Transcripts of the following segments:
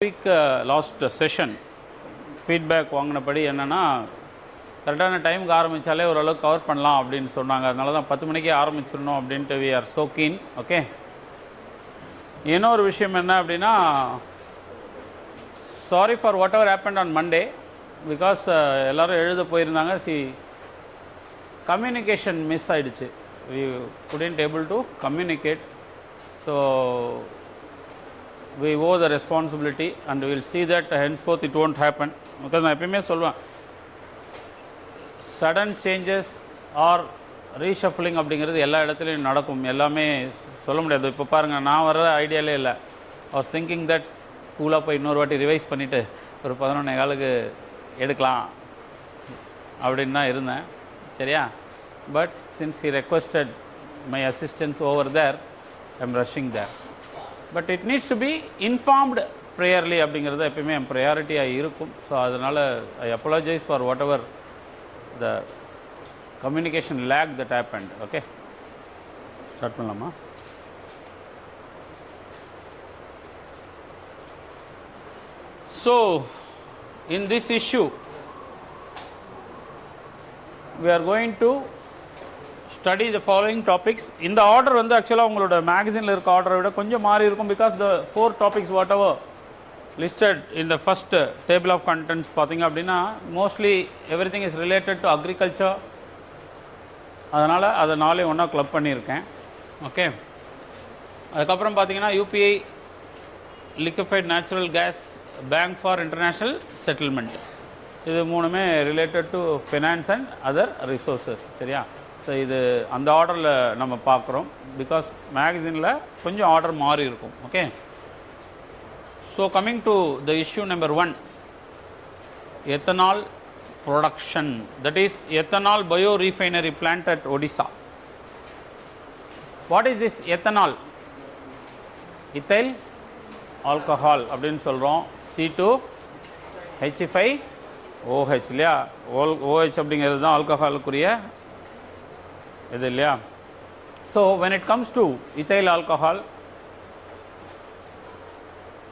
week last session feedback வாங்கினபடி என்னென்னா கரெக்டான டைமுக்கு ஆரம்பித்தாலே ஓரளவுக்கு கவர் பண்ணலாம் அப்படின்னு சொன்னாங்க. அதனால தான் 10 மணிக்கே ஆரம்பிச்சிடணும் அப்படின்ட்டு we are so keen. Okay, இன்னொரு விஷயம் என்ன அப்படின்னா, sorry for whatever happen on Monday, because எல்லோரும் எழுத போயிருந்தாங்க. கம்யூனிகேஷன் மிஸ் ஆகிடுச்சு. We couldn't able to communicate. So we owe the responsibility and we will see that henceforth it won't happen. Because நான் எப்பயுமே சொல்வேன், சடன் சேஞ்சஸ் ஆர் ரீஷஃப்லிங் அப்படிங்கிறது எல்லா இடத்துலையும் நடக்கும். எல்லாமே சொல்ல முடியாது. இப்போ பாருங்கள், நான் வர ஐடியாலே இல்லை. ஐ வாஸ் திங்கிங் தட் கூலாக போய் இன்னொரு வாட்டி ரிவைஸ் பண்ணிவிட்டு ஒரு 11:15 எடுக்கலாம் அப்படின்னு தான் இருந்தேன். சரியா? But since he requested my assistance over there, I am rushing there. But it needs to be informed priorly அப்படிங்கிறது எப்பயுமே என் ப்ரையாரிட்டியாக இருக்கும். ஸோ அதனால் I apologise for whatever the communication lag that happened. Okay, start பண்ணலாமா? So in this issue we are going to study the following topics. இந்த order வந்து ஆக்சுவலாக உங்களோட மேகசினில் இருக்க ஆர்டரை விட கொஞ்சம் மாறி இருக்கும். Because the 4 topics whatever listed in the first table of contents பார்த்திங்க அப்படின்னா mostly everything is related to agriculture. அதனால் அதை 4 ஒன்றா கிளப் பண்ணியிருக்கேன். ஓகே, அதுக்கப்புறம் பார்த்திங்கன்னா UPI, liquefied natural gas, bank for international settlement, இது 3மே related to finance and other resources. சரியா? ஸோ இது அந்த ஆர்டரில் நம்ம பார்க்குறோம். பிகாஸ் மேகசினில் கொஞ்சம் ஆர்டர் மாறி இருக்கும். Okay, so coming to the issue number 1, ethanol production, that is ethanol bio refinery plant at Odisha. What is this ethanol? Ethyl alcohol அப்படின்னு சொல்கிறோம். C2H5OH இல்லையா? OH அப்படிங்கிறது தான் ஆல்கஹாலுக்குரிய இது இல்லையா? So when it comes to ethyl alcohol,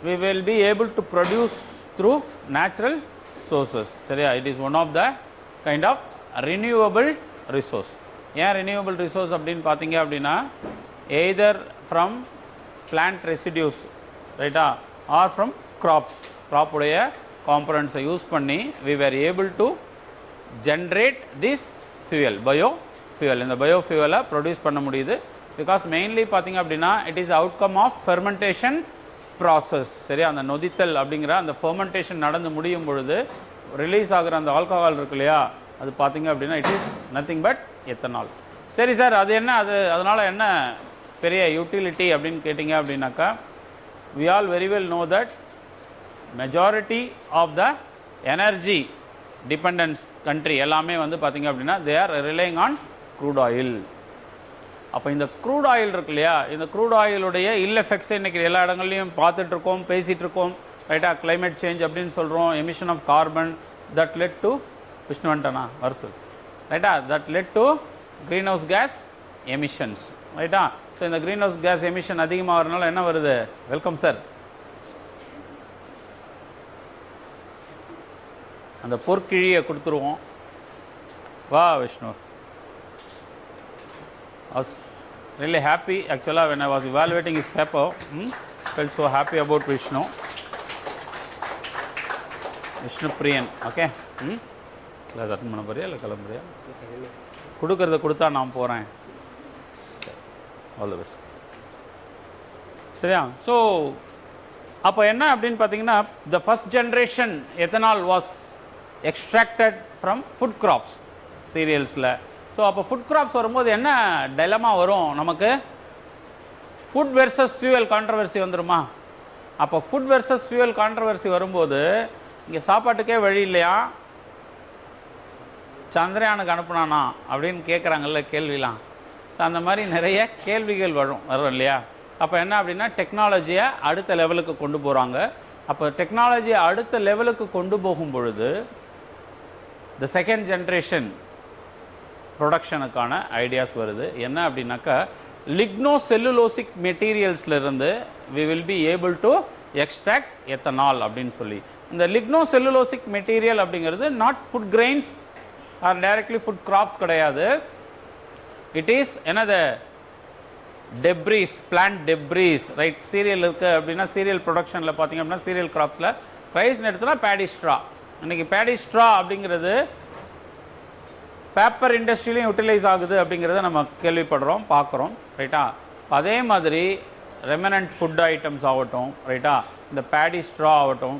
we will be able to produce through natural sources. சரியா? it is one of the kind of renewable resource. ஏன் renewable resource அப்படின்னு பார்த்தீங்க அப்படின்னா, either from plant residues, ரைட்டா, or from crops, crop உடைய components use பண்ணி we were able to generate this fuel, bio fuel. இந்த bio ஃபியூவலை produce பண்ண முடியுது. பிகாஸ் மெயின்லி பார்த்திங்க அப்படின்னா it is outcome of fermentation process. சரி, அந்த நொதித்தல் அப்படிங்கிற அந்த ஃபெர்மெண்டேஷன் நடந்து முடியும் பொழுது ரிலீஸ் ஆகிற அந்த ஆல்கஹால் இருக்கு இல்லையா, அது பார்த்திங்க அப்படின்னா it is nothing but ethanol. சரி சார், அது என்ன, அதனால் என்ன பெரிய யூட்டிலிட்டி அப்படின்னு கேட்டிங்க அப்படின்னாக்கா, we all very well know that majority of the energy dependence country எல்லாமே வந்து பார்த்திங்க அப்படின்னா they are relying on crude oil. அப்போ இந்த க்ரூட் ஆயில் இருக்கு இல்லையா, இந்த க்ரூட் ஆயிலுடைய இல் எஃபெக்ட்ஸை இன்றைக்கி எல்லா இடங்கள்லையும் பார்த்துட்ருக்கோம், பேசிகிட்ருக்கோம். ரைட்டா? கிளைமேட் சேஞ்ச் அப்படின்னு சொல்கிறோம், emission of carbon that led to விஷ்ணுவன்டனா வருஷம், ரைட்டா, that led to greenhouse gas emissions. ரைட்டா? ஸோ இந்த க்ரீன் ஹவுஸ் கேஸ் எமிஷன் அதிகமாகிறதுனால என்ன வருது? Welcome sir. அந்த பொற்கிழியை கொடுத்துருவோம். வா Vishnu. I was really happy actually when I was evaluating his paper. Felt so happy about Vishnu Priyan. Okay, class attend பண்ண போறியா இல்ல கிளம்புறியா? கொடுக்கறத கொடுத்தா நான் போறேன். All the best. சரியா? ஸோ அப்போ என்ன அப்படின்னு பார்த்தீங்கன்னா, the first generation ethanol was extracted from food crops, cerealsல. ஸோ அப்போ ஃபுட் கிராப்ஸ் வரும்போது என்ன டைலமா வரும் நமக்கு? ஃபுட் வெர்சஸ் ஃபியூவல் கான்ட்ரவர்சி வந்துடுமா? அப்போ ஃபுட் வெர்சஸ் ஃபியூவல் கான்ட்ரவர்சி வரும்போது இங்கே சாப்பாட்டுக்கே வழி இல்லையா, சந்திரயானுக்கு அனுப்புனானா அப்படின்னு கேட்குறாங்கல்ல கேள்விலாம். ஸோ அந்த மாதிரி நிறைய கேள்விகள் வரும் இல்லையா? அப்போ என்ன அப்படின்னா, டெக்னாலஜியை அடுத்த லெவலுக்கு கொண்டு போகிறாங்க. அப்போ டெக்னாலஜியை அடுத்த லெவலுக்கு கொண்டு போகும் பொழுது த செகண்ட் ஜென்ரேஷன் ப்ரொடக்ஷனுக்கான ஐடியாஸ் வருது. என்ன அப்படின்னாக்கா, லிக்னோ செல்லுலோசிக் மெட்டீரியல்ஸ்லேருந்து we will be able to extract ethanol அப்படின்னு சொல்லி. இந்த லிக்னோசெல்லுலோசிக் மெட்டீரியல் அப்படிங்கிறது not food grains or directly food crops கிடையாது. இட் இஸ் என்னது debris, plant debris, right. Cereal இருக்குது அப்படின்னா சீரியல் ப்ரொடக்ஷனில் பார்த்திங்க அப்படின்னா சீரியல் கிராப்ஸில் ரைஸ்னு எடுத்தோன்னா பேடி ஸ்ட்ரா. இன்றைக்கி பேடி ஸ்ட்ரா அப்படிங்கிறது பேப்பர் இண்டஸ்ட்ரியிலையும் யூட்டிலைஸ் ஆகுது அப்படிங்கிறத நம்ம கேள்விப்படுறோம், பார்க்குறோம், ரைட்டா. அதே மாதிரி ரெமனண்ட் ஃபுட் ஐட்டம்ஸ் ஆகட்டும், ரைட்டா, இந்த பேடி ஸ்ட்ரா ஆகட்டும்,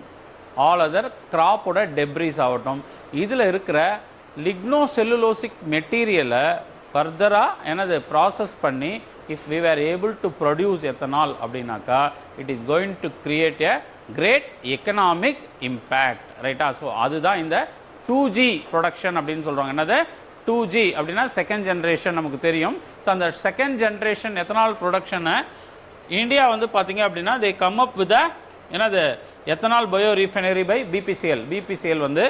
ஆல் அதர் கிராப்போட டெப்ரீஸ் ஆகட்டும், இதில் இருக்கிற லிக்னோசெல்லுலோசிக் மெட்டீரியலை ஃபர்தராக என்னது ப்ராசஸ் பண்ணி if we were able to produce ethanol அப்படின்னாக்கா it is going to create a great economic impact, ரைட்டா. ஸோ அதுதான் இந்த 2G ப்ரொடக்ஷன் அப்படின்னு சொல்கிறாங்க. என்னது 2G அப்படின்னா செகண்ட் ஜென்ரேஷன் நமக்கு தெரியும். ஸோ அந்த செகண்ட் ஜென்ரேஷன் எத்தனால் ப்ரொடக்ஷனை இந்தியா வந்து பார்த்திங்க அப்படின்னா they come up with என்னது ethanol bio refinery by BPCL. BPCL வந்து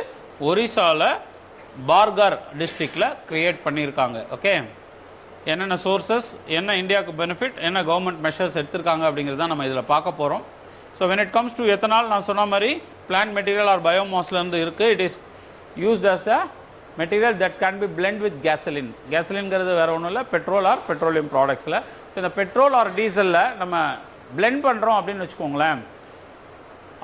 ஒரிசாவில் பார்கர் டிஸ்ட்ரிக்டில் க்ரியேட் பண்ணியிருக்காங்க. ஓகே, என்னென்ன சோர்சஸ், என்ன இந்தியாவுக்கு பெனிஃபிட், என்ன கவர்மெண்ட் மெஷர்ஸ் எடுத்திருக்காங்க அப்படிங்கிறது தான் நம்ம இதில் பார்க்க போகிறோம். So when it comes to ethanol, நான் சொன்ன மாதிரி பிளான்ட் மெட்டீரியல் ஆர் பயோமாஸ்லேருந்து இருக்குது. It is used as a material that can be blend with gasoline. கேசலின்ங்கிறது வேறு ஒன்றும் இல்லை, பெட்ரோல் ஆர் பெட்ரோலியம் ப்ராடக்ட்ஸில். ஸோ இந்த பெட்ரோல் ஆர் டீசலில் நம்ம பிளெண்ட் பண்ணுறோம் அப்படின்னு வச்சுக்கோங்களேன்,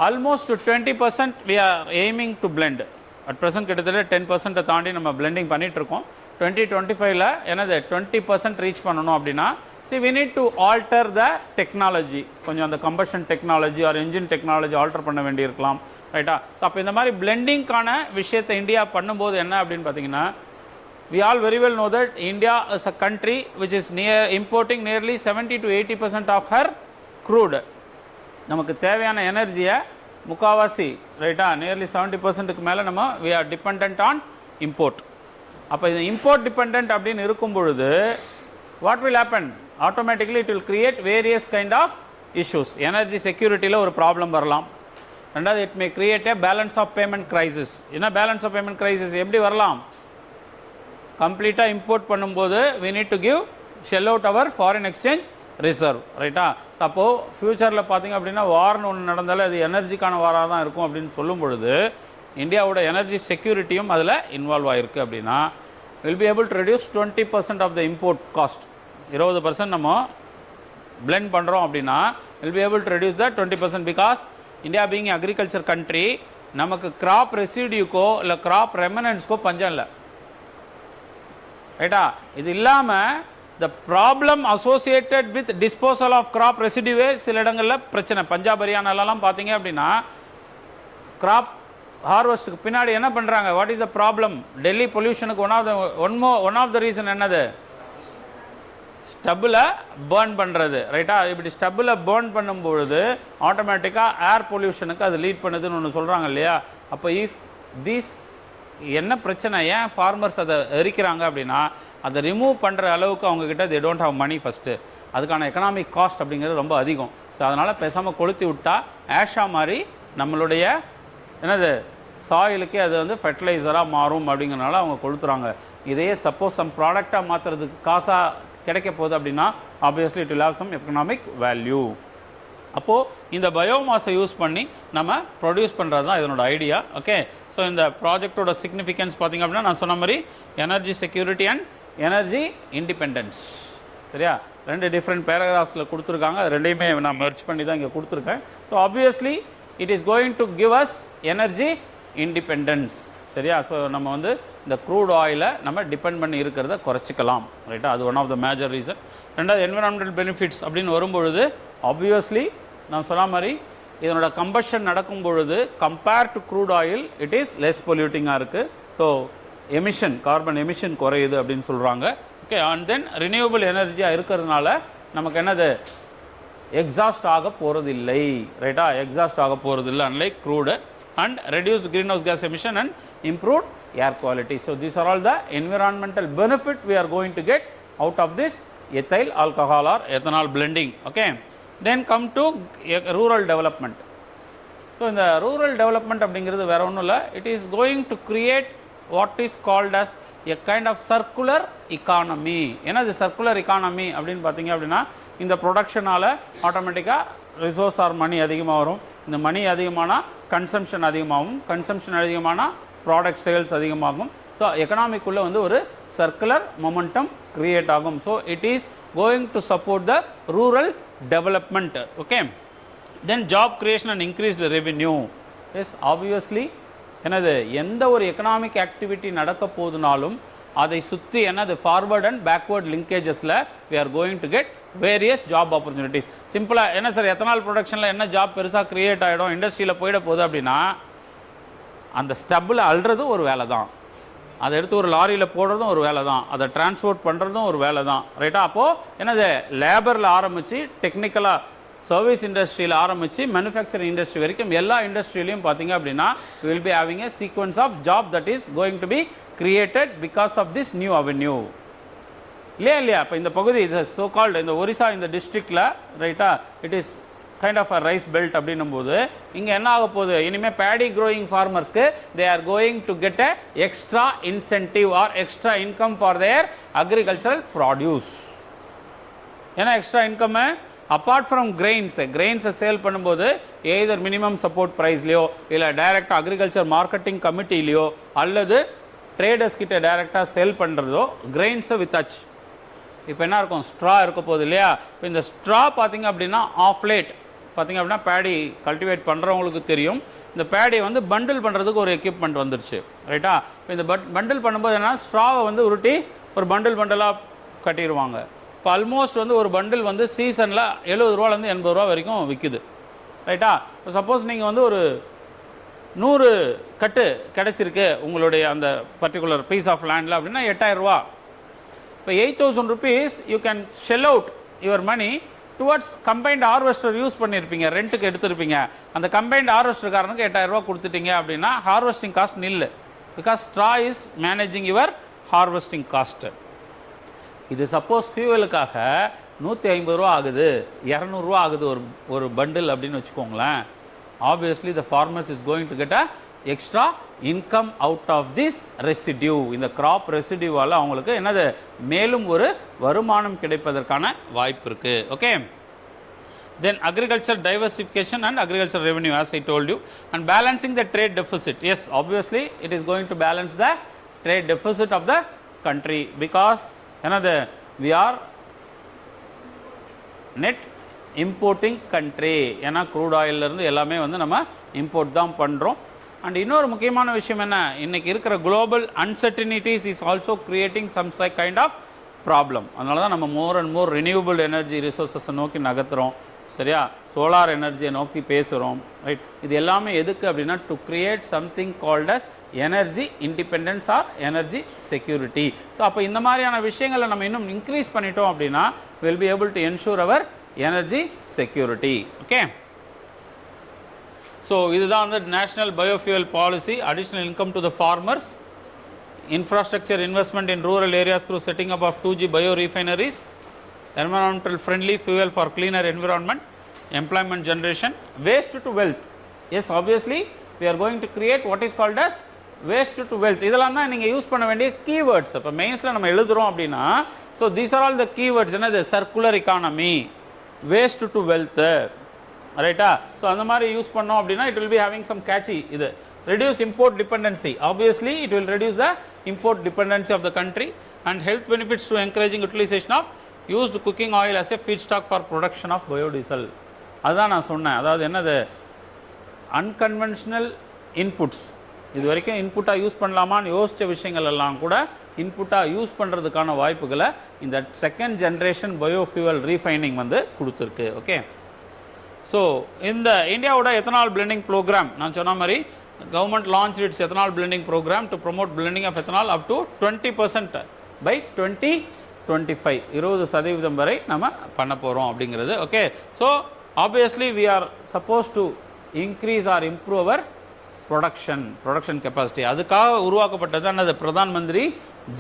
almost 20% we are aiming to blend. At present கிட்டத்தட்ட 10% தாண்டி நம்ம பிளெண்டிங் பண்ணிகிட்ருக்கோம். 2025 என்னது 20% ரீச் பண்ணணும் அப்படின்னா we need to alter the technology. கொஞ்சம் அந்த combustion technology R engine technology alter பண்ண வேண்டியிருக்கலாம், ரைட்டா. ஸோ அப்போ இந்த மாதிரி பிளெண்டிங்கான விஷயத்தை இந்தியா பண்ணும்போது என்ன அப்படின்னு பார்த்தீங்கன்னா, we all very well know that India is a country which is importing nearly 70 to 80% of her crude. நமக்கு தேவையான எனர்ஜியை முக்காவாசி, ரைட்டா, நியர்லி 70%க்கு மேலே நம்ம we are dependent on import. அப்போ இது இம்போர்ட் டிபெண்ட் அப்படின்னு இருக்கும் பொழுது what will happen, automatically it will create various kind of issues. Energy செக்யூரிட்டியில் ஒரு ப்ராப்ளம் வரலாம். ரெண்டாவது, it may create a balance of payment crisis. என்ன பேலன்ஸ் ஆஃப் பேமெண்ட் கிரைசிஸ் எப்படி வரலாம், கம்ப்ளீட்டாக இம்போர்ட் பண்ணும்போது we need to give shell out our foreign exchange reserve, ரைட்டா. ஸோ அப்போது ஃப்யூச்சரில் பார்த்திங்க அப்படின்னா வார்னு ஒன்று நடந்தாலும் அது எனர்ஜிக்கான வாராக தான் இருக்கும் அப்படின்னு சொல்லும் பொழுது இந்தியாவோட எனர்ஜி செக்யூரிட்டியும் அதில் இன்வால்வ் ஆகிருக்கு. அப்படின்னா will be able to reduce 20% of the import cost. 20% நம்ம பிளெண்ட் பண்ணுறோம் அப்படின்னா will be able to reduce the 20%. Because India being agriculture country, நமக்கு கிராப் ரெசிடியூக்கோ இல்லை கிராப் ரெமனன்ஸ்க்கோ பஞ்சம் இல்லை, ரைட்டா. இது இல்லாமல் the problem associated with disposal of crop ரெசிடியூவே சில இடங்களில் பிரச்சனை. பஞ்சாப் ஹரியானாலலாம் பார்த்தீங்க அப்படின்னா கிராப் ஹார்வெஸ்ட்டுக்கு பின்னாடி என்ன பண்ணுறாங்க, what is the problem, Delhi பொல்யூஷனுக்கு ஒன் ஆஃப் த ரீசன் என்னது, ஸ்டப்பில் பேர்ன் பண்ணுறது, ரைட்டா. இப்படி ஸ்டப்பில் பேர்ன் பண்ணும்பொழுது ஆட்டோமேட்டிக்காக ஏர் பொல்யூஷனுக்கு அது லீட் பண்ணுதுன்னு ஒன்று சொல்கிறாங்க இல்லையா. அப்போ இஃப் திஸ் என்ன பிரச்சனை, ஏன் ஃபார்மர்ஸ் அதை எரிக்கிறாங்க அப்படின்னா அதை ரிமூவ் பண்ணுற அளவுக்கு அவங்கக்கிட்ட they don't have money first. அதுக்கான எக்கனாமிக் காஸ்ட் அப்படிங்கிறது ரொம்ப அதிகம். ஸோ அதனால் பேசாமல் கொளுத்தி விட்டால் ஆஷா மாதிரி நம்மளுடைய என்னது சாயிலுக்கே அது வந்து ஃபெர்டிலைசராக மாறும் அப்படிங்கிறனால அவங்க கொளுத்துறாங்க. இதையே சப்போஸ் சம் ப்ராடக்டாக மாற்றுறதுக்கு காசாக கிடைக்க போகுது அப்படின்னா obviously it will have some economic value. அப்போது இந்த பயோமாஸை யூஸ் பண்ணி நம்ம ப்ரொடியூஸ் பண்ணுறது தான் இதனோட ஐடியா. ஓகே, ஸோ இந்த ப்ராஜெக்டோட சிக்னிஃபிகன்ஸ் பார்த்திங்க அப்படின்னா நான் சொன்ன மாதிரி energy security and energy independence, சரியா. 2 டிஃப்ரெண்ட் பேராகிராஃப்ஸில் கொடுத்துருக்காங்க, அது ரெண்டையுமே நான் மெர்ஜ் பண்ணி தான் இங்கே கொடுத்துருக்கேன். So obviously it is going to give us energy independence, சரியா. ஸோ நம்ம வந்து இந்த க்ரூட் ஆயிலை நம்ம டிபெண்ட் பண்ணி இருக்கிறத குறைச்சிக்கலாம், ரைட்டா. அது one of the major reason. ரெண்டாவது, என்விரான்மெண்டல் பெனிஃபிட்ஸ் அப்படின்னு வரும்பொழுது ஆப்வியஸ்லி நான் சொன்ன மாதிரி இதனோட கம்பஷன் நடக்கும் பொழுது compare to crude oil it is less பொல்யூட்டிங்காக இருக்குது. ஸோ எமிஷன், கார்பன் எமிஷன் குறையுது அப்படின்னு சொல்கிறாங்க. ஓகே, அண்ட் தென் ரினியூவபிள் எனர்ஜியாக இருக்கிறதுனால நமக்கு என்னது எக்ஸாஸ்ட் ஆக போகிறதில்லை, ரைட்டா. எக்ஸாஸ்ட் ஆக போகிறதில்லை unlike crude. And reduced greenhouse gas emission and improved air quality. So these are all the environmental benefit we are going to get out of this ethyl alcohol or ethanol blending. Okay, then come to rural development. So in the rural development அப்படிங்கிறது வேற ஒன்றும் இல்லை, it is going to create what is called as a kind of circular economy. ஏன்னா இது circular economy அப்படின்னு பார்த்தீங்க அப்படின்னா இந்த ப்ரொடக்ஷனால் ஆட்டோமேட்டிக்காக ரிசோர்ஸ் ஆர் மணி அதிகமாக வரும். இந்த மணி அதிகமானா கன்சம்ஷன் அதிகமாகும், கன்சம்ஷன் அதிகமானா ப்ராடக்ட் சேல்ஸ் அதிகமாகும். ஸோ எக்கனாமிக்குள்ளே வந்து ஒரு சர்க்குலர் மொமெண்டம் கிரியேட் ஆகும். So it is going to support the rural development. Okay, then job creation and increased revenue. S obviously என்னது எந்த ஒரு எக்கனாமிக் ஆக்டிவிட்டி நடக்க போதுனாலும் அதை சுற்றி என்னது ஃபார்வர்ட் அண்ட் பேக்வர்ட் லிங்கேஜஸில் we are going to get various job opportunities. சிம்பிளாக என்ன சார் எத்தனால் ப்ரொடக்ஷனில் என்ன ஜாப் பெருசாக க்ரியேட் ஆகிடும், இண்டஸ்ட்ரியில் போயிட போகுது அப்படின்னா அந்த ஸ்டப்பில் அள்ளுறதும் ஒரு வேலை தான், அதை எடுத்து ஒரு லாரியில் போடுறதும் ஒரு வேலை தான், அதை டிரான்ஸ்போர்ட் பண்ணுறதும் ஒரு வேலை தான். ரைட்டா? அப்போது என்னது லேபரில் ஆரம்பித்து டெக்னிக்கலாக சர்வீஸ் இண்டஸ்ட்ரியில் ஆரம்பித்து மேனுஃபேக்சரிங் இண்டஸ்ட்ரி வரைக்கும் எல்லா இண்டஸ்ட்ரியிலையும் பார்த்தீங்க அப்படின்னா will be having a sequence of job that is going to be created because of this new avenue. இல்லையா? இப்போ இந்த பகுதி இது சோ கால்டு இந்த ஒரிசா இந்த டிஸ்ட்ரிக்டில் ரைட்டா it is kind of a rice belt அப்படின்னும் போது இங்கே என்ன ஆக போகுது, இனிமேல் பேடி க்ரோயிங் ஃபார்மர்ஸ்க்கு they are going to get a extra incentive or extra income for their agricultural produce. ஏன்னா எக்ஸ்ட்ரா இன்கம்மு அப்பார்ட் ஃப்ரம் கிரெயின்ஸை சேல் பண்ணும்போது எய்தர் மினிமம் சப்போர்ட் ப்ரைஸ்லையோ இல்லை டைரெக்டாக அக்ரிகல்ச்சர் மார்க்கெட்டிங் கமிட்டிலையோ அல்லது ட்ரேடர்ஸ் கிட்ட டைரெக்டாக சேல் பண்ணுறதோ கிரெயின்ஸை வித்தாச்சு. இப்போ என்ன இருக்கும், ஸ்ட்ரா இருக்க போகுது இல்லையா? இப்போ இந்த ஸ்ட்ரா பார்த்திங்க அப்படின்னா ஆஃப்லேட் பார்த்திங்க அப்படின்னா பேடி கல்டிவேட் பண்ணுறவங்களுக்கு தெரியும், இந்த பேடியை வந்து பண்டில் பண்ணுறதுக்கு ஒரு எக்யூப்மெண்ட் வந்துருச்சு. ரைட்டா? இப்போ இந்த பண்டில் பண்ணும்போது என்ன, ஸ்ட்ராவை வந்து உருட்டி ஒரு பண்டலாக கட்டிடுவாங்க. இப்போ ஆல்மோஸ்ட் வந்து ஒரு பண்டில் வந்து சீசனில் 70 ரூபாலேருந்து 80 ரூபா வரைக்கும் விற்குது. ரைட்டா? இப்போ சப்போஸ் நீங்கள் வந்து ஒரு 100 கட்டு கிடச்சிருக்கு உங்களுடைய அந்த பர்டிகுலர் பீஸ் ஆஃப் லேண்டில் அப்படின்னா 8000 ரூபா. இப்போ 8000 rupees you can shell out your money towards combined harvester use பண்ணியிருப்பீங்க, ரெண்ட்டுக்கு எடுத்துருப்பீங்க. அந்த கம்பைன்ட் ஹார்வெஸ்டர்காரனுக்கு 8000 ரூபா கொடுத்துட்டீங்க அப்படின்னா ஹார்வெஸ்டிங் காஸ்ட் நில்லு, because straw is managing your harvesting cost. இது சப்போஸ் ஃபியூவலுக்காக 150 ரூபா ஆகுது, 200 ரூபா ஆகுது ஒரு பண்டில் அப்படின்னு வச்சுக்கோங்களேன். Obviously the farmers is going to get a extra income out of this residue. இந்த கிராப் ரெசிடியூவால் அவங்களுக்கு என்னது மேலும் ஒரு வருமானம் கிடைப்பதற்கான வாய்ப்பு இருக்குது. Okay, then agriculture diversification and agriculture revenue as I told you, and balancing the trade deficit. Yes, obviously it is going to balance the trade deficit of the country because என்னது we are net importing country. ஏன்னா crude ஆயிலிருந்து எல்லாமே வந்து நம்ம import தான் பண்ணுறோம். And இன்னொரு முக்கியமான விஷயம் என்ன, இன்றைக்கி இருக்கிற global uncertainties is also creating some kind of problem. அதனால தான் நம்ம more and more renewable energy ரிசோர்ஸஸை நோக்கி நகர்த்துறோம். சரியா? சோலார் எனர்ஜியை நோக்கி பேசுகிறோம். ரைட்? இது எல்லாமே எதுக்கு அப்படின்னா to create something called as energy independence or energy security. So அப்போ இந்த மாதிரியான விஷயங்களை நம்ம இன்னும் இன்க்ரீஸ் பண்ணிட்டோம் அப்படின்னா will be able to ensure our energy security. Okay, so இதுதான் வந்து national biofuel policy. Additional income to the farmers, infrastructure investment in rural areas through setting up of 2G bio refineries, environmental friendly fuel for cleaner environment, employment generation, waste to wealth. Yes, obviously we are going to create what is called as waste to wealth. இதெல்லாம் தான் நீங்கள் use பண்ண வேண்டிய keywords. இப்போ மெயின்ஸில் நம்ம எழுதுகிறோம் அப்படின்னா so these are all the keywords. என்னது, circular economy, waste to wealth. ரைட்டா? ஸோ அந்த மாதிரி யூஸ் பண்ணோம் அப்படின்னா it will be having some catchy. இது reduce import dependency. Obviously it will reduce the import dependency of the country, and health benefits to encouraging utilization of used cooking oil as a feedstock for production of biodiesel. அதுதான் நான் சொன்னேன். அதாவது என்னது, unconventional inputs இது வரைக்கும் இன்புட்டாக use பண்ணலாமான்னு யோசித்த விஷயங்கள் எல்லாம் கூட இன்புட்டாக யூஸ் பண்ணுறதுக்கான வாய்ப்புகளை இந்த செகண்ட் ஜென்ரேஷன் பயோஃபியூவல் ரீஃபைனிங் வந்து கொடுத்துருக்கு. ஓகே, ஸோ இந்த இந்தியாவோட எத்தனால் பிளெண்டிங் ப்ரோக்ராம் நான் சொன்ன மாதிரி government launch its ethanol blending program to promote blending of ethanol up to 20% by 2025. 20% வரை நம்ம பண்ண போகிறோம் அப்படிங்கிறது. Okay, so obviously we are supposed to increase or improve our production capacity. அதுக்காக உருவாக்கப்பட்டது என்னது, பிரதான் மந்திரி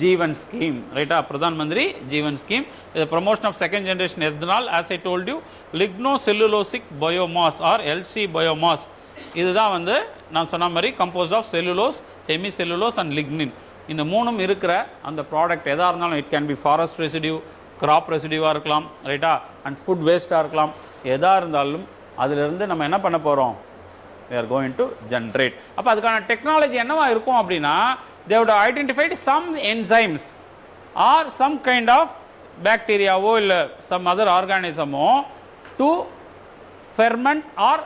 ஜீவன் ஸ்கீம். ரைட்டா? பிரதான் மந்திரி ஜீவன் ஸ்கீம். இது promotion of second generation ethanol, as I told you, ligno cellulosic biomass or LC biomass. இதுதான் வந்து நான் சொன்ன மாதிரி composed of cellulose, hemicellulose and lignin. இந்த மூணும் இருக்கிற அந்த ப்ராடக்ட் எதாக இருந்தாலும் it can be forest residue, crop ரெசிடியூவாக இருக்கலாம். ரைட்டா? அண்ட் ஃபுட் வேஸ்ட்டாக இருக்கலாம். எதாக இருந்தாலும் அதிலிருந்து நம்ம என்ன பண்ண போகிறோம், we are going to generate. அப்போ அதுக்கான டெக்னாலஜி என்னவா இருக்கும் அப்படின்னா they would have identified some enzymes or some kind of bacteriaவோ இல்லை some other organismோ to ferment or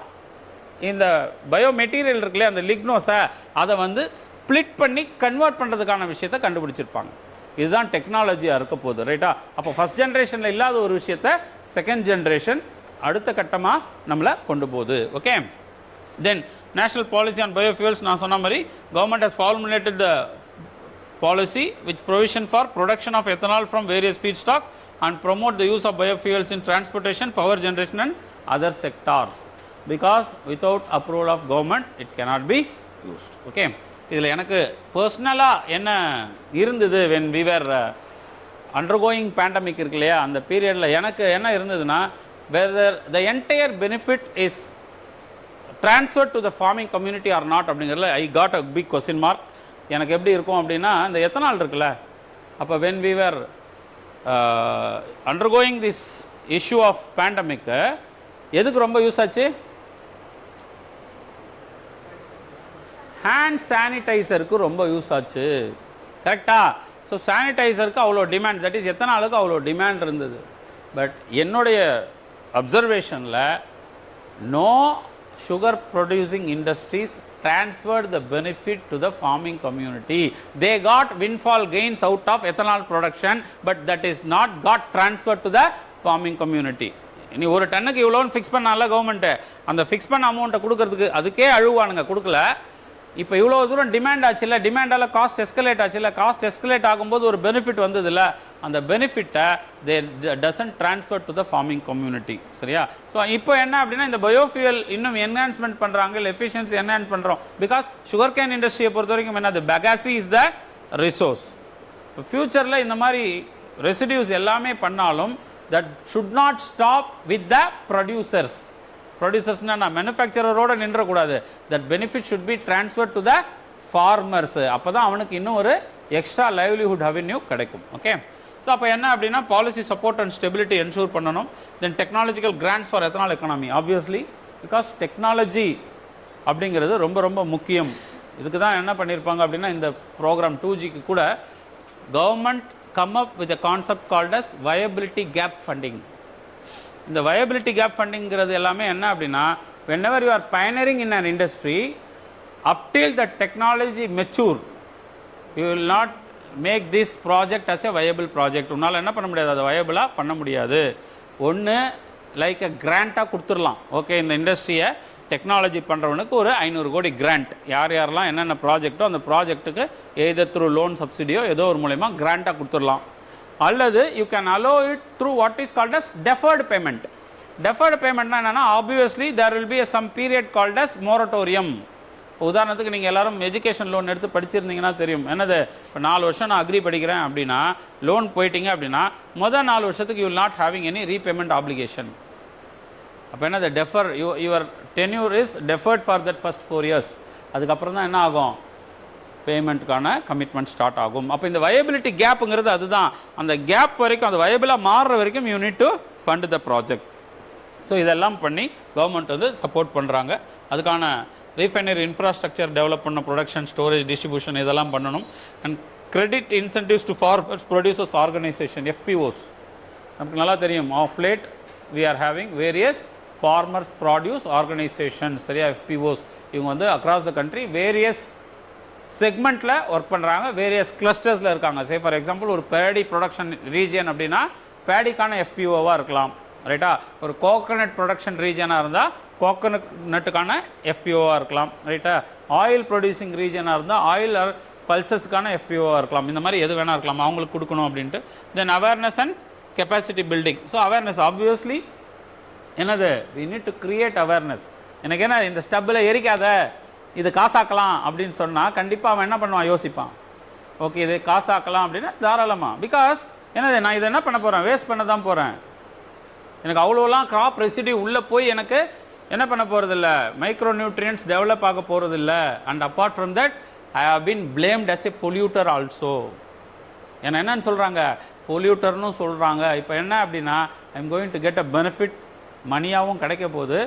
இந்த பயோமெட்டீரியல் இருக்குல்லையே அந்த லிக்னோஸை அதை வந்து ஸ்ப்ளிட் பண்ணி கன்வெர்ட் பண்ணுறதுக்கான விஷயத்தை கண்டுபிடிச்சிருப்பாங்க. இதுதான் டெக்னாலஜியாக இருக்க போகுது, ரைட்டா? அப்போ ஃபஸ்ட் ஜென்ரேஷனில் இல்லாத ஒரு விஷயத்தை செகண்ட் ஜென்ரேஷன் அடுத்த கட்டமாக நம்மளை கொண்டு போகுது. Okay, then national policy on biofuels. நான் சொன்ன மாதிரி government has formulated the policy with provision for production of ethanol from various feedstocks and promote the use of biofuels in transportation, power generation and other sectors, because without approval of government it cannot be used. Okay, இதில் எனக்கு பர்சனலாக என்ன இருந்தது when we were undergoing pandemic இருக்கு இல்லையா, அந்த பீரியடில் எனக்கு என்ன இருந்ததுன்னா whether the entire benefit is transferred to the farming community or not அப்படிங்கிறதுல I got a big question mark. எனக்கு எப்படி இருக்கும் அப்படின்னா இந்த எத்தனால் இருக்குல்ல, அப்போ when we were undergoing this issue of pandemic எதுக்கு ரொம்ப யூஸ் ஆச்சு? ஹேண்ட் சானிடைசருக்கு ரொம்ப யூஸ் ஆச்சு, கரெக்டா? ஸோ சானிடைசருக்கு அவ்வளோ டிமாண்ட், தட் இஸ் எத்தனாலுக்கு அவ்வளோ டிமாண்ட் இருந்தது. பட் என்னுடைய அப்சர்வேஷனில் no sugar producing industries transferred the benefit to the farming community. They got windfall gains out of ethanol production, but that is not got transferred to the farming community. இனி ஒரு டன்னுக்கு இவ்வளோன்னு fix பண்ணால government, அந்த fix பண்ண அமௌண்ட்டை கொடுக்கறதுக்கு அதுக்கே அழுவானுங்க, கொடுக்கல. இப்போ இவ்வளோ தூரம் டிமாண்ட் ஆச்சு இல்லை, டிமாண்டால் காஸ்ட் எஸ்கலேட் ஆச்சு இல்லை, காஸ்ட் எஸ்கலேட் ஆகும்போது ஒரு பெனிஃபிட் வந்தது இல்லை, அந்த பெனிஃபிட்டை they doesn't transfer to the farming community. சரியா? ஸோ இப்போ என்ன அப்படின்னா இந்த பயோஃபியூல் இன்னும் என்ஹான்ஸ்மெண்ட் பண்ணுறாங்க, இல்லை எஃபிஷியன்சி என்ஹான்ஸ் பண்ணுறோம். பிகாஸ் சுகர் கேன் இண்டஸ்ட்ரியை பொறுத்த வரைக்கும் என்ன, பெகாசி இஸ் த ரிசோர்ஸ். ஃபியூச்சரில் இந்த மாதிரி ரெசிடியூஸ் எல்லாமே பண்ணாலும் that should not stop with the producers. ப்ரொடியூசர்ஸ்னா மேனுஃபேக்சரரோடு நின்றக்கூடாது. That benefit should be transfer to the farmers. அப்போ தான் அவனுக்கு இன்னும் ஒரு எக்ஸ்ட்ரா லைவ்லிஹுட் அவென்யூ கிடைக்கும். ஓகே, ஸோ அப்போ என்ன அப்படின்னா policy support and stability ensure பண்ணணும். Then technological grants for ethanol economy, obviously because technology அப்படிங்கிறது ரொம்ப ரொம்ப முக்கியம். இதுக்கு தான் என்ன பண்ணியிருப்பாங்க அப்படின்னா இந்த ப்ரோக்ராம் 2Gக்கு கூட government come up with a concept called as viability gap funding. இந்த வயபிலிட்டி கேப் ஃபண்டிங்கிறது எல்லாமே என்ன அப்படின்னா whenever you are pioneering in an industry, up till the technology mature, you will not make this project as a viable project. உன்னால் என்ன பண்ண முடியாது, அதை வயபிளாக பண்ண முடியாது. ஒன்று லைக் அ கிராண்ட்டாக கொடுத்துடலாம். ஓகே, இந்த இண்டஸ்ட்ரியை டெக்னாலஜி பண்ணுறவனுக்கு ஒரு 500 கோடி கிராண்ட், யார் யாரெல்லாம் என்னென்ன ப்ராஜெக்டோ அந்த ப்ராஜெக்ட்டுக்கு எய்தர் த்ரூ லோன் சப்சிடியோ ஏதோ ஒரு மூலயமா கிராண்ட்டாக கொடுத்துடலாம். அல்லது you can allow it through what is called as deferred payment. Deferred பேமெண்ட்னா என்னென்னா obviously there will be some period called as moratorium. உதாரணத்துக்கு நீங்கள் எல்லாரும் எஜுகேஷன் லோன் எடுத்து படிச்சிருந்தீங்கன்னா தெரியும். என்னது, இப்போ 4 வருஷம் நான் அக்ரி படிக்கிறேன் அப்படின்னா லோன் போயிட்டீங்க அப்படின்னா மொதல் 4 வருஷத்துக்கு you will not having any repayment application. அப்போ என்னது, defer your tenure is deferred for that first 4 years. அதுக்கப்புறம் தான் என்ன ஆகும், பேமெண்ட்டுக்கான கமிட்மெண்ட் ஸ்டார்ட் ஆகும். அப்போ இந்த வயபிலிட்டி கேப்புங்கிறது அதுதான். அந்த கேப் வரைக்கும், அந்த வயபிளாக மாறுற வரைக்கும் you need to fund the project. So இதெல்லாம் பண்ணி கவர்மெண்ட் வந்து சப்போர்ட் பண்ணுறாங்க. அதுக்கான ரீஃபைனரி இன்ஃப்ராஸ்ட்ரக்சர் டெவலப் பண்ண, ப்ரொடக்ஷன், ஸ்டோரேஜ், டிஸ்ட்ரிபியூஷன் இதெல்லாம் பண்ணணும். And credit incentives to farmers producers organisation, FPOs. நமக்கு நல்லா தெரியும், of late we are having various farmers produce organisation. சரியா? FPOs இவங்க வந்து அக்ராஸ் த கண்ட்ரி வேரியஸ் செக்மெண்ட்டில் ஒர்க் பண்ணுறாங்க, வேரியஸ் கிளஸ்டர்ஸில் இருக்காங்க. சே ஃபார் எக்ஸாம்பிள் ஒரு பேடி ப்ரொடக்ஷன் ரீஜியன் அப்படின்னா பேடிக்கான FPOவாக இருக்கலாம், ரைட்டா? ஒரு கோகனட் ப்ரொடக்ஷன் ரீஜனாக இருந்தால் கோகனட்டுக்கான FPOவாக இருக்கலாம், ரைட்டா? ஆயில் ப்ரொடியூசிங் ரீஜனாக இருந்தால் ஆயில் பல்சஸ்க்கான FPOவாக இருக்கலாம். இந்த மாதிரி எது வேணால் இருக்கலாம், அவங்களுக்கு கொடுக்கணும் அப்படின்ட்டு. Then awareness and capacity building. So awareness obviously என்னது, we need to create awareness. எனக்கு என்ன, இந்த ஸ்டப்பில் எரிக்காத, இது காசாக்கலாம் அப்படின்னு சொன்னால் கண்டிப்பாக அவன் என்ன பண்ணுவான், யோசிப்பான். ஓகே, இது காசாக்கலாம் அப்படின்னா தாராளமாக. பிகாஸ் என்னது, நான் இதை என்ன பண்ண போகிறேன், வேஸ்ட் பண்ண தான் போகிறேன். எனக்கு அவ்வளோலாம் கிராப் ரெசிடியூ உள்ளே போய் எனக்கு என்ன பண்ண போகிறதில்ல, மைக்ரோ நியூட்ரியன்ஸ் டெவலப் ஆக போகிறதில்ல. And apart from that I have been blamed as a polluter also. ஏன்னா என்னன்னு சொல்கிறாங்க, பொல்யூட்டர்னு சொல்கிறாங்க. இப்போ என்ன அப்படின்னா I am going to get a benefit, மணியாகவும் கிடைக்க போகுது.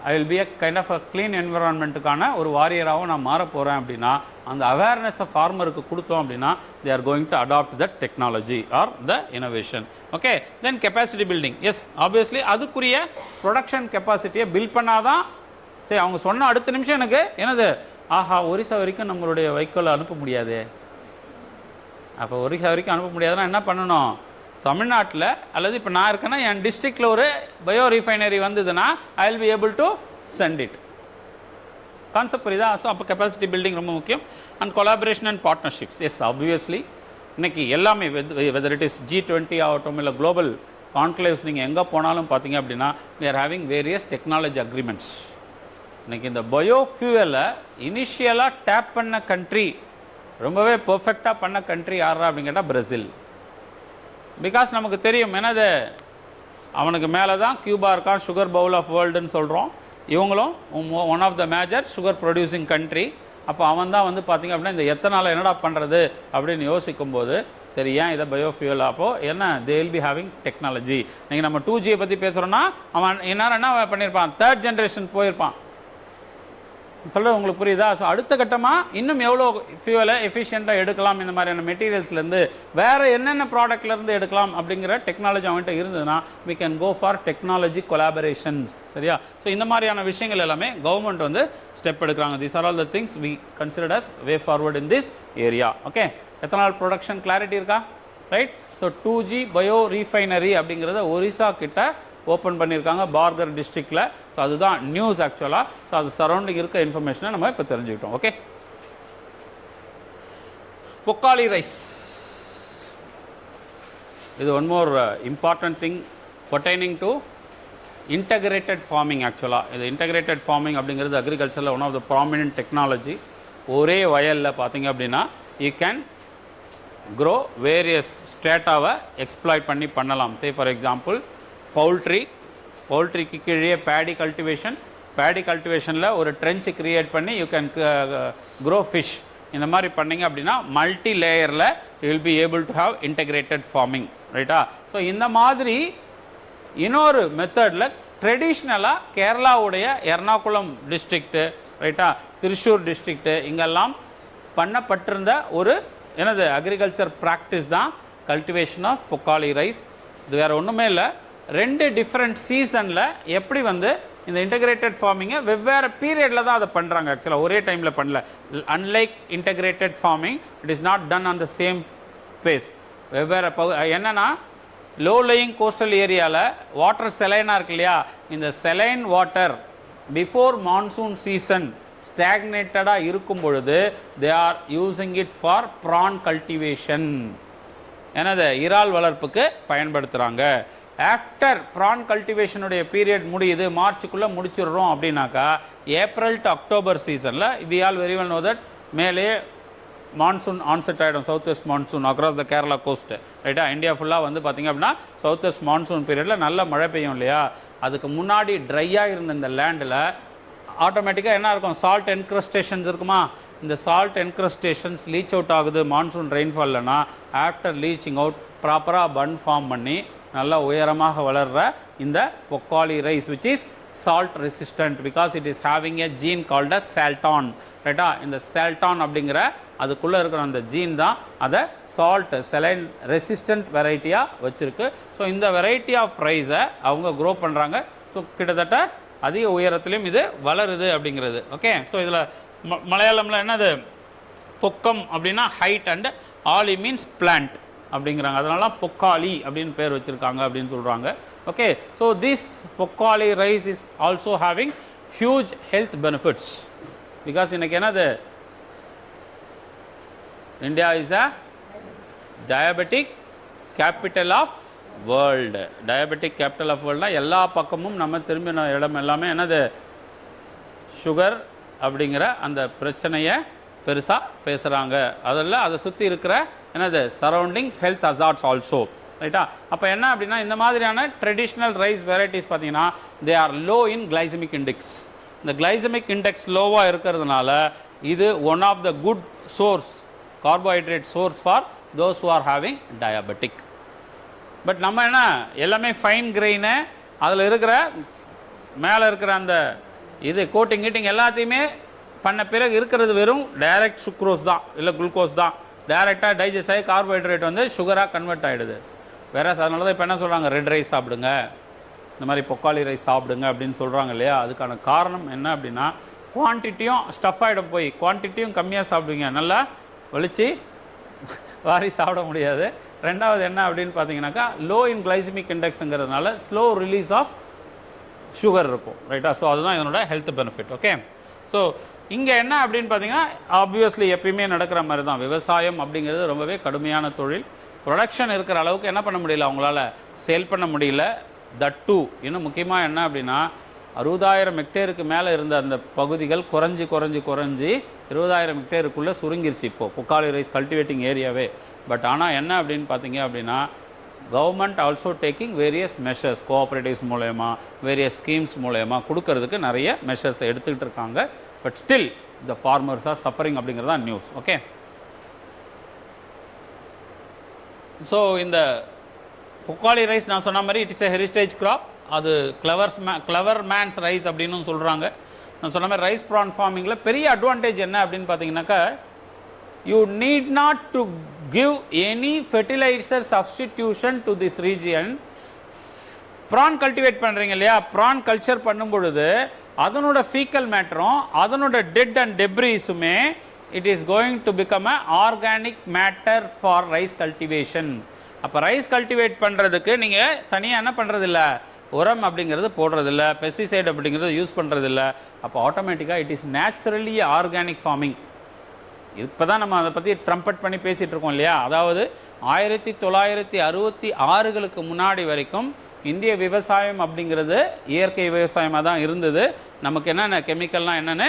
I will be a kind of a clean என்விரான்மெண்ட்டுக்கான ஒரு வாரியராகவும் நான் மாற போகிறேன் அப்படின்னா அந்த அவேர்னஸை ஃபார்மருக்கு கொடுத்தோம் அப்படின்னா they are going to adopt the technology or the innovation. Okay, then capacity building. Yes, obviously அதுக்குரிய ப்ரொடக்ஷன் கெப்பாசிட்டியை பில்ட் பண்ணாதான் சரி. அவங்க சொன்ன அடுத்த நிமிஷம் எனக்கு என்னது, ஆஹா ஒரிசா வரைக்கும் நம்மளுடைய வைக்கோலை அனுப்ப முடியாது. அப்போ ஒரிசா வரைக்கும் அனுப்ப முடியாதுன்னா என்ன பண்ணணும், தமிழ்நாட்டில் அல்லது இப்போ நான் இருக்கேன்னா என் டிஸ்ட்ரிக்டில் ஒரு பயோ ரிஃபைனரி வந்ததுன்னா I will be able to send it. Concept புரியுதா? ஸோ அப்போ கெப்பாசிட்டி பில்டிங் ரொம்ப முக்கியம். And collaboration and partnerships. Yes, obviously இன்றைக்கி எல்லாமே வெதர் இட் இஸ் G20 ஆகட்டும் இல்லை குளோபல் கான்க்ளேவ்ஸ் நீங்கள் எங்கே போனாலும் பார்த்தீங்க அப்படின்னா we are having various technology agreements. இன்றைக்கி இந்த பயோஃபியூவலை இனிஷியலாக டேப் பண்ண கண்ட்ரி, ரொம்பவே பர்ஃபெக்டாக பண்ண கண்ட்ரி யாரா அப்படின்னு கேட்டால் பிரேசில். பிகாஸ் நமக்கு தெரியும் என்னது, அவனுக்கு மேலே தான் கியூபா இருக்கான், சுகர் பவுல் ஆஃப் வேர்ல்டுன்னு சொல்கிறோம். இவங்களும் one of the major sugar producing country. அப்போ அவன் தான் வந்து பார்த்திங்க அப்படின்னா இந்த எத்தனால் என்னடா பண்ணுறது அப்படின்னு யோசிக்கும்போது சரி ஏன் இதை பயோஃபியூல், அப்போது என்ன they will be having technology. நீங்கள் நம்ம 2G பற்றி பேசுகிறோன்னா அவன் என்ன பண்ணியிருப்பான், 3rd ஜென்ரேஷன் போயிருப்பான். சொல்கிறது உங்களுக்கு புரியுதா? ஸோ அடுத்த கட்டமாக இன்னும் எவ்வளோ ஃபியூவலை எஃபிஷியண்ட்டாக எடுக்கலாம், இந்த மாதிரியான மெட்டீரியல்ஸ்லேருந்து வேறு என்னென்ன ப்ராடக்ட்லேருந்து எடுக்கலாம் அப்படிங்கிற டெக்னாலஜி அவன்கிட்ட இருந்ததுன்னா we can go for technology collaborations. சரியா? ஸோ இந்த மாதிரியான விஷயங்கள் எல்லாமே கவர்மெண்ட் வந்து ஸ்டெப் எடுக்கிறாங்க. these are all the things we considered as way forward in this area. Okay, ethanol production clarity இருக்கா? Right. So 2G bio refinery அப்படிங்கிறத ஒரிசா கிட்ட ஓப்பன் பண்ணியிருக்காங்க பார்கர் டிஸ்ட்ரிக்டில். ஸோ அதுதான் நியூஸ் ஆக்சுவலாக. ஸோ அது சரௌண்டிங் இருக்க இன்ஃபர்மேஷனை நம்ம இப்போ தெரிஞ்சுக்கிட்டோம். ஓகே, பொக்காளி ரைஸ், இது one more important thing pertaining to integrated farming. ஆக்சுவலாக இது இன்டகிரேட்டட் ஃபார்மிங் அப்படிங்கிறது அக்ரிகல்ச்சரில் one of the prominent technology. ஒரே வயலில் பார்த்தீங்க அப்படின்னா யூ கேன் க்ரோ வேரியஸ் ஸ்டேட்டாவை எக்ஸ்ப்ளாய்ட் பண்ணலாம். சே ஃபார் எக்ஸாம்பிள் பவுல்ட்ரிக்கு கீழே பேடி கல்டிவேஷனில் ஒரு ட்ரென்ச் கிரியேட் பண்ணி யூ கேன் க்ரோ ஃபிஷ். இந்த மாதிரி பண்ணிங்க அப்படின்னா மல்டி லேயரில் you will be able to have integrated farming. ரைட்டா? ஸோ இந்த மாதிரி இன்னொரு மெத்தடில் ட்ரெடிஷ்னலாக கேரளாவுடைய எர்ணாகுளம் டிஸ்ட்ரிக்ட்டு, ரைட்டா, திருச்சூர் டிஸ்ட்ரிக்ட்டு இங்கெல்லாம் பண்ணப்பட்டிருந்த ஒரு என்னது அக்ரிகல்ச்சர் ப்ராக்டிஸ் தான் கல்டிவேஷன் ஆஃப் பொக்காளி ரைஸ். இது வேறு ஒன்றுமே இல்லை, 2 டிஃப்ரெண்ட் சீசனில் எப்படி வந்து இந்த இன்டகிரேட்டட் ஃபார்மிங்கை வெவ்வேறு பீரியடில் தான் அதை பண்ணுறாங்க. ஆக்சுவலாக ஒரே டைமில் பண்ணல. Unlike integrated farming it is not done on the same base. வெவ்வேறு என்னென்னா லோ லேயிங் கோஸ்டல் ஏரியாவில் வாட்டர் செலைனாக இருக்கு இல்லையா, இந்த saline water before monsoon season ஸ்டாக்னேட்டடாக இருக்கும் பொழுது they are using it for prawn cultivation. என்னது இறால் வளர்ப்புக்கு பயன்படுத்துகிறாங்க. ஆஃப்டர் ப்ரான் கல்டிவேஷனுடைய பீரியட் முடியுது, மார்ச்சுக்குள்ளே முடிச்சிடுறோம் அப்படின்னாக்கா ஏப்ரல் டு அக்டோபர் சீசனில் we all very well know that மேலே மான்சூன் ஆன்செட் ஆகிடும். South west monsoon across the Kerala coast. ரைட்டா? இந்தியா ஃபுல்லாக வந்து பார்த்திங்க அப்படின்னா சவுத் வெஸ்ட் மான்சூன் பீரியடில் நல்ல மழை பெய்யும் இல்லையா. அதுக்கு முன்னாடி ட்ரையாக இருந்த இந்த லேண்டில் ஆட்டோமேட்டிக்காக என்ன இருக்கும், சால்ட் என்க்ரஸ்டேஷன்ஸ் இருக்குமா. இந்த சால்ட் என்க்ரஸ்டேஷன்ஸ் லீச் அவுட் ஆகுது மான்சூன் ரெயின்ஃபால்லனா. ஆஃப்டர் லீச்சிங் அவுட் ப்ராப்பராக பன் ஃபார்ம் பண்ணி நல்லா உயரமாக வளர்கிற இந்த Pokkali rice which is salt resistant because it is having a gene called as salton. ரைட்டா? இந்த salton அப்படிங்கிற அதுக்குள்ளே இருக்கிற அந்த ஜீன் தான் அதை சால்ட் செலைன் ரெசிஸ்டன்ட் வெரைட்டியாக வச்சுருக்கு. ஸோ இந்த வெரைட்டி ஆஃப் ரைஸை அவங்க க்ரோ பண்ணுறாங்க. ஸோ கிட்டத்தட்ட அதிக உயரத்துலேயும் இது வளருது அப்படிங்கிறது. ஓகே, ஸோ இதில் மலையாளமில் என்னது பொக்கம் அப்படின்னா ஹைட் அண்ட் ஆலி மீன்ஸ் பிளான்ட் அப்படிங்கிறாங்க. அதனால பொக்காளி அப்படின்னு பேர் வச்சுருக்காங்க அப்படின்னு சொல்கிறாங்க. ஓகே, so this Pokkali rice is also having huge health benefits because இன்றைக்கி என்னது India is a diabetic capital of world. Diabetic capital of வேர்ல்டுனா எல்லா பக்கமும் நம்ம திரும்பின இடம் எல்லாமே என்னது சுகர் அப்படிங்கிற அந்த பிரச்சனையை பெருசாக பேசுகிறாங்க. அதில் அதை சுற்றி இருக்கிற என்னது சரௌண்டிங் ஹெல்த் ஹசார்ட்ஸ் ஆல்சோ. ரைட்டா? அப்போ என்ன அப்படின்னா இந்த மாதிரியான ட்ரெடிஷ்னல் ரைஸ் வெரைட்டிஸ் பார்த்தீங்கன்னா they are low in glycemic index. இந்த கிளைசமிக் இண்டெக்ஸ் லோவாக இருக்கிறதுனால இது one of the good source carbohydrate source for those who are having diabetic. But நம்ம என்ன எல்லாமே ஃபைன் கிரெயினு அதில் இருக்கிற மேலே இருக்கிற அந்த இது கோட்டிங் கீட்டிங் எல்லாத்தையுமே பண்ண பிறகு இருக்கிறது வெறும் டைரக்ட் சுக்ரோஸ் தான், இல்லை குளுக்கோஸ் தான். டைரெக்டாக டைஜஸ்ட் ஆகி கார்போஹைட்ரேட் வந்து சுகராக கன்வெர்ட் ஆகிடுது. வேற அதனால தான் இப்போ என்ன சொல்கிறாங்க, ரெட் ரைஸ் சாப்பிடுங்க, இந்த மாதிரி பொக்காளி ரைஸ் சாப்பிடுங்க அப்படின்னு சொல்கிறாங்க இல்லையா. அதுக்கான காரணம் என்ன அப்படின்னா, குவான்டிட்டியும் ஸ்டஃப் ஆகிடும், போய் குவான்டிட்டியும் கம்மியாக சாப்பிடுவீங்க, நல்லா வலிச்சு வாரி சாப்பிட முடியாது. ரெண்டாவது என்ன அப்படின்னு பார்த்தீங்கன்னாக்கா, லோ இன் கிளைசிமிக் இண்டெக்ஸுங்கிறதுனால ஸ்லோ ரிலீஸ் ஆஃப் சுகர் இருக்கும், ரைட்டா. ஸோ அதுதான் இதனோட ஹெல்த் பெனிஃபிட். ஓகே, ஸோ இங்கே என்ன அப்படின்னு பார்த்தீங்கன்னா, ஆப்வியஸ்லி எப்பயுமே நடக்கிற மாதிரி தான், விவசாயம் அப்படிங்கிறது ரொம்பவே கடுமையான தொழில். ப்ரொடக்ஷன் இருக்கிற அளவுக்கு என்ன பண்ண முடியல, அவங்களால சேல் பண்ண முடியல. தட் டூ இன்னும் முக்கியமாக என்ன அப்படின்னா, 60,000 ஹெக்டேருக்கு மேலே இருந்த அந்த பகுதிகள் குறைஞ்சி 20,000 ஹெக்டேருக்குள்ளே சுருங்கிருச்சு இப்போது பொக்காளி ரைஸ் கல்டிவேட்டிங் ஏரியாவே. பட் ஆனால் என்ன அப்படின்னு பார்த்தீங்க அப்படின்னா, government also taking various measures, cooperatives மூலயமா வேரியஸ் ஸ்கீம்ஸ் மூலயமா கொடுக்கறதுக்கு நிறைய மெஷர்ஸ் எடுத்துக்கிட்டு இருக்காங்க. But still the farmers are suffering அப்படிங்கிறது தான் நியூஸ். ஓகே, ஸோ இந்த பொக்காளி ரைஸ் நான் சொன்ன மாதிரி it is a heritage crop. அது கிளவர் மேன்ஸ் ரைஸ் அப்படின்னு சொல்கிறாங்க. நான் சொன்ன மாதிரி ரைஸ் ப்ரான் ஃபார்மிங்கில் பெரிய அட்வான்டேஜ் என்ன அப்படின்னு பார்த்தீங்கன்னாக்கா, you need not to give any fertiliser substitution to this region. Prawn cultivate பண்ணுறீங்க இல்லையா, ப்ரான் கல்ச்சர் பண்ணும் பொழுது அதனோட ஃபீக்கல் மேட்டரும் அதனோட டெட் அண்ட் டெப்ரிஸுமே it is going to become a organic matter for rice cultivation. அப்போ ரைஸ் கல்டிவேட் பண்ணுறதுக்கு நீங்கள் தனியாக என்ன பண்ணுறதில்ல, உரம் அப்படிங்கிறது போடுறதில்ல, பெஸ்டிசைட் அப்படிங்கிறது யூஸ் பண்ணுறதில்ல. அப்போ ஆட்டோமேட்டிக்காக it is naturally organic farming. இப்போ தான் நம்ம அதை பற்றி ட்ரம்பட் பண்ணி பேசிகிட்டு இருக்கோம் இல்லையா. அதாவது 1966களுக்கு முன்னாடி வரைக்கும் இந்திய விவசாயம் அப்படிங்கிறது இயற்கை விவசாயமாக தான் இருந்தது. நமக்கு என்னென்ன கெமிக்கல்லாம் என்னென்னு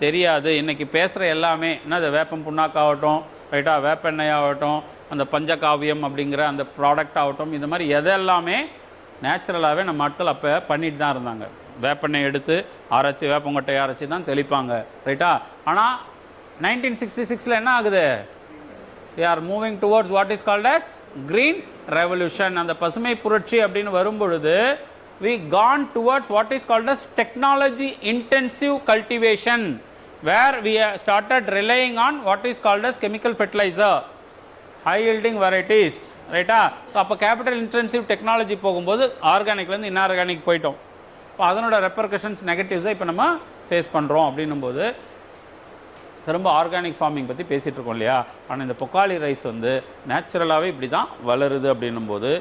தெரியாது. இன்றைக்கி பேசுகிற எல்லாமே என்னது, வேப்பம் புண்ணாக்காகட்டும், ரைட்டாக வேப்பெண்ணெய் ஆகட்டும், அந்த பஞ்சகாவியம் அப்படிங்கிற அந்த ப்ராடக்ட் ஆகட்டும், இந்த மாதிரி எதெல்லாமே நேச்சுரலாகவே நம்ம ஆட்கள் அப்போ பண்ணிட்டு தான் இருந்தாங்க. வேப்பெண்ணெய் எடுத்து அரைச்சி வேப்பங்கொட்டையை அரைச்சி தான் தெளிப்பாங்க, ரைட்டா. ஆனால் 1966 என்ன ஆகுது, we are moving towards what is called as green revolution. அந்த பசுமை புரட்சி அப்படின்னு வரும்பொழுது we gone towards what is called as technology intensive cultivation, where we started relying on what is called as chemical fertilizer, high yielding varieties, ரைட்டா. So அப்போ capital intensive technology போகும்போது ஆர்கானிக்லேருந்து inorganic போயிட்டோம். இப்போ அதனோட ரெப்பர்கஷன்ஸ் நெகட்டிவ்ஸை இப்போ நம்ம ஃபேஸ் பண்ணுறோம் அப்படின்னும் போது திரும்ப ஆர்கானிக் ஃபார்மிங் பற்றி பேசிகிட்டு இருக்கோம் இல்லையா. ஆனால் இந்த பொக்காளி ரைஸ் வந்து நேச்சுரலாகவே இப்படி தான் வளருது அப்படின்னும் போது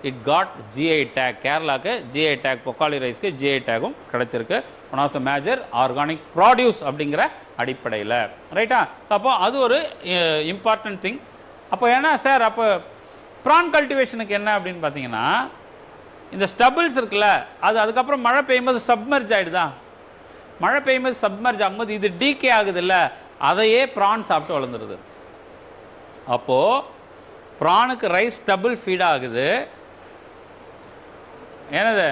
இட் காட் ஜிஐ டேக். கேரளாவுக்கு ஜிஐ டேக், பொக்காளி ரைஸ்க்கு ஜிஐ டேகும் கிடச்சிருக்கு. One of the major organic produce அப்படிங்கிற அடிப்படையில், ரைட்டா. அப்போ அது ஒரு இம்பார்ட்டன்ட் திங். அப்போ ஏன்னா சார், அப்போ ப்ரான் கல்டிவேஷனுக்கு என்ன அப்படின்னு பார்த்தீங்கன்னா, இந்த ஸ்டபிள்ஸ் இருக்குல்ல, அது அதுக்கப்புறம் மழை பெய்யும்போது சப்மர்ஜ் ஆகிடுதா. மழை பெய்யும்போது சப்மர்ஜ் ஆகும்போது இது டீகே ஆகுது இல்லை, அதையே ப்ரான் சாப்பிட்டு வளர்ந்துருது. அப்போது ப்ரானுக்கு ரைஸ் ஸ்டபிள் ஃபீட் ஆகுது. என்னது,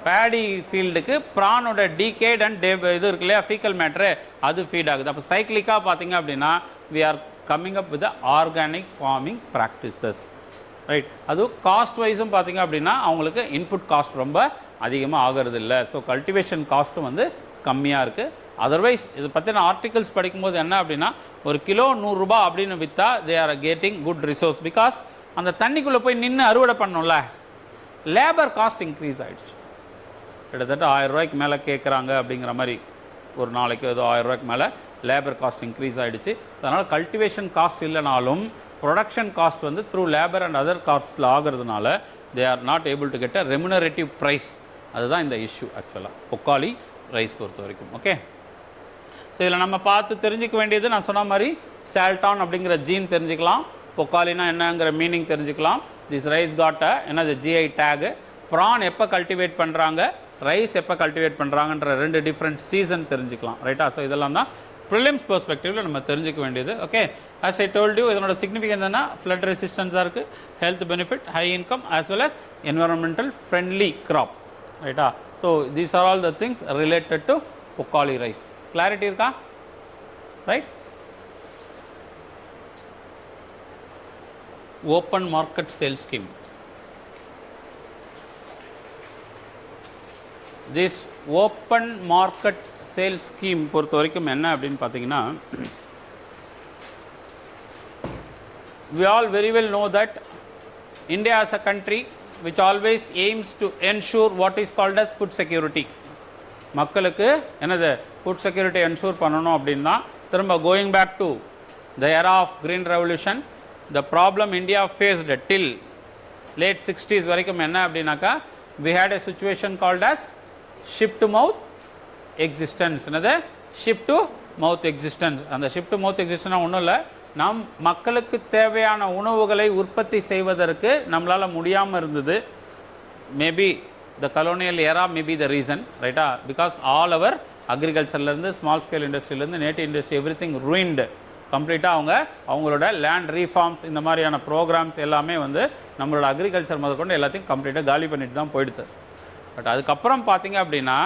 பேடி ஃபீல்டுக்கு ப்ரானோட டீகேட் அண்ட் இது இருக்கு இல்லையா, ஃபீக்கல் மேட்ரு, அது ஃபீட் ஆகுது. அப்போ சைக்கிளிக்காக பார்த்தீங்க அப்படின்னா we are coming up with the organic farming practices, right. அதுவும் காஸ்ட் வைஸும் பார்த்தீங்க அப்படின்னா அவங்களுக்கு இன்புட் காஸ்ட் ரொம்ப அதிகமாக ஆகிறது இல்லை. ஸோ கல்டிவேஷன் காஸ்ட்டும் வந்து கம்மியாக இருக்குது. அதர்வைஸ் இது பற்றின ஆர்டிகல்ஸ் படிக்கும்போது என்ன அப்படின்னா, ஒரு கிலோ 100 ரூபா அப்படின்னு விற்றா they are getting good resource. Because அந்த தண்ணிக்குள்ளே போய் நின்று அறுவடை பண்ணோம்ல, லேபர் காஸ்ட் இன்க்ரீஸ் ஆகிடுச்சு. கிட்டத்தட்ட 1000 ரூபாய்க்கு மேலே கேட்குறாங்க அப்படிங்கிற மாதிரி, ஒரு நாளைக்கு ஏதோ 1000 ரூபாய்க்கு மேலே லேபர் காஸ்ட் இன்க்ரீஸ் ஆகிடுச்சு. அதனால் கல்டிவேஷன் காஸ்ட் இல்லைனாலும் ப்ரொடக்ஷன் காஸ்ட் வந்து த்ரூ லேபர் அண்ட் அதர் காஸ்ட்டில் ஆகிறதுனால they are not able to get a remunerative price. அதுதான் இந்த இஷ்யூ ஆக்சுவலாக பொக்காளி ரைஸ் பொறுத்த வரைக்கும். ஓகே, ஸோ இதில் நம்ம பார்த்து தெரிஞ்சிக்க வேண்டியது, நான் சொன்ன மாதிரி சால்டான் அப்படிங்கிற ஜீன் தெரிஞ்சுக்கலாம், பொக்காலினா என்னங்கிற மீனிங் தெரிஞ்சுக்கலாம். திஸ் ரைஸ் காட்ட என்னது ஜிஐ டேகு. ப்ரான் எப்போ கல்டிவேட் பண்ணுறாங்க, ரைஸ் எப்போ கல்டிவேட் பண்ணுறாங்கன்ற 2 டிஃப்ரெண்ட் சீசன் தெரிஞ்சுக்கலாம், ரைட்டா. ஸோ இதெல்லாம் தான் ப்ரிலிம்ஸ் பெர்ஸ்பெக்டிவில் நம்ம தெரிஞ்சிக்க வேண்டியது. Okay, as I told you, இதனோட சிக்னிஃபிகன்ஸ் என்ன, ஃப்ளட் ரெசிஸ்டன்ஸாக இருக்குது, health benefit, high income as well as environmental friendly crop, ரைட்டா. So these are all the things related to Pokkali rice. Clarity இருக்கா, right. Open market sale scheme. This open market sale scheme பொறுத்த வரைக்கும் என்ன அப்படின்னு பார்த்தீங்கன்னா, we all very well know that India as a country which always aims to ensure what is called as food security. மக்களுக்கு என்னது food security ensure பண்ணணும் அப்படின்னா, திரும்ப going back to the era of green revolution, the problem India faced till late 60s வரைக்கும் என்ன அப்படின்னாக்கா, we had a situation called as ship to mouth existence. என்னது ship to mouth existence. அந்த ship to mouth existence ஒன்றும் இல்லை, நம் மக்களுக்கு தேவையான உணவுகளை உற்பத்தி செய்வதற்கு நம்மளால் முடியாமல் இருந்தது. Maybe the colonial era may be the reason, right? Because all our agriculture, small scale industry, native industry, everything ruined கம்ப்ளீட்டாக. அவங்களோட லேண்ட் ரீஃபார்ம்ஸ் இந்த மாதிரியான ப்ரோக்ராம்ஸ் எல்லாமே நம்மளோட அக்ரிகல்ச்சர் முதற்கொண்டு எல்லாத்தையும் கம்ப்ளீட்டாக காலி பண்ணிட்டு தான் போயிடுது. பட் அதுக்கப்புறம் பார்த்தீங்க அப்படின்னா,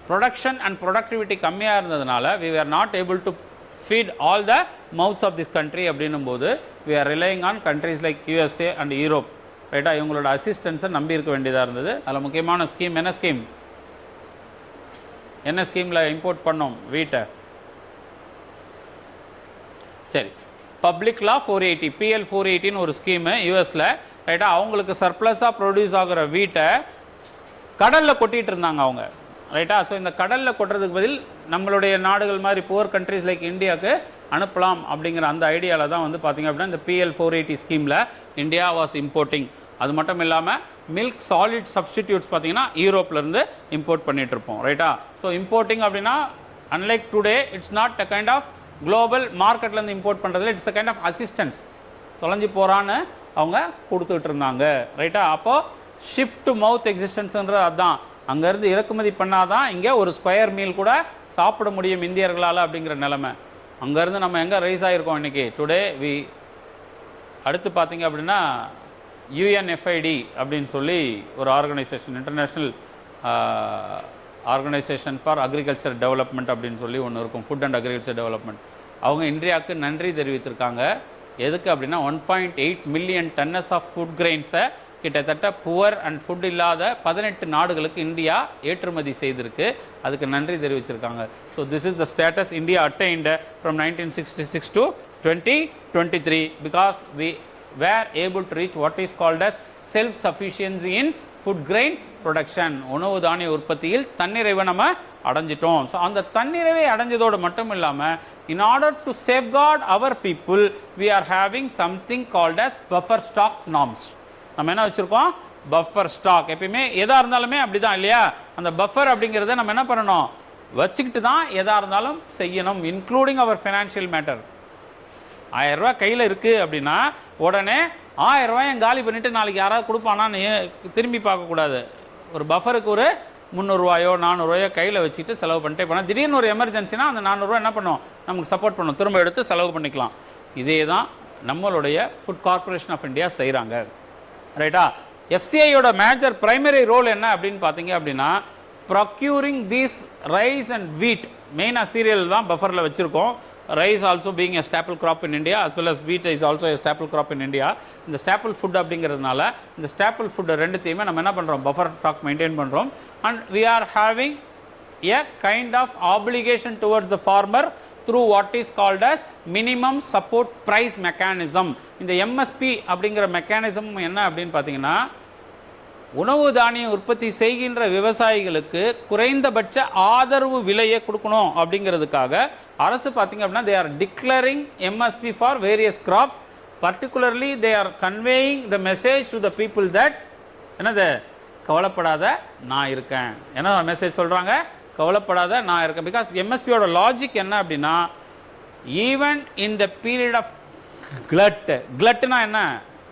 ப்ரொடக்ஷன் அண்ட் ப்ரொடக்டிவிட்டி கம்மியாக இருந்ததுனால we were not able to feed all the mouths of this country அப்படின்னும் போது we are relying on countries like USA and Europe, ரைட்டா? இவங்களோட அசிஸ்டன்ஸை நம்பி இருக்க வேண்டியதாக இருந்தது. அதில் முக்கியமான ஸ்கீம் என்ன ஸ்கீம்? என்ன ஸ்கீமில் இம்போர்ட் பண்ணோம் வீட்டை? சரி, பப்ளிக் லா 480 PL 480ன்னு ஒரு ஸ்கீமு யூஎஸில், ரைட்டா? அவங்களுக்கு சர்ப்ளஸாக ப்ரொடியூஸ் ஆகிற வீட்டை கடலில் கொட்டிகிட்டு இருந்தாங்க அவங்க, ரைட்டா? ஸோ இந்த கடலில் கொட்டுறதுக்கு பதில் நம்மளுடைய நாடுகள் மாதிரி புவர் கண்ட்ரிஸ் லைக் இந்தியாவுக்கு அனுப்பலாம் அப்படிங்கிற அந்த ஐடியாவில் தான் பார்த்திங்க அப்படின்னா இந்த PL 480 ஸ்கீமில் இந்தியா வாஸ் இம்போர்ட்டிங். அது மட்டும் இல்லாமல் மில்க் சாலிட் சப்ஸ்டிடியூட்ஸ் பார்த்திங்கன்னா யூரோப்லேருந்து இம்போர்ட் பண்ணிகிட்ருப்போம், ரைட்டா? ஸோ இம்போர்ட்டிங் அப்படின்னா unlike today it's not a kind of global மார்க்கெட்லேருந்து இம்போர்ட் பண்ணுறதுல it's a kind of assistance. தொலைஞ்சி போகிறான்னு அவங்க கொடுத்துட்டு இருந்தாங்க, ரைட்டா? அப்போது ஷிப் டு மவுத் எக்ஸிஸ்டன்ஸுன்றது அதுதான். அங்கேருந்து இறக்குமதி பண்ணாதான் இங்கே ஒரு ஸ்கொயர் மீல் கூட சாப்பிட முடியும் இந்தியர்களால் அப்படிங்கிற நிலைமை. அங்கேருந்து நம்ம எங்கே ரைஸ் ஆகிருக்கோம் இன்றைக்கி டுடே வி. அடுத்து பார்த்திங்க அப்படின்னா UNFID அப்படின்னு சொல்லி ஒரு organisation, international organisation for agriculture development அப்படின்னு சொல்லி ஒன்று இருக்கும், ஃபுட் அண்ட் அக்ரிகல்ச்சர் டெவலப்மெண்ட். அவங்க இந்தியாவுக்கு நன்றி தெரிவித்திருக்காங்க. எதுக்கு அப்படின்னா 1.8 மில்லியன் டன்னஸ் ஆஃப் ஃபுட் கிரெயின்ஸை கிட்டத்தட்ட புவர் அண்ட் ஃபுட் இல்லாத 18 நாடுகளுக்கு இந்தியா ஏற்றுமதி செய்திருக்கு. அதுக்கு நன்றி தெரிவிச்சிருக்காங்க. So this is the status India attained from 1966 to 2023 because we were able to reach what is called as self sufficiency in food grain production. உணவு தானிய உற்பத்தியில் தன்னிறைவை நம்ம அடைஞ்சிட்டோம். ஸோ அந்த தன்னிறைவை அடைஞ்சதோடு மட்டும் இல்லாமல் in order to safeguard our people we are having something called as buffer stock norms. நம்ம என்ன வச்சுருக்கோம்? Buffer stock. எப்பயுமே எதாக இருந்தாலுமே அப்படி தான் இல்லையா? அந்த பஃபர் அப்படிங்கிறத நம்ம என்ன பண்ணணும்? வச்சுக்கிட்டு தான் எதாக இருந்தாலும் செய்யணும், இன்க்ளூடிங் அவர் ஃபினான்ஷியல் மேட்டர். 1000 ரூபா கையில் இருக்குது அப்படின்னா உடனே 1000 ரூபாயை காலி பண்ணிவிட்டு நாளைக்கு யாராவது கொடுப்பானான்னு திரும்பி பார்க்கக்கூடாது. ஒரு பஃபருக்கு ஒரு 300 ரூபாயோ 400 ரூபாயோ கையில் வச்சுட்டு செலவு பண்ணிட்டே போனால் திடீர்னு ஒரு எமர்ஜென்சினா அந்த 400 ரூபா என்ன பண்ணும்? நமக்கு சப்போர்ட் பண்ணும், திரும்ப எடுத்து செலவு பண்ணிக்கலாம். இதே தான் நம்மளுடைய ஃபுட் கார்பரேஷன் ஆஃப் இந்தியா செய்கிறாங்க, ரைட்டா? FCIயோட மேஜர் பிரைமரி ரோல் என்ன அப்படின்னு பார்த்தீங்க அப்படின்னா, ப்ரொக்யூரிங் தீஸ் ரைஸ் அண்ட் வீட், மெயினாக சீரியல் தான் பஃபரில் வச்சுருக்கோம். Rice also being a staple crop in India as well as wheat is also a staple crop in India. இந்த ஸ்டாப்பிள் ஃபுட் அப்படிங்கிறதுனால இந்த ஸ்டாப்பிள் ஃபுட்டு ரெண்டுத்தையுமே நம்ம என்ன பண்ணுறோம்? பஃபர் ஸ்டாக் மெயின்டைன் பண்ணுறோம். And we are having a kind of obligation towards the farmer through what is called as minimum support price mechanism. இந்த MSP அப்படிங்கிற மெக்கானிசம் என்ன அப்படின்னு பார்த்தீங்கன்னா, உணவு தானியம் உற்பத்தி செய்கின்ற விவசாயிகளுக்கு குறைந்தபட்ச ஆதரவு விலையை கொடுக்கணும் அப்படிங்கிறதுக்காக அரசு பார்த்தீங்க அப்படின்னா they are declaring MSP for various crops. Particularly they are conveying the message to the people that என்னது, கவலைப்படாத நான் இருக்கேன். என்ன மெசேஜ் சொல்கிறாங்க? கவலைப்படாத நான் இருக்கேன். பிகாஸ் MSPயோட லாஜிக் என்ன அப்படின்னா, even in the period of கிளட்னா என்ன,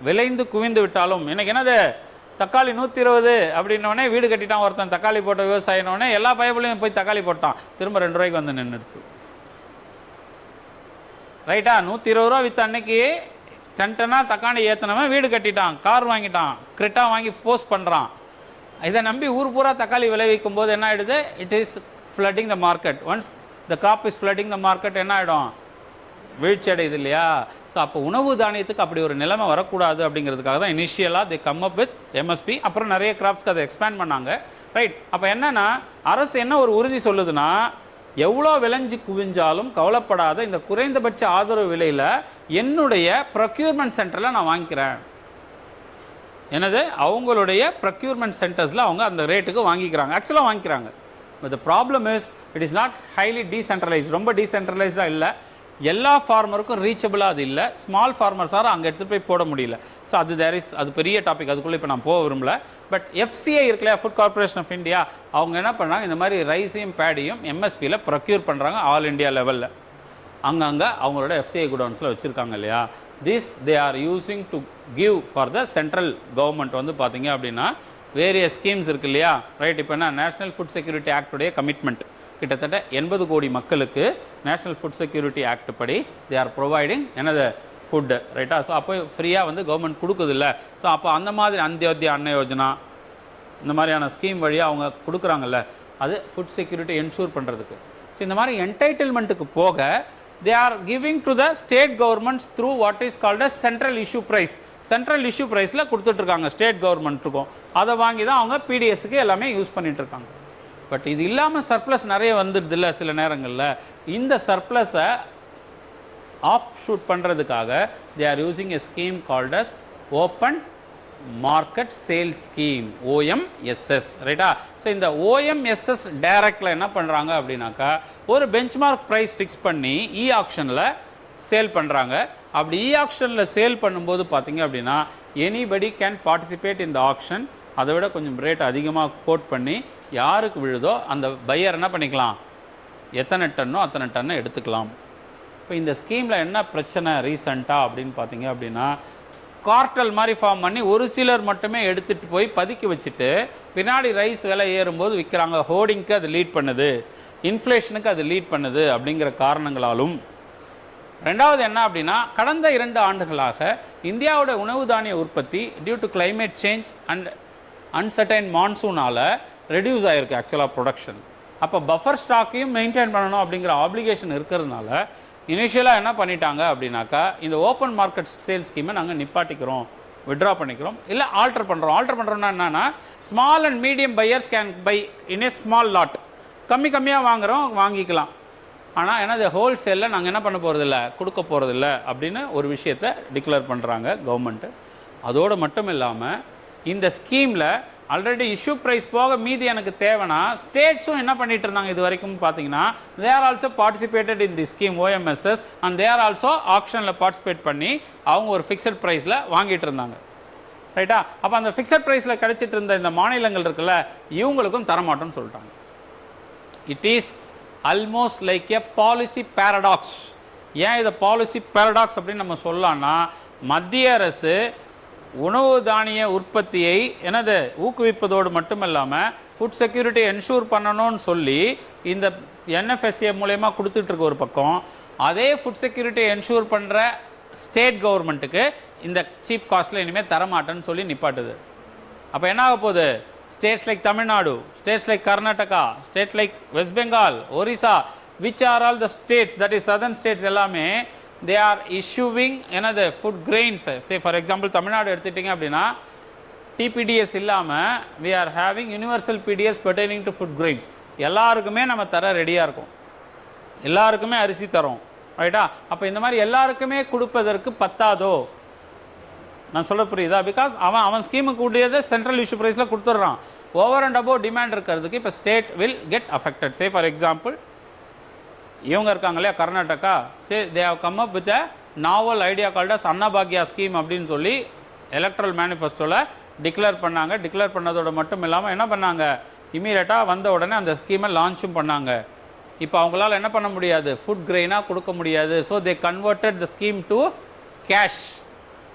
விளைந்து குவிந்து விட்டாலும், எனக்கு என்னது தக்காளி 120 அப்படின்னோடனே வீடு கட்டிட்டான் ஒருத்தன், தக்காளி போட்ட விவசாயினோடனே எல்லா பயப்புலையும் போய் தக்காளி போட்டான், திரும்ப 2 ரூபாய்க்கு வந்து நின்றுடுது, ரைட்டா? 120 ரூபா விற்ற அன்னைக்கு டன்டனா தக்காளி ஏற்றினவன் வீடு கட்டிட்டான், கார் வாங்கிட்டான், கிரெட்டா வாங்கி போஸ்ட் பண்ணுறான். இதை நம்பி ஊர் பூரா தக்காளி விளைவிக்கும் போது என்ன ஆகிடுது? It is flooding the market. Once the crop is flooding the market என்ன ஆகிடும்? வீழ்ச்சி அடையுது இல்லையா? ஸோ அப்போ உணவு தானியத்துக்கு அப்படி ஒரு நிலைமை வரக்கூடாது அப்படிங்கிறதுக்காக தான் இனிஷியலாக தே கம் அப் வித் MSP. அப்புறம் நிறைய கிராப்ஸ்க்கு அதை எக்ஸ்பேண்ட் பண்ணாங்க. ரைட். அப்போ என்னன்னா அரசு என்ன ஒரு உறுதி சொல்லுதுன்னா, எவ்வளோ விளைஞ்சு குவிஞ்சாலும் கவலைப்படாத, இந்த குறைந்தபட்ச ஆதரவு விலையில் என்னுடைய ப்ரொக்யூர்மெண்ட் சென்டரில் நான் வாங்கிக்கிறேன். என்னது அவங்களுடைய ப்ரொக்யூர்மெண்ட் சென்டர்ஸில் அவங்க அந்த ரேட்டுக்கு வாங்கிக்கிறாங்க, ஆக்சுவலாக வாங்கிக்கிறாங்க. But the problem is it is not highly decentralised, ரொம்ப டீசென்ட்ரலைஸ்டாக இல்லை, எல்லா ஃபார்மருக்கும் ரீச்சபிளாக அது இல்லை, ஸ்மால் ஃபார்மர்ஸாக அங்கே எடுத்துகிட்டு போய் போட முடியல. ஸோ அது பெரிய டாபிக், அதுக்குள்ளே இப்போ நான் போக விரும்பல. பட் FCI இருக்குல்லையா, ஃபுட் கார்பரேஷன் ஆஃப் இந்தியா, அவங்க என்ன பண்ணுறாங்க, இந்த மாதிரி ரைஸையும் பேடியும் MSPயில் ப்ரொக்யூர் பண்ணுறாங்க ஆல் இண்டியா லெவலில். அங்கங்கே அவங்களோட FCI குடோன்ஸில் வச்சுருக்காங்க இல்லையா. This they are using to give for the central government வந்து பார்த்தீங்க அப்படின்னா வேரியஸ் ஸ்கீம்ஸ் இருக்குது இல்லையா. ரைட். இப்போ என்ன நேஷனல் ஃபுட் செக்யூரிட்டி ஆக்டுடைய கமிட்மெண்ட், கிட்டத்தட்ட 80 கோடி மக்களுக்கு நேஷனல் ஃபுட் செக்யூரிட்டி ஆக்ட் படி தே ஆர் ப்ரொவைடிங் என்னது ஃபுட்டு, ரைட்டா. ஸோ அப்போ ஃப்ரீயாக வந்து கவர்மெண்ட் கொடுக்குதில்ல. ஸோ அப்போ அந்த மாதிரி அந்தியோத்திய அன்ன யோஜனா இந்த மாதிரியான ஸ்கீம் வழியாக அவங்க கொடுக்குறாங்கல்ல, அது ஃபுட் செக்யூரிட்டி என்ஷூர் பண்ணுறதுக்கு. ஸோ இந்த மாதிரி என்டைட்டில்மெண்ட்டுக்கு போக they are giving to the state governments through what is called a central issue price. Central issue ப்ரைஸில் கொடுத்துட்ருக்காங்க ஸ்டேட் கவர்மெண்ட்டுக்கும், அதை வாங்கி தான் அவங்க PDSக்கு எல்லாமே யூஸ் பண்ணிகிட்ருக்காங்க. பட் இது இல்லாமல் சர்ப்ளஸ் நிறைய வந்துடுது இல்லை சில நேரங்களில். இந்த சர்ப்ளஸை ஆஃப் ஷூட் பண்ணுறதுக்காக they are using a scheme called as open market sale scheme, OMSS, ரைட்டா. ஸோ இந்த OMSS டைரக்டில் என்ன பண்ணுறாங்க அப்படின்னாக்கா, ஒரு பெஞ்ச்மார்க் ப்ரைஸ் ஃபிக்ஸ் பண்ணி ஆக்ஷனில் சேல் பண்ணுறாங்க. அப்படி ஆக்ஷனில் சேல் பண்ணும்போது பார்த்தீங்க அப்படின்னா எனிபடி கேன் பார்ட்டிசிபேட் இந்த ஆக்ஷன். அதை விட கொஞ்சம் ரேட் அதிகமாக கோட் பண்ணி யாருக்கு விழுதோ அந்த பையர் என்ன பண்ணிக்கலாம், எத்தனை டன்னோ அத்தனை டன்னை எடுத்துக்கலாம். இப்போ இந்த ஸ்கீமில் என்ன பிரச்சனை ரீசண்டாக அப்படின்னு பார்த்தீங்க அப்படின்னா, கார்ட்டல் மாதிரி ஃபார்ம் பண்ணி ஒரு சிலர் மட்டுமே எடுத்துகிட்டு போய் பதுக்கி வச்சுட்டு பின்னாடி ரைஸ் விலை ஏறும்போது விற்கிறாங்க. ஹோர்டிங்க்கு அது லீட் பண்ணுது, இன்ஃப்ளேஷனுக்கு அது லீட் பண்ணுது அப்படிங்கிற காரணங்களாலும். ரெண்டாவது என்ன அப்படின்னா, கடந்த 2 ஆண்டுகளாக இந்தியாவோட உணவு தானிய உற்பத்தி due to climate change and uncertain மான்சூனால் ரெடியூஸ் ஆகிருக்கு ஆக்சுவலாக ப்ரொடக்ஷன். அப்போ பஃபர் ஸ்டாக்கையும் மெயின்டைன் பண்ணணும் அப்படிங்கிற ஆப்ளிகேஷன் இருக்கிறதுனால இனிஷியலாக என்ன பண்ணிட்டாங்க அப்படின்னாக்கா, இந்த ஓப்பன் மார்க்கெட் சேல் ஸ்கீமை நாங்கள் நிப்பாட்டிக்கிறோம், விட்ரா பண்ணிக்கிறோம், இல்லை ஆல்டர் பண்ணுறோம்னா என்னென்னா, small and medium buyers can buy in A small lot, கம்மியாக வாங்கிக்கலாம். ஆனால் என்னது ஹோல்சேலில் நாங்கள் என்ன பண்ண போகிறதில்ல, கொடுக்க போகிறதில்ல அப்படின்னு ஒரு விஷயத்தை டிக்ளேர் பண்ணுறாங்க கவர்மெண்ட்டு. அதோடு மட்டும் இல்லாமல் இந்த ஸ்கீமில் ஆல்ரெடி இஷ்யூ ப்ரைஸ் போக மீதி எனக்கு தேவைன்னா ஸ்டேட்ஸும் என்ன பண்ணிட்டு இருந்தாங்க இது வரைக்கும் பார்த்தீங்கன்னா, they are also participated in the scheme OMSS and they are also ஆக்ஷனில் பார்ட்டிசிபேட் பண்ணி அவங்க ஒரு ஃபிக்ஸட் ப்ரைஸில் வாங்கிட்டு இருந்தாங்க, ரைட்டா. அப்போ அந்த ஃபிக்ஸட் ப்ரைஸில் கிடைச்சிட்டு இருந்த இந்த மாநிலங்கள் இருக்குல்ல, இவங்களுக்கும் தரமாட்டோன்னு சொல்லிட்டாங்க. It is almost like a policy paradox. ஏன் இதை பாலிசி பேரடாக்ஸ் அப்படின்னு நம்ம சொல்லலாம்னா, மத்திய அரசு உணவு தானிய உற்பத்தியை என்னது ஊக்குவிப்பதோடு மட்டுமில்லாமல் ஃபுட் செக்யூரிட்டி என்ஷூர் பண்ணணும்னு சொல்லி இந்த NFSA மூலயமா கொடுத்துட்ருக்க ஒரு பக்கம், அதே ஃபுட் செக்யூரிட்டி என்ஷூர் பண்ணுற ஸ்டேட் கவர்மெண்ட்டுக்கு இந்த சீப் காஸ்ட்டில் இனிமேல் தரமாட்டேன்னு சொல்லி நிப்பாட்டுது. அப்போ என்ன ஆக போகுது, states like Tamil Nadu, states like Karnataka, state like west Bengal, Orissa, which are all the states, that is southern states எல்லாமே they are issuing another food grains. Say for example Tamil Nadu எடுத்துட்டீங்க அப்படின்னா TPDS இல்லாமல் we are having universal PDS pertaining to food grains. எல்லாருக்குமே நம்ம தர ரெடியாக இருக்கும், எல்லாருக்குமே அரிசி தரோம், ரைட்டா. அப்போ இந்த மாதிரி எல்லாருக்குமே கொடுப்பதற்கு பத்தாதோ, நான் சொல்ல புரியுதா? பிகாஸ் அவன் ஸ்கீமுக்கு கூடியதை சென்ட்ரல் இஷ்யூ ப்ரைஸில் கொடுத்துட்றான். ஓவர் அண்ட் அபோவ் டிமாண்ட் இருக்கிறதுக்கு இப்போ state will get affected. Say for example இவங்க இருக்காங்க இல்லையா Karnataka, say they have come up with a novel idea called as அன்னபாக்யா ஸ்கீம் அப்படின்னு சொல்லி எலக்ட்ரல் மேனிஃபெஸ்டோவில் டிக்ளேர் பண்ணாங்க. டிக்ளேர் பண்ணதோடு மட்டும் இல்லாமல் என்ன பண்ணாங்க, இமீடியட்டாக வந்த உடனே அந்த ஸ்கீமை லான்ச்சும் பண்ணாங்க. இப்போ அவங்களால என்ன பண்ண முடியாது, ஃபுட் கிரெயினாக கொடுக்க முடியாது. So they converted the scheme to cash.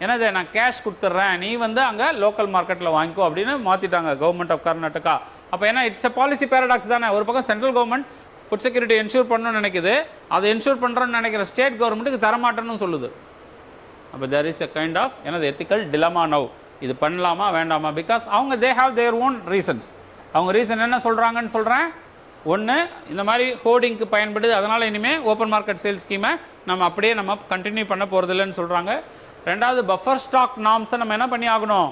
என்னது, நான் கேஷ் கொடுத்துட்றேன், நீ வந்து அங்கே லோக்கல் மார்க்கெட்டில் வாங்கிக்கோ அப்படின்னு மாற்றிட்டாங்க கவர்மெண்ட் ஆஃப் கர்நாடகா. அப்போ ஏன்னா இட்ஸ் எ பாலிசி பேரடாக்ஸ் தானே. ஒரு பக்கம் central government food security ensure பண்ணணும்னு நினைக்குது, அதை என்ஷூர் பண்ணுறோன்னு நினைக்கிற ஸ்டேட் கவர்மெண்ட்டுக்கு தரமாட்டேன்னு சொல்லுது. அப்போ there is a kind of எனது எத்திக்கல் டிலமா நவ். இது பண்ணலாமா வேண்டாமா? பிகாஸ் அவங்க they have their own reasons. அவங்க ரீசன் என்ன சொல்கிறாங்கன்னு சொல்கிறேன். ஒன்று, இந்த மாதிரி ஹோர்டிங்க்கு பயன்படுது, அதனால் இனிமேல் ஓப்பன் மார்க்கெட் சேல் ஸ்கீமை நம்ம அப்படியே கண்டினியூ பண்ண போகிறதில்லன்னு சொல்கிறாங்க. ரெண்டாவது, பஃபர் ஸ்டாக் நார்ம்ஸை நம்ம என்ன பண்ணி ஆகணும்,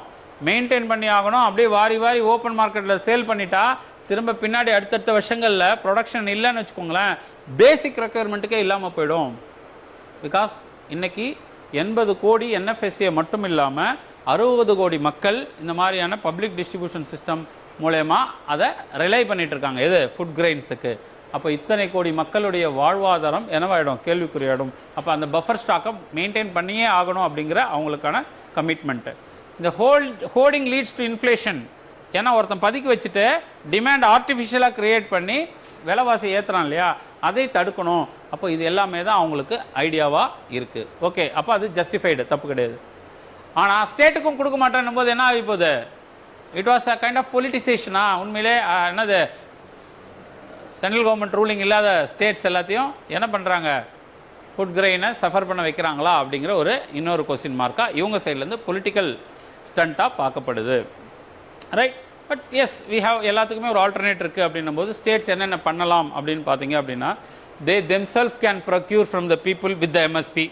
மெயின்டைன் பண்ணி ஆகணும். அப்படியே வாரி வாரி ஓப்பன் மார்க்கெட்டில் சேல் பண்ணிட்டா திரும்ப பின்னாடி அடுத்தடுத்த வருஷங்களில் ப்ரொடக்ஷன் இல்லைன்னு வச்சுக்கோங்களேன், பேசிக் ரெக்குயர்மெண்ட்டுக்கே இல்லாமல் போயிடும். பிகாஸ் இன்றைக்கி 80 கோடி என்எஃப்எஸ்சியை மட்டும் இல்லாமல் 60 கோடி மக்கள் இந்த மாதிரியான பப்ளிக் டிஸ்ட்ரிபியூஷன் சிஸ்டம் மூலயமா அதை ரிலை பண்ணிகிட்ருக்காங்க. எது? ஃபுட் கிரெயின்ஸுக்கு. அப்போ இத்தனை கோடி மக்களுடைய வாழ்வாதாரம் என்னவாயிடும்? கேள்விக்குறியாயிடும். அப்போ அந்த பஃபர் ஸ்டாக்கை மெயின்டைன் பண்ணியே ஆகணும் அப்படிங்கிற அவங்களுக்கான கமிட்மெண்ட்டு. இந்த ஹோர்டிங் லீட்ஸ் டு இன்ஃப்ளேஷன். ஏன்னா ஒருத்தன் பதுக்கி வச்சுட்டு டிமாண்ட் ஆர்டிஃபிஷியலாக க்ரியேட் பண்ணி விலைவாசி ஏற்றுறான் இல்லையா, அதை தடுக்கணும். அப்போ இது எல்லாமே தான் அவங்களுக்கு ஐடியாவாக இருக்குது. ஓகே, அப்போ அது ஜஸ்டிஃபைடு, தப்பு கிடையாது. ஆனால் ஸ்டேட்டுக்கும் கொடுக்க மாட்டேன்னும் போது என்ன ஆகி போகுது? It was a kind of பொலிட்டிசேஷனா? உண்மையிலே என்னது, சென்ட்ரல் கவர்மெண்ட் ரூலிங் இல்லாத ஸ்டேட்ஸ் எல்லாத்தையும் என்ன பண்ணுறாங்க? ஃபுட் கிரெயினை சஃபர் பண்ண வைக்கிறாங்களா அப்படிங்கிற ஒரு இன்னொரு கொஸ்டின் மார்க்காக இவங்க சைட்லேருந்து பொலிட்டிக்கல் ஸ்டண்ட்டாக பார்க்கப்படுது. Right. But yes, we have எல்லாத்துக்குமே ஒரு ஆல்டர்னேட் இருக்குது அப்படின்னும் போது ஸ்டேட்ஸ் என்னென்ன பண்ணலாம் அப்படின்னு பார்த்தீங்க அப்படின்னா, they themselves can procure from the people with the MSP.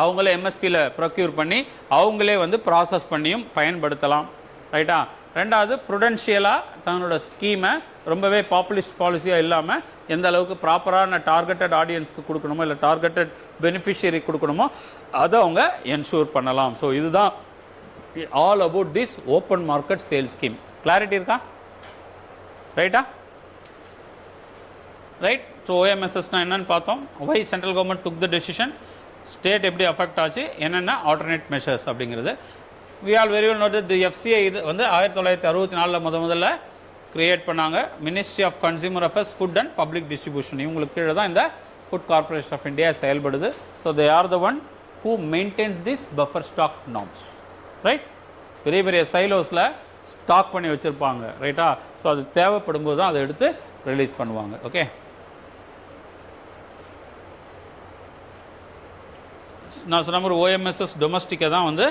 அவங்களே எம்எஸ்பியில் ப்ரொக்யூர் பண்ணி அவங்களே வந்து ப்ராசஸ் பண்ணியும் பயன்படுத்தலாம். ரைட்டா? ரெண்டாவது, ப்ருடென்ஷியலாக தன்னோட ஸ்கீமை ரொம்பவே பாப்புலிஸ்ட் பாலிசியாக இல்லாமல் எந்த அளவுக்கு ப்ராப்பரான டார்கெட்டட் ஆடியன்ஸ்க்கு கொடுக்கணுமோ இல்லை டார்கெட்டட் பெனிஃபிஷியரி கொடுக்கணுமோ அதை அவங்க என்ஷூர் பண்ணலாம். ஸோ இதுதான் all about this open market sale scheme. Clarity இருக்கா? ரைட்டா? ரைட். ஸோ ஓஎம்எஸ்எஸ்னால் என்னென்னு பார்த்தோம். Why central government took the decision, state எப்படி அஃபெக்ட் ஆச்சு, என்னென்ன ஆல்டர்னேட் மெஷர்ஸ் அப்படிங்கிறது. We all very well know the FCI இது வந்து 1964 முதல்ல கிரியேட் பண்ணாங்க. Ministry of consumer affairs, food and public distribution. இவங்களுக்கு கீழே தான் இந்த ஃபுட் கார்பரேஷன் ஆஃப் இந்தியா செயல்படுது. So they are the one who maintain this buffer stock norms. Right. பெரிய பெரிய சைலோஸில் ஸ்டாக் பண்ணி வச்சுருப்பாங்க. ரைட்டா? ஸோ அது தேவைப்படும் போது தான் அதை எடுத்து ரிலீஸ் பண்ணுவாங்க. ஓகே, நான் சொன்ன மாதிரி ஓஎம்எஸ்எஸ் டொமஸ்டிக்கை தான் வந்து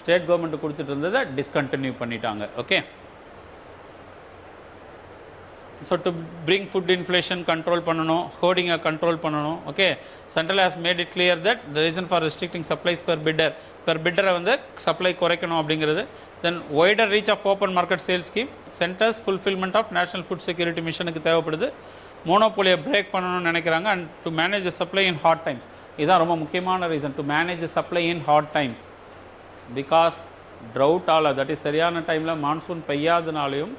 ஸ்டேட் கவர்மெண்ட் கொடுத்துட்டு இருந்ததை டிஸ்கண்டினியூ பண்ணிட்டாங்க. Okay, so to bring food inflation control பண்ணணும், ஹோர்டிங்கை கண்ட்ரோல் பண்ணணும். Okay, central has made it clear that the reason for restricting supplies per பிட்டரை வந்து சப்ளை குறைக்கணும் அப்படிங்கிறது. Then wider reach of open market sale scheme, centres fulfilment of national food security மிஷனுக்கு தேவைப்படுது. மோனோபோலியை பிரேக் பண்ணணும்னு நினைக்கிறாங்க. And to manage the supply in hot times. இதுதான் ரொம்ப முக்கியமான reason, to manage the supply in hot times. Because ட்ரவுட்டால், that is சரியான டைமில் மான்சூன் பெய்யாதனாலையும்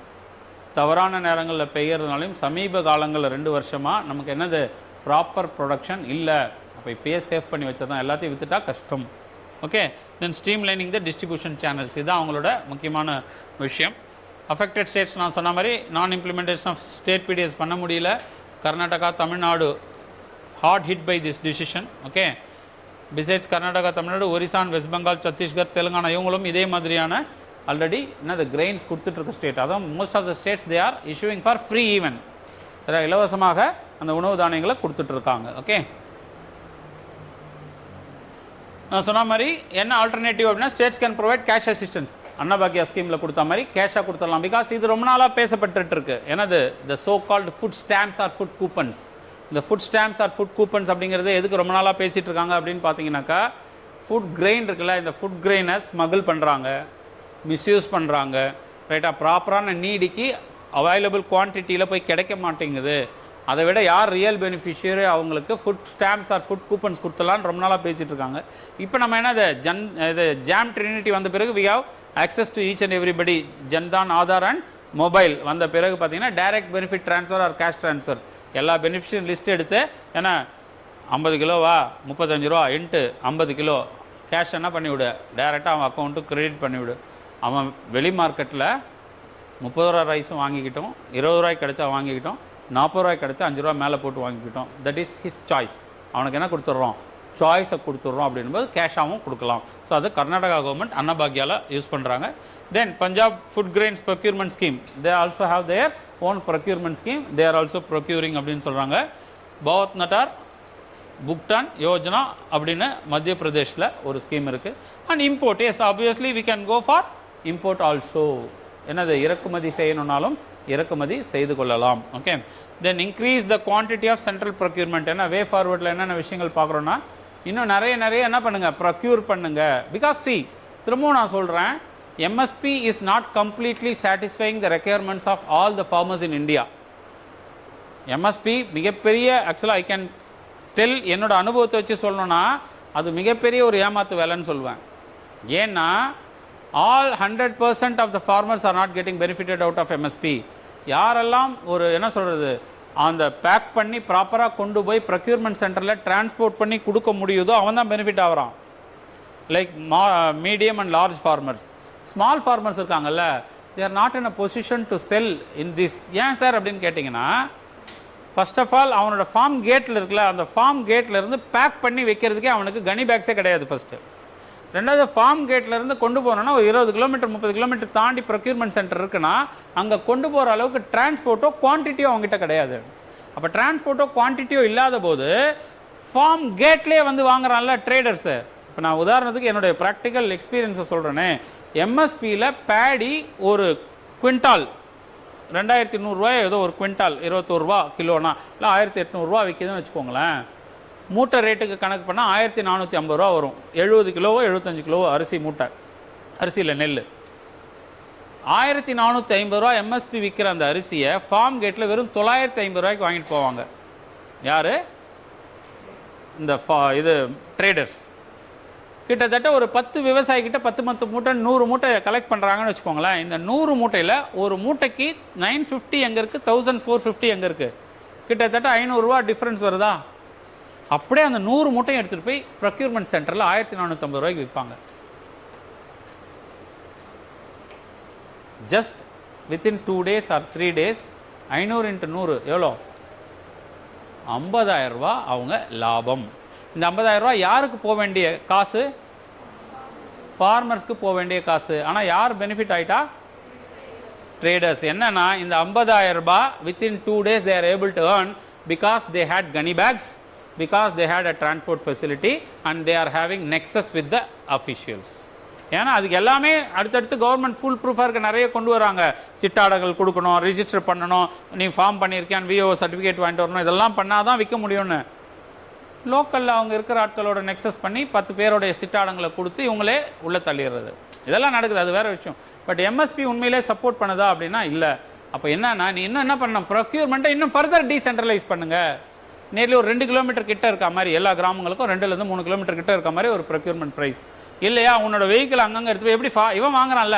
தவறான நேரங்களில் பெய்யறதுனாலையும் சமீப காலங்களில் 2 வருஷமாக நமக்கு என்னது ப்ராப்பர் ப்ரொடக்ஷன் இல்லை. அப்போ இப்போயே சேவ் பண்ணி வச்சதான், எல்லாத்தையும் விற்றுட்டா கஷ்டம். ஓகே, தென் ஸ்ட்ரீம் லைனிங் த டிஸ்ட்ரிபியூஷன் சேனல்ஸ், இதுதான் அவங்களோட முக்கியமான விஷயம். அஃபெக்டட் ஸ்டேட்ஸ் நான் சொன்ன மாதிரி நான் இம்ப்ளிமெண்டேஷன் ஆஃப் ஸ்டேட் பிடிஎஸ் பண்ண முடியல. Karnataka, Tamil Nadu hard hit by this decision. Okay, besides Karnataka, Tamil Nadu, Orissa, West Bengal, Chhattisgarh, Telangana இவங்களும் இதே மாதிரியான ஆல்ரெடி என்னது கிரெயின்ஸ் கொடுத்துட்ருக்க ஸ்டேட். அதான் most of the states they are issuing for free even. சரியா? இலவசமாக அந்த உணவு தானியங்களை கொடுத்துட்ருக்காங்க. ஓகே, நான் சொன்ன மாதிரி என்ன ஆல்டர்னேட்டிவ் அப்படின்னா, states can provide cash assistance. அன்னபாக்கியா ஸ்கீமில் கொடுத்த மாதிரி கேஷாக கொடுத்துடலாம். பிகாஸ் இது ரொம்ப நாளாக பேசப்பட்டு இருக்கு. என்னது the so called food stamps or food coupons. இந்த food stamps or food coupons அப்படிங்கிறது எதுக்கு ரொம்ப நாளாக பேசிகிட்டு இருக்காங்க அப்படின்னு பார்த்தீங்கன்னாக்கா, ஃபுட் கிரெயின் இருக்குல்ல, இந்த ஃபுட் கிரெயினை ஸ்மகிள் பண்ணுறாங்க, மிஸ்யூஸ் பண்ணுறாங்க. ரைட்டாக? ப்ராப்பரான நீடிக்கு அவைலபிள் குவான்டிட்டியில் போய் கிடைக்க மாட்டேங்குது. அதை விட யார் ரியல் பெனிஃபிஷியரி, அவங்களுக்கு food stamps or food coupons கொடுத்துலான்னு ரொம்ப நாளாக பேசிகிட்டு இருக்காங்க. இப்போ நம்ம என்ன இது ஜாம் ட்ரினிட்டி வந்த பிறகு we have access to each and everybody. Jan Dhan, Aadhaar and mobile வந்த பிறகு பார்த்தீங்கன்னா direct benefit transfer or cash transfer எல்லா பெனிஃபிஷியரி லிஸ்ட் எடுத்து, ஏன்னா 50 கிலோவா 35 ரூபா இன்ட்டு 50 கிலோ கேஷ் என்ன பண்ணிவிடு, டைரெக்டாக அவன் அக்கௌண்ட்டுக்கு கிரெடிட் பண்ணிவிடு. அவன் வெளி மார்க்கெட்டில் 30 ரூபா ரைஸும் வாங்கிக்கிட்டோம், 20 ரூபாய்க்கு கிடச்சா வாங்கிக்கிட்டோம், 40 ரூபாய்க்கு கிடச்சா 5 ரூபா மேலே போட்டு வாங்கிக்கிட்டோம். That is his choice. அவனுக்கு என்ன கொடுத்துட்றோம், சாய்ஸை கொடுத்துட்றோம். அப்படின்போது கேஷாகவும் கொடுக்கலாம். ஸோ அது கர்நாடகா கவர்மெண்ட் அன்னபாக்யாவில் யூஸ் பண்ணுறாங்க. Then Punjab food grains procurement scheme, they also have their own procurement scheme. They are also procuring அப்படின்னு சொல்கிறாங்க. பவத் நட்டார் புக்டான் யோஜனா அப்படின்னு மத்திய பிரதேஷில் ஒரு ஸ்கீம் இருக்குது. And import, yes obviously we can go for import also. என்னது இறக்குமதி செய்யணுன்னாலும் இறக்குமதி செய்து கொள்ளலாம். Okay, then increase the quantity of central procurement. ஏன்னா வே ஃபார்வர்டில் என்னென்ன விஷயங்கள் பார்க்குறோன்னா, இன்னும் நிறைய என்ன பண்ணுங்கள், ப்ரொக்யூர் பண்ணுங்கள். பிகாஸ் சி, திரும்பவும் நான் சொல்கிறேன், MSP is not completely satisfying the requirements of all the farmers in India. MSP மிகப்பெரிய ஆக்சுவலாக ஐ கேன் டெல் என்னோட அனுபவத்தை வச்சு சொல்லணும்னா அது மிகப்பெரிய ஒரு ஏமாத்து வேலைன்னு சொல்லுவேன். ஏன்னா all 100% of the farmers are not getting benefited out of MSP. யாரெல்லாம் ஒரு என்ன சொல்கிறது அந்த பேக் பண்ணி ப்ராப்பராக கொண்டு போய் ப்ரொக்யூர்மெண்ட் சென்டரில் டிரான்ஸ்போர்ட் பண்ணி கொடுக்க முடியுதோ அவன் தான் பெனிஃபிட் ஆகிறான். Like medium and large farmers. Small farmers இருக்காங்கல்ல, they are not in a position to sell in this. ஏன் சார் அப்படின்னு கேட்டிங்கன்னா, ஃபர்ஸ்ட் ஆஃப் ஆல் அவனோட ஃபார்ம் கேட்டில் இருக்குல்ல, அந்த ஃபார்ம் கேட்டில் இருந்து பேக் பண்ணி வைக்கிறதுக்கே அவனுக்கு கனி பேக்ஸே கிடையாது ஃபஸ்ட்டு. ரெண்டாவது ஃபார்ம் கேட்லேருந்து கொண்டு போனோன்னா ஒரு 20 கிலோமீட்டர் 30 கிலோமீட்டர் தாண்டி ப்ரொக்யூர்மெண்ட் சென்டர் இருக்குன்னா அங்கே கொண்டு போகிற அளவுக்கு டிரான்ஸ்போர்ட்டோ குவான்டிட்டியோ அவங்ககிட்ட கிடையாது. அப்போ டிரான்ஸ்போர்ட்டோ குவான்டிட்டியோ இல்லாத போது ஃபார்ம் கேட்லேயே வந்து வாங்குறான்ல ட்ரேடர்ஸு. இப்போ நான் உதாரணத்துக்கு என்னுடைய ப்ராக்டிக்கல் எக்ஸ்பீரியன்ஸை சொல்கிறேனே, எம்எஸ்பியில் பேடி ஒரு குவிண்டால் 2100 ஏதோ ஒரு குவிண்டால் 21 ரூபா கிலோனா இல்லை 1800 விற்கிதுன்னு வச்சுக்கோங்களேன். மூட்டை ரேட்டுக்கு கணக்கு பண்ணால் 1450 வரும். 70 கிலோவோ 75 கிலோவோ அரிசி மூட்டை, அரிசியில் நெல் 1450 எம்எஸ்பி விற்கிற அந்த அரிசியை ஃபார்ம் கேட்டில் வெறும் 950 வாங்கிட்டு போவாங்க. யார்? இந்த இது ட்ரேடர்ஸ். கிட்டத்தட்ட ஒரு 10 விவசாயிக்கிட்ட 10 மூட்டை 100 மூட்டை கலெக்ட் பண்ணுறாங்கன்னு வச்சுக்கோங்களேன். இந்த 100 மூட்டையில் ஒரு மூட்டைக்கு 950 எங்கே இருக்குது, 1450 எங்கே இருக்குது, கிட்டத்தட்ட 500 டிஃப்ரென்ஸ் வருதா? அப்படியே அந்த 100 மூட்டையும் எடுத்துகிட்டு போய் ப்ரொக்யூர்மெண்ட் சென்டரில் 1450 விற்பாங்க. Just within 2 days or 3 days 500 × 100 எவ்வளோ? 50,000 அவங்க லாபம். இந்த 50,000 யாருக்கு போக வேண்டிய காசு? ஃபார்மர்ஸ்க்கு போக வேண்டிய காசு. ஆனால் யார் பெனிஃபிட் ஆகிட்டா? ட்ரேடர்ஸ். என்னன்னா இந்த 50,000 within 2 days they are able to earn because they had gunny bags, because they had a transport facility and they are having nexus with the officials. ஏன்னா அதுக்கு எல்லாமே அடுத்தடுத்து கவர்மெண்ட் ஃபுல் ப்ரூஃபாக இருக்க நிறைய கொண்டு வராங்க. சிட்டாடங்கள் கொடுக்கணும், ரிஜிஸ்டர் பண்ணணும், நீ ஃபார்ம் பண்ணியிருக்கேன், விஓ சர்டிஃபிகேட் வாங்கிட்டு வரணும், இதெல்லாம் பண்ணால் தான் விற்க முடியும்னு. லோக்கலில் அவங்க இருக்கிற ஆட்களோட நெக்ஸஸ் பண்ணி 10 பேருடைய சிட்டாடங்களை கொடுத்து இவங்களே உள்ளே தள்ளிடுறது, இதெல்லாம் நடக்குது. அது வேறு விஷயம். பட் எம்எஸ்பி உண்மையிலே சப்போர்ட் பண்ணுதா அப்படின்னா இல்லை. அப்போ என்னன்னா நீ இன்னும் என்ன பண்ணணும், ப்ரொக்யூர்மெண்ட்டை இன்னும் ஃபர்தர் டீசென்ட்ரலைஸ் பண்ணுங்கள். நேரில் ஒரு 2 கிலோமீட்டர் கிட்ட இருக்க மாதிரி எல்லா கிராமங்களுக்கும் 2 to 3 கிலோமீட்டர் கிட்ட இருக்க மாதிரி ஒரு ப்ரொக்யூர்மெண்ட் ப்ரைஸ். இல்லையா உன்னோட வெஹிக்கிள் அங்கங்கே எடுத்து போய் எப்படி இவன் வாங்குறான்ல,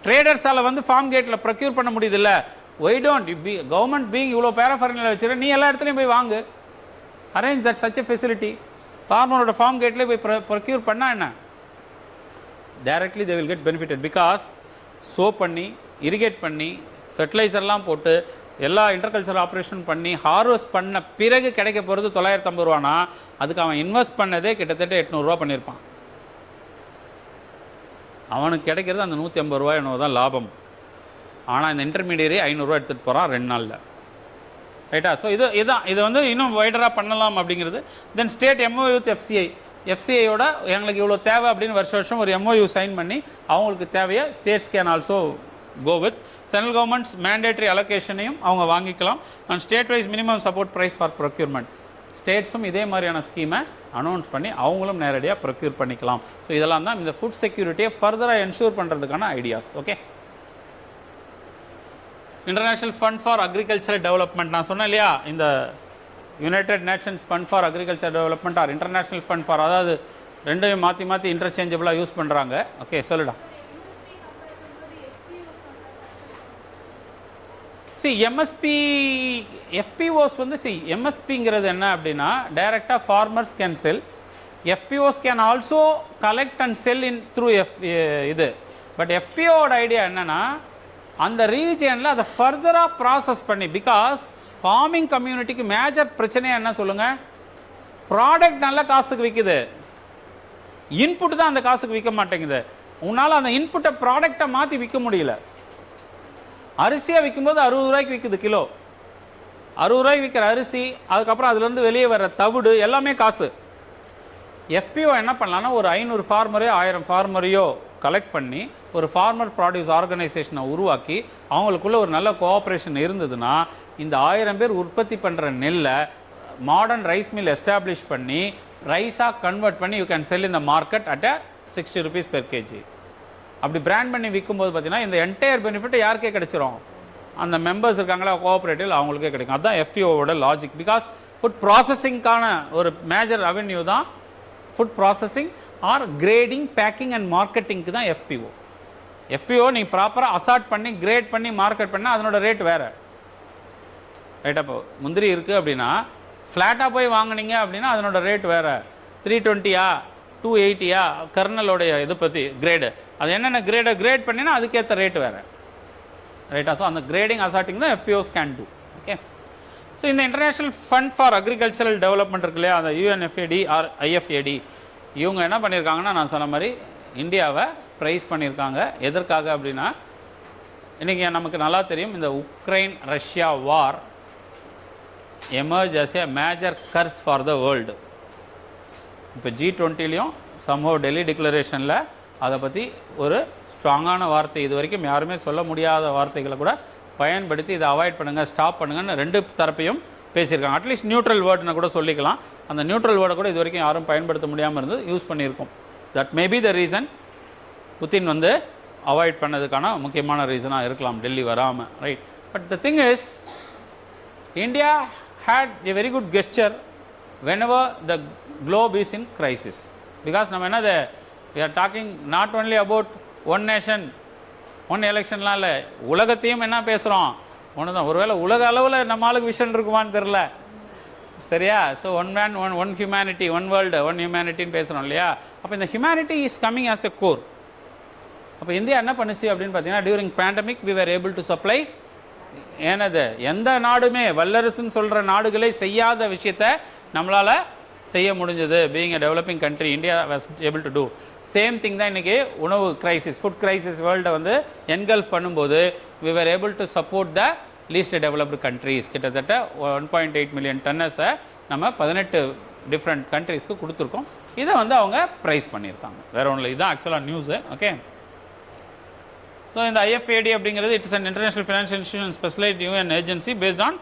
ட்ரேடர்ஸால் வந்து ஃபார்ம் கேட்டில் ப்ரொக்யூர் பண்ண முடியுது இல்லை. ஒய் டோன்ட் கவர்மெண்ட் பீங் இவ்வளோ பேராஃபர்னில் வச்சுரு, நீ எல்லா இடத்துலையும் போய் வாங்கு. Arrange that such a facility. ஃபார்மரோட ஃபார்ம் கேட்லேயே போய் ப்ரொக்யூர் பண்ணால் என்ன, directly they will get benefitted. Because sow பண்ணி இரிகேட் பண்ணி ஃபெர்டிலைசர்லாம் போட்டு எல்லா இன்டர்கல்ச்சர் ஆப்ரேஷன் பண்ணி ஹார்வெஸ்ட் பண்ண பிறகு கிடைக்க போகிறது 950 அதுக்கு அவன் இன்வெஸ்ட் பண்ணதே கிட்டத்தட்ட 800 பண்ணியிருப்பான். அவனுக்கு கிடைக்கிறது அந்த 150 என்னவோ தான் லாபம். ஆனால் இந்த இன்டர்மீடியரி 500 எடுத்துகிட்டு போகிறான் 2 நாளில். ரைட்டா? ஸோ இது வந்து இன்னும் வைடராக பண்ணலாம் அப்படிங்கிறது. தென் ஸ்டேட் எம்ஓயு வித் எஃப்சிஐயோட எங்களுக்கு இவ்வளோ தேவை அப்படின்னு வருஷம் ஒரு எம்ஓயு சைன் பண்ணி அவங்களுக்கு தேவையை states can also go with. Central governments mandatory அலோகேஷனையும் அவங்க வாங்கிக்கலாம். And state wise minimum support price for procurement. ஸ்டேட்ஸும் இதே மாதிரியான ஸ்கீமை அனௌன்ஸ் பண்ணி அவங்களும் நேரடியாக ப்ரொக்யூர் பண்ணிக்கலாம். ஸோ இதெல்லாம் தான் இந்த ஃபுட் செக்யூரிட்டியை ஃபர்தராக என்ஷூர் பண்ணுறதுக்கான ideas. Okay, international fund for agricultural development நான் சொன்னேன் இல்லையா, இந்த United Nations fund for agriculture development R international fund for, அதாவது ரெண்டையும் மாற்றி இன்டர்சேஞ்சபிளாக யூஸ் பண்ணுறாங்க. ஓகே, சொல்லுடா. FPOs வந்து MSPங்கிறது என்ன அப்படின்னா டைரெக்டாக farmers can sell. FPOs can also collect and sell in through இது. பட் FPOட ஐடியா என்னென்னா அந்த ரீஜனில் அதை ஃபர்தராக ப்ராசஸ் பண்ணி, பிகாஸ் ஃபார்மிங் கம்யூனிட்டிக்கு மேஜர் பிரச்சனையாக என்ன சொல்லுங்கள், ப்ராடக்ட் நல்ல காசுக்கு விற்குது, இன்புட் தான் அந்த காசுக்கு விற்க மாட்டேங்குது. உன்னால் அந்த இன்புட்டை ப்ராடக்டை மாற்றி விற்க முடியல. அரிசியாக விற்கும்போது 60 ரூபாய்க்கு விற்குது கிலோ, 60 ரூபாய்க்கு விற்கிற அரிசி, அதுக்கப்புறம் அதுலேருந்து வெளியே வர தவிடு எல்லாமே காசு. FPO என்ன பண்ணலான்னா ஒரு 500 ஃபார்மரையோ 1000 ஃபார்மரையோ கலெக்ட் பண்ணி ஒரு ஃபார்மர் ப்ராடியூஸ் ஆர்கனைசேஷனை உருவாக்கி அவங்களுக்குள்ள ஒரு நல்ல கோஆப்ரேஷன் இருந்ததுன்னா இந்த 1000 பேர் உற்பத்தி பண்ணுற நெல்லை மாடர்ன் ரைஸ் மில் எஸ்டாப்ளிஷ் பண்ணி ரைஸாக கன்வெர்ட் பண்ணி you can sell in the market at 60 rupees per kg. அப்படி பிராண்ட் பண்ணி விற்கும்போது பார்த்தீங்கன்னா இந்த என்டையர் பெனிஃபிட் யாருக்கே கிடைச்சிரும், அந்த மெம்பர்ஸ் இருக்காங்களா கோஆப்ரேட்டிவ் அவங்களுக்கே கிடைக்கும். அதுதான் எஃபிஓவோட லாஜிக். பிகாஸ் ஃபுட் ப்ராசஸிங்கான ஒரு மேஜர் ரெவென்யூ தான் food processing or grading, packing and மார்க்கெட்டிங்க்கு தான் எஃபிஓ. எஃபிஓ நீங்கள் ப்ராப்பராக அசார்ட் பண்ணி கிரேட் பண்ணி மார்க்கெட் பண்ணால் அதனோட ரேட் வேறு. ரைட்டாக இப்போ முந்திரி இருக்குது அப்படின்னா ஃப்ளாட்டாக போய் வாங்கினீங்க அப்படின்னா அதனோட ரேட் வேறு. 320யா 280யா கர்னலோடைய இது பற்றி கிரேடு, அது என்னென்ன கிரேட் பண்ணினா அதுக்கேற்ற ரேட் வேறு. ரைட்டா? ஸோ அந்த கிரேடிங் அசார்ட்டிங் தான் எஃபிஓஸ் கேன் டூ. ஓகே. ஸோ இந்த international fund for agricultural development இருக்கு இல்லையா, அந்த யுஎன்எஃப்ஏடி ஆர் ஐஎஃப்ஏடி, இவங்க என்ன பண்ணியிருக்காங்கன்னா நான் சொன்ன மாதிரி இந்தியாவை ப்ரைஸ் பண்ணியிருக்காங்க. எதற்காக அப்படின்னா இன்றைக்கி நமக்கு நல்லா தெரியும், இந்த Ukraine Russia war emerge as a major curse for the world. இப்போ G20லையும் சம்ஹவ் டெல்லி டிக்ளரேஷனில் அதை பற்றி ஒரு ஸ்ட்ராங்கான வார்த்தை, இது வரைக்கும் யாருமே சொல்ல முடியாத வார்த்தைகளை கூட பயன்படுத்தி இதை அவாய்ட் பண்ணுங்கள், ஸ்டாப் பண்ணுங்கன்னு ரெண்டு தரப்பையும் பேசியிருக்காங்க. அட்லீஸ்ட் நியூட்ரல் வேர்டுன்னு கூட சொல்லிக்கலாம். அந்த நியூட்ரல் வேர்டை கூட இது வரைக்கும் யாரும் பயன்படுத்த முடியாமல் இருந்து யூஸ் பண்ணியிருக்கோம். தட் மேபி த ரீசன் புத்தின் வந்து அவாய்ட் பண்ணதுக்கான முக்கியமான ரீசனாக இருக்கலாம், டெல்லி வராமல். Right. But the thing is India had a very good gesture whenever the globe is in crisis, because நம்ம என்னது we are talking not only about one nation one எலெக்ஷன்லாம் இல்லை, உலகத்தையும் என்ன பேசுகிறோம் ஒன்று தான். ஒருவேளை உலக அளவில் நம்ம ஆளுக்கு விஷன் இருக்குமான்னு தெரில, சரியா? So one man one humanity, one world one ஹியூமனிட்டின்னு பேசுகிறோம் இல்லையா? அப்போ இந்த humanity is coming as a core. அப்போ இந்தியா என்ன பண்ணுச்சு அப்படின்னு பார்த்தீங்கன்னா, during pandemic we were able to supply ஏனது எந்த நாடுமே வல்லரசுன்னு சொல்கிற நாடுகளை செய்யாத விஷயத்தை நம்மளால் செய்ய முடிஞ்சது. Being a developing country India was able to do same thing தான். இன்றைக்கி உணவு கிரைசிஸ், ஃபுட் கிரைசிஸ் வேர்ல்டை வந்து என்கல்ஃப் பண்ணும்போது we were able to support the least developed countries. கிட்டத்தட்ட 1.8 மில்லியன் டன்னஸை நம்ம 18 டிஃப்ரெண்ட் கண்ட்ரீஸ்க்கு கொடுத்துருக்கோம். இதை வந்து அவங்க ப்ரைஸ் பண்ணியிருக்காங்க, வேறு ஒன்றும் இல்லை. இதுதான் ஆக்சுவலாக நியூஸு. ஓகே. ஸோ இந்த ஐஎஃப்ஏடி அப்படிங்கிறது it's an international financial institution specialised UN agency based on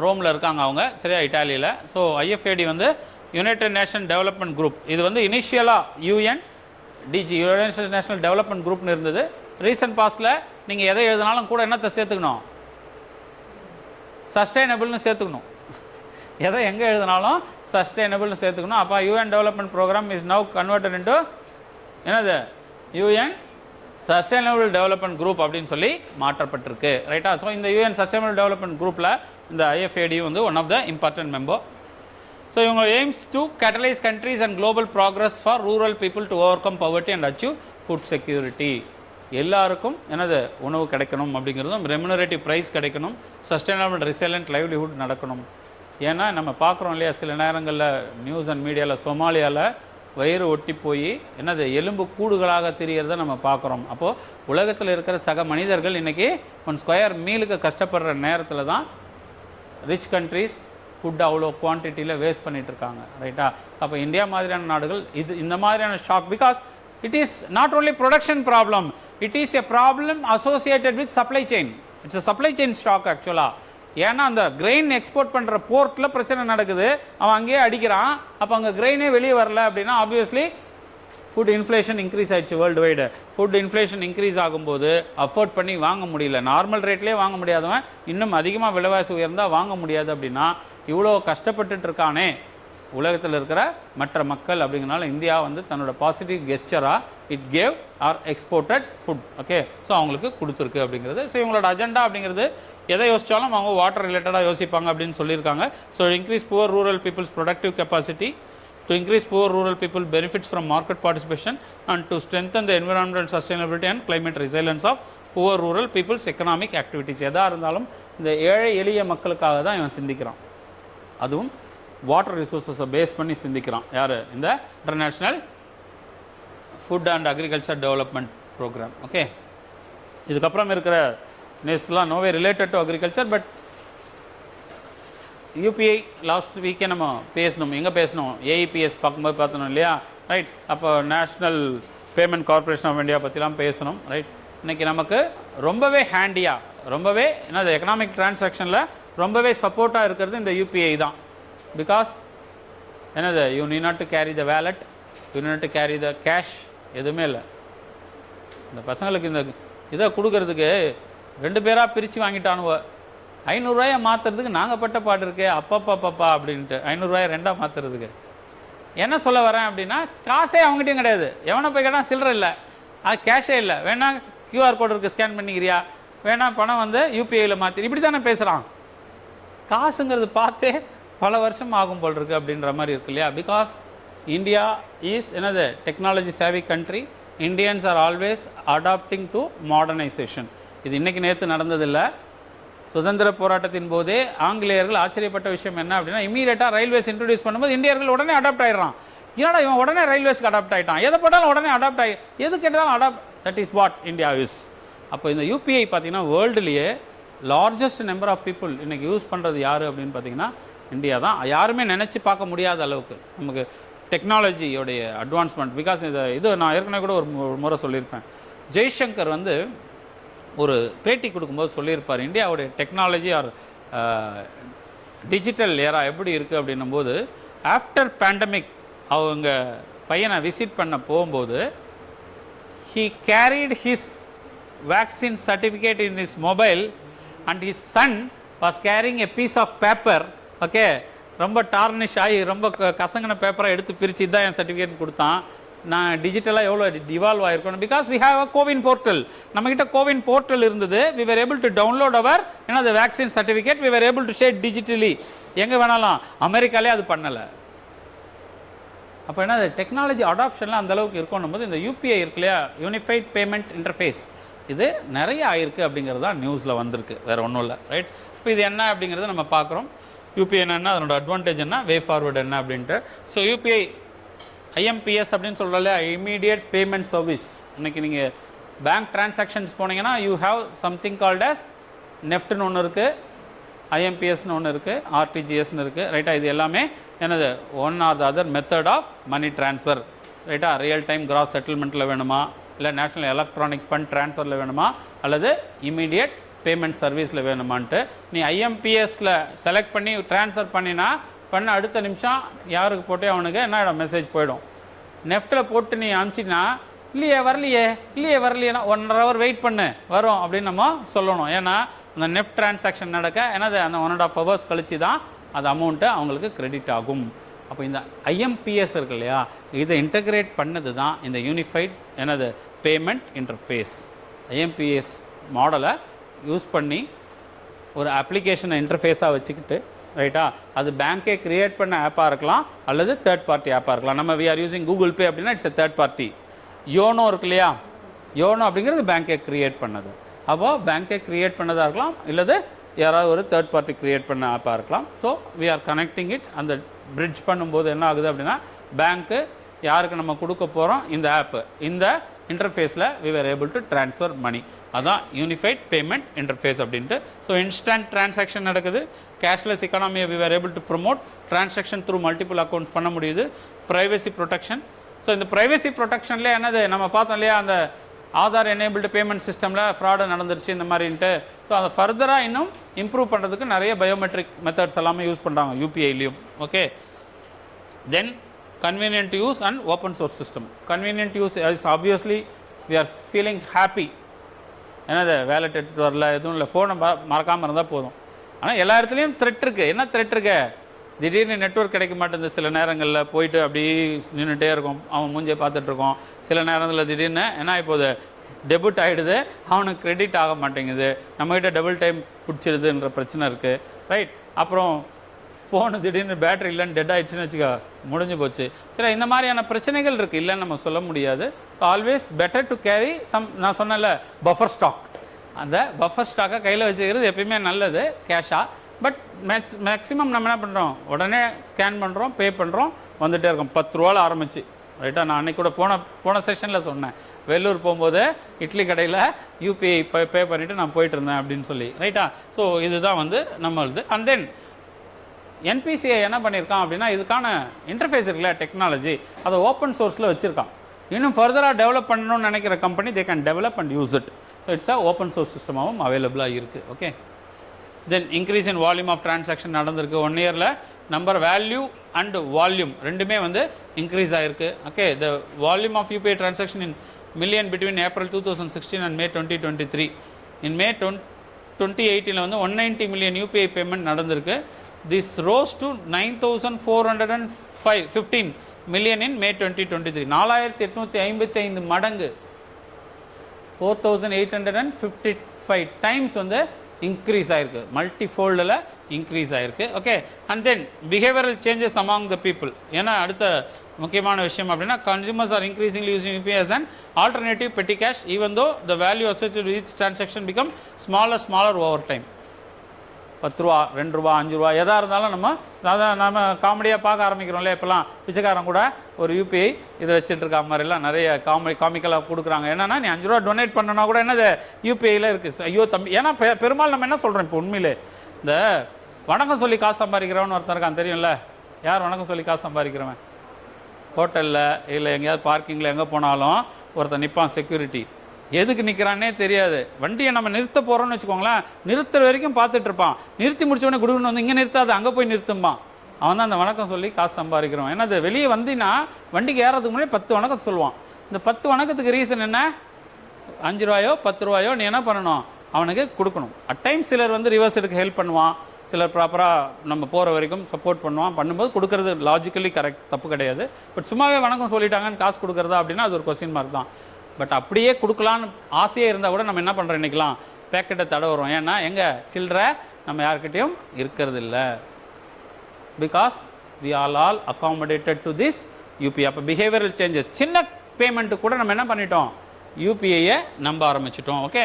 ரோமில் இருக்காங்க அவங்க, சரியா, இட்டாலியில். ஸோ ஐஎஃப்ஏடி வந்து யுனைடெட் நேஷன் டெவலப்மெண்ட் குரூப். இது வந்து இனிஷியலாக யுஎன்டிஜி, யுனைடெட் நேஷனல் டெவலப்மெண்ட் குரூப்னு இருந்தது. ரீசன்ட் பாஸ்ட்டில் நீங்கள் எதை எழுதினாலும் கூட என்னத்தை சேர்த்துக்கணும், சஸ்டைனபிள்னு சேர்த்துக்கணும். எதை எங்கே எழுதினாலும் சஸ்டைனபிள்னு சேர்த்துக்கணும். அப்போ UN development program is now converted into என்னது யூஎன் சஸ்டைனபிள் டெவலப்மெண்ட் குரூப் அப்படின்னு சொல்லி மாற்றப்பட்டிருக்கு. ரைட்டா? ஸோ இந்த யூஎன் சஸ்டைனபிள் டெவலப்மெண்ட் குரூப்பில் இந்த ஐஎஃப்ஏடி வந்து one of the important member. So இவங்க aims to catalyse countries and global progress for rural people to overcome poverty and achieve food security. எல்லாருக்கும் என்னது உணவு கிடைக்கணும் அப்படிங்கிறதும், ரெமுனரேட்டிவ் ப்ரைஸ் கிடைக்கணும், சஸ்டைனபிள் ரிசைலண்ட் லைவ்லிஹுட் நடக்கணும். ஏன்னா நம்ம பார்க்குறோம் இல்லையா, சில நேரங்களில் நியூஸ் அண்ட் மீடியாவில் சோமாலியாவில் வயிறு ஒட்டி போய் என்னது எலும்பு கூடுகளாக தெரிகிறத நம்ம பார்க்குறோம். அப்போது உலகத்தில் இருக்கிற சக மனிதர்கள் இன்றைக்கி ஒன் ஸ்கொயர் மீலுக்கு கஷ்டப்படுற நேரத்தில் தான் ரிச் கண்ட்ரீஸ் ஃபுட் அவ்வளோ குவான்டிட்டியில் வேஸ்ட் பண்ணிகிட்ருக்காங்க. ரைட்டா? அப்போ இந்தியா மாதிரியான நாடுகள் இந்த மாதிரியான shock, because it is not only production problem, it is a problem associated with supply chain. It's a supply chain shock ஆக்சுவலாக. ஏன்னா அந்த கிரெயின் எக்ஸ்போர்ட் பண்ணுற போர்ட்டில் பிரச்சனை நடக்குது, அவன் அங்கேயே அடிக்கிறான். அப்போ அங்கே கிரெயினே வெளியே வரல அப்படின்னா ஆப்வியஸ்லி ஃபுட் இன்ஃப்ளேஷன் இன்க்ரீஸ் ஆகிடுச்சு world wide. Food inflation increase ஆகும்போது அஃபோர்ட் பண்ணி வாங்க முடியல, நார்மல் ரேட்லேயே வாங்க முடியாதவன் இன்னும் அதிகமாக விலைவாசி உயர்ந்தால் வாங்க முடியாது. அப்படின்னா இவ்வளோ கஷ்டப்பட்டுட்டு இருக்கானே உலகத்தில் இருக்கிற மற்ற மக்கள் அப்படிங்கிறனால இந்தியா வந்து தன்னோட பாசிட்டிவ் கெஸ்டராக it gave or exported food. Okay. So அவங்களுக்கு கொடுத்துருக்கு அப்படிங்கிறது. ஸோ இவங்களோட அஜெண்டா அப்படிங்கிறது எதை யோசித்தாலும் அவங்க வாட்டர் ரிலேட்டடாக யோசிப்பாங்க அப்படின்னு சொல்லியிருக்காங்க. So increase poor rural people's productive capacity, to increase poor rural people benefits from market participation and to strengthen the environmental sustainability and climate resilience of poor rural people's economic activities. எதாக இருந்தாலும் இந்த ஏழை எளிய மக்களுக்காக தான் இவன் சிந்திக்கிறான். அதுவும் water ரிசோர்ஸஸை base பண்ணி சிந்திக்கிறான். யார்? இந்த international food and agriculture development programme. Okay. இதுக்கப்புறம் இருக்கிற நியூஸ்லாம் no way related to agriculture. But UPI last வீக்கே நம்ம பேசணும். எங்கே பேசணும்? ஏஇபிஎஸ் பார்க்கும்போது பார்த்தணும் இல்லையா? ரைட். அப்போ national payment corporation of India பற்றிலாம் பேசணும். ரைட். இன்றைக்கி நமக்கு ரொம்பவே ஹேண்டியாக, ரொம்பவே என்னது எக்கனாமிக் டிரான்சாக்ஷனில் ரொம்பவே சப்போர்ட்டாக இருக்கிறது இந்த யூபிஐ தான். பிகாஸ் என்னது you need not to carry the wallet, you need to carry the cash, எதுவுமே இல்லை. இந்த பசங்களுக்கு இந்த இதை கொடுக்கறதுக்கு 2 பேராக பிரித்து வாங்கிட்டானுவ. 500 ரூபாயை மாற்றுறதுக்கு நாங்கள் பட்ட பாடு இருக்கே அப்பப்பா அப்படின்ட்டு 500 ரூபாயை 2ஆக மாற்றுறதுக்கு. என்ன சொல்ல வரேன் அப்படின்னா, காசே அவங்ககிட்டயும் கிடையாது. எவனை போய் கேட்டால் சில்லறை இல்லை, அது கேஷே இல்லை. வேணா கியூஆர் கோடு இருக்குது ஸ்கேன் பண்ணிக்கிறியா, வேணா பணம் வந்து யூபிஐயில் மாற்றி, இப்படி தானே பேசுகிறான். காசுங்கிறது பார்த்தே பல வருஷம் ஆகும் போல் இருக்குது அப்படின்ற மாதிரி இருக்கு இல்லையா. பிகாஸ் இந்தியா இஸ் என்னது technology savvy country. Indians are always adapting to modernisation. இது இன்றைக்கி நேற்று நடந்ததில்லை. சுதந்திர போராட்டத்தின் போதே ஆங்கிலேயர்கள் ஆச்சரியப்பட்ட விஷயம் என்ன அப்படின்னா, இமீடியட்டாக ரயில்வேஸ் இன்ட்ரடியூஸ் பண்ணும்போது இந்தியர்கள் உடனே அடாப்ட் ஆகிடுறான். ஏன்னா இவன் உடனே ரயில்வேஸ்க்கு அடாப்ட் ஆகிட்டான், எதை போட்டாலும் உடனே அடாப்ட் ஆகி, எது கேட்டாலும் adopt. That is what India is. அப்போ இந்த யூபிஐ பார்த்தீங்கன்னா வேர்ல்டுலேயே லார்ஜஸ்ட் நம்பர் ஆஃப் பீப்புள் இன்றைக்கி யூஸ் பண்ணுறது யார் அப்படின்னு பார்த்தீங்கன்னா இந்தியா தான். யாருமே நினச்சி பார்க்க முடியாத அளவுக்கு நமக்கு டெக்னாலஜியோடைய அட்வான்ஸ்மெண்ட். பிகாஸ் இது நான் ஏற்கனவே கூட ஒரு முறை சொல்லியிருப்பேன். ஜெய்சங்கர் வந்து ஒரு பேட்டி கொடுக்கும்போது சொல்லியிருப்பார், இந்தியாவுடைய டெக்னாலஜி ஆர் டிஜிட்டல் ஏரா எப்படி இருக்குது அப்படின்னும் போது, ஆஃப்டர் பேண்டமிக் அவங்க பையனை விசிட் பண்ண போகும்போது he carried his vaccine certificate in his mobile and his son was carrying a piece of paper. Okay, ரொம்ப டார்னிஷ் ஆகி ரொம்ப கசங்கின பேப்பரை எடுத்து பிரித்து தான் என் சர்டிஃபிகேட் கொடுத்தான். நான் டிஜிட்டலாக எவ்வளோ டிவால்வ் ஆகிருக்கணும். Because we have a CoWIN portal. நம்மக்கிட்ட கோவின் போர்ட்டல் இருந்தது. We were able to download our the vaccine certificate. We were able to share digitally. எங்கே வேணாலும். அமெரிக்காலே அது பண்ணலை. அப்போ என்ன, டெக்னாலஜி அடாப்ஷன்லாம் அந்தளவுக்கு இருக்கணும் போது இந்த யூபிஐ இருக்கு இல்லையா, யூனிஃபைட் பேமெண்ட் இன்டர்ஃபேஸ், இது நிறைய ஆயிருக்கு அப்படிங்கிறது தான் நியூஸில் வந்திருக்கு, வேறு ஒன்றும் இல்லை. ரைட். இப்போ இது என்ன அப்படிங்கிறத நம்ம பார்க்குறோம். யூபிஐ என்னென்னா அதனோட அட்வான்டேஜ் என்ன, வே ஃபார்வர்டு என்ன அப்படின்ட்டு. ஸோ யூபிஐ ஐஎம்பிஎஸ் அப்படின்னு சொல்கிறோம்ல, இமீடியட் பேமெண்ட் சர்வீஸ். இன்றைக்கி நீங்கள் பேங்க் டிரான்சாக்ஷன்ஸ் போனீங்கன்னா you have something called as நெஃப்ட்னு ஒன்று இருக்குது, ஐஎம்பிஎஸ்னு ஒன்று இருக்குது, ஆர்டிஜிஎஸ்னு இருக்குது. ரைட்டா, இது எல்லாமே என்னது one or the other method of money transfer. ரைட்டா, ரியல் டைம் கிராஸ் செட்டில்மெண்ட்டில் வேணுமா, இல்லை நேஷ்னல் எலக்ட்ரானிக் ஃபண்ட் ட்ரான்ஸ்ஃபரில் வேணுமா, அல்லது இமீடியட் பேமெண்ட் சர்வீஸில் வேணுமான்ட்டு நீ ஐஎம்பிஎஸில் செலக்ட் பண்ணி ட்ரான்ஸ்ஃபர் பண்ண அடுத்த நிமிஷம் யாருக்கு போட்டே அவனுக்கு என்ன ஆகிடும், மெசேஜ் போயிடும். நெஃப்ட்டில் போட்டு நீ அனுப்பிச்சின்னா இல்லையே வரலையேனா 1.5 hour வெயிட் பண்ணு வரும் அப்படின்னு நம்ம சொல்லணும். ஏன்னா அந்த நெஃப்ட் டிரான்சாக்ஷன் நடக்க என்னது அந்த 1.5 hours கழித்து தான் அது அமௌண்ட்டு அவங்களுக்கு கிரெடிட் ஆகும். அப்போ இந்த ஐஎம்பிஎஸ் இருக்கு இல்லையா, இதை இன்டகிரேட் பண்ணது தான் இந்த யூனிஃபைட் என்னது பேமெண்ட் இன்டர்ஃபேஸ். ஐஎம்பிஎஸ் மாடலை யூஸ் பண்ணி ஒரு அப்ளிகேஷனை இன்டர்ஃபேஸாக வச்சுக்கிட்டு, ரைட்டா, அது பேங்க்கே க்ரியேட் பண்ண ஆப்பாக இருக்கலாம் அல்லது தேர்ட் பார்ட்டி ஆப்பாக இருக்கலாம். நம்ம we are using Google Pay அப்படின்னா it's a third party. YONO இருக்கு இல்லையா, யோனோ அப்படிங்கிறது பேங்க்கே க்ரியேட் பண்ணது. அப்போது பேங்க்கே க்ரியேட் பண்ணதாக இருக்கலாம், இல்லது யாராவது ஒரு தேர்ட் பார்ட்டி க்ரியேட் பண்ண ஆப்பாக இருக்கலாம். So we are connecting it. அந்த பிரிட்ஜ் பண்ணும்போது என்ன ஆகுது அப்படின்னா, பேங்க்கு யாருக்கு நம்ம கொடுக்க போகிறோம் இந்த ஆப்பு, இந்த இன்டர்ஃபேஸில் we are able to transfer money. அதான் யூனிஃபைட் பேமெண்ட் இன்டர்ஃபேஸ் அப்படின்ட்டு. ஸோ இன்ஸ்டன்ட் ட்ரான்சாக்ஷன் நடக்குது. கேஷ்லெஸ் எக்கானமியை we are able to promote. Transaction through multiple accounts பண்ண முடியுது. Privacy protection. ஸோ இந்த ப்ரைவசி ப்ரொடெக்ஷன்லேயே என்னது நம்ம பார்த்தோம் இல்லையா, அந்த ஆதார் எனேபிள்டு பேமெண்ட் சிஸ்டமில் ஃப்ராடு நடந்துருச்சு இந்த மாதிரின்ட்டு. ஸோ அதை ஃபர்தராக இன்னும் இம்ப்ரூவ் பண்ணுறதுக்கு நிறைய பயோமெட்ரிக் மெத்தட்ஸ் எல்லாமே யூஸ் பண்ணுறாங்க யூபிஐலையும். Okay, then convenient use and open source system. Convenient use is obviously we are feeling happy. என்னது வேலெட் எடுத்துகிட்டு வரல, எதுவும் இல்லை, ஃபோனை மறக்காமல் இருந்தால் போதும். ஆனால் எல்லா இடத்துலையும் த்ரெட் இருக்குது. என்ன த்ரெட் இருக்கு, திடீர்னு நெட்வொர்க் கிடைக்க மாட்டேங்குது. சில நேரங்களில் போயிட்டு அப்படி நின்றுட்டே இருக்கும், அவன் மூஞ்சியை பார்த்துட்ருக்கோம். சில நேரங்களில் திடீர்னு என்ன இப்போது டெபிட் ஆகிடுது, அவனுக்கு கிரெடிட் ஆக மாட்டேங்குது, நம்மகிட்ட டபுள் டைம் பிடிச்சிடுதுன்ற பிரச்சனை இருக்குது. ரைட். அப்புறம் ஃபோனு திடீர்னு பேட்டரி இல்லைன்னு டெட் ஆகிடுச்சுன்னு வச்சுக்க, முடிஞ்சு போச்சு. சரி, இந்த மாதிரியான பிரச்சனைகள் இருக்குது, இல்லைன்னு நம்ம சொல்ல முடியாது. Always better to carry some, நான் சொன்னல பஃபர் ஸ்டாக், அந்த பஃபர் ஸ்டாக்கை கையில் வச்சுக்கிறது எப்பயுமே நல்லது கேஷாக. பட் மேக்ஸிமம் நம்ம என்ன பண்ணுறோம், உடனே ஸ்கேன் பண்ணுறோம், பே பண்ணுறோம், வந்துகிட்டே இருக்கோம். 10 ரூபாவில் ஆரம்பிச்சு. ரைட்டா, நான் அன்றைக்கி கூட போன செஷனில் சொன்னேன், வெள்ளூர் போகும்போது இட்லி கடையில் யூபிஐ பே பண்ணிவிட்டு நான் போயிட்டு இருந்தேன் அப்படின்னு சொல்லி. ரைட்டா. ஸோ இதுதான் வந்து நம்மளுது. அண்ட் தென் என்பிசிஐ என்ன பண்ணியிருக்கான் அப்படின்னா, இதுக்கான இன்டர்ஃபேஸ் இருக்குல்ல டெக்னாலஜி, அதை ஓப்பன் சோர்ஸில் வச்சுருக்கான். இன்னும் ஃபர்தராக டெவலப் பண்ணணும்னு நினைக்கிற company they can develop and use it. So it's a open source சிஸ்டமாகவும் அவைலபிளாக இருக்குது. Okay, then increase in volume of transaction நடந்திருக்கு 1 yearல. நம்பர் வேல்யூ அண்ட் வால்யூம் ரெண்டுமே வந்து இன்க்ரீஸ் ஆகிருக்கு. Okay, the volume of UPI transaction in million between April 2016 and May 2023. In May 2018 வந்து 190 million UPI payment நடந்திருக்கு. This rose to 9,415 million in May 2023. 4,855 மடங்கு 4,855 times வந்து increase ஆயிருக்கு, multifold increase ஆயிருக்கு. Okay, and then behavioral changes among the people. ஏன்னா அடுத்த முக்கியமான விஷயம் அப்படின்னா consumers are increasingly using UPI as an alternative petty cash even though the value associated with each transaction become smaller over time. 10 ரூபா 2 ரூபா 5 ரூபா எதாக இருந்தாலும் நம்ம காமெடியாக பார்க்க ஆரம்பிக்கிறோம்ல. இப்போலாம் பிச்சைக்காரன் கூட ஒரு யூபிஐ இதை வச்சுட்டு இருக்க மாதிரிலாம் நிறைய காமிக்கலாக கொடுக்குறாங்க. என்னன்னா நீ 5 ரூபா டொனேட் பண்ணனா கூட என்னது யூபிஐயில் இருக்குது. ஐயோ தம்பி, ஏன்னா பெரும்பாலும் நம்ம என்ன சொல்கிறோம் இப்போ உண்மையிலே இந்த வணக்கம் சொல்லி காசு சம்பாதிக்கிறவன் ஒருத்தன் இருக்கான் தெரியும்ல. யார் வணக்கம் சொல்லி காசு சம்பாதிக்கிறவன்? ஹோட்டலில் இல்லை எங்கேயாவது பார்க்கிங்கில் எங்கே போனாலும் ஒருத்தன் நிற்பான், செக்யூரிட்டி. எதுக்கு நிற்கிறான்னே தெரியாது. வண்டியை நம்ம நிறுத்த போகிறோம்னு வச்சுக்கோங்களேன், நிறுத்துற வரைக்கும் பார்த்துட்டு இருப்பான். நிறுத்தி முடிச்சோடனே குடுகுன்னு வந்து இங்கே நிறுத்தாது, அங்கே போய் நிறுத்தும்பான். அவன் தான் அந்த வணக்கம் சொல்லி காசு சம்பாதிக்கிறோம். ஏன்னா அது வெளியே வந்தினா வண்டிக்கு ஏறதுக்கு முன்னாடி 10 வணக்கத்தை சொல்லுவான். இந்த 10 வணக்கத்துக்கு ரீசன் என்ன? 5 ரூபாயோ 10 ரூபாயோ நீ என்ன பண்ணணும், அவனுக்கு கொடுக்கணும். அட் டைம் சிலர் வந்து ரிவர்ஸ் எடுக்க ஹெல்ப் பண்ணுவான், சிலர் ப்ராப்பராக நம்ம போகிற வரைக்கும் சப்போர்ட் பண்ணுவான். பண்ணும்போது கொடுக்குறது லாஜிக்கலி கரெக்ட், தப்பு கிடையாது. பட் சும்மாவே வணக்கம் சொல்லிட்டாங்கன்னு காசு கொடுக்குறதா அப்படின்னா அது ஒரு கொஸ்டின் மார்க் தான். பட் அப்படியே கொடுக்கலான்னு ஆசையே இருந்தால் கூட நம்ம என்ன பண்ணுறோம், இன்றைக்கெலாம் பேக்கெட்டை தடவுறோம். ஏன்னா எங்கே சில்லற நம்ம யார்கிட்டையும் இருக்கிறது இல்லை. Because we all accommodated to this UPI. அப்போ பிஹேவியரல் சேஞ்சஸ், சின்ன பேமெண்ட்டு கூட நம்ம என்ன பண்ணிட்டோம், யூபிஐயை நம்ப ஆரம்பிச்சிட்டோம். Okay,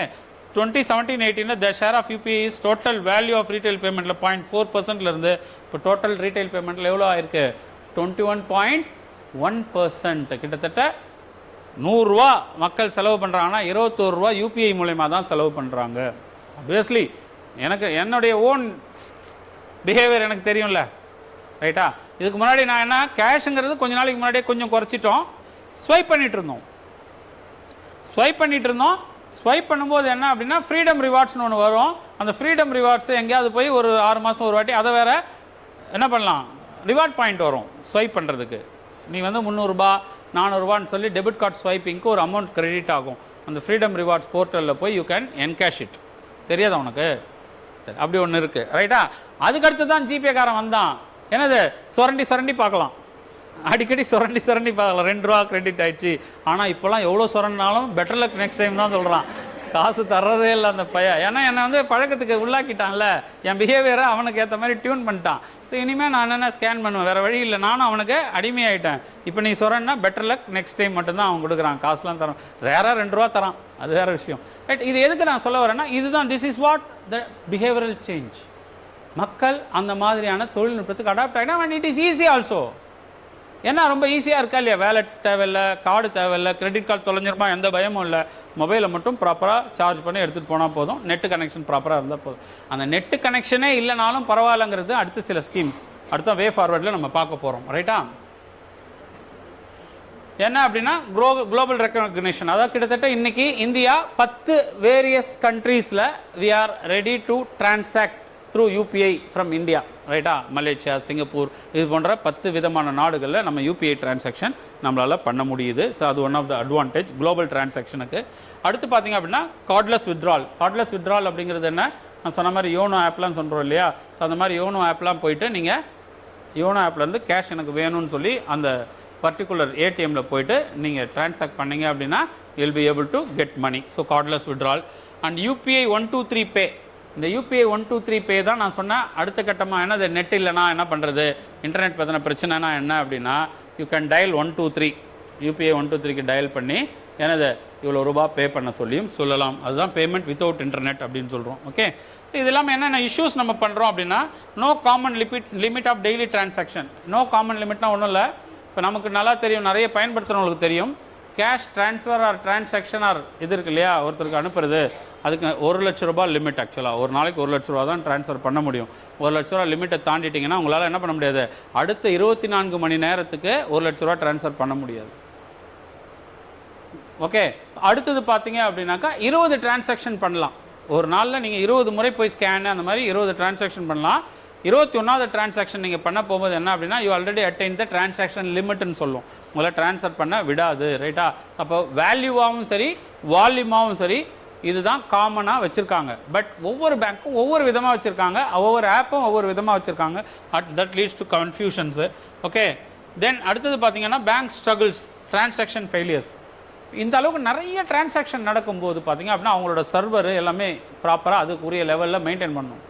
2017-18 the share of UPI is total value of retail payment 0.4% இருந்து இப்போ டோட்டல் ரீட்டைல் பேமெண்ட்டில் எவ்வளோ ஆயிருக்கு, 21.1%. கிட்டத்தட்ட 100 ரூபா மக்கள் செலவு பண்ணுறாங்கன்னா 21 ரூபா யூபிஐ மூலயமா தான் செலவு பண்ணுறாங்க. ஆப்வியஸ்லி எனக்கு என்னுடைய ஓன் பிஹேவியர் எனக்கு தெரியும்ல, ரைட்டா. இதுக்கு முன்னாடி நான் என்ன கேஷுங்கிறது கொஞ்ச நாளைக்கு முன்னாடியே கொஞ்சம் குறைச்சிட்டோம். ஸ்வைப் பண்ணிட்டு இருந்தோம். ஸ்வைப் பண்ணும்போது என்ன அப்படின்னா ஃப்ரீடம் ரிவார்ட்ஸ்னு ஒன்று வரும். அந்த ஃப்ரீடம் ரிவார்ட்ஸ் எங்கேயாவது போய் ஒரு 6 மாதம் ஒரு வாட்டி அதை வேறு என்ன பண்ணலாம், ரிவார்ட் பாயிண்ட் வரும் ஸ்வைப் பண்ணுறதுக்கு. நீ வந்து 300 ரூபா 400 ரூபான்னு சொல்லி டெபிட் கார்டு ஸ்வைப்பிங்க்கு ஒரு அமௌண்ட் கிரெடிட் ஆகும். அந்த ஃப்ரீடம் ரிவார்ட்ஸ் போர்ட்டலில் போய் யூ கேன் என்கேஷ் இட். தெரியாதா உனக்கு? சரி, அப்படி ஒன்று இருக்குது, ரைட்டா. அதுக்கடுத்து தான் ஜிபே காரன் வந்தான். என்னது, சுரண்டி பார்க்கலாம், அடிக்கடி சுரண்டி பார்க்கலாம். 2 ரூபா கிரெடிட் ஆயிடுச்சு. ஆனால் இப்போலாம் எவ்வளோ சுரண்டினாலும் பெட்டர் லக் நெக்ஸ்ட் டைம் தான் சொல்கிறான். காசு தர்றதே இல்லை அந்த பையன். ஏன்னா என்னை வந்து பழக்கத்துக்கு உள்ளாக்கிட்டான்ல, என் பிஹேவியரை அவனுக்கு ஏற்ற மாதிரி டியூன் பண்ணிட்டான். ஸோ இனிமேல் நான் என்ன ஸ்கேன் பண்ணுவேன், வேறு வழி இல்லை. நானும் அவனுக்கு அடிமையாயிட்டேன். இப்போ நீ சொரன்னா பெட்டர் லக் நெக்ஸ்ட் டைம் மட்டும்தான் அவன் கொடுக்குறான். காசுலாம் தரான், ரேராக 2 ரூபா தரான், அது வேறு விஷயம். ரைட், இது எதுக்கு நான் சொல்ல வரேன்னா இதுதான், this is what the behavioural change. மக்கள் அந்த மாதிரியான தொழில்நுட்பத்துக்கு அடாப்ட் ஆகினா and it is easy also. ஏன்னா ரொம்ப ஈஸியாக இருக்கா இல்லையா, வேலெட் தேவையில்லை, கார்டு தேவையில்லை, கிரெடிட் கார்டு தொலைஞ்சிருமா எந்த பயமும் இல்லை. மொபைலை மட்டும் ப்ராப்பராக சார்ஜ் பண்ணி எடுத்துகிட்டு போனால் போதும். நெட்டு கனெக்ஷன் ப்ராப்பராக இருந்தால் போதும். அந்த நெட்டு கனெக்ஷனே இல்லைனாலும் பரவாயில்லைங்கிறது அடுத்த சில ஸ்கீம்ஸ் அடுத்த வே ஃபார்வர்டில் நம்ம பார்க்க போகிறோம், ரைட்டா. என்ன அப்படின்னா குளோபல் ரெக்கக்னிஷன். அதாவது கிட்டத்தட்ட இன்றைக்கி இந்தியா 10 வேரியஸ் கண்ட்ரீஸில் we are ready to transact through UPI from India, ரைட்டா. மலேசியா, சிங்கப்பூர், இது போன்ற 10 விதமான நாடுகளில் நம்ம யூபிஐ டிரான்சாக்ஷன் நம்மளால் பண்ண முடியுது. ஸோ அது ஒன் ஆஃப் த அட்வான்டேஜ் குளோபல் டிரான்சாக்ஷனுக்கு. அடுத்து பார்த்திங்க அப்படின்னா கார்ட்லெஸ் வித்ட்ரால். கார்ட்லெஸ் வித்ட்ரால் அப்படிங்கிறது என்ன, நான் சொன்ன மாதிரி யோனோ ஆப்லாம் சொல்கிறோம் இல்லையா. ஸோ அந்த மாதிரி யோனோ ஆப்லாம் போயிட்டு நீங்கள் யோனோ ஆப்லேருந்து கேஷ் எனக்கு வேணும்னு சொல்லி அந்த பர்டிகுலர் ஏடிஎம்மில் போயிட்டு நீங்கள் டிரான்சாக்ட் பண்ணிங்க அப்படின்னா you'll be able to get money. So cardless withdrawal. And UPI 123 pay. இந்த யூபிஐ 123 பே தான் நான் சொன்னேன் அடுத்த கட்டமாக. என்னது, நெட் இல்லைனா என்ன பண்ணுறது, இன்டர்நெட் பற்றின பிரச்சனைனா என்ன அப்படின்னா யூ கேன் டயல் 123. யூபிஐ 123க்கு டயல் பண்ணி எனது இவ்வளோ ரூபா பே பண்ண சொல்லியும் சொல்லலாம். அதுதான் பேமெண்ட் வித்தவுட் இன்டர்நெட் அப்படின்னு சொல்கிறோம். ஓகே, இது இல்லாமல் என்னென்ன இஷ்யூஸ் நம்ம பண்ணுறோம் அப்படின்னா no common limit of daily transaction. No common லிமிட்னா ஒன்றும் இல்லை. இப்போ நமக்கு நல்லா தெரியும், நிறைய பயன்படுத்துகிறவங்களுக்கு தெரியும், cash transfer or transaction or இது இருக்கு இல்லையா, ஒருத்தருக்கு அனுப்புறது, அதுக்கு 1 லட்ச ரூபா லிமிட். ஆக்சுவலாக ஒரு நாளைக்கு 1 லட்ச ரூபா தான் ட்ரான்ஸ்ஃபர் பண்ண முடியும். 1 லட்ச ரூபா லிமிட்டை தாண்டிட்டிங்கன்னா உங்களால் என்ன பண்ண முடியாது, அடுத்த 24 மணி நேரத்துக்கு 1 லட்ச ரூபா ட்ரான்ஸ்ஃபர் பண்ண முடியாது. ஓகே, அடுத்தது பார்த்தீங்க அப்படின்னாக்கா 20 டிரான்சாக்ஷன் பண்ணலாம் ஒரு நாளில். நீங்கள் 20 முறை போய் ஸ்கேனு அந்த மாதிரி 20 டிரான்சாக்ஷன் பண்ணலாம். 21வது டிரான்சாக்ஷன் நீங்கள் பண்ண போகும்போது என்ன அப்படின்னா you already attain the transaction லிமிட்னு சொல்லுவோம். உங்களை ட்ரான்ஸ்ஃபர் பண்ண விடாது. ரைட்டா? அப்போ வேல்யூவாகவும் சரி வால்யூமாகவும் சரி இதுதான் காமனாக வச்சுருக்காங்க. பட் ஒவ்வொரு பேங்க்கும் ஒவ்வொரு விதமாக வச்சுருக்காங்க, ஒவ்வொரு ஆப்பும் ஒவ்வொரு விதமாக வச்சுருக்காங்க. தட் லீட்ஸ் டு கன்ஃபியூஷன்ஸு. ஓகே, தென் அடுத்தது பார்த்தீங்கன்னா பேங்க் ஸ்ட்ரகிள்ஸ், டிரான்சாக்ஷன் ஃபெயிலியர்ஸ். இந்த அளவுக்கு நிறைய டிரான்சாக்ஷன் நடக்கும்போது பார்த்தீங்க அப்படின்னா அவங்களோட சர்வர் எல்லாமே ப்ராப்பராக அதுக்குரிய லெவலில் மெயின்டைன் பண்ணணும்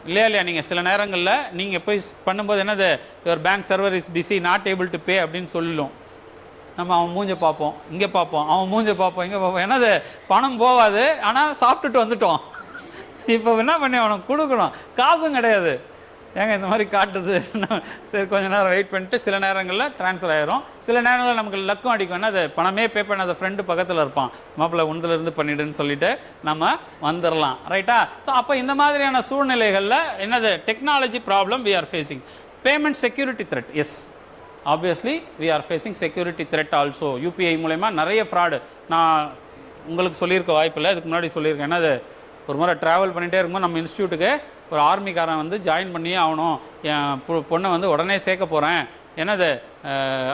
இல்லையா? நீங்கள் சில நேரங்களில் நீங்கள் போய் பண்ணும்போது என்னது, your bank server is busy not able to pay அப்படின்னு சொல்லிடும். நம்ம அவன் மூஞ்ச பார்ப்போம், இங்கே பார்ப்போம், அவன் மூஞ்ச பார்ப்போம், இங்கே பார்ப்போம். என்னது, பணம் போகாது, ஆனால் சாப்பிட்டுட்டு வந்துட்டோம். இப்போ என்ன பண்ணி அவனுக்கு கொடுக்கணும், காசும் கிடையாது. ஏங்க இந்த மாதிரி காட்டுது, சரி கொஞ்ச நேரம் வெயிட் பண்ணிட்டு சில நேரங்களில் ட்ரான்ஸ்ஃபர் ஆகிரும். சில நேரங்களில் நமக்கு லக்கும் அடிக்கும். என்ன, அது பணமே பே பண்ணாத ஃப்ரெண்டு பக்கத்தில் இருப்பான், மாப்பிள்ளை உணதுலேருந்து பண்ணிவிடுன்னு சொல்லிட்டு நம்ம வந்துடலாம். ரைட்டா? ஸோ அப்போ இந்த மாதிரியான சூழ்நிலைகளில் என்னது, technology problem we are facing. Payment security threat, yes obviously we are facing security threat also. UPI மூலமா நிறைய ஃப்ராடு. நான் உங்களுக்கு சொல்லியிருக்க வாய்ப்பில்லை, இதுக்கு முன்னாடி சொல்லியிருக்கேன். என்னது, ஒரு முறை ட்ராவல் பண்ணிகிட்டே இருக்கும்போது நம்ம இன்ஸ்டியூட்டுக்கு ஒரு ஆர்மிக்காரன் வந்து ஜாயின் பண்ணியே ஆகணும், என் பொண்ணை வந்து உடனே சேர்க்க போகிறேன், என்னது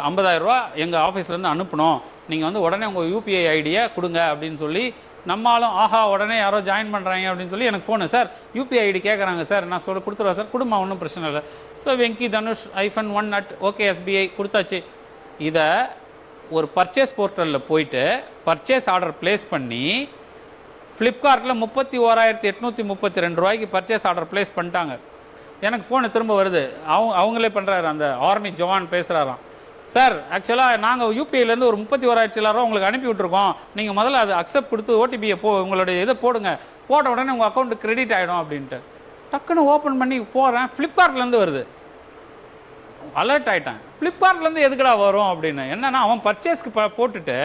50,000 ரூபா எங்கள் ஆஃபீஸ்லேருந்து அனுப்பணும், நீங்கள் வந்து உடனே உங்கள் யூபிஐ ஐடியை கொடுங்க அப்படின்னு சொல்லி, நம்மளும் ஆஹா உடனே யாரோ ஜாயின் பண்ணுறாங்க அப்படின்னு சொல்லி எனக்கு ஃபோனு, சார் யூபிஐ ஐடி கேட்குறாங்க சார், நான் கொடுத்துருவேன் சார், குடும்பம் ஒன்றும் பிரச்சனை இல்லை. ஸோ வெங்கி தனுஷ் -1@OKSBI கொடுத்தாச்சு. இதை ஒரு பர்ச்சேஸ் போர்ட்டலில் போயிட்டு பர்ச்சேஸ் ஆர்டர் ப்ளேஸ் பண்ணி ஃப்ளிப்கார்ட்டில் 31,832 ரூபாய்க்கு பர்ச்சேஸ் ஆர்டர் ப்ளேஸ் பண்ணிட்டாங்க. எனக்கு ஃபோனு திரும்ப வருது, அவங்களே பண்ணுறாரு, அந்த ஆர்மி ஜவான் பேசுகிறாராம், சார் ஆக்சுவலாக நாங்கள் யூபிஐலேருந்து ஒரு 31,000 ரூபா உங்களுக்கு அனுப்பி விட்ருக்கோம், நீங்கள் முதல்ல அதை அக்செப்ட் கொடுத்து ஓடிபியை உங்களுடைய இதை போடுங்க, போட்ட உடனே உங்கள் அக்கௌண்ட்டு கிரெடிட் ஆகிடும் அப்படின்ட்டு. டக்குன்னு ஓப்பன் பண்ணி போகிறேன், ஃப்ளிப்கார்ட்லேருந்து வருது. அலர்ட் ஆகிட்டேன், ஃப்ளிப்கார்ட்லேருந்து எதுக்கடா வரும் அப்படின்னு. என்னென்னா அவன் பர்ச்சேஸ்க்கு போட்டுட்டு,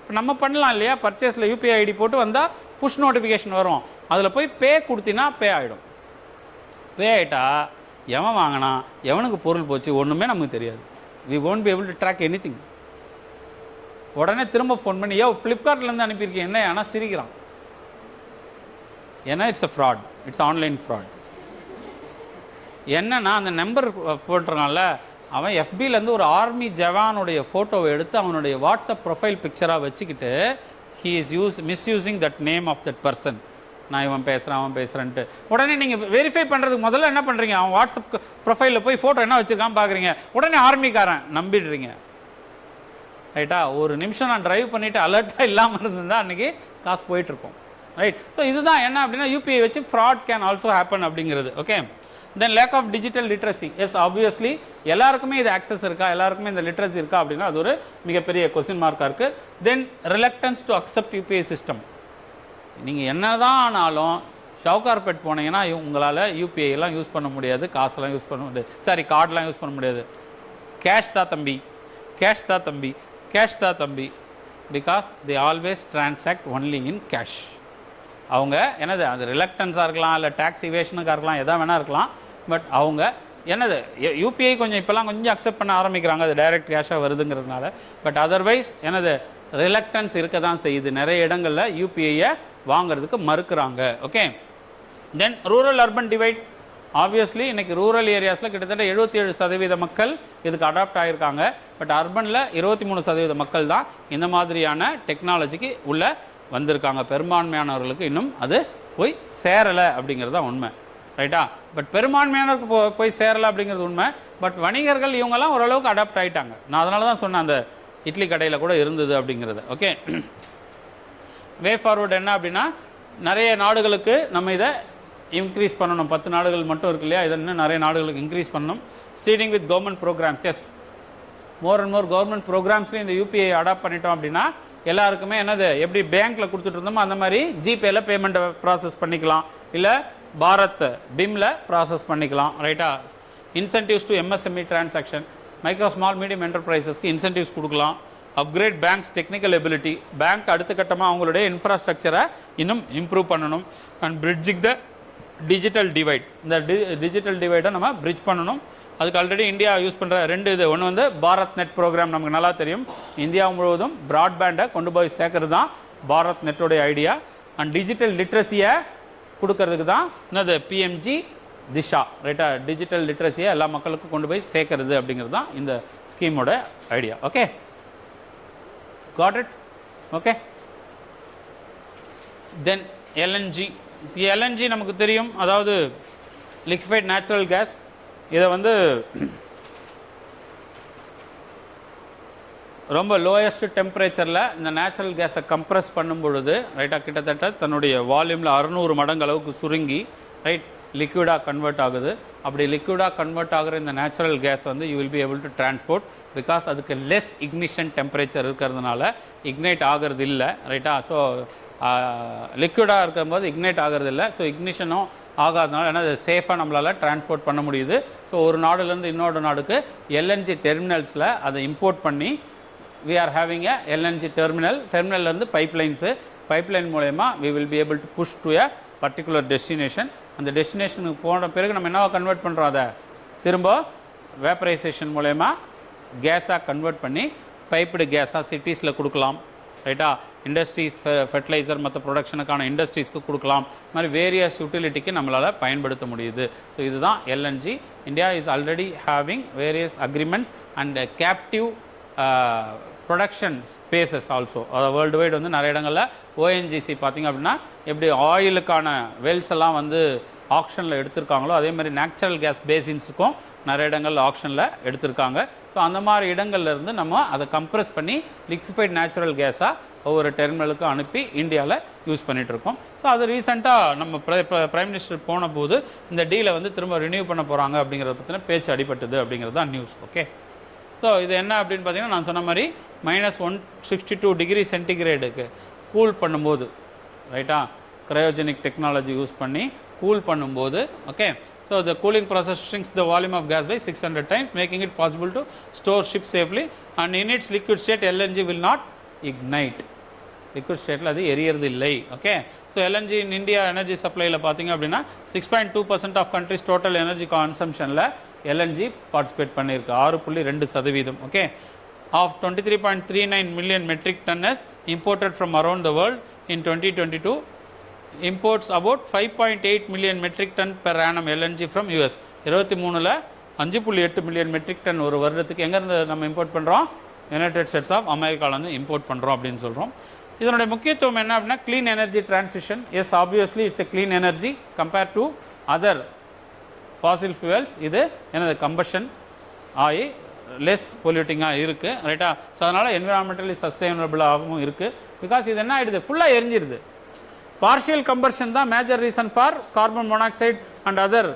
இப்போ நம்ம பண்ணலாம் இல்லையா, பர்ச்சேஸில் யூபிஐ ஐடி போட்டு வந்தால் புஷ் நோட்டிஃபிகேஷன் வரும், அதில் போய் பே கொடுத்தினா பே ஆகிடும். பே ஆகிட்டா எவன் வாங்கினா, எவனுக்கு பொருள் போச்சு, ஒன்றுமே நமக்கு தெரியாது. We won't be able to track anything. உடனே திரும்ப ஃபோன் பண்ணி, ஃப்ளிப்கார்ட்லேருந்து அனுப்பியிருக்கேன் என்ன, ஆனால் சிரிக்கிறான். ஏன்னா it's a fraud, it's online fraud. என்னன்னா அந்த நம்பர் போட்டுறான்ல, அவன் எஃபிலேருந்து ஒரு ஆர்மி ஜவானுடைய ஃபோட்டோவை எடுத்து அவனுடைய வாட்ஸ்அப் ப்ரொஃபைல் பிக்சராக வச்சுக்கிட்டு he is misusing that name of that person. நான் இவன் பேசுகிறேன் அவன் பேசுகிறேன்ட்டு உடனே நீங்கள் வெரிஃபை பண்ணுறதுக்கு முதல்ல என்ன பண்ணுறீங்க, அவன் வாட்ஸ்அப் ப்ரொஃபைலில் போய் ஃபோட்டோ என்ன வச்சுருக்கான்னு பார்க்குறீங்க, உடனே ஆர்மிக்காரன் நம்பிடுறீங்க. ரைட்டா? ஒரு நிமிஷம் நான் ட்ரைவ் பண்ணிவிட்டு அலர்ட்டாக இல்லாமல் இருந்திருந்தால் அன்றைக்கி காசு போயிட்டுருக்கோம். ரைட்? ஸோ இதுதான் என்ன அப்படின்னா யூபிஐ வச்சு ஃப்ராட் கேன் ஆல்சோ ஹேப்பன் அப்படிங்கிறது. Okay, then lack of digital literacy. Yes obviously எல்லாருக்குமே இது ஆக்சஸ் இருக்கா, எல்லாருக்குமே இந்த லிட்ரஸி இருக்கா அப்படின்னா அது ஒரு மிகப்பெரிய கொஸ்டின் மார்க்காக இருக்குது. Then reluctance to accept UPI system. நீங்கள் என்ன தான் ஆனாலும் ஷவுகார்பேட் போனீங்கன்னா உங்களால் யூபிஐ எல்லாம் யூஸ் பண்ண முடியாது, காசெல்லாம் யூஸ் பண்ண முடியாது, சாரி கார்டெலாம் யூஸ் பண்ண முடியாது. கேஷ் தான் தம்பி, கேஷ் தான் தம்பி, கேஷ் தான் தம்பி, because they always transact only in cash. அவங்க என்னது, அது ரிலக்டன்ஸாக இருக்கலாம், இல்லை டேக்ஸ் இவேஷனுக்காக இருக்கலாம், எதாக வேணால் இருக்கலாம். பட் அவங்க என்னது, யூபிஐ கொஞ்சம் இப்போல்லாம் கொஞ்சம் அக்செப்ட் பண்ண ஆரம்பிக்கிறாங்க, அது டைரக்ட் கேஷாக வருதுங்கிறதுனால. பட் அதர்வைஸ் என்னது, ரிலக்டன்ஸ் இருக்க தான் செய்யுது. நிறைய இடங்களில் யூபிஐயை வாங்கிறதுக்கு மறுக்கிறாங்க. ஓகே, தென் ரூரல் அர்பன் டிவைட். ஆப்வியஸ்லி இன்றைக்கி ரூரல் ஏரியாஸில் கிட்டத்தட்ட 77% மக்கள் இதுக்கு அடாப்ட் ஆகியிருக்காங்க. பட் அர்பனில் 23% மக்கள் தான் இந்த மாதிரியான டெக்னாலஜிக்கு உள்ள வந்திருக்காங்க. பெரும்பான்மையானவர்களுக்கு இன்னும் அது போய் சேரலை அப்படிங்கிறது தான் உண்மை. ரைட்டா? பட் பெரும்பான்மையானவருக்கு போய் சேரலை அப்படிங்கிறது உண்மை. பட் வணிகர்கள் இவங்கெல்லாம் ஓரளவுக்கு அடாப்ட் ஆகிட்டாங்க. நான் அதனால தான் சொன்னேன், அந்த இட்லி கடையில் கூட இருந்தது அப்படிங்கிறது. ஓகே, வே ஃபார்வர்டு என்ன அப்படின்னா, நிறைய நாடுகளுக்கு நம்ம இதை இன்க்ரீஸ் பண்ணணும். 10 நாடுகள் மட்டும் இருக்கு இல்லையா, இதை இன்னும் நிறைய நாடுகளுக்கு இன்க்ரீஸ் பண்ணணும். Seeding with government programmes. Yes, more and more government ப்ரோக்ராம்ஸ்லேயும் இந்த யூபிஐ அடாப்ட் பண்ணிட்டோம் அப்படின்னா எல்லாருக்குமே என்னது, எப்படி பேங்க்கில் கொடுத்துட்டு இருந்தோமோ அந்த மாதிரி ஜிபேயில் பேமெண்ட்டை ப்ராசஸ் பண்ணிக்கலாம், இல்லை பாரத் பிம்மில் ப்ராசஸ் பண்ணிக்கலாம். ரைட்டா? Incentives to MSME transaction, micro small medium என்டர்பிரைசஸ்க்கு இன்சென்டிவ்ஸ் கொடுக்கலாம். Upgrade banks technical ability, bank அடுத்த கட்டமாக அவங்களுடைய இன்ஃப்ராஸ்ட்ரக்சரை இன்னும் இம்ப்ரூவ் பண்ணணும். And bridging the digital divide, இந்த டிஜிட்டல் டிவைடை நம்ம பிரிட்ஜ் பண்ணணும். அதுக்கு ஆல்ரெடி இந்தியா யூஸ் பண்ணுற 2 இது, ஒன்று வந்து பாரத் நெட் ப்ரோக்ராம், நமக்கு நல்லா தெரியும், இந்தியா முழுவதும் ப்ராட்பேண்டை கொண்டு போய் சேர்க்கறது தான் பாரத் நெட்டோடைய ஐடியா. அண்ட் டிஜிட்டல் லிட்ரஸியை கொடுக்கறதுக்கு தான் என்னது PMG திஷா ரைட்டா, டிஜிட்டல் லிட்ரஸியை எல்லா மக்களுக்கும் கொண்டு போய் சேர்க்கறது அப்படிங்கிறது தான் இந்த ஸ்கீமோட idea. Okay, got it? Okay, then LNG. LNG நமக்கு தெரியும், அதாவது லிக்விஃபைட் நேச்சுரல் கேஸ். இதை வந்து ரொம்ப லோயஸ்ட் டெம்பரேச்சரில் இந்த நேச்சுரல் கேஸை கம்ப்ரெஸ் பண்ணும் பொழுது ரைட்டாக கிட்டத்தட்ட தன்னுடைய வால்யூமில் 600 மடங்கு அளவுக்கு சுருங்கி ரைட் லிக்விடாக கன்வெர்ட் ஆகுது. அப்படி லிக்விடாக கன்வெர்ட் ஆகிற இந்த நேச்சுரல் கேஸ் வந்து you will be able to transport, because அதுக்கு லெஸ் இக்னிஷன் டெம்பரேச்சர் இருக்கிறதுனால இக்னைட் ஆகிறது இல்லை ரைட்டா. ஸோ லிக்விடாக இருக்கும்போது இக்னைட் ஆகிறது இல்லை, ஸோ இக்னிஷனும் ஆகாதனால ஏன்னா அது சேஃபாக நம்மளால் டிரான்ஸ்போர்ட் பண்ண முடியுது. ஸோ ஒரு நாடுலேருந்து இன்னொரு நாடுக்கு எல்என்ஜி டெர்மினல்ஸில் அதை இம்போர்ட் பண்ணி we are having a LNG terminal pipeline மூலமா we will be able to push to a particular destination. அந்த டெஸ்டினேஷனுக்கு போன பிறகு நம்ம என்னவா கன்வெர்ட் பண்ணுறோம், அதை திரும்ப வேப்பரைசேஷன் மூலமா கேஸாக கன்வெர்ட் பண்ணி பைப்டு கேஸாக சிட்டிஸில் கொடுக்கலாம் ரைட்டா. இண்டஸ்ட்ரி ஃபெர்டிலைசர் மற்ற ப்ரொடக்ஷனுக்கான இண்டஸ்ட்ரீஸ்க்கு கொடுக்கலாம். மாதிரி வேரியஸ் யூட்டிலிட்டிக்கு நம்மளால் பயன்படுத்த முடியுது. ஸோ இதுதான் LNG. India is already having various agreements and captive production spaces also. அதாவது வேர்ல்டு வைடு வந்து நிறைய இடங்களில் ஓஎன்ஜிசி பார்த்திங்க அப்படின்னா எப்படி ஆயிலுக்கான வெல்ஸ் எல்லாம் வந்து ஆக்ஷனில் எடுத்திருக்காங்களோ அதே மாதிரி நேச்சுரல் கேஸ் பேசின்ஸுக்கும் நிறைய இடங்களில் ஆக்ஷனில் எடுத்திருக்காங்க. ஸோ அந்த மாதிரி இடங்கள்லேருந்து நம்ம அதை கம்ப்ரெஸ் பண்ணி லிக்விஃபைட் நேச்சுரல் கேஸாக ஒவ்வொரு டெர்மினலுக்கும் அனுப்பி இந்தியாவில் யூஸ் பண்ணிகிட்ருக்கோம். ஸோ அது ரீசெண்டாக நம்ம பிரைம் மினிஸ்டர் போன போது இந்த டீலை வந்து திரும்ப ரினியூ பண்ண போகிறாங்க அப்படிங்கிறத பற்றின பேச்சு அடிபட்டது அப்படிங்கிறது தான் நியூஸ். ஓகே, ஸோ இது என்ன அப்படின்னு பார்த்தீங்கன்னா நான் சொன்ன மாதிரி -162 டிகிரி சென்டிகிரேடுக்கு கூல் பண்ணும்போது ரைட்டா, கிரையோஜெனிக் டெக்னாலஜி யூஸ் பண்ணி கூல் பண்ணும்போது okay. So the cooling process shrinks the volume of gas by 600 times, making it possible to store ship safely, and in its liquid state LNG will not ignite. Liquid ஸ்டேட்டில் அது எரியறது இல்லை. Okay, so LNG in India energy சப்ளையில் பார்த்தீங்க அப்படின்னா 6.2% of countries total energy கன்சம்ஷனில் LNG participate பண்ணியிருக்கு, 6.2%. Okay, of 23.39 million metric tonnes imported from around the world in 2022, imports about 5.8 million metric tonne per annum LNG from US. 23ல் 5.8 million metric tonne ஒரு வருடத்துக்கு எங்கேருந்து நம்ம இம்போர்ட் பண்ணுறோம், United States of அமெரிக்காவிலேருந்து import பண்ணுறோம் அப்படின்னு சொல்கிறோம். இதனுடைய முக்கியத்துவம் என்ன அப்படின்னா clean energy transition. Yes, obviously it's a clean energy compare to other fossil fuels. இது எனது கம்பஷன் ஆகி லெஸ் பொல்யூட்டிங்காக இருக்குது ரைட்டா. ஸோ அதனால் என்விரான்மெண்டலி சஸ்டைனபிளாகவும் இருக்குது. பிகாஸ் இது என்ன ஆகிடுது, ஃபுல்லாக எரிஞ்சிடுது. பார்ஷியல் கம்பர்ஷன் தான் major reason for carbon monoxide and other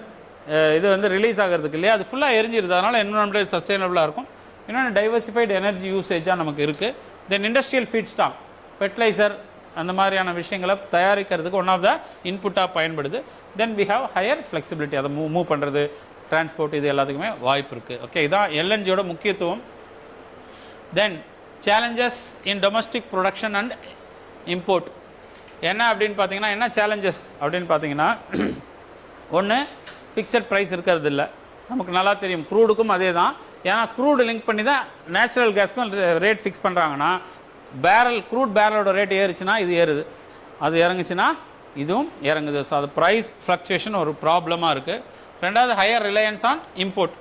இது வந்து ரிலீஸ் ஆகிறதுக்கு இல்லையா, அது ஃபுல்லாக எரிஞ்சிருது. அதனால் என்விரான்மெண்டலி சஸ்டைனபிளாக இருக்கும். இன்னொன்று டைவர்சிஃபைடு எனர்ஜி யூசேஜாக நமக்கு இருக்குது. Then industrial feedstock, fertiliser அந்த மாதிரியான விஷயங்களை தயாரிக்கிறதுக்கு ஒன் ஆஃப் த இன்புட்டாக பயன்படுது. Then we have higher flexibility, அதை மூவ் பண்ணுறது, டிரான்ஸ்போர்ட், இது எல்லாத்துக்குமே வாய்ப்பு இருக்குது. ஓகே, இதான் எல்என்ஜியோட முக்கியத்துவம். Then challenges in domestic production and import என்ன அப்படின்னு பார்த்தீங்கன்னா, என்ன சேலஞ்சஸ் அப்படின்னு பார்த்தீங்கன்னா, ஒன்று ஃபிக்ஸட் ப்ரைஸ் இருக்கிறது இல்லை. நமக்கு நல்லா தெரியும், க்ரூடுக்கும் அதே தான். ஏன்னா க்ரூடு லிங்க் பண்ணி தான் நேச்சுரல் கேஸ்க்கும் ரேட் ஃபிக்ஸ் பண்ணுறாங்கன்னா, க்ரூட் பேரலோட ரேட் ஏறுச்சுன்னா இது ஏறுது, அது இறங்குச்சுன்னா இதுவும் இறங்குது. ஸோ அது ப்ரைஸ் ஃப்ளக்சுவேஷன் ஒரு ப்ராப்ளமாக இருக்குது. ரெண்டாவது ஹையர் ரிலையன்ஸ் ஆன் இம்போர்ட்.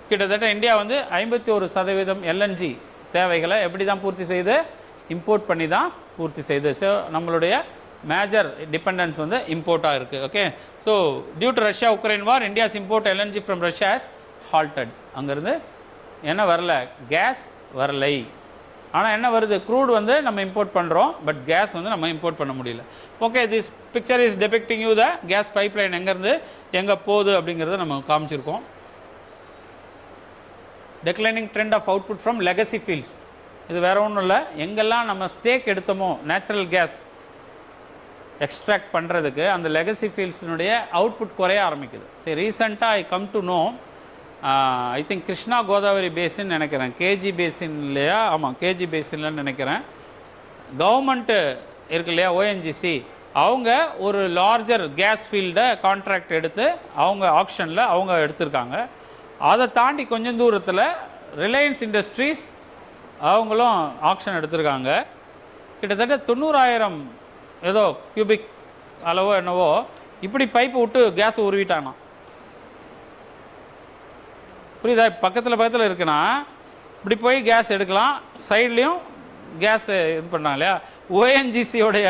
கிட்டத்தட்ட இந்தியா வந்து 51% எல்என்ஜி தேவைகளை எப்படி தான் பூர்த்தி செய்து, இம்போர்ட் பண்ணி தான் பூர்த்தி செய்து. ஸோ நம்மளுடைய மேஜர் டிபெண்டன்ஸ் வந்து இம்போர்ட்டாக இருக்குது. Okay, so due to Russia Ukraine war India's import LNG from Russia has halted. அங்கேருந்து என்ன வரல, கேஸ் வரலை. ஆனால் என்ன வருது, க்ரூட் வந்து நம்ம இம்போர்ட் பண்ணுறோம், பட் கேஸ் வந்து நம்ம இம்போர்ட் பண்ண முடியல. Okay, this picture is depicting you the gas pipeline எங்கேருந்து எங்கே போகுது அப்படிங்கிறத நம்ம காமிச்சிருக்கோம். Declining trend of output from legacy fields. இது வேறு ஒன்றும் இல்லை, எங்கெல்லாம் நம்ம ஸ்டேக் எடுத்தோமோ நேச்சுரல் கேஸ் எக்ஸ்ட்ராக்ட் பண்ணுறதுக்கு அந்த லெகசி ஃபீல்ட்ஸினுடைய அவுட்புட் குறைய ஆரம்பிக்குது. சரி, ரீசெண்டாக I come to know, I think Krishna Godavari பேசின்னு நினைக்கிறேன், கேஜி பேசின் இல்லையா, ஆமாம் கேஜி பேசின்லன்னு நினைக்கிறேன். கவர்மெண்ட்டு இருக்கு இல்லையா, ஓஎன்ஜிசி, அவங்க ஒரு லார்ஜர் கேஸ் ஃபீல்டை கான்ட்ராக்ட் எடுத்து அவங்க ஆக்ஷனில் அவங்க எடுத்திருக்காங்க. அதை தாண்டி கொஞ்சம் தூரத்தில் ரிலையன்ஸ் இண்டஸ்ட்ரீஸ் அவங்களும் ஆக்ஷன் எடுத்திருக்காங்க. கிட்டத்தட்ட 90,000 ஏதோ கியூபிக் அளவோ என்னவோ இப்படி பைப்பு விட்டு கேஸ் உருவிட்டானா. புரியுதா? பக்கத்தில் இருக்குன்னா இப்படி போய் கேஸ் எடுக்கலாம், சைட்லேயும் கேஸ் இது பண்ணாங்க இல்லையா. ஓஎன்ஜிசியோடைய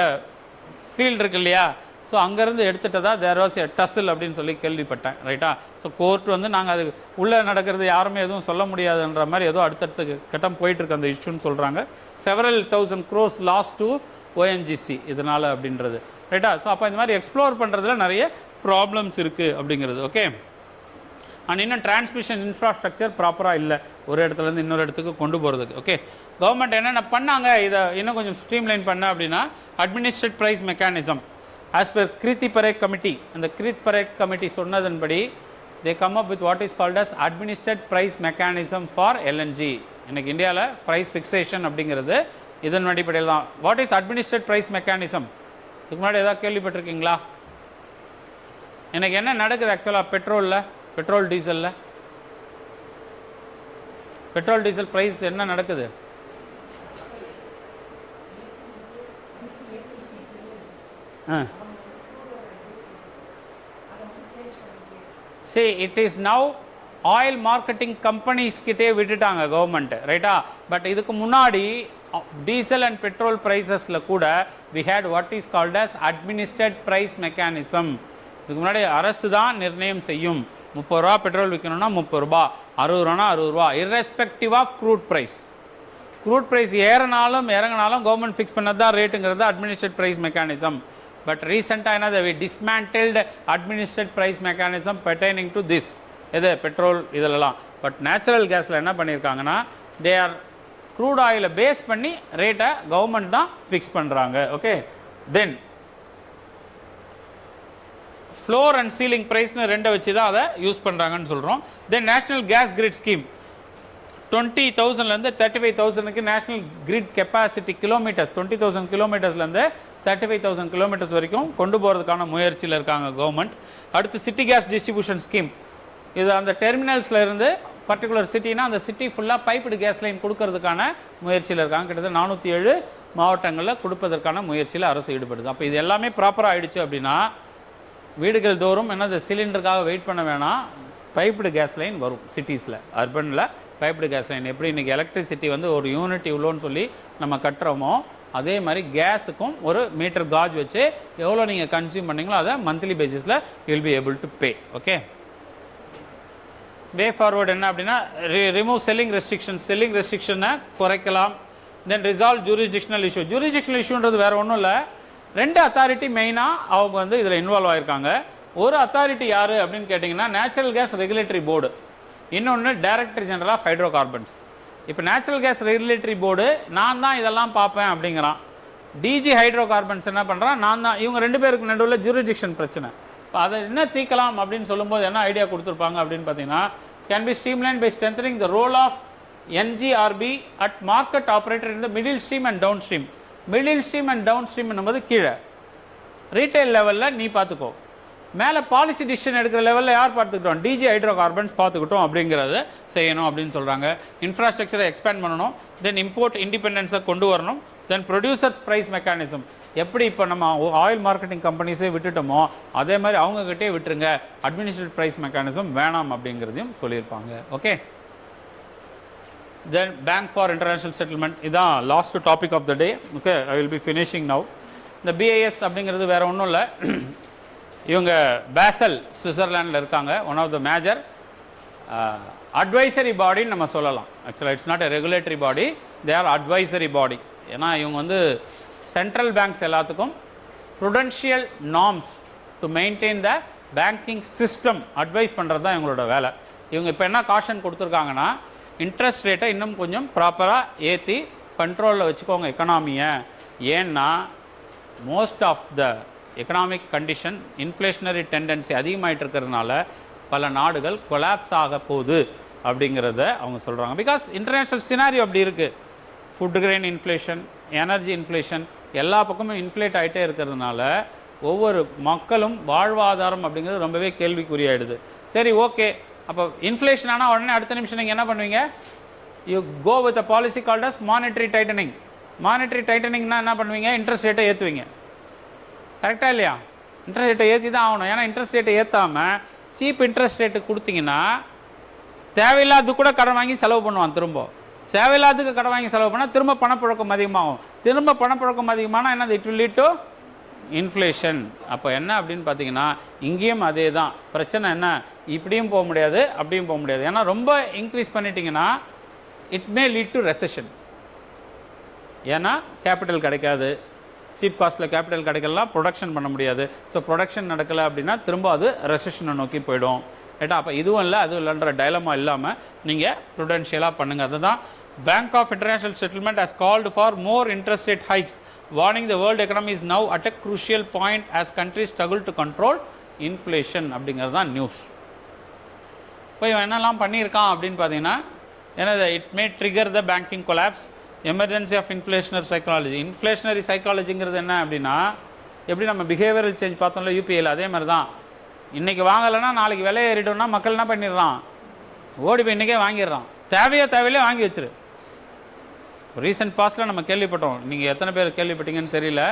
ஃபீல்டு இருக்கு இல்லையா, ஸோ அங்கேருந்து எடுத்துகிட்டதா தேர் வாஸ் எ டஸ்ஸில் அப்படின்னு சொல்லி கேள்விப்பட்டேன். ரைட்டா? ஸோ கோர்ட் வந்து நாங்கள் அது உள்ளே நடக்கிறது யாருமே எதுவும் சொல்ல முடியாதுன்ற மாதிரி ஏதோ அடுத்தடுத்த கட்டம் போயிட்டுருக்கு அந்த இஷ்யூன்னு சொல்கிறாங்க. Several thousand crores loss to ONGC இதனால் அப்படின்றது. ரைட்டா? ஸோ அப்போ இந்த மாதிரி எக்ஸ்ப்ளோர் பண்ணுறதுல நிறைய ப்ராப்ளம்ஸ் இருக்குது அப்படிங்கிறது. ஓகே. அண்ட் இன்னும் டிரான்ஸ்மிஷன் இன்ஃப்ராஸ்ட்ரக்சர் ப்ராப்பராக இல்லை ஒரு இடத்துலேருந்து இன்னொரு இடத்துக்கு கொண்டு போகிறதுக்கு. ஓகே. கவர்மெண்ட் என்னென்ன பண்ணாங்க இதை இன்னும் கொஞ்சம் ஸ்ட்ரீம்லைன் பண்ண அப்படின்னா, administrated price mechanism as per Kirit Parekh committee. அந்த கிருத் பரேக் கமிட்டி சொன்னதன்படி they come up with what is called as administrated price mechanism for LNG. இன்னைக்கு இந்தியாவில் ப்ரைஸ் ஃபிக்ஸேஷன் அப்படிங்கிறது இதன் அடிப்படையில் தான். What is administrated price mechanism? இதுக்கு முன்னாடி ஏதாவது கேள்விப்பட்டிருக்கீங்களா? எனக்கு என்ன நடக்குது ஆக்சுவலாக பெட்ரோலில், பெட்ரோல் டீசலில், பெட்ரோல் டீசல் ப்ரைஸ் என்ன நடக்குது? See, it is now oil marketing companies கிட்டே விட்டுட்டாங்க கவர்மெண்ட். ரைட்டா? பட் இதுக்கு முன்னாடி டீசல் அண்ட் பெட்ரோல் ப்ரைஸஸில் கூட we had what is called as administered price mechanism. இதுக்கு முன்னாடி அரசு தான் நிர்ணயம் செய்யும். 30 ரூபா பெட்ரோல் விற்கணும்னா 30 ரூபா, 60 ரூபானா 60 ரூபா, irrespective of crude price. Crude price ஏறினாலும் இறங்கினாலும் கவர்மெண்ட் ஃபிக்ஸ் பண்ணது தான் ரேட்டுங்கிறது அட்மினிஸ்ட்ரேட் ப்ரைஸ் மெக்கானிசம். பட் ரீசெண்டாக என்னது, we dismantled administered price mechanism pertaining to this, எது பெட்ரோல் இதிலலாம். பட் நேச்சுரல் கேஸில் என்ன பண்ணியிருக்காங்கன்னா, தே ஆர் க்ரூட் ஆயிலை பேஸ் பண்ணி ரேட்டை கவர்மெண்ட் தான் ஃபிக்ஸ் பண்ணுறாங்க. Okay. Then floor and ceiling ப்ரைஸ்னு ரெண்டை வச்சு தான் அதை யூஸ் பண்ணுறாங்கன்னு சொல்கிறோம். Then national gas grid scheme 20,000லேருந்து 35,000க்கு நேஷ்னல் கிரிட் கெப்பாசிட்டி கிலோமீட்டர்ஸ் 20,000 கிலோமீட்டர்ஸ்லேருந்து 35,000 கிலோமீட்டர்ஸ் வரைக்கும் கொண்டு போகிறதுக்கான முயற்சியில் இருக்காங்க கவர்மெண்ட். அடுத்து சிட்டி கேஸ் டிஸ்ட்ரிபியூஷன் ஸ்கீம். இது அந்த டெர்மினல்ஸில் இருந்து பர்டிகுலர் சிட்டினா அந்த சிட்டி ஃபுல்லாக பைப்டு கேஸ் லைன் கொடுக்கறதுக்கான முயற்சியில் இருக்காங்க. கிட்டத்தட்ட 407 மாவட்டங்களில் கொடுப்பதற்கான முயற்சியில் அரசு ஈடுபடுது. அப்போ இது எல்லாமே ப்ராப்பராக ஆகிடுச்சு அப்படின்னா வீடுகள் தோறும் என்னது சிலிண்டருக்காக வெயிட் பண்ண வேணாம், பைப்டு கேஸ் லைன் வரும் சிட்டிஸில். அர்பனில் பைப்டு கேஸ் லைன் எப்படி இன்றைக்கி எலக்ட்ரிசிட்டி வந்து ஒரு யூனிட் இவ்வளோன்னு சொல்லி நம்ம கட்டுறோமோ அதே மாதிரி கேஸுக்கும் ஒரு மீட்டர் காஜ் வச்சு எவ்வளோ நீங்கள் கன்சியூம் பண்ணீங்களோ அதை மந்த்லி பேசிஸில் you will be able to pay. Okay. Way forward என்ன அப்படின்னா, ரிமூவ் செல்லிங் ரெஸ்ட்ரிக்ஷன், செல்லிங் ரெஸ்ட்ரிக்ஷனை குறைக்கலாம். தென் ரிசால்வ் ஜூரிஸ்டிக்ஷனல் இஷ்யூ. ஜூரிஸ்டிக்ஷனல் இஷ்யூன்றது வேறு ஒன்றும் இல்லை, ரெண்டு அத்தாரிட்டி மெயினாக அவங்க வந்து இதில் இன்வால்வ் ஆகிருக்காங்க. ஒரு அத்தாரிட்டி யார் அப்படின்னு கேட்டிங்கன்னா நேச்சுரல் கேஸ் ரெகுலேட்டரி போர்டு, இன்னொன்று director general of hydrocarbons. இப்போ நேச்சுரல் கேஸ் ரெகுலேட்டரி போர்டு நான் தான் இதெல்லாம் பார்ப்பேன் அப்படிங்கிறான். டிஜி ஹைட்ரோ கார்பன்ஸ் என்ன பண்ணுறான், நான் தான். இவங்க ரெண்டு பேருக்கு நடுவில் ஜூரிஸ்டிக்ஷன் பிரச்சனை. இப்போ அதை என்ன தீர்க்கலாம் அப்படின்னு சொல்லும்போது என்ன ஐடியா கொடுத்துருப்பாங்க அப்படின்னு பார்த்தீங்கன்னா, can be streamline by strengthening the role of NGRP at market operator in the middle stream and downstream. Middle stream and downstream என்பது கீழே ரீட்டைல் லெவலில் நீ பார்த்துக்கோ, மேலே பாலிசி டிசிஷன் எடுக்கிற லெவலில் யார் பார்த்துக்கிட்டோம், டிஜி ஹைட்ரோ கார்பன்ஸ் பார்த்துக்கிட்டோம் அப்படிங்கிறத செய்யணும் அப்படின்னு சொல்கிறாங்க. இன்ஃப்ராஸ்ட்ரக்சரை எக்ஸ்பேண்ட் பண்ணணும். தென் இம்போர்ட் இண்டிபெண்டன்ஸை கொண்டு வரணும். தென் ப்ரொடியூசர்ஸ் ப்ரைஸ் மெக்கானிசம், எப்படி இப்போ நம்ம ஆயில் மார்க்கெட்டிங் கம்பெனிஸே விட்டுட்டோமோ அதே மாதிரி அவங்கக்கிட்டே விட்டுருங்க, அட்மினிஸ்ட்ரேட்டிவ் ப்ரைஸ் மெக்கானிசம் வேணாம் அப்படிங்கிறதையும் சொல்லியிருப்பாங்க. Okay. Then bank for international settlement, இதுதான் last topic of the day. Okay, I will be finishing now. இந்த பிஐஎஸ் அப்படிங்கிறது வேறு ஒன்றும் இல்லை, இவங்க பேசல் சுவிட்சர்லாண்டில் இருக்காங்க. One of the major advisory பாடின்னு நம்ம சொல்லலாம். ஆக்சுவலாக it's not a regulatory body, they are advisory body. ஏன்னா இவங்க வந்து சென்ட்ரல் பேங்க்ஸ் எல்லாத்துக்கும் prudential norms to maintain the banking system advise பண்ணுறது தான் இவங்களோட வேலை. இவங்க இப்போ என்ன காஷன் கொடுத்துருக்காங்கன்னா, இன்ட்ரெஸ்ட் ரேட்டை இன்னும் கொஞ்சம் ப்ராப்பராக ஏற்றி கண்ட்ரோலில் வச்சுக்கோங்க எக்கனாமியை. ஏன்னா most of the economic condition inflationary tendency அதிகமாகிட்டு இருக்கிறதுனால பல நாடுகள் கொலாப்ஸ் ஆக போகுது அப்படிங்கிறத அவங்க சொல்கிறாங்க. பிகாஸ் இன்டர்நேஷ்னல் சினாரியோ அப்படி இருக்குது. Food grain inflation, energy inflation எல்லா பக்கமும் இன்ஃப்ளேட் ஆகிட்டே இருக்கிறதுனால ஒவ்வொரு மக்களும் வாழ்வாதாரம் அப்படிங்கிறது ரொம்பவே கேள்விக்குறியாயிடுது. சரி, ஓகே. அப்போ இன்ஃப்ளேஷன் ஆனால் உடனே அடுத்த நிமிஷம் நீங்கள் என்ன பண்ணுவீங்க, you go with a policy called as monetary tightening. Monetary டைட்டனிங்னா என்ன பண்ணுவீங்க, இன்ட்ரெஸ்ட் ரேட்டை ஏற்றுவீங்க. கரெக்டாக இல்லையா? இன்ட்ரெஸ்ட் ரேட்டை ஏற்றி தான் ஆகணும். ஏன்னா இன்ட்ரெஸ்ட் ரேட்டை ஏற்றாமல் சீப் இன்ட்ரெஸ்ட் ரேட்டு கொடுத்தீங்கன்னா தேவையில்லாத கூட கடன் வாங்கி செலவு பண்ணுவான். திரும்ப தேவையில்லாததுக்கு கடன் வாங்கி செலவு பண்ணால் திரும்ப பணப்புழக்கம் அதிகமாகும். திரும்ப பணப்புழக்கம் அதிகமானால் என்னது, it will lead to inflation. அப்போ என்ன அப்படின்னு பார்த்தீங்கன்னா இங்கேயும் அதே தான் பிரச்சனை. என்ன, இப்படியும் போக முடியாது அப்படியும் போக முடியாது. ஏன்னா ரொம்ப இன்க்ரீஸ் பண்ணிட்டீங்கன்னா it may lead to recession. ஏன்னா கேபிட்டல் கிடைக்காது, சீப் காஸ்ட்டில் கேபிட்டல் கிடைக்கலாம், ப்ரொடக்ஷன் பண்ண முடியாது. ஸோ ப்ரொடக்ஷன் நடக்கலை அப்படின்னா திரும்ப அது ரெசெஷனை நோக்கி போயிடும். ரைட்டா? அப்போ இதுவும் இல்லை அதுவும் இல்லைன்ற டைலமா இல்லாமல் நீங்கள் ப்ருடென்ஷியலாக பண்ணுங்கள். அதுதான் bank of international settlement has called for more interest rate hikes, warning the world economy is now at a crucial point as countries struggle to control inflation அப்படிங்கிறது தான் நியூஸ். இப்போ இவன் என்னெல்லாம் பண்ணியிருக்கான் அப்படின்னு பார்த்தீங்கன்னா, ஏன்னா it may trigger the banking collapse, emergency of inflationary psychology. Inflationary சைக்காலஜிங்கிறது என்ன அப்படின்னா, எப்படி நம்ம பிஹேவியரல் சேஞ்ச் பார்த்தோம்ல யூபிஐயில், அதே மாதிரி தான். இன்றைக்கி வாங்கலைன்னா நாளைக்கு விலை ஏறிட்டோம்னா மக்கள் என்ன பண்ணிடுறான், ஓடி போய் இன்றைக்கே வாங்கிடுறான். தேவையில்லையே வாங்கி வச்சிரு. ரீசெண்ட் பாஸ்ட்டில் நம்ம கேள்விப்பட்டோம், நீங்கள் எத்தனை பேர் கேள்விப்பட்டீங்கன்னு தெரியல,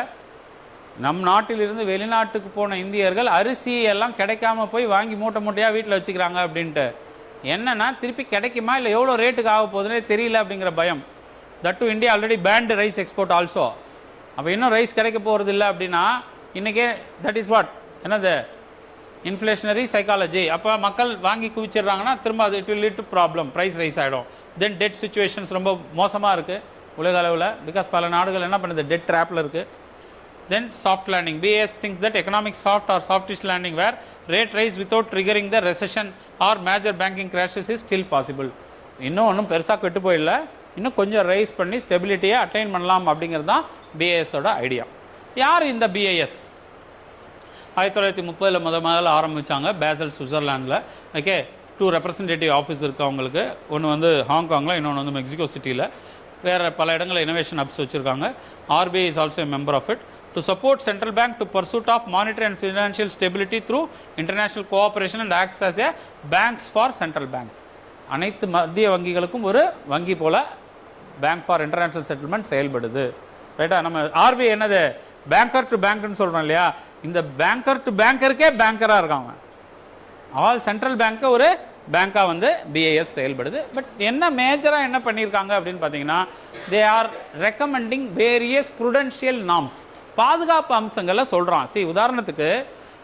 நம் நாட்டிலிருந்து வெளிநாட்டுக்கு போன இந்தியர்கள் அரிசி எல்லாம் கிடைக்காம போய் வாங்கி மூட்டை மூட்டையாக வீட்டில் வச்சுக்கிறாங்க அப்படின்ட்டு. என்னென்னா திருப்பி கிடைக்குமா இல்லை எவ்வளோ ரேட்டுக்கு ஆக போகுதுன்னே தெரியல அப்படிங்கிற பயம். That to India already banned rice export also. அப்போ இன்னும் ரைஸ் கிடைக்க போகிறது இல்லை அப்படின்னா இன்றைக்கே தட் இஸ் வாட், என்னது, இன்ஃப்ளேஷனரி சைக்காலஜி. அப்போ மக்கள் வாங்கி குவிச்சிடுறாங்கன்னா திரும்ப அது it will lead to problem, price rise ஆகிடும். தென் டெட் சுச்சுவேஷன்ஸ் ரொம்ப மோசமாக இருக்குது உலக அளவில், பிகாஸ் பல நாடுகள் என்ன பண்ணுது, டெட் ட்ராப்பில் இருக்குது. Then soft landing, BS thinks that economic soft or softish landing where rate rise without triggering the recession or major banking crashes is still possible. இன்னும் ஒன்றும் பெருசாக கெட்டு போயிடல, இன்னும் கொஞ்சம் ரைஸ் பண்ணி ஸ்டெபிலிட்டியை அட்டைன் பண்ணலாம் அப்படிங்கிறது தான் BISோட ஐடியா. யார் இந்த BIS? 1930 முதல்ல ஆரம்பித்தாங்க பேசல், சுவிட்சர்லாண்டில். ஓகே, 2 ரெப்ரசன்டேட்டிவ் ஆஃபீஸ் இருக்குது அவங்களுக்கு. ஒன்று வந்து ஹாங்காங்கில், இன்னொன்று வந்து மெக்சிகோ சிட்டியில். வேறு பல இடங்களில் இனோவேஷன் ஹப்ஸ் வச்சுருக்காங்க. RBI is also a member of it. To support central bank to pursuit of monetary and financial stability through international cooperation and acts as a bank for central bank. அனைத்து மத்திய வங்கிகளுக்கும் ஒரு வங்கி போல் bank for international settlement செயல்படுது. ரைட்டா? நம்ம RBI என்னது, பேங்கர் டு பேங்க்னு சொல்கிறோம் இல்லையா, இந்த பேங்கர் டு பேங்கருக்கே பேங்கராக இருக்காங்க. ஆல் சென்ட்ரல் பேங்க்கை ஒரு பேங்காக வந்து BIS செயல்படுது. பட் என்ன மேஜராக என்ன பண்ணியிருக்காங்க அப்படின்னு பார்த்தீங்கன்னா, they R recommending various Prudential norms, பாதுகாப்பு அம்சங்களை சொல்கிறான். உதாரணத்துக்கு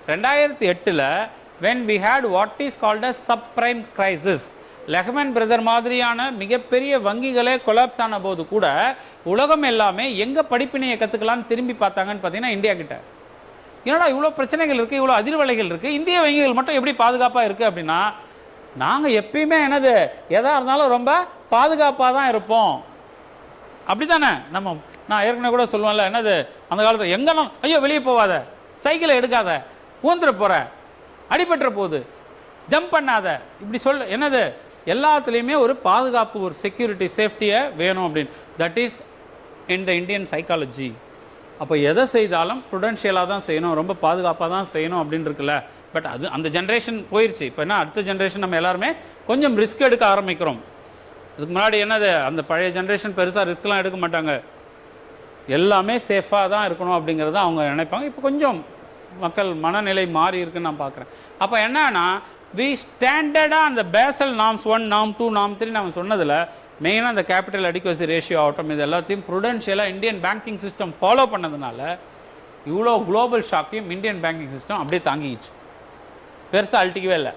2008 when we had what is called as subprime crisis, Lehman brother மாதிரியான மிகப்பெரிய வங்கிகளே கொலாப்ஸ் ஆன போது கூட உலகம் எல்லாமே எங்கே படிப்பினையை கற்றுக்கலான்னு திரும்பி பார்த்தாங்கன்னு பார்த்தீங்கன்னா இந்தியா கிட்ட. ஏன்னா இவ்வளோ பிரச்சனைகள் இருக்குது, இவ்வளோ அதிர்வலைகள் இருக்குது, இந்திய வங்கிகள் மட்டும் எப்படி பாதுகாப்பாக இருக்குது அப்படின்னா, நாங்கள் எப்பயுமே என்னது எதாக இருந்தாலும் ரொம்ப பாதுகாப்பாக தான் இருப்போம். அப்படி தானே நம்ம, நான் ஏற்கனவே கூட சொல்லுவேன்ல, என்னது அந்த காலத்தில் எங்கன்னா ஐயோ வெளியே போகாத, சைக்கிளை எடுக்காத, ஊந்துட போகிற, அடிபட்டுற போகுது, ஜம்ப் பண்ணாத, இப்படி என்னது எல்லாத்துலேயுமே ஒரு பாதுகாப்பு, ஒரு செக்யூரிட்டி, சேஃப்டியை வேணும் அப்படின்னு. That is in the Indian psychology. அப்போ எதை செய்தாலும் ப்ருடென்ஷியலாக தான் செய்யணும், ரொம்ப பாதுகாப்பாக தான் செய்யணும் அப்படின்னு இருக்குல்ல. பட் அது அந்த ஜென்ரேஷன் போயிடுச்சு. இப்போ என்ன, அடுத்த ஜென்ரேஷன் நம்ம எல்லாருமே கொஞ்சம் ரிஸ்க் எடுக்க ஆரம்பிக்கிறோம். அதுக்கு முன்னாடி என்னது, அந்த பழைய ஜென்ரேஷன் பெருசாக ரிஸ்க்லாம் எடுக்க மாட்டாங்க, எல்லாமே சேஃபாக தான் இருக்கணும் அப்படிங்கிறத அவங்க நினைப்பாங்க. இப்போ கொஞ்சம் மக்கள் மனநிலை மாறி இருக்குன்னு நான் பார்க்குறேன். அப்போ என்னன்னா, வி ஸ்டாண்டர்டாக அந்த பேசல் நார்ம்ஸ் 1, நார்ம் 2, நார்ம் 3 நம்ம சொன்னதில் மெயினாக அந்த கேபிட்டல் அடிக்வசி ரேஷியோ ஆகட்டும், இது எல்லாத்தையும் ப்ருடென்ஷியலாக இந்தியன் பேங்கிங் சிஸ்டம் ஃபாலோ பண்ணதுனால இவ்வளோ குளோபல் ஷாக்கையும் இந்தியன் பேங்கிங் சிஸ்டம் அப்படியே தாங்கிச்சு. பெருசாக அழட்டிக்கவே இல்லை,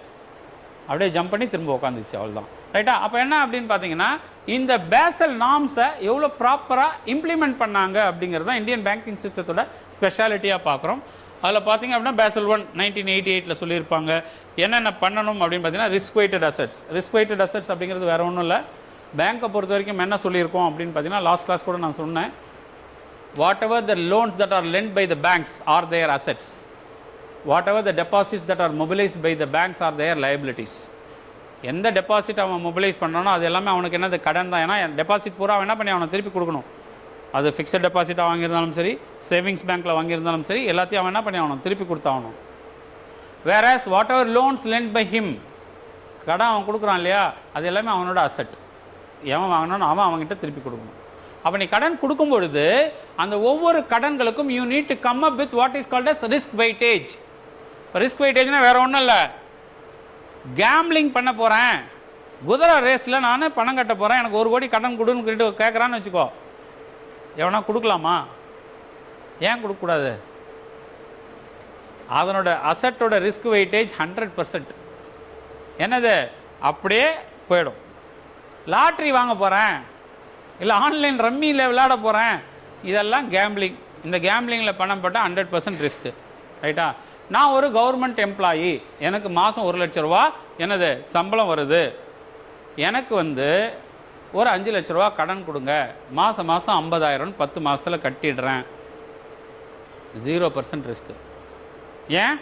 அப்படியே ஜம்ப் பண்ணி திரும்ப உட்காந்துச்சு, அவ்வளோதான். ரைட்டா? அப்போ என்ன அப்படின்னு பார்த்தீங்கன்னா, இந்த பேசல் நார்ம்ஸை எவ்வளோ ப்ராப்பராக இம்ப்ளிமெண்ட் பண்ணாங்க அப்படிங்கிறது தான் இந்தியன் பேங்கிங் சிஸ்டத்தோட ஸ்பெஷாலிட்டியாக பார்க்குறோம். அதில் பார்த்தீங்க அப்படின்னா பேசல் 1 1988 சொல்லியிருப்பாங்க. என்னென்ன பண்ணணும் அப்படின்னு பார்த்தீங்கன்னா, risk weighted assets. Risk weighted assets அப்படிங்கிறது வேறு ஒன்றும் இல்லை, பேங்க்கை பொறுத்த வரைக்கும் என்ன சொல்லியிருக்கோம் அப்படின்னு பார்த்தீங்கன்னா, லாஸ்ட் கிளாஸ் கூட நான் சொன்னேன், whatever the loans that are lent by the banks are their assets, whatever the deposits that are mobilised by the banks are their liabilities. எந்த டெபாசிட் அவன் மொபிலைஸ் பண்ணுறானோ அது எல்லாமே அவனுக்கு என்னது, கடன் தான். ஏன்னா டெபாசிட் பூரா அவன் என்ன பண்ணி அவனை திருப்பி கொடுக்கணும். அது ஃபிக்ஸட் டெபாசிட்டாக வாங்கியிருந்தாலும் சரி, சேவிங்ஸ் பேங்க்கில் வாங்கியிருந்தாலும் சரி, எல்லாத்தையும் அவன் என்ன பண்ணி அவனை திருப்பி கொடுத்தாகணும். Whereas whatever loans lend by him, கடன் அவன் கொடுக்குறான் இல்லையா, அது எல்லாமே அவனோட அசெட். எவன் வாங்கினானோ அவன் அவங்ககிட்ட திருப்பி கொடுக்கணும். அப்போ நீ கடன் கொடுக்கும் பொழுது அந்த ஒவ்வொரு கடன்களுக்கும் you need to come up with what is called as risk weightage. இப்போ ரிஸ்க் வெயிட்டேஜ்னா வேறு ஒன்றும் இல்லை, கேம்லிங் பண்ண போகிறேன், குதிரை ரேஸில் நான் பணம் கட்ட போகிறேன், எனக்கு 1 கோடி கடன் கொடுன்னு கேட்குறான்னு வச்சுக்கோ, எவனா கொடுக்கலாமா? ஏன் கொடுக்கக்கூடாது? அதனோட அசட்டோட ரிஸ்க் வெயிட்டேஜ் 100%. என்னது? அப்படியே போயிடும். லாட்ரி வாங்க போகிறேன், இல்லை ஆன்லைன் ரம்மியில் விளையாட போகிறேன், இதெல்லாம் கேம்பிளிங். இந்த கேம்பிளிங்கில் பணம் போட்டால் 100% ரிஸ்க்கு. ரைட்டா? நான் ஒரு கவர்மெண்ட் எம்ப்ளாயி, எனக்கு மாதம் 1 லட்ச ரூபா என்னது சம்பளம் வருது, எனக்கு ஒரு 5 லட்ச ரூபா கடன் கொடுங்க, மாதம் 50,000 10 மாதத்தில் கட்டிடுறேன். 0% ரிஸ்க்கு. ஏன்?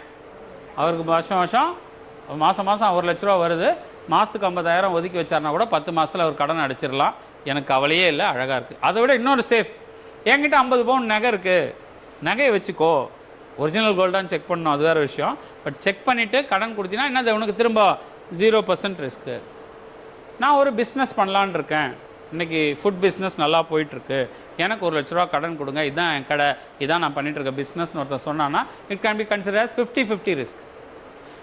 அவருக்கு மாதம் 1 லட்ச ரூபா வருது, மாதத்துக்கு 50,000 ஒதுக்கி வச்சார்னா கூட 10 மாதத்தில் அவர் கடன் அடிச்சிடலாம். எனக்கு கவலையே இல்லை, அழகாக இருக்குது. அதை விட இன்னொரு சேஃப், என்கிட்ட 50 பவுன் நகை இருக்குது, நகையை வச்சுக்கோ, ஒரிஜினல் கோல்டான்னு செக் பண்ணணும், அது வேறு விஷயம். பட் செக் பண்ணிவிட்டு கடன் கொடுத்தீங்கன்னா என்னது, உனக்கு திரும்ப 0% ரிஸ்க்கு. நான் ஒரு பிஸ்னஸ் பண்ணலான் இருக்கேன், இன்றைக்கி ஃபுட் பிஸ்னஸ் நல்லா போயிட்டுருக்கு, எனக்கு 1 லட்ச ரூபா கடன் கொடுங்க, இதுதான் என் கடை, இதான் நான் பண்ணிகிட்ருக்கேன் பிஸ்னஸ்னு ஒருத்தர் சொன்னான்னா it can B consider as 50-50 risk.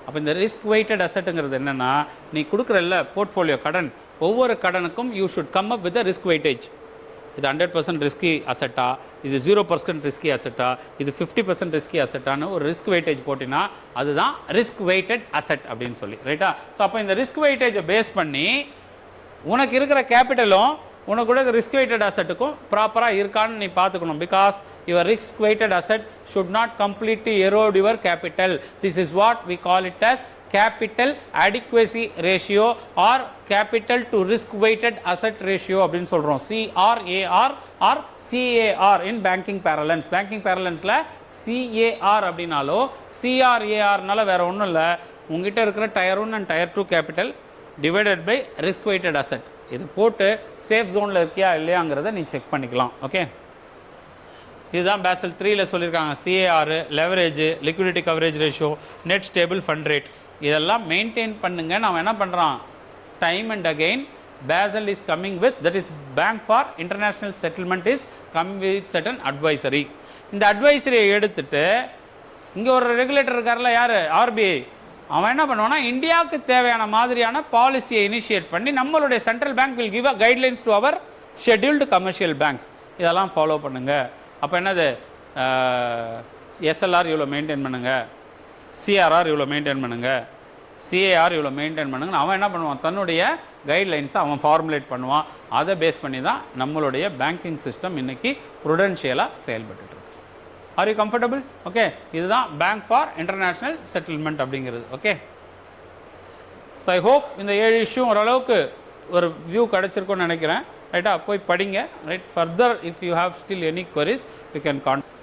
அப்போ இந்த ரிஸ்க் வெயிட்டட் அசட்டுங்கிறது என்னென்னா, நீ கொடுக்குறல்ல போர்ட்ஃபோலியோ கடன், ஒவ்வொரு கடனுக்கும் you should come up with a risk weightage. இது 100% ரிஸ்கி அசட்டா, இது 0% ரிஸ்கி அசட்டா, இது 50% ரிஸ்கி அசட்டான்னு ஒரு ரிஸ்க் வெயிட்டேஜ் போட்டினா அதுதான் ரிஸ்க் வெயிட்டட் அசட் அப்படின்னு சொல்லி. ரைட்டா? ஸோ அப்போ இந்த ரிஸ்க் வெயிட்டேஜை பேஸ் பண்ணி உனக்கு இருக்கிற கேபிட்டலும் உனக்கு கூட ரிஸ்க் வெயிட்டட் அசட்டுக்கும் ப்ராப்பராக இருக்கான்னு நீ பார்த்துக்கணும். Because your risk weighted asset should not completely erode your capital. This is what we call it as capital adequacy ratio or capital to risk weighted asset ratio அப்படின்னு சொல்கிறோம். CRAR or CAR in banking parlance. Banking பேரலன்ஸில் CAR அப்படின்னாலோ CRARனால வேறு ஒன்றும் இல்லை, உங்ககிட்ட இருக்கிற tier 1 and tier 2 capital divided by risk weighted asset. இது போட்டு சேஃப் ஜோனில் இருக்கியா இல்லையாங்கிறத நீ செக் பண்ணிக்கலாம். ஓகே, இதுதான் பேசல் 3ல் சொல்லியிருக்காங்க. CAR, leverage, liquidity coverage ratio, net stable fund rate, இதெல்லாம் மெயின்டைன் பண்ணுங்க. நம்ம என்ன பண்ணுறோம், time and again Basel is coming with, that is bank for international settlement is come with certain advisory. இந்த அட்வைசரியை எடுத்துட்டு இங்கே ஒரு ரெகுலேட்டர் இருக்கார்ல, யார்? RBI. அவன் என்ன பண்ணுவான்னா இந்தியாவுக்கு தேவையான மாதிரியான பாலிசியை இனிஷியேட் பண்ணி நம்மளுடைய central bank will give a guidelines to our scheduled commercial banks. இதெல்லாம் ஃபாலோ பண்ணுங்கள். அப்போ என்னது, SLR இவ்வளோ மெயின்டைன் பண்ணுங்கள், CRR இவ்வளோ மெயின்டைன் பண்ணுங்கள், CAR இவ்வளோ மெயின்டைன் பண்ணுங்கன்னு அவன் என்ன பண்ணுவான், தன்னுடைய கைட்லைன்ஸை அவன் ஃபார்முலேட் பண்ணுவான். அதை பேஸ் பண்ணி தான் நம்மளுடைய பேங்கிங் சிஸ்டம் இன்றைக்கி ப்ருடென்ஷியலாக செயல்பட்டு. Are you comfortable? ஓகே, இதுதான் பேங்க் ஃபார் இன்டர்நேஷ்னல் செட்டில்மெண்ட் அப்படிங்கிறது. ஓகே, ஸோ ஐ ஹோப் இந்த 7 இஷ்யூ ஓரளவுக்கு ஒரு வியூ கிடச்சிருக்குன்னு நினைக்கிறேன். ரைட்டா? போய் படிங்க. Right, further if you have still any queries you can contact.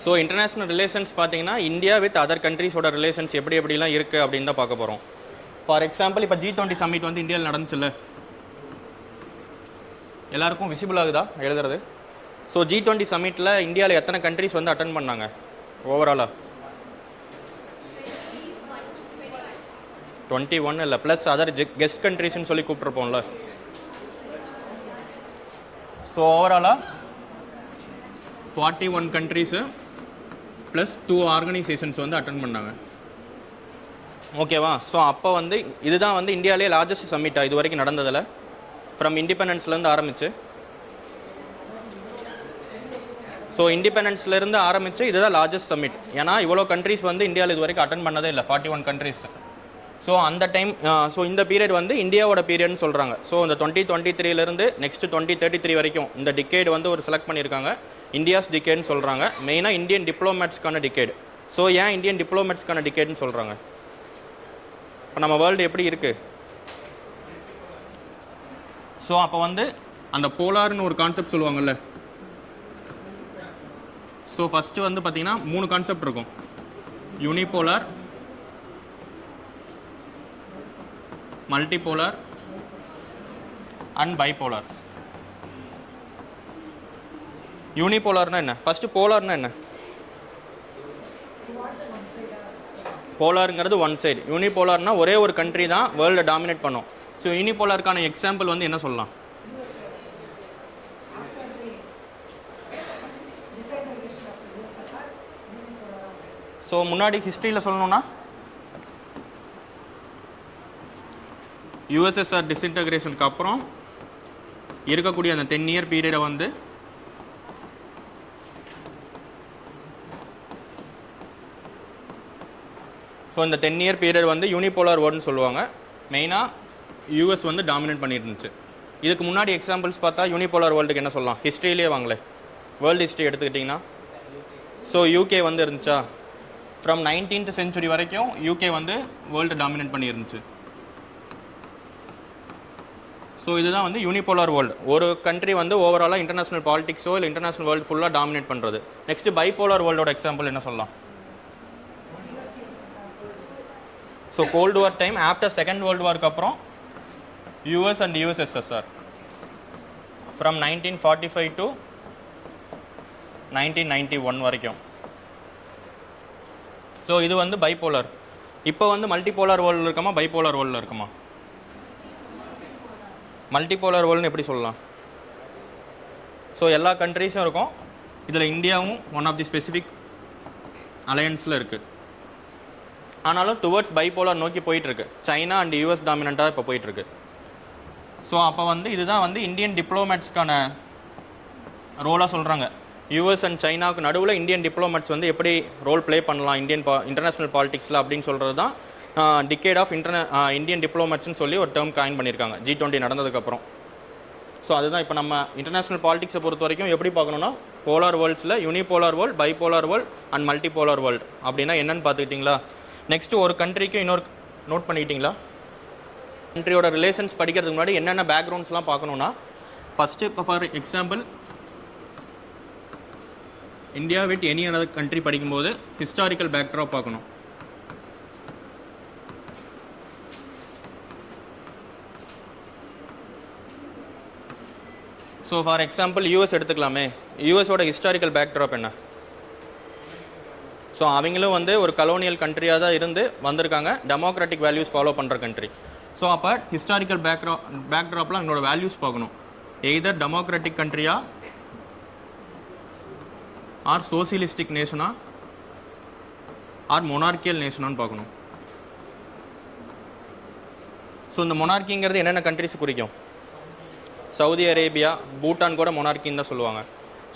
So international relations பார்த்தீங்கன்னா இந்தியா வித் அதர் கண்ட்ரீஸோட ரிலேஷன்ஸ் எப்படிலாம் இருக்குது அப்படின்னு தான் பார்க்க போகிறோம். ஃபார் எக்ஸாம்பிள் இப்போ G20 சம்மிட் இந்தியாவில் நடந்துச்சுல்ல, எல்லாருக்கும் விசிபிள் ஆகுதா எழுதுறது? ஸோ G20 சம்மிட்டில் இந்தியாவில் எத்தனை கண்ட்ரீஸ் அட்டன் பண்ணாங்க ஓவராலாக? 21 இல்லை, ப்ளஸ் அதர் கெஸ்ட் கண்ட்ரீஸ்ன்னு சொல்லி கூப்பிட்ருப்போம்ல. ஸோ ஓவராலாக 41 கண்ட்ரீஸு ப்ளஸ் 2 ஆர்கனைசேஷன்ஸ் அட்டன் பண்ணாங்க. ஓகேவா? ஸோ அப்போ இதுதான் இந்தியாவிலே லார்ஜஸ்ட் சம்மிட்டாக இது வரைக்கும் நடந்ததில், ஃப்ரம் இண்டிபெண்டன்ஸ்லேருந்து ஆரம்பிச்சு. ஸோ இண்டிபெண்டன்ஸ்லேருந்து ஆரம்பித்து இதுதான் லார்ஜஸ்ட் சம்மிட். ஏன்னா இவ்வளோ கண்ட்ரீஸ் இந்தியாவில் இது வரைக்கும் அட்டன் பண்ணதே இல்லை, 41 கண்ட்ரீஸ். ஸோ அந்த டைம், ஸோ இந்த பீரியட் இந்தியாவோட பீரியட்னு சொல்கிறாங்க. ஸோ இந்த 2023லேருந்து நெக்ஸ்ட் 2033 வரைக்கும் இந்த டிகேட் ஒரு செலக்ட் பண்ணியிருக்காங்க, இந்தியாஸ் டிகேட்னு சொல்கிறாங்க. மெயினாக இந்தியன் டிப்ளோமேட்ஸ்க்கான டிகேட். ஸோ ஏன் இந்தியன் டிப்ளோமேட்ஸ்க்கான டிகேட்னு சொல்கிறாங்க? இப்போ நம்ம வேர்ல்டு எப்படி இருக்குது? ஸோ அப்போ அந்த போலார்னு ஒரு கான்செப்ட் சொல்லுவாங்கல்ல. ஸோ ஃபஸ்ட்டு பார்த்தீங்கன்னா 3 கான்செப்ட் இருக்கும். Unipolar, multipolar and bipolar. யூனிபோலார்னா என்ன? ஃபஸ்ட்டு போலார்னா என்ன? போலாருங்கிறது ஒன் சைடு. யூனிபோலார்னா ஒரே ஒரு கண்ட்ரி தான் வேர்ல்டை டாமினேட் பண்ணும். ஸோ யூனிபோலாருக்கான எக்ஸாம்பிள் என்ன சொல்லலாம்? ஸோ முன்னாடி ஹிஸ்ட்ரியில் சொல்லணும்னா யூஎஸ்எஸ்ஆர் டிஸ்இன்டகிரேஷனுக்கு அப்புறம் இருக்கக்கூடிய அந்த 10 இயர் பீரியடை வந்து ஸோ இந்த 10 இயர் பீரியட் வந்து யூனிபோலார் வேர்ல்டுன்னு சொல்லுவாங்க. மெயினாக யூஎஸ் வந்து டாமினேட் பண்ணியிருந்துச்சு. இதுக்கு முன்னாடி எக்ஸாம்பிள்ஸ் பார்த்தா யூனிபோலார் வேர்ல்டுக்கு என்ன சொல்லலாம், ஹிஸ்ட்ரியிலே வாங்களே, வேர்ல்டு ஹிஸ்ட்ரி எடுத்துக்கிட்டிங்கன்னா ஸோ யூகே வந்து இருந்துச்சா, ஃப்ரம் 19th சென்ச்சுரி வரைக்கும் யூகே வந்து வேர்ல்டு டாமினேட் பண்ணியிருந்துச்சு. ஸோ இதுதான் வந்து யூனிபோலார் வேர்ல்டு. ஒரு கண்ட்ரி வந்து ஓவராலாக இன்டர்நேஷனல் பாலிடிக்ஸோ இல்லை இன்டர்நேஷனல் வேர்ல்டு ஃபுல்லாக டாமினேட் பண்ணுறது. நெக்ஸ்ட் பைபோலார் வேர்ல்டோட எக்ஸாம்பிள் என்ன சொல்லலாம்? So cold war time after second world வார்க்கு அப்புறம் US and USSR from 1945 to 1991 வரைக்கும். ஸோ இது வந்து பைபோலார். இப்போ வந்து மல்டிபோலார் வேர்ல்டில் இருக்குமா பைபோலார் வேர்ல்டில் இருக்குமா? மல்டிபோலார் வேர்ல்டுன்னு எப்படி சொல்லலாம்? ஸோ எல்லா கண்ட்ரீஸும் இருக்கும், இதில் இந்தியாவும் ஒன் ஆஃப் தி ஸ்பெசிஃபிக் அலையன்ஸில் இருக்குது. ஆனாலும் டுவர்ட்ஸ் பைபோலார் நோக்கி போயிட்டுருக்கு. சைனா அண்ட் யூஎஸ் டாமினண்ட்டாக இப்போ போயிட்டுருக்கு. ஸோ அப்போ வந்து இதுதான் வந்து இந்தியன் டிப்ளோமேட்ஸ்க்கான ரோலாக சொல்கிறாங்க. யூஎஸ் அண்ட் சைனாவுக்கு நடுவில் இந்தியன் டிப்ளோமேட்ஸ் வந்து எப்படி ரோல் ப்ளே பண்ணலாம் இன்டர்நேஷ்னல் பாலிடிக்ஸில் அப்படின்னு சொல்கிறது தான் டிகேட் ஆஃப் இந்தியன் டிப்ளோமேட்ஸ்னு சொல்லி ஒரு டேர்ம் காயின் பண்ணியிருக்காங்க G20 நடந்ததுக்கப்புறம். ஸோ அதுதான் இப்போ நம்ம இன்டர்நேஷ்னல் பாலிடிக்ஸை பொறுத்த வரைக்கும் எப்படி பார்க்கணுன்னா, போலார் வேர்ல்ட்ஸில் unipolar world, bipolar world and multipolar world அப்படின்னா என்னென்னு பார்த்துக்கிட்டிங்களா? நெக்ஸ்ட்டு ஒரு கண்ட்ரிக்கும் இன்னொரு நோட் பண்ணிக்கிட்டிங்களா? கண்ட்ரியோட ரிலேஷன்ஸ் படிக்கிறதுக்கு முன்னாடி என்னென்ன பேக்ரவுண்ட்ஸ்லாம் பார்க்கணுன்னா, ஃபஸ்ட்டு இப்போ for example India with any other country படிக்கும்போது ஹிஸ்டாரிக்கல் பேக்ட்ராப் பார்க்கணும். ஸோ ஃபார் எக்ஸாம்பிள் யூஎஸ் எடுத்துக்கலாமே, யூஎஸோட ஹிஸ்டாரிக்கல் பேக்ட்ராப் என்ன? ஸோ அவங்களும் வந்து ஒரு கலோனியல் கண்ட்ரியாக தான் இருந்து வந்திருக்காங்க, டெமோக்ராட்டிக் வேல்யூஸ் ஃபாலோ பண்ணுற கண்ட்ரி. ஸோ அப்போ ஹிஸ்டாரிக்கல் பேக்ட்ராப்பில் அவங்களோட வேல்யூஸ் பார்க்கணும். எய்தர் டெமோக்ராட்டிக் கண்ட்ரியா ஆர் சோசியலிஸ்டிக் நேஷனா ஆர் மொனார்கியல் நேஷனான்னு பார்க்கணும். ஸோ இந்த மொனார்கிங்கிறது என்னென்ன கண்ட்ரிஸ் குறிக்கும்? சவுதி அரேபியா, பூட்டான் கூட மொனார்க்கின்னு தான் சொல்லுவாங்க.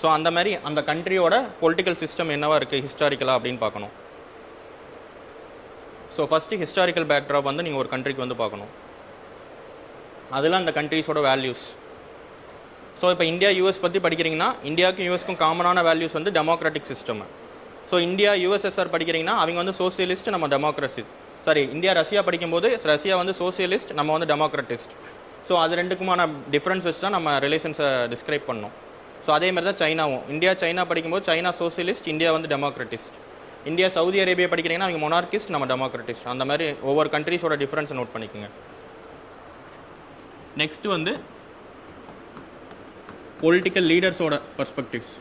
ஸோ அந்த மாதிரி அந்த கண்ட்ரியோட பொலிட்டிக்கல் சிஸ்டம் என்னவா இருக்குது ஹிஸ்டாரிக்கலாக அப்படின்னு பார்க்கணும். ஸோ ஃபஸ்ட்டு ஹிஸ்டாரிக்கல் பேக்ட்ராப் வந்து நீங்கள் ஒரு கண்ட்ரிக்கு வந்து பார்க்கணும். அதில் அந்த கண்ட்ரிஸோட வேல்யூஸ். ஸோ இப்போ இந்தியா யூஎஸ் பற்றி படிக்கிறீங்கன்னா இந்தியாவுக்கும் யூஎஸ்க்கும் காமனான வேல்யூஸ் வந்து democratic system. So India USSR படிக்கிறீங்கன்னா அவங்க வந்து சோசியலிஸ்ட், நம்ம டெமோக்ரஸி. சாரி, இந்தியா ரஷ்யா படிக்கும்போது ரஷ்யா வந்து சோசியலிஸ்ட், நம்ம வந்து டெமோக்ராட்டிஸ்ட். ஸோ அது ரெண்டுக்குமான டிஃப்ரென்சஸ் தான் நம்ம ரிலேஷன்ஸை டிஸ்கிரைப் பண்ணோம். ஸோ அதே மாதிரி தான் சைனாவும். இந்தியா சைனா படிக்கும்போது சைனா சோசியலிஸ்ட், இந்தியா வந்து டெமோக்ராட்டிஸ்ட். இந்தியா சவுதி அரேபியா படிக்கிறீங்கன்னா அவங்க மொனார்கிஸ்ட், நம்ம டெமோக்ராட்டிஸ்ட். அந்த மாதிரி ஒவ்வொரு கண்ட்ரிஸோட டிஃப்ரென்ஸை நோட் பண்ணிக்கோங்க. நெக்ஸ்ட்டு வந்து பொலிட்டிக்கல் லீடர்ஸோட பர்ஸ்பெக்டிவ்ஸ்.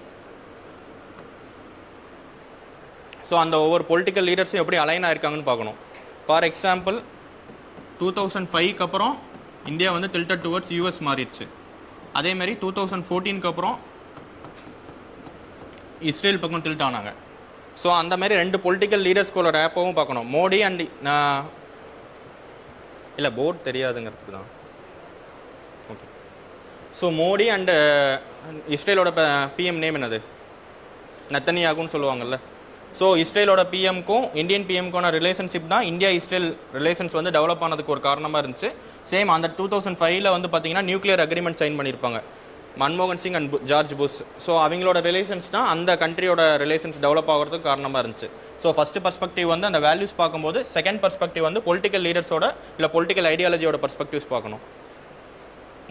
ஸோ அந்த ஒவ்வொரு பொலிட்டிக்கல் லீடர்ஸும் எப்படி அலைன் ஆயிருக்காங்கன்னு பார்க்கணும். ஃபார் எக்ஸாம்பிள் 2005க்கு அப்புறம் இந்தியா வந்து டில்டட் டுவர்ட்ஸ் யூஎஸ் மாறிடுச்சு. அதேமாதிரி 2014க்கு அப்புறம் இஸ்ரேல் பக்கம் டில்ட் ஆனாங்க. ஸோ அந்த மாதிரி ரெண்டு பொலிட்டிக்கல் லீடர்ஸ்களோட ஆப்பவும் பார்க்கணும். மோடி அண்ட் இல்லை போர்ட் தெரியாதுங்கிறதுக்கு தான். ஓகே. ஸோ மோடி அண்டு இஸ்ரேலோட பிஎம் நேம் என்னது? நத்தனியாகுன்னு சொல்லுவாங்கள்ல. ஸோ இஸ்ரேலோட பிஎம்க்கும் இந்தியன் பிஎம்க்கான ரிலேஷன்ஷிப் தான் இந்தியா இஸ்ரேல் ரிலேஷன்ஸ் வந்து டெவலப் ஆனதுக்கு ஒரு காரணமாக இருந்துச்சு. சேம் அந்த 2005ல் வந்து பார்த்தீங்கன்னா நியூக்ளியர் அக்ரிமெண்ட் சைன் பண்ணியிருப்பாங்க மன்மோகன் Singh and George Bush. So அவங்களோட ரிலேஷன்ஸ் தான் அந்த கண்ட்ரியோட ரிலேஷன்ஸ் டெவலப் ஆகிறதுக்கு காரணமாக இருந்துச்சு. ஸோ ஃபஸ்ட்டு பர்ஸ்பெக்டிவ் வந்து அந்த வேல்யூஸ் பார்க்கும்போது, செகண்ட் பர்ஸ்பெக்டிவ் வந்து பொலிட்டிக்கல் லீடர்ஸோட இல்லை பொலிட்டிக்கல் ஐடியாலஜியோட பர்ஸ்பெக்டிவ்ஸ் பார்க்கணும்.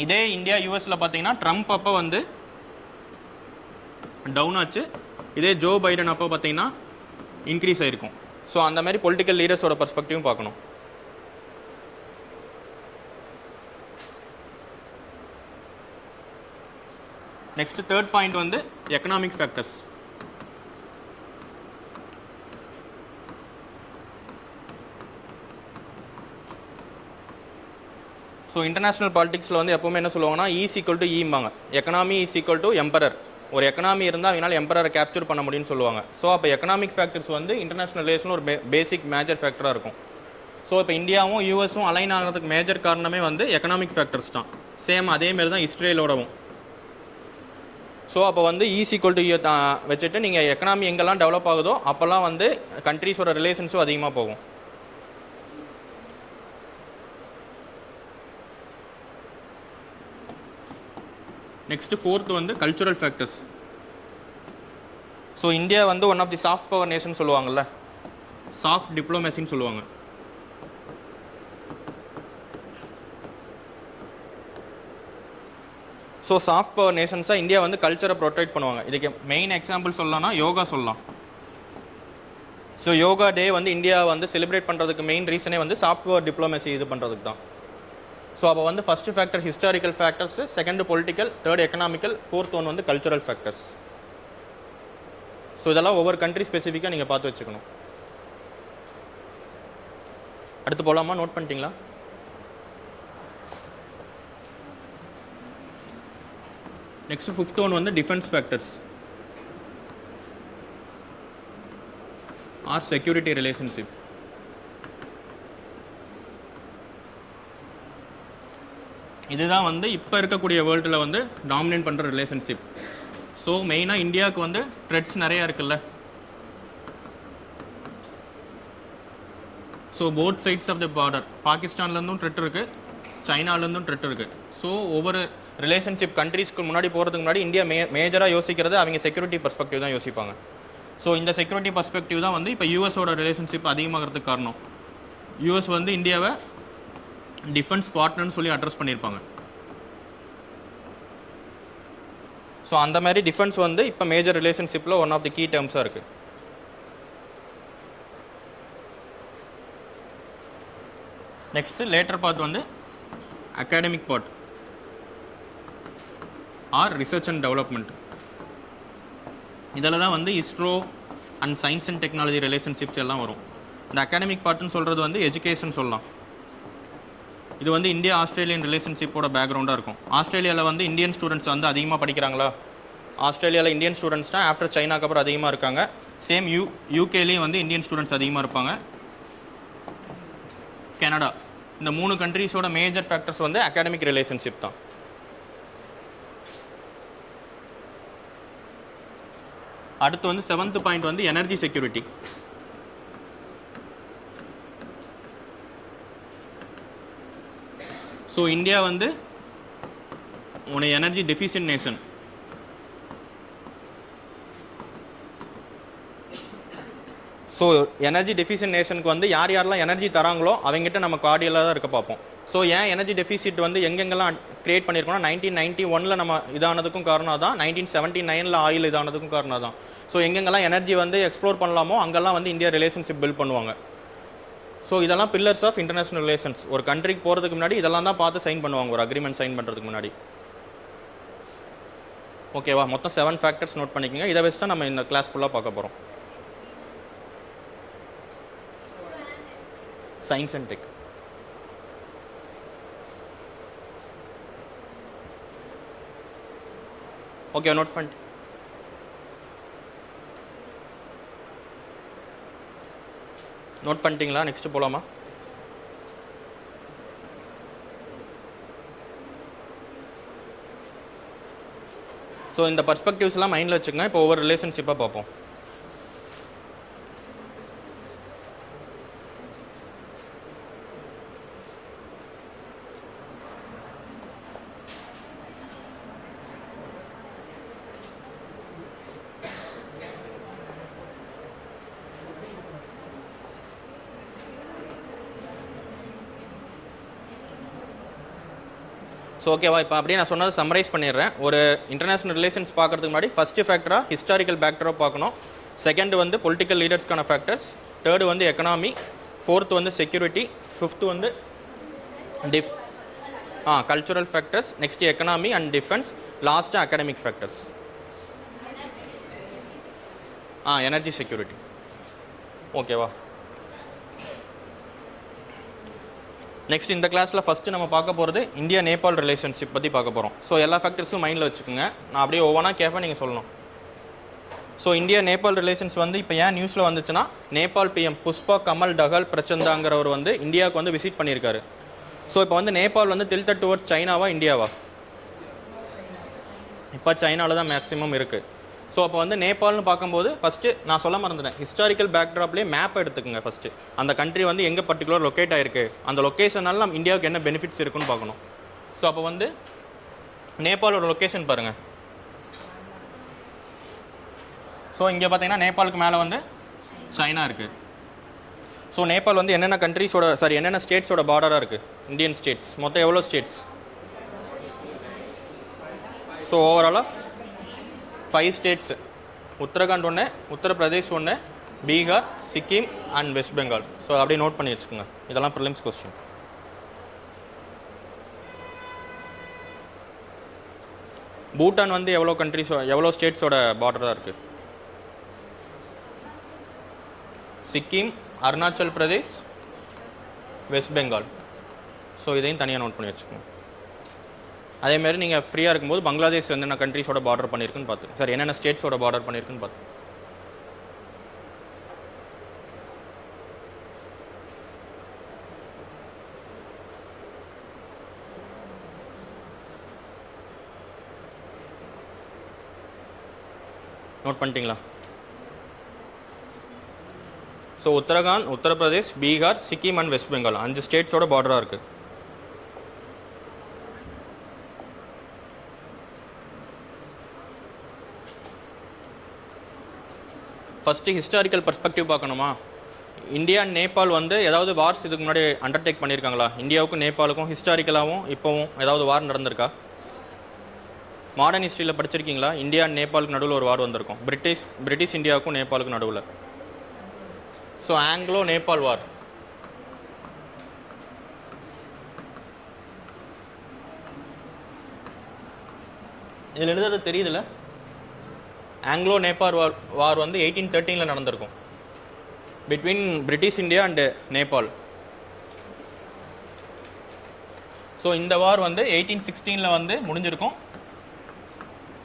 இதே இந்தியா யூஎஸில் பார்த்தீங்கன்னா ட்ரம்ப் அப்போ வந்து டவுன் ஆச்சு, இதே ஜோ பைடன் அப்போ பார்த்தீங்கன்னா இன்க்ரீஸ் ஆகிருக்கும். ஸோ அந்த மாதிரி பொலிட்டிக்கல் லீடர்ஸோட பர்ஸ்பெக்டிவும் பார்க்கணும். நெக்ஸ்ட் தேர்ட் பாயிண்ட் வந்து எக்கனாமிக் ஃபேக்டர்ஸ். ஸோ இன்டர்நேஷ்னல் பாலிடிக்ஸில் வந்து எப்போவுமே என்ன சொல்லுவாங்கன்னா ஈஸ் ஈக்குவல் டு ஈம்பாங்க. Economy is equal to emperor. ஒரு எக்கனாமி இருந்தால் அவங்களால எம்பரரை கேப்சர் பண்ண முடியும்னு சொல்லுவாங்க. ஸோ அப்போ எக்கனாமிக் ஃபேக்டர்ஸ் வந்து இன்டர்நேஷனல் ரிலேஷனில் ஒரு பேசிக் மேஜர் ஃபேக்டராக இருக்கும். ஸோ இப்போ இந்தியாவும் யூஎஸும் அலைன் ஆகிறதுக்கு மேஜர் காரணமே வந்து எக்கனாமிக் ஃபேக்டர்ஸ் தான். சேம் அதேமாரி தான் இஸ்ரேலோடவும். ஸோ அப்போ வந்து ஈக்குவல் டு வச்சுட்டு நீங்கள் எக்கனாமி எங்கெல்லாம் டெவலப் ஆகுதோ அப்போல்லாம் வந்து கண்ட்ரீஸோட ரிலேஷன்ஸும் அதிகமாக போகும். நெக்ஸ்ட் ஃபோர்த் வந்து கல்ச்சுரல் ஃபேக்டர்ஸ். ஸோ இந்தியா வந்து one of the soft power nation சொல்லுவாங்கள்ல, சாஃப்ட் டிப்ளமேசின்னு சொல்லுவாங்க. ஸோ சாஃப்ட் பவர் நேஷன்ஸாக இந்தியா வந்து கல்ச்சரை ப்ரொடெக்ட் பண்ணுவாங்க. இதுக்கு மெயின் எக்ஸாம்பிள் சொல்லலாம்னா யோகா சொல்லலாம். ஸோ யோகா டே வந்து இந்தியா வந்து செலிப்ரேட் பண்ணுறதுக்கு மெயின் ரீசனே வந்து சாஃப்ட் பவர் டிப்ளமேசி இது பண்ணுறதுக்கு தான். ஸோ அப்போ வந்து first factor historical factors, second political, third economical, fourth one வந்து கல்ச்சுரல் ஃபேக்டர்ஸ். ஸோ இதெல்லாம் ஒவ்வொரு கண்ட்ரி ஸ்பெசிஃபிக்காக நீங்கள் பார்த்து வச்சுக்கணும். அடுத்து போகலாமா? நோட் பண்ணிட்டீங்களா? நெக்ஸ்ட் ஃபிஃப்த் ஒன் வந்து defence factors R security relationship. இதுதான் வந்து இப்போ இருக்கக்கூடிய வேர்ல்டில் வந்து டாமினேட் பண்ணுற ரிலேஷன்ஷிப். ஸோ மெயினாக இந்தியாவுக்கு வந்து த்ரெட்ஸ் நிறையா இருக்குல்ல. So both sides of the border, பாகிஸ்தான்லேருந்தும் த்ரெட் இருக்குது, சைனாலேருந்தும் த்ரெட் இருக்குது. ஸோ ஒவ்வொரு ரிலேஷன்ஷிப் கண்ட்ரீஸ்க்கு முன்னாடி போகிறதுக்கு முன்னாடி இந்தியா மேஜராக யோசிக்கிறது அவங்க செக்யூரிட்டி பர்ஸ்பெக்டிவ் தான் யோசிப்பாங்க. ஸோ இந்த செக்யூரிட்டி பர்ஸ்பெக்டிவ் தான் வந்து இப்போ யூஎஸோட ரிலேஷன்ஷிப் அதிகமாகிறதுக்கு காரணம். யூஎஸ் வந்து இந்தியாவை டிஃபென்ஸ் பார்ட்னர்னு சொல்லி அட்ரஸ் பண்ணியிருப்பாங்க. ஸோ அந்த மாதிரி டிஃபென்ஸ் வந்து இப்போ மேஜர் ரிலேஷன்ஷிப்பில் ஒன் ஆஃப் தி கீ டேர்ம்ஸாக இருக்குது. நெக்ஸ்ட்டு லேட்டர் பார்ட் வந்து academic part or research and development. இதில் தான் வந்து ISRO and science and technology relationships எல்லாம் வரும். இந்த அகாடமிக் பார்ட்னு சொல்கிறது வந்து எஜுகேஷன் சொல்லலாம். இது வந்து இந்தியா ஆஸ்திரேலியன் ரிலேஷன்ஷிப்போட பேக்ரவுண்டாக இருக்கும். ஆஸ்திரேலியாவில் வந்து இந்தியன் ஸ்டூடெண்ட்ஸ் வந்து அதிகமாக படிக்கிறாங்களா? ஆஸ்திரேலியாவில் இந்தியன் ஸ்டூடெண்ட்ஸ் தான் ஆஃப்டர் சைனாக்கு அப்புறம் அதிகமாக இருக்காங்க. சேம் யூகேலேயும் வந்து இந்தியன் ஸ்டூடெண்ட்ஸ் அதிகமாக இருப்பாங்க. கனடா, இந்த 3 கண்ட்ரீஸோட மேஜர் ஃபேக்டர்ஸ் வந்து அகாடமிக் ரிலேஷன்ஷிப் தான். அடுத்து வந்து 7th பாயிண்ட் வந்து எனர்ஜி செக்யூரிட்டி. ஸோ இந்தியா வந்து உன்னை energy deficient nation. So energy deficient நேஷனுக்கு வந்து யார் யாரெல்லாம் எனர்ஜி தராங்களோ அவங்ககிட்ட நம்ம கார்டியலாக தான் இருக்க பார்ப்போம். ஸோ ஏன் எனர்ஜி டெஃபிசிட் வந்து எங்கெங்கெல்லாம் கிரியேட் பண்ணியிருக்கோம்னா 1991 நம்ம இதானதுக்கும் காரணம் தான், 1979 ஆயில் இதானதுக்கும் காரணம் தான். ஸோ எங்கெங்கெல்லாம் எனர்ஜி வந்து எக்ஸ்ப்ளோர் பண்ணலாமோ அங்கெல்லாம் வந்து இந்தியா ரிலேஷன்ஷிப் பில்ட் பண்ணுவாங்க. ஸோ இதெல்லாம் பில்லர்ஸ் ஆஃப் இன்டர்நேஷனல் ரிலேஷன்ஸ். ஒரு கண்ட்ரிக்கு போகிறதுக்கு முன்னாடி இதெல்லாம் தான் பார்த்து சைன் பண்ணுவாங்க, ஒரு அக்ரிமெண்ட் சைன் பண்ணுறதுக்கு முன்னாடி. ஓகேவா? மொத்தம் 7 ஃபேக்டர்ஸ் நோட் பண்ணிக்கோங்க. இதை வச்சு தான் நம்ம இந்த கிளாஸ் ஃபுல்லாக பார்க்க போகிறோம். Science and tech. Okay, note பண்ணிட்டு நோட் பண்ணிட்டீங்களா? நெக்ஸ்ட் போகலாமா? ஸோ இந்த பர்ஸ்பெக்டிவ்ஸ்லாம் மைண்டில் வச்சுக்கோங்க. இப்போ ஒவ்வொரு ரிலேஷன்ஷிப்பாக பார்ப்போம். ஸோ ஓகேவா? இப்போ அப்படியே நான் சொன்னதை சம்மரைஸ் பண்ணிடுறேன். ஒரு இன்டர்நேஷனல் ரிலேஷன்ஸ் பார்க்குறதுக்கு முன்னாடி ஃபஸ்ட்டு ஃபேக்டராக ஹிஸ்டாரிக்கல் பேக்ட்ராப் பார்க்கணும். செகண்ட் வந்து பொலிட்டிக்கல் லீடர்ஸ்க்கான ஃபேக்டர்ஸ். தேர்டு வந்து எக்கனாமி. ஃபோர்த்து வந்து செக்யூரிட்டி. ஃபிஃப்த்து வந்து cultural factors. Next economy and defence. Last academic factors. Energy security. ஓகேவா? நெக்ஸ்ட் இந்த கிளாஸில் ஃபஸ்ட்டு நம்ம பார்க்க போகிறது இந்தியா நேபாள் ரிலேஷன்ஷிப் பற்றி பார்க்க போகிறோம். ஸோ எல்லா ஃபேக்டர்ஸும் மைண்டில் வச்சுக்கோங்க, நான் அப்படியே ஒவ்வொன்றா கேட்பேன், நீங்கள் சொல்லணும். ஸோ இந்தியா நேபாள் ரிலேஷன்ஸ் வந்து இப்போ ஏன் நியூஸில் வந்துச்சுன்னா, நேபாள் பிஎம் புஷ்பா கமல் டகல் பிரச்சந்தாங்கிறவர் வந்து இந்தியாவுக்கு வந்து விசிட் பண்ணியிருக்காரு. ஸோ இப்போ வந்து நேபாள் வந்து tilted towards சைனாவா இந்தியாவா? இப்போ சைனாவில் தான் மேக்ஸிமம் இருக்குது. ஸோ அப்போ வந்து நேபாள்னு பார்க்கும்போது ஃபஸ்ட்டு நான் சொல்ல மறந்துட்டேன், ஹிஸ்டாரிக்கல் பேக்ட்ராப்லேயே மேப் எடுத்துக்கோங்க. ஃபஸ்ட்டு அந்த கண்ட்ரி வந்து எங்கே பர்டிகுலர் லொக்கேட் ஆகிருக்கு, அந்த லொக்கேஷனால நம்ம இந்தியாவுக்கு என்ன பெனிஃபிட்ஸ் இருக்குன்னு பார்க்கணும். ஸோ அப்போ வந்து நேபாளோட லொக்கேஷன் பாருங்கள். ஸோ இங்கே பார்த்தீங்கன்னா நேபாளுக்கு மேலே வந்து சைனா இருக்குது. ஸோ நேபாள் வந்து என்னென்ன கண்ட்ரிஸோட என்னென்ன ஸ்டேட்ஸோட பார்டராக இருக்குது? இந்தியன் ஸ்டேட்ஸ் மொத்தம் எவ்வளோ ஸ்டேட்ஸ்? ஸோ ஓவராலாக 5 ஸ்டேட்ஸு. உத்தரகாண்ட் ஒன்று, உத்தரப்பிரதேஷ் ஒன்று, Bihar, Sikkim and west Bengal. So அப்படியே நோட் பண்ணி வச்சுக்கோங்க, இதெல்லாம் ப்ரிலிம்ஸ் கொஸ்டின். பூட்டான் வந்து எவ்வளோ எவ்வளோ ஸ்டேட்ஸோட பார்டராக இருக்குது? சிக்கிம், அருணாச்சல் பிரதேஷ், வெஸ்ட் பெங்கால். ஸோ இதையும் தனியாக நோட் பண்ணி வச்சுக்கோங்க. அதேமாதிரி நீங்கள் ஃப்ரீயாக இருக்கும்போது பங்களாதேஷ் என்னென்ன கண்ட்ரிஸோட பார்டர் பண்ணியிருக்குன்னு பார்த்து, என்னென்ன ஸ்டேட்ஸோட பார்டர் பண்ணியிருக்குன்னு பார்த்து. நோட் பண்ணிட்டீங்களா? So Uttarakhand, Uttar Pradesh, Bihar, Sikkim and west Bengal 5 ஸ்டேட்ஸோட பார்டராக இருக்குது. ஃபஸ்ட்டு ஹிஸ்டாரிக்கல் பர்ஸ்பெக்டிவ் பார்க்கணுமா? இந்தியா அண்ட் நேபாள் வந்து ஏதாவது வார்ஸ் இதுக்கு முன்னாடி அண்டர்டேக் பண்ணியிருக்காங்களா? இந்தியாவுக்கும் நேபாளுக்கும் ஹிஸ்டாரிக்கலாகவும் இப்போவும் ஏதாவது வார் நடந்திருக்கா? மாடர்ன் ஹிஸ்ட்ரியில் படிச்சிருக்கீங்களா? இந்தியா அண்ட் நேபாளுக்கு நடுவில் ஒரு வார் வந்திருக்கும், பிரிட்டிஷ் இந்தியாவுக்கும் நேபாளுக்கும் நடுவில். ஸோ ஆங்கிலோ நேபாள் வார். இதில் எழுதுறது தெரியுதுல்ல? ஆங்கிலோ நேபாள் வார் வந்து 1813 நடந்திருக்கும் between British India and Nepal. So இந்த வார் வந்து 1816 வந்து முடிஞ்சிருக்கும்,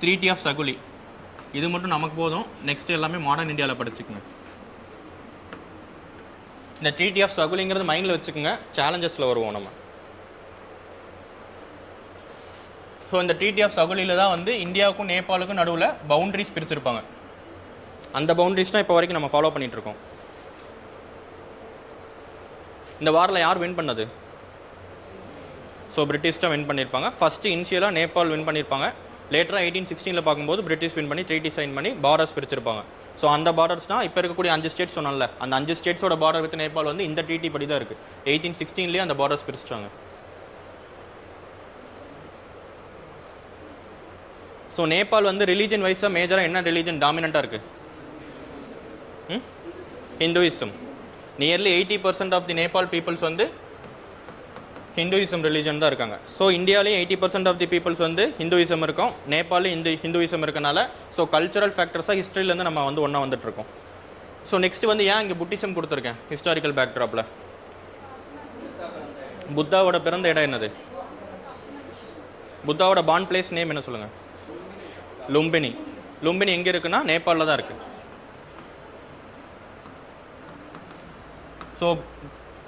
ட்ரீட்டி ஆஃப் சகுலி. இது மட்டும் நமக்கு போதும், நெக்ஸ்ட் எல்லாமே மாடர்ன் இந்தியாவில் படிச்சுக்கோங்க. இந்த ட்ரீட்டி ஆஃப் சகுலிங்கிறது மைண்டில் வச்சுக்கோங்க, சேலஞ்சஸில் வருவோம் நம்ம. ஸோ இந்த ட்ரீட்டி ஆஃப் சகுலியில் தான் வந்து இந்தியாவுக்கும் நேபாளுக்கும் நடுவில் பவுண்ட்ரிஸ் பிரிச்சிருப்பாங்க. அந்த பவுண்ட்ரிஸ் தான் இப்போ வரைக்கும் நம்ம ஃபாலோ பண்ணிகிட்ருக்கோம். இந்த வாரில் யார் வின் பண்ணது? ஸோ பிரிட்டிஷ் தான் வின் பண்ணியிருப்பாங்க. ஃபஸ்ட்டு இனிஷியலாக நேபாள் வின் பண்ணியிருப்பாங்க. லேட்டராக 1816 பார்க்கும்போது பிரிட்டிஷ் வின் பண்ணி ட்ரீட்டி சைன் பண்ணி பார்டர்ஸ் பிரிச்சிருப்பாங்க. ஸோ அந்த பார்டர்ஸ் தான் இப்போ இருக்கக்கூடிய 5 ஸ்டேட்ஸ் சொன்னால, அந்த 5 ஸ்டேட்ஸோட பார்டர் வித் நேபாள் வந்து இந்த ட்ரீட்டி படி தான் இருக்குது. 1816 அந்த பார்டர்ஸ் பிரிச்சிட்டாங்க. ஸோ நேபாள் வந்து ரிலீஜன் வைஸாக மேஜராக என்ன ரிலீஜன் டாமினண்ட்டாக இருக்குது? Hinduism. Nearly 80% of the Nepal peoples வந்து ஹிந்துயிசம் ரிலீஜன் தான் இருக்காங்க. ஸோ இந்தியாவிலேயும் 80% ஆஃப் தி பீப்புள்ஸ் வந்து ஹிந்துயிசம் இருக்கும், நேபாளையும் ஹிந்துயிசம் இருக்கனால ஸோ கல்ச்சுரல் ஃபேக்டர்ஸாக ஹிஸ்ட்ரியிலேருந்து நம்ம வந்து ஒன்றா வந்துட்டுருக்கோம். ஸோ நெக்ஸ்ட் வந்து ஏன் இங்கே புத்திசம் கொடுத்துருக்கேன் ஹிஸ்டாரிக்கல் பேக்ட்ராப்பில்? புத்தாவோட பிறந்த இடம் என்னது? புத்தாவோட பார்ன் பிளேஸ் நேம் என்ன சொல்லுங்கள்? லும்பினி. லும்பினி எங்கே இருக்குன்னா நேபாளில் தான் இருக்குது. ஸோ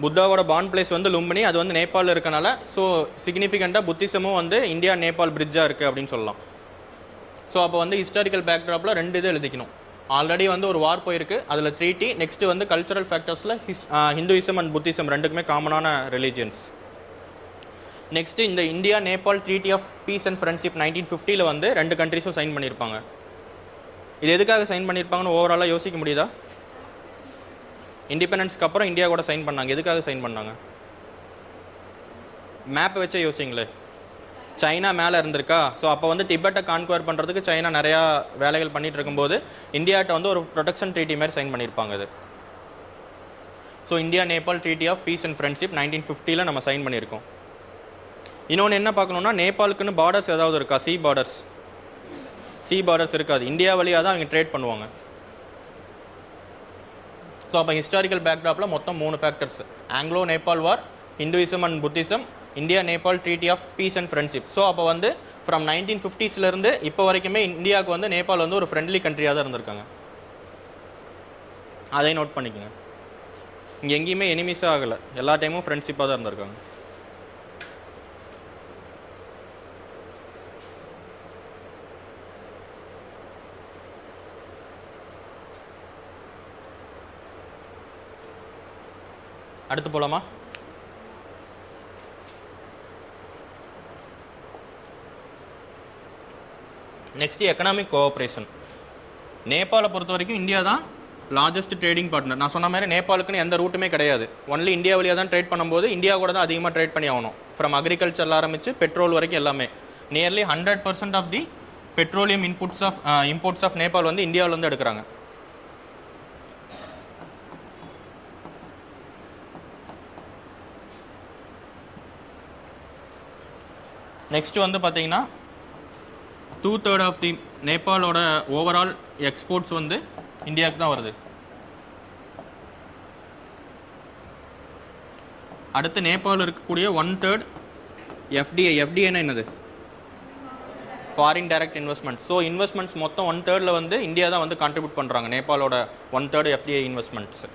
புத்தாவோட பார்ன் பிளேஸ் வந்து லும்பினி, அது வந்து நேபாளில் இருக்கனால ஸோ சிக்னிஃபிகண்ட்டாக புத்திசமும் வந்து இந்தியா நேபாள் பிரிட்ஜாக இருக்குது அப்படின்னு சொல்லலாம். ஸோ அப்போ வந்து ஹிஸ்டாரிக்கல் பேக்ட்ராப்பில் 2 இது எழுதிக்கணும். ஆல்ரெடி வந்து ஒரு வார் போயிருக்கு, அதில் ட்ரீட்டி. நெக்ஸ்ட்டு வந்து கல்ச்சுரல் ஃபேக்டர்ஸில் ஹிந்துயிசம் அண்ட் புத்திசம் ரெண்டுக்குமே காமனான ரிலீஜியன்ஸ். நெக்ஸ்ட்டு இந்த India Nepal treaty of peace and friendship 1950 வந்து 2 கண்ட்ரிஸும் சைன் பண்ணியிருப்பாங்க. இது எதுக்காக சைன் பண்ணியிருப்பாங்கன்னு ஓவராலாக யோசிக்க முடியுதா? இண்டிபெண்டன்ஸ்க்கு அப்புறம் இந்தியா கூட சைன் பண்ணாங்க. எதுக்காக சைன் பண்ணாங்க? மேப்பை வச்சே யோசிங்களே. சைனா மேலே இருந்திருக்கா, ஸோ அப்போ வந்து டிபெட்டை கான்குவர் பண்ணுறதுக்கு சைனா நிறையா வேலைகள் பண்ணிகிட்டு இருக்கும்போது இந்தியாட்ட வந்து ஒரு ப்ரொடெக்ஷன் ட்ரீட்டி மாதிரி சைன் பண்ணியிருப்பாங்க இது. So India Nepal treaty of peace and friendship 1950 நம்ம சைன் பண்ணியிருக்கோம். இன்னொன்று என்ன பார்க்கணுன்னா, நேபாளுக்குன்னு பார்டர்ஸ் ஏதாவது இருக்கா? சி பார்டர்ஸ் இருக்காது. இந்தியா வழியாக தான் அவங்க ட்ரேட் பண்ணுவாங்க. ஸோ அப்போ ஹிஸ்டாரிக்கல் பேக்ட்ராப்பில் மொத்தம் 3 factors: Anglo Nepal war, Hinduism and Buddhism, India Nepal treaty of peace and friendship. So அப்போ வந்து ஃப்ரம் 1950s இப்போ வரைக்குமே இந்தியாவுக்கு வந்து நேபாள் வந்து ஒரு ஃப்ரெண்ட்லி கண்ட்ரியாக தான் இருந்திருக்காங்க. அதை நோட் பண்ணிக்கோங்க. இங்கே எங்கேயுமே எனிமிஸாக ஆகலை, எல்லா டைமும் ஃப்ரெண்ட்ஷிப்பாக தான் இருந்திருக்காங்க. அடுத்து போலாமா? Next economic cooperation. நேபாளை பொறுத்த வரைக்கும் இந்தியா தான் லார்ஜஸ்ட் ட்ரேடிங் பார்ட்னர். நான் சொன்ன மாதிரி நேபாளுக்குன்னு எந்த ரூட்டுமே கிடையாது, ஒன்லி இந்தியா வழியாக தான் ட்ரேட் பண்ணும்போது இந்தியா கூட தான் அதிகமாக ட்ரேட் பண்ணி ஆகணும். ஃப்ரம் அக்ரிகல்ச்சரில் ஆரம்பித்து பெட்ரோல் வரைக்கும் எல்லாமே. Nearly 100% of the petroleum imports of Nepal வந்து இந்தியாவில் வந்து எடுக்கிறாங்க. நெக்ஸ்ட் வந்து பார்த்தீங்கன்னா 2/3 ஆஃப் தி நேபாளோட ஓவரால் எக்ஸ்போர்ட்ஸ் வந்து இந்தியாவுக்கு தான் வருது. அடுத்து நேபாளில் இருக்கக்கூடிய 1/3 எஃப்டிஐ. எஃப்டிஐனா என்னது? Foreign direct investment. So investments மொத்தம் 1/3 வந்து இந்தியா தான் வந்து கான்ட்ரிபியூட் பண்ணுறாங்க. நேபாளோட 1/3 எஃப்டிஐ இன்வெஸ்ட்மெண்ட்ஸ்.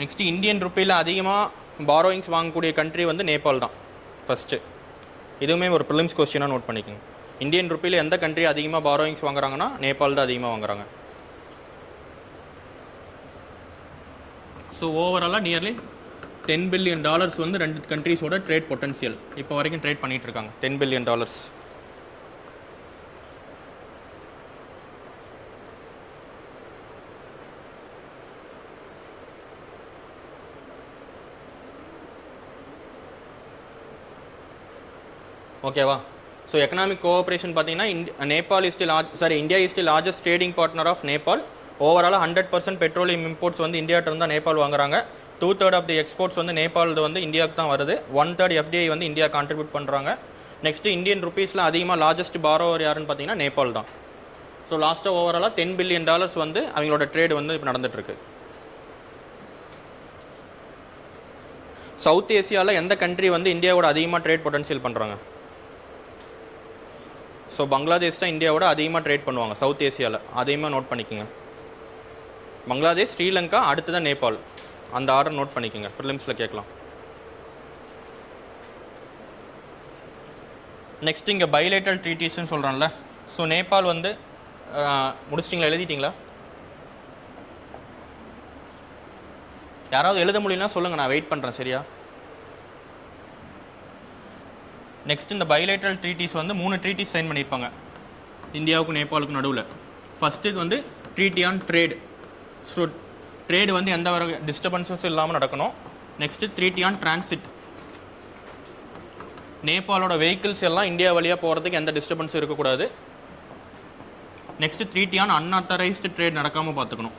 நெக்ஸ்ட் இந்தியன் ருப்பியில் அதிகமாக பாரோயிங்ஸ் வாங்கக்கூடிய கண்ட்ரி வந்து நேபாள் தான் ஃபஸ்ட்டு. இதுவுமே ஒரு ப்ரிலிம்ஸ் கொஸ்டினாக நோட் பண்ணிக்கோங்க. இந்தியன் ருப்பியில் எந்த கண்ட்ரி அதிகமாக பாரோயிங்ஸ் வாங்குறாங்கன்னா நேபாள் தான் அதிகமாக வாங்குறாங்க. ஸோ ஓவராலாக நியர்லி $10 billion வந்து ரெண்டு கண்ட்ரிஸோட ட்ரேட் பொட்டன்ஷியல் இப்போ வரைக்கும் ட்ரேட் பண்ணிகிட்டு இருக்காங்க. $10 billion. ஓகேவா? ஸோ எக்கனாமிக் கோஆப்ரேஷன் பார்த்தீங்கன்னா India is the largest trading partner of Nepal. ஓவராலாக 100% பெட்ரோலியம் இம்போர்ட்ஸ் வந்து இந்தியாவிட்ட தான் நேபாள் வாங்குறாங்க. 2/3 ஆஃப் தி எக்ஸ்போர்ட்ஸ் வந்து நேபாள் வந்து இந்தியாவுக்கு தான் வருது. 1/3 எஃப்டிஐ வந்து இந்தியா கான்ட்ரிபியூட் பண்ணுறாங்க. நெக்ஸ்ட் இந்தியன் ருபீஸில் அதிகமாக லார்ஜஸ்ட் பாரோவர் யாருன்னு பார்த்தீங்கன்னா நேபாள் தான். ஸோ லாஸ்ட்டாக ஓவராலாக $10 billion வந்து அவங்களோட ட்ரேடு வந்து இப்போ நடந்துகிட்ருக்கு. சவுத் ஏசியாவில் எந்த கண்ட்ரி வந்து இந்தியாவோட அதிகமாக ட்ரேட் பொட்டன்ஷியல் பண்ணுறாங்க? ஸோ பங்களாதேஷ் தான் இந்தியாவோட அதிகமாக ட்ரேட் பண்ணுவாங்க சவுத் ஏசியாவில். அதையுமே நோட் பண்ணிக்கோங்க. பங்களாதேஷ், ஸ்ரீலங்கா, அடுத்து தான் நேபாள். அந்த ஆர்டர் நோட் பண்ணிக்கோங்க, ப்ரிலிம்ஸில் கேட்கலாம். நெக்ஸ்ட் இங்கே பைலேட்டரல் ட்ரீட்டிஸ்ன்னு சொல்கிறான்ல. ஸோ நேபாள் வந்து முடிச்சிட்டிங்களா, எழுதிட்டிங்களா? யாராவது எழுத முடியும்னா சொல்லுங்கள், நான் வெயிட் பண்ணுறேன். சரியா? நெக்ஸ்ட் இந்த பைலேட்டரல் ட்ரீட்டிஸ் வந்து 3 ட்ரீட்டிஸ் சைன் பண்ணியிருப்பாங்க இந்தியாவுக்கும் நேபாளுக்கும் நடுவில். ஃபஸ்ட்டு வந்து treaty on trade. So trade வந்து எந்த வர டிஸ்டர்பன்ஸும் இல்லாமல் நடக்கணும். Next treaty on transit. நேபாளோட வெஹிக்கிள்ஸ் எல்லாம் இந்தியா வழியாக போகிறதுக்கு எந்த டிஸ்டர்பன்ஸும் இருக்கக்கூடாது. Next treaty on unauthorised trade நடக்காமல் பார்த்துக்கணும்.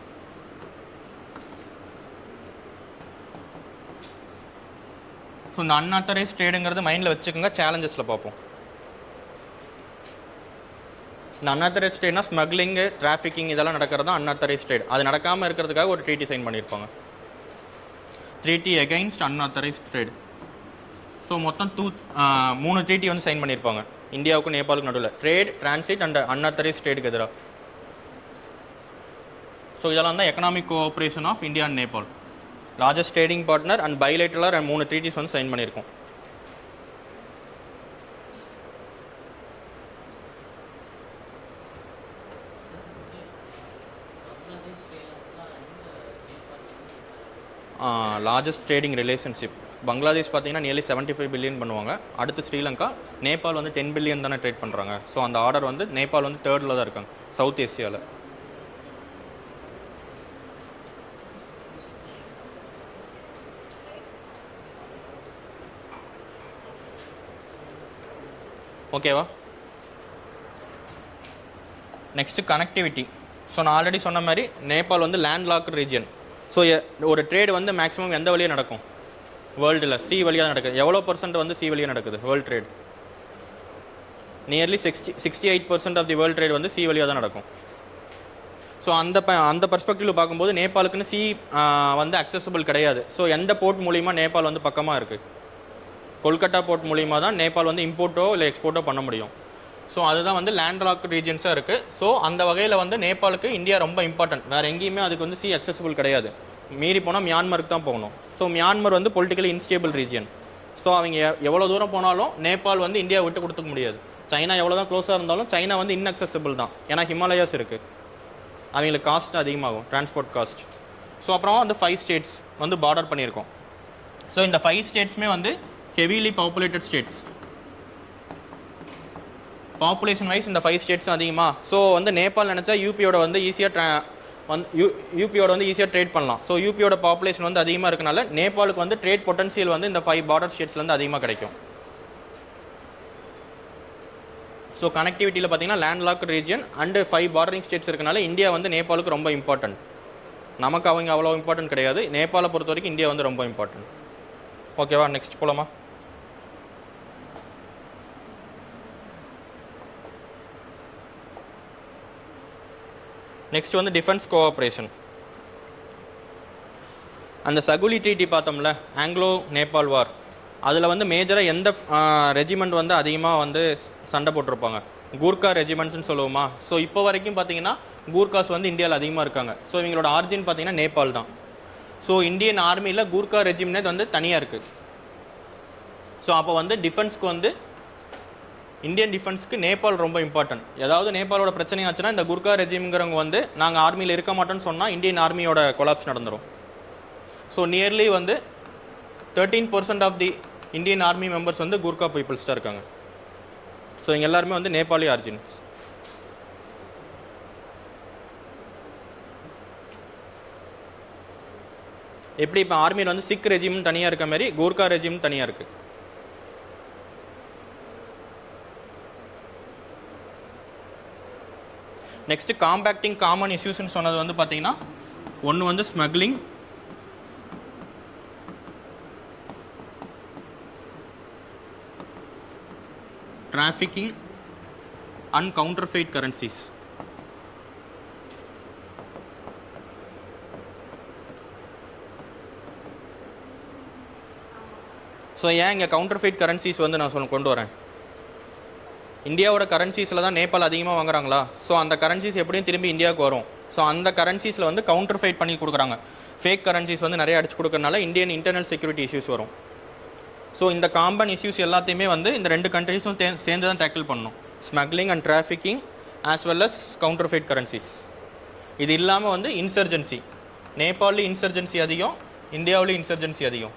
ஸோ இந்த அன்ஆத்தரைஸ் ட்ரேடுங்கிறது மைண்டில் வச்சுக்கோங்க, சேலஞ்சஸில் பார்ப்போம். இந்த அன்ஆத்தரைஸ் ட்ரேட்னா ஸ்மக்லிங்கு, டிராஃபிக்கிங் இதெல்லாம் நடக்கிறது தான் அன்ஆத்தரைஸ் ட்ரேட். அது நடக்காமல் இருக்கிறதுக்காக ஒரு ட்ரீட்டி சைன் பண்ணியிருப்பாங்க, treaty against unauthorised trade. So மொத்தம் 3 ட்ரீட்டி வந்து சைன் பண்ணியிருப்பாங்க இந்தியாவுக்கும் நேபாளுக்கும் நடுவில், ட்ரேட், டிரான்சிட் அண்ட் அன்ஆத்தரைஸ் ட்ரேடுக்கு எதிராக. ஸோ இதெல்லாம் தான் economic cooperation of India and Nepal. Largest trading partner and bilateral 3 treaties வந்து சைன் பண்ணியிருக்கோம். லார்ஜஸ்ட் ட்ரேடிங் ரிலேஷன்ஷிப் பங்களாதேஷ் பார்த்தீங்கன்னா நியர்லி 75 பில்லியன் பண்ணுவாங்க. அடுத்து ஸ்ரீலங்கா, நேபாள் வந்து 10 பில்லியன் தானே ட்ரேட் பண்ணுறாங்க. ஸோ அந்த ஆர்டர் வந்து நேபாள் வந்து 3rd தான் இருக்காங்க சவுத் ஏசியாவில். ஓகேவா? Next connectivity. ஸோ நான் ஆல்ரெடி சொன்ன மாதிரி நேபாள் வந்து லேண்ட் லாக் ரீஜியன். ஸோ ஒரு ட்ரேடு வந்து மேக்ஸிமம் எந்த வழியாக நடக்கும்? வேர்ல்டில் சி வழியாக நடக்குது. எவ்வளோ % வந்து சி வழியாக நடக்குது world trade? Nearly 68% of the world trade வந்து சி வழியாக தான் நடக்கும். ஸோ அந்த பர்ஸ்பெக்டிவில் பார்க்கும்போது நேபாளுக்குன்னு சி வந்து அக்சசபிள் கிடையாது. ஸோ எந்த போர்ட் மூலிமா நேபாள் வந்து பக்கமாக இருக்குது, கொல்கட்டா போர்ட் மூலிமா தான் நேபாள் வந்து இம்போர்ட்டோ இல்லை எக்ஸ்போர்ட்டோ பண்ண முடியும். ஸோ அதுதான் வந்து லேண்ட் லாக் ரீஜன்ஸாக இருக்குது. ஸோ அந்த வகையில் வந்து நேபாளுக்கு இந்தியா ரொம்ப இம்பார்ட்டன்ட். வேறு எங்கேயுமே அதுக்கு வந்து சி அக்சசபிள் கிடையாது. மீறி போனால் மியான்மருக்கு தான் போகணும். ஸோ மியான்மர் வந்து பொலிட்டிக்கலி இன்ஸ்டேபிள் ரீஜன். ஸோ அவங்க எவ்வளோ தூரம் போனாலும் நேபாள் வந்து இந்தியா விட்டு கொடுத்துக்க முடியாது. சைனா எவ்வளோ தான் க்ளோஸாக இருந்தாலும் சைனா வந்து இன்அக்சசபிள் தான். ஏன்னா ஹிமாலயாஸ் இருக்குது, அவங்களுக்கு காஸ்ட் அதிகமாகும், டிரான்ஸ்போர்ட் காஸ்ட். ஸோ அப்புறம் வந்து 5 ஸ்டேட்ஸ் வந்து பார்டர் பண்ணியிருக்கோம். ஸோ இந்த 5 ஸ்டேட்ஸுமே வந்து heavily populated states. Population wise இந்த 5 ஸ்டேட்ஸும் அதிகமாக. ஸோ வந்து நேபாள் நினச்சா யூபியோட வந்து யூபியோட வந்து ஈஸியாக ட்ரேட் பண்ணலாம். ஸோ யூபியோட பாப்புலேஷன் வந்து அதிகமாக இருக்கனால நேபாளுக்கு வந்து ட்ரேட் பொட்டன்ஷியல் வந்து இந்த 5 பார்டர் ஸ்டேட்ஸ்லேருந்து அதிகமாக கிடைக்கும். ஸோ கனெக்டிவிட்டியில் பார்த்தீங்கன்னா land lock region and 5 bordering states இருக்கனால இந்தியா வந்து நேபாளுக்கு ரொம்ப இம்பார்ட்டன்ட். நமக்கு அவங்க அவ்வளோ இம்பார்ட்டன்ட் கிடையாது. நேபாளை பொறுத்த வரைக்கும் இந்தியா வந்து ரொம்ப இம்பார்ட்டன்ட். ஓகேவா, நெக்ஸ்ட் போலாமா? நெக்ஸ்ட் வந்து டிஃபென்ஸ் கோஆப்ரேஷன். அந்த சகுலி ட்ரீட்டி பார்த்தோம்ல, ஆங்கிலோ நேபாள் வார், அதில் வந்து மேஜராக எந்த ரெஜிமெண்ட் வந்து அதிகமாக வந்து சண்டை போட்டிருப்பாங்க? கூர்கா ரெஜிமெண்ட்ஸ்னு சொல்லுவோமா? ஸோ இப்போ வரைக்கும் பார்த்தீங்கன்னா கூர்காஸ் வந்து இந்தியாவில் அதிகமாக இருக்காங்க. ஸோ இவங்களோட ஆரிஜின் பார்த்தீங்கன்னா நேபாள் தான். ஸோ இந்தியன் ஆர்மியில் கூர்கா ரெஜிமெண்ட் வந்து தனியாக இருக்குது. ஸோ அப்போ வந்து டிஃபென்ஸ்க்கு வந்து இந்தியன் டிஃபென்ஸ்க்கு நேபாள் ரொம்ப இம்பார்ட்டன்ட். ஏதாவது நேபாளோட பிரச்சனை ஆச்சுன்னா இந்த குர்கா ரெஜிம்ங்கிறவங்க வந்து நாங்கள் ஆர்மியில் இருக்க மாட்டோம்னு சொன்னால் இந்தியன் ஆர்மியோட கொலாப்ஸ் நடந்துடும். ஸோ நியர்லி வந்து 13% of the Indian army members வந்து குர்கா பீப்புள்ஸ் தான் இருக்காங்க. ஸோ இங்கே எல்லாருமே வந்து நேபாளி ஆரிஜின்ஸ். எப்படி இப்போ ஆர்மியில் வந்து சிக் ரெஜிம் தனியாக இருக்க மாதிரி கூர்கா ரெஜிம் தனியாக இருக்குது. நெக்ஸ்ட் காம்பேக்டிங் காமன் இஷ்யூஸ்ன்னு சொன்னது வந்து பார்த்தீங்கன்னா ஒன்று வந்து smuggling, trafficking and counterfeit currencies. So ஏன் இங்கே கவுண்டர்ஃபெயிட் கரன்சிஸ் வந்து நான் கொண்டு வரேன்? இந்தியாவோட கரன்சிஸில் தான் நேபாள் அதிகமாக வாங்குறாங்களா? ஸோ அந்த கரன்சிஸ் எப்படியும் திரும்பி இந்தியாவுக்கு வரும். ஸோ அந்த கரன்சிஸில் வந்து கவுண்டர் ஃபைட் பண்ணி கொடுக்குறாங்க. ஃபேக் கரன்சிஸ் வந்து நிறைய அடிச்சு கொடுக்கறனால இந்தியன் இன்டர்னல் செக்யூரிட்டி இஷ்யூஸ் வரும். ஸோ இந்த காம்பன் இஷ்யூஸ் எல்லாத்தையுமே வந்து இந்த 2 கண்ட்ரீஸும் சேர்ந்து தான் டேக்கிள் பண்ணணும். Smuggling and trafficking as well as counterfeit currencies. இது இல்லாமல் வந்து இன்சர்ஜென்சி. நேபாளில் இன்சர்ஜென்சி அதிகம், இந்தியாவிலேயும் இன்சர்ஜென்சி அதிகம்.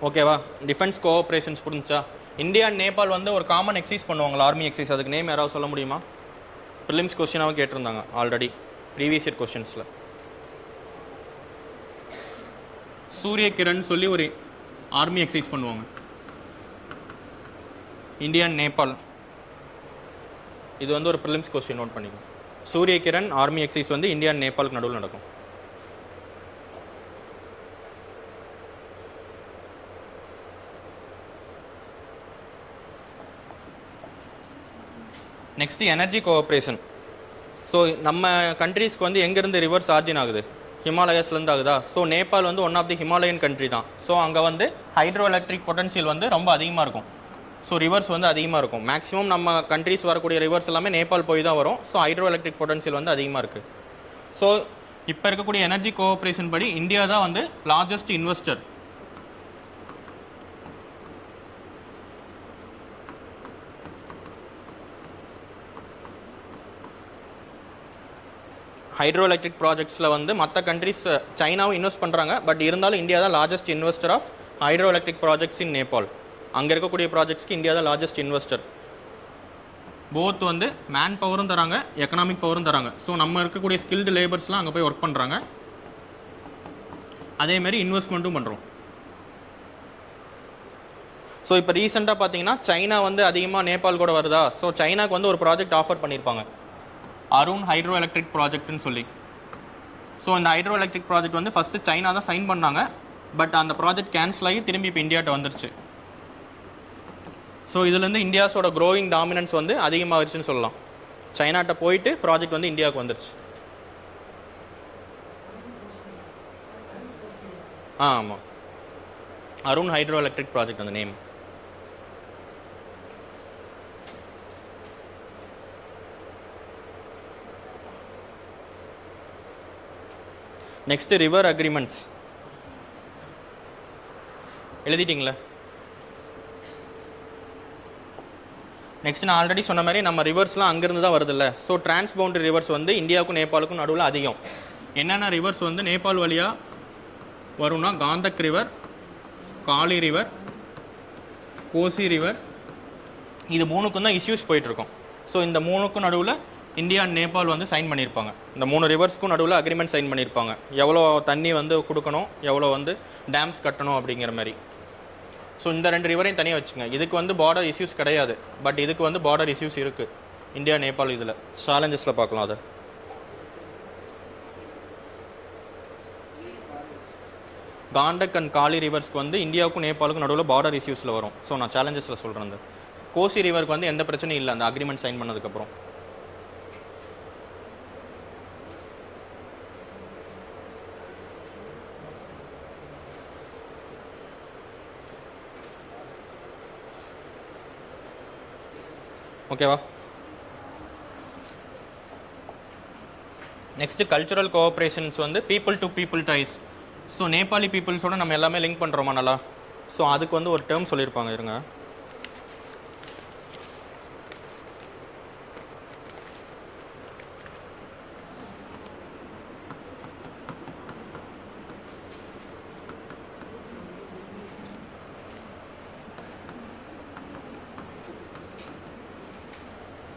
ஓகேவா, டிஃபென்ஸ் கோஆப்ரேஷன்ஸ் புரிஞ்சா? இந்தியா அண்ட் நேபாள் வந்து ஒரு காமன் எக்ஸைஸ் பண்ணுவாங்களா, ஆர்மி எக்ஸைஸ்? அதுக்கு நேம் யாராவது சொல்ல முடியுமா? ப்ரிலிம்ஸ் கொஸ்டினாகவும் கேட்டிருந்தாங்க ஆல்ரெடி ப்ரீவியஸ் இயர் கொஸ்டின்ஸில். சூரிய கிரண் சொல்லி ஒரு ஆர்மி எக்ஸைஸ் பண்ணுவாங்க இந்தியா அண்ட் நேபாள். இது வந்து ஒரு ப்ரிலிம்ஸ் கொஸ்டின், நோட் பண்ணிக்கோ. சூரிய கிரண் ஆர்மி எக்ஸைஸ் வந்து இந்தியா அண்ட் நேபாளுக்கு நடுவில் நடக்கும். Next energy cooperation. ஸோ நம்ம கண்ட்ரீஸ்க்கு வந்து எங்கேருந்து ரிவர்ஸ் ஆர்ஜின் ஆகுது? ஹிமாலயாஸ்லேருந்து ஆகுதா? ஸோ நேபாள் வந்து one of the Himalayan country தான். ஸோ அங்கே வந்து ஹைட்ரோ எலக்ட்ரிக் பொட்டன்ஷியல் வந்து ரொம்ப அதிகமாக இருக்கும். ஸோ ரிவர்ஸ் வந்து அதிகமாக இருக்கும். மேக்ஸிமம் நம்ம கண்ட்ரீஸ் வரக்கூடிய ரிவர்ஸ் எல்லாமே நேபாள் போய் தான் வரும். ஸோ ஹைட்ரோ எலக்ட்ரிக் பொட்டன்ஷியல் வந்து அதிகமாக இருக்குது. ஸோ இப்போ இருக்கக்கூடிய எனர்ஜி கோஆப்ரேஷன் படி இந்தியா தான் வந்து லார்ஜஸ்ட் இன்வெஸ்டர். ஹைட்ரோ எலக்ட்ரிக் ப்ராஜெக்ட்ஸில் வந்து மற்ற கண்ட்ரிஸ் சைனாவும் இன்வெஸ்ட் பண்ணுறாங்க. பட் இருந்தாலும் இந்தியா தான் largest investor of hydroelectric projects in Nepal. அங்கே இருக்கக்கூடிய ப்ராஜெக்ட்ஸ்க்கு இந்தியா தான் லார்ஜஸ்ட் இன்வெஸ்டர். போத் வந்து மேன் பவரும் தராங்க, எக்கனாமிக் பவரும் தராங்க. ஸோ நம்ம இருக்கக்கூடிய ஸ்கில்டு லேபர்ஸ்லாம் அங்கே போய் ஒர்க் பண்ணுறாங்க, அதேமாரி இன்வெஸ்ட்மெண்ட்டும் பண்ணுறோம். ஸோ இப்போ ரீசெண்டாக பார்த்தீங்கன்னா சைனா வந்து அதிகமாக நேபாள் கூட வருதா? ஸோ சைனாக்கு வந்து ஒரு ப்ராஜெக்ட் ஆஃபர் பண்ணியிருப்பாங்க. அருண் ஹைட்ரோ எலக்ட்ரிக் ப்ராஜெக்ட்னு சொல்லி. ஸோ இந்த ஹைட்ரோ எலக்ட்ரிக் ப்ராஜெக்ட் வந்து ஃபஸ்ட்டு சைனா தான் சைன் பண்ணாங்க, பட் அந்த ப்ராஜெக்ட் கேன்சல் ஆகி திரும்பி இப்போ இந்தியாட்ட வந்துருச்சு. ஸோ இதுலேருந்து இந்தியாஸோட க்ரோயிங் டாமினன்ஸ் வந்து அதிகமாகிடுச்சுன்னு சொல்லலாம். சைனாட்ட போயிட்டு ப்ராஜெக்ட் வந்து இந்தியாவுக்கு வந்துருச்சு. ஆமாம், அருண் ஹைட்ரோ எலக்ட்ரிக் ப்ராஜெக்ட் அந்த நேம். நெக்ஸ்ட்டு ரிவர் அக்ரிமெண்ட்ஸ் எழுதிட்டிங்களா? நெக்ஸ்ட் நான் ஆல்ரெடி சொன்ன மாதிரி நம்ம ரிவர்ஸ்லாம் அங்கேருந்து தான் வருதில்ல. ஸோ டிரான்ஸ்பவுண்டரி ரிவர்ஸ் வந்து இந்தியாவுக்கும் நேபாளுக்கும் நடுவில் அதிகம். என்னென்ன ரிவர்ஸ் வந்து நேபாள் வழியாக வரும்னா காந்தக் ரிவர், காளி ரிவர், கோசி ரிவர், இது மூணுக்கும் தான் இஷ்யூஸ் போயிட்டுருக்கோம். ஸோ இந்த மூணுக்கும் நடுவில் இந்தியா அண்ட் நேபாள் வந்து சைன் பண்ணியிருப்பாங்க. இந்த 3 ரிவர்ஸ்க்கும் நடுவில் அக்ரிமெண்ட் சைன் பண்ணியிருப்பாங்க, எவ்வளோ தண்ணி வந்து கொடுக்கணும், எவ்வளோ வந்து டேம்ஸ் கட்டணும் அப்படிங்கிற மாதிரி. ஸோ இந்த 2 ரிவரையும் தனியாக வச்சுங்க. இதுக்கு வந்து பார்டர் இஷ்யூஸ் கிடையாது, பட் இதுக்கு வந்து பார்டர் இஷ்யூஸ் இருக்குது இந்தியா நேபாள். இதில் சேலஞ்சஸில் பார்க்கலாம். அதை காண்டக் அண்ட் காளி ரிவர்ஸ்க்கு வந்து இந்தியாவுக்கும் நேபாளுக்கும் நடுவில் பார்டர் இஷ்யூஸில் வரும். ஸோ நான் சேலஞ்சஸில் சொல்கிறேன். அந்த கோசி ரிவருக்கு வந்து எந்த பிரச்சனையும் இல்லை அந்த அக்ரிமெண்ட் சைன் பண்ணதுக்கப்புறம். ஓகேவா? நெக்ஸ்ட்டு கல்ச்சுரல் கோஆப்ரேஷன்ஸ் வந்து people to people ties. So Nepali பீப்புள்ஸோட நம்ம எல்லாமே லிங்க் பண்ணுறோமா நல்லா? ஸோ அதுக்கு வந்து ஒரு டேர்ம் சொல்லியிருப்பாங்க, இருங்க.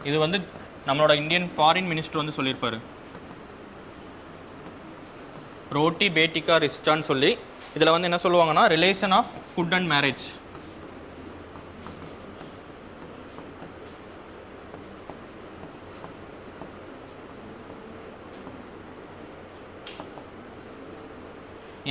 இது வந்து நம்மளோட இந்தியன் ஃபாரின் மினிஸ்டர் வந்து சொல்லியிருப்பாரு, ரோட்டி பேட்டிகா ரிஸ்டான்னு சொல்லி. இதில் வந்து என்ன சொல்லுவாங்கன்னா relation of food and marriage.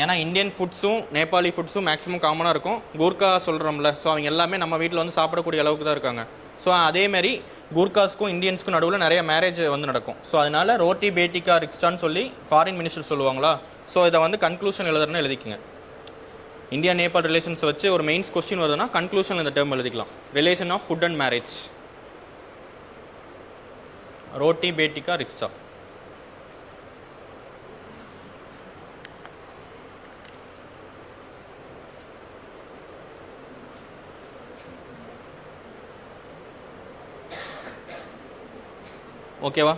ஏன்னா இந்தியன் ஃபுட்ஸும் நேபாளி ஃபுட்ஸும் மேக்ஸிமம் காமனாக இருக்கும். கூர்க்கா சொல்கிறோம்ல, ஸோ அவங்க எல்லாமே நம்ம வீட்டில் வந்து சாப்பிடக்கூடிய அளவுக்கு தான் இருக்காங்க. ஸோ அதேமாதிரி கூர்காஸ்க்கும் இந்தியன்ஸ்க்கும் நடுவில் நிறைய மேரேஜ் வந்து நடக்கும். ஸோ அதனால் ரோட்டி பேட்டிகா ரிக்ஸ்டான்னு சொல்லி ஃபாரின் மினிஸ்டர் சொல்லுவாங்களா. ஸோ இதை வந்து கன்க்ளூஷன் எழுதுறதுன்னு எழுதிக்கங்க. இந்தியா நேபாள் ரிலேஷன்ஸ் வச்சு ஒரு மெயின்ஸ் கொஸ்டின் வருதுன்னா கன்க்ளூஷன் இந்த டேர்ம் எழுதிக்கலாம், relation of food and marriage, ரோட்டி பேட்டிகா ரிக்ஷா. ஓகேவா?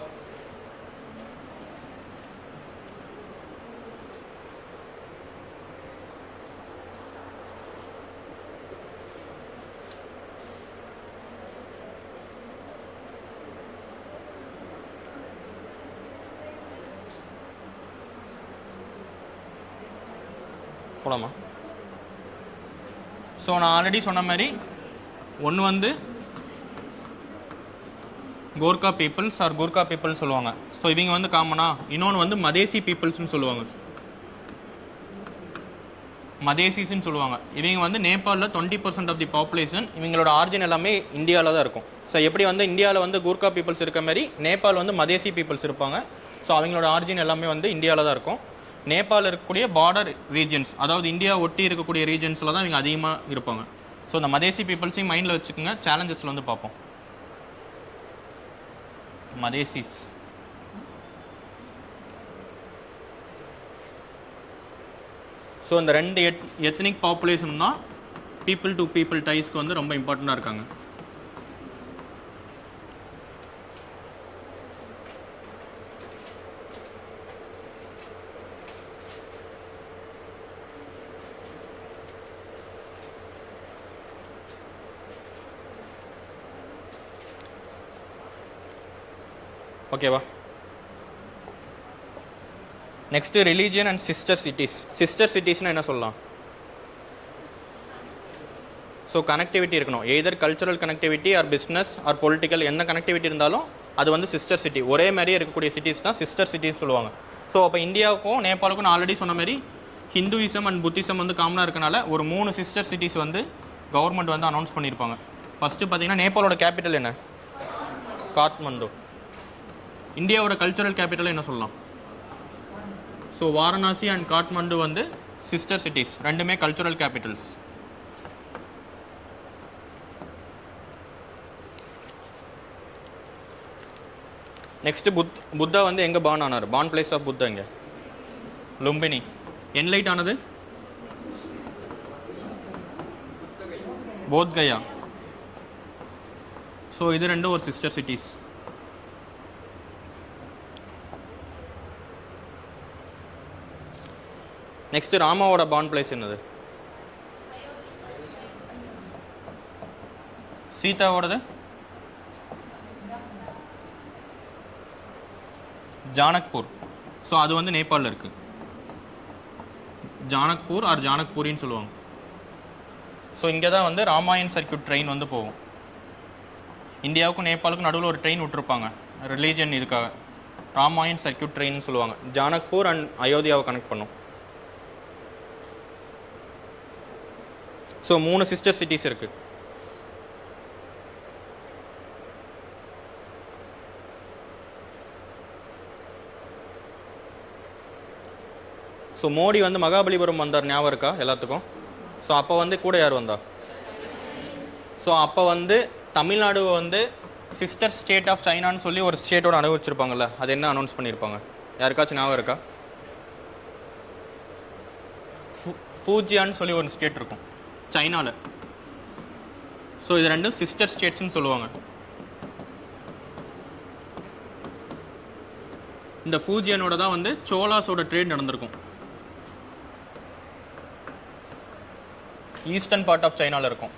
போலாமா? ஸோ நான் ஆல்ரெடி சொன்ன மாதிரி ஒன்று வந்து Gorkha peoples or Gurkha peoples சொல்லுவாங்க. ஸோ இவங்க வந்து காமனா. இன்னொன்று வந்து மதேசி பீப்புள்ஸ்னு சொல்லுவாங்க, மதேசிஸ்ன்னு சொல்லுவாங்க. இவங்க வந்து நேபாளில் 20% ஆஃப் தி பாப்புலேஷன். இவங்களோட ஆரிஜின் எல்லாமே இந்தியாவில் தான் இருக்கும். ஸோ எப்படி வந்து இந்தியாவில் வந்து கூர்க்கா பீப்புள்ஸ் இருக்க மாதிரி நேபாள் வந்து மதேசி பீப்புள்ஸ் இருப்பாங்க. ஸோ அவங்களோட ஆரிஜின் எல்லாமே வந்து இந்தியாவில் தான் இருக்கும். நேபாளில் இருக்கக்கூடிய பார்டர் ரீஜன்ஸ், அதாவது இந்தியா ஒட்டி இருக்கக்கூடிய ரீஜன்ஸில் தான் இவங்க அதிகமாக இருப்பாங்க. ஸோ இந்த மதேசி பீப்புள்ஸையும் மைண்டில் வச்சுக்கோங்க. சேலஞ்சஸில் வந்து பார்ப்போம். மதேசிஸ் ஸோ இந்த 2 எத்னிக் பாப்புலேஷன் தான் பீப்புள் டு பீப்புள் டைஸ்க்கு வந்து ரொம்ப இம்பார்ட்டண்ட்டாக இருக்காங்க. ஓகேவா? Next religion and sister cities. Sister சிட்டிஸ்னால் என்ன சொல்லலாம்? ஸோ கனெக்டிவிட்டி இருக்கணும். Either cultural connectivity or business or political, எந்த கனெக்டிவிட்டி இருந்தாலும் அது வந்து சிஸ்டர் சிட்டி. ஒரே மாதிரியே இருக்கக்கூடிய சிட்டிஸ் தான் சிஸ்டர் சிட்டிஸ் சொல்லுவாங்க. ஸோ அப்போ இந்தியாவுக்கும் நேபாளுக்கும் நான் ஆல்ரெடி சொன்ன மாதிரி ஹிந்துயிசம் அண்ட் புத்திசம் வந்து காமனாக இருக்கனால ஒரு 3 சிஸ்டர் சிட்டிஸ் வந்து கவர்மெண்ட் வந்து அனௌன்ஸ் பண்ணியிருப்பாங்க. ஃபஸ்ட்டு பார்த்தீங்கன்னா நேபாளோட கேபிட்டல் என்ன? காட்மண்டு. இந்தியாவோட கல்ச்சரல் கேபிட்டல் என்ன சொல்லலாம்? ஸோ வாரணாசி அண்ட் காட்மண்டு வந்து சிஸ்டர் சிட்டிஸ், ரெண்டுமே கல்ச்சுரல் கேபிட்டல்ஸ். நெக்ஸ்ட்டு புத்தா வந்து எங்கே பார்ன் ஆனார்? பார்ன் பிளேஸ் ஆஃப் புத்தா எங்கே? லும்பினி. என்லைட் ஆனது போத்கயா. ஸோ இது ரெண்டும் ஒரு சிஸ்டர் சிட்டிஸ். நெக்ஸ்ட் ராமாவோட பார்ன் பிளேஸ் என்னது? சீதாவோடது ஜானக்பூர். ஸோ அது வந்து நேபாளில் இருக்குது. ஜானக்பூர் ஆர் ஜானக்பூரின்னு சொல்லுவாங்க. ஸோ இங்கே தான் வந்து ராமாயண் சர்க்கியூட் ட்ரெயின் வந்து போகும். இந்தியாவுக்கும் நேபாளுக்கும் நடுவில் ஒரு ட்ரெயின் விட்டுருப்பாங்க ரிலீஜன் இதுக்காக. ராமாயண் சர்க்கியூட் ட்ரெயின்னு சொல்லுவாங்க. ஜானக்பூர் அண்ட் அயோத்தியாவை கனெக்ட் பண்ணும். ஸோ 3 சிஸ்டர் சிட்டிஸ் இருக்குது. ஸோ மோடி வந்து மகாபலிபுரம் வந்தார், ஞாபகம் இருக்கா எல்லாத்துக்கும்? ஸோ அப்போ வந்து கூட யார் வந்தா? ஸோ அப்போ வந்து தமிழ்நாடு வந்து சிஸ்டர் ஸ்டேட் ஆஃப் சைனான்னு சொல்லி ஒரு ஸ்டேட்டோட அனுபவிச்சிருப்பாங்கல்ல, அது என்ன அனௌன்ஸ் பண்ணியிருப்பாங்க? யாருக்காச்சும் ஞாபகம் இருக்கா? ஃபூஜியான்னு சொல்லி ஒரு ஸ்டேட் இருக்கும் சைனாவில். ஸோ இது ரெண்டும் சிஸ்டர் ஸ்டேட்ஸ்ன்னு சொல்லுவாங்க. இந்த ஃபூஜியனோட தான் வந்து சோலாஸோட ட்ரேட் நடந்திருக்கும். ஈஸ்டர்ன் பார்ட் ஆஃப் சைனாவில் இருக்கும்.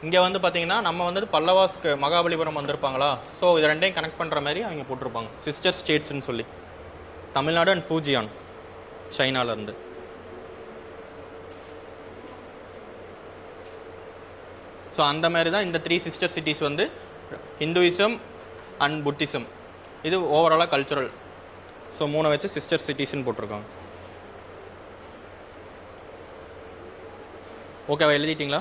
இங்கே வந்து பார்த்தீங்கன்னா நம்ம வந்து பல்லவாஸ்க்கு மகாபலிபுரம் வந்திருப்பாங்களா? ஸோ இது ரெண்டையும் கனெக்ட் பண்ணுற மாதிரி அவங்க போட்டிருப்பாங்க சிஸ்டர் ஸ்டேட்ஸ்ன்னு சொல்லி. தமிழ்நாடு அண்ட் ஃபூஜியான் சைனாலேருந்து. ஸோ அந்த மாதிரி தான் இந்த 3 சிஸ்டர் சிட்டிஸ் வந்து ஹிந்துயிசம் அண்ட் புத்திசம். இது ஓவராலாக கல்ச்சுரல். ஸோ 3 வச்சு சிஸ்டர் சிட்டிஸ்ன்னு போட்டிருக்காங்க. ஓகேவா? எழுதிட்டிங்களா?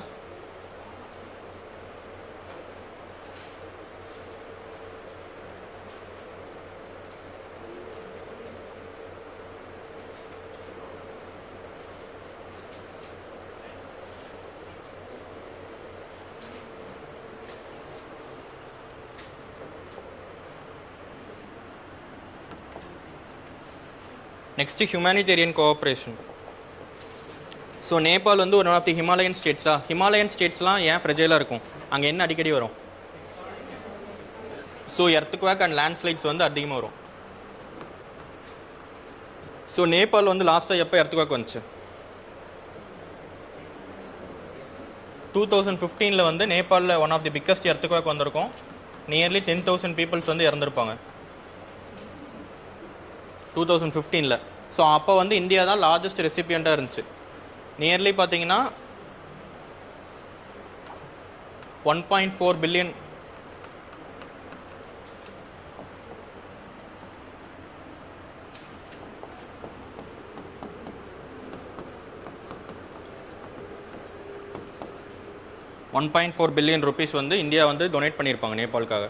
Next humanitarian cooperation. So Nepal வந்து ஒன் ஆஃப் தி ஹிமாலயன் ஸ்டேட்ஸா? ஹிமாலயன் ஸ்டேட்ஸ்லாம் ஏன் ஃப்ரெஜைலாக இருக்கும்? அங்கே என்ன அடிக்கடி வரும்? ஸோ எர்த்குவேக் அண்ட் லேண்ட்ஸ்லைட்ஸ் வந்து அதிகமாக வரும். ஸோ நேபாள் வந்து லாஸ்ட்டாக எப்போ எர்த்குவேக் வந்துச்சு? 2015 வந்து நேபாளில் one of the biggest earthquake வந்திருக்கும். நியர்லி 10,000 பீப்புள்ஸ் வந்து இறந்துருப்பாங்க 2015. ஸோ அப்போ வந்து இந்தியா தான் லார்ஜஸ்ட் ரெசிபியண்ட்டாக இருந்துச்சு. நியர்லி பார்த்தீங்கன்னா 1.4 பில்லியன் ருபீஸ் வந்து இந்தியா வந்து டொனேட் பண்ணியிருப்பாங்க நேபாளுக்காக.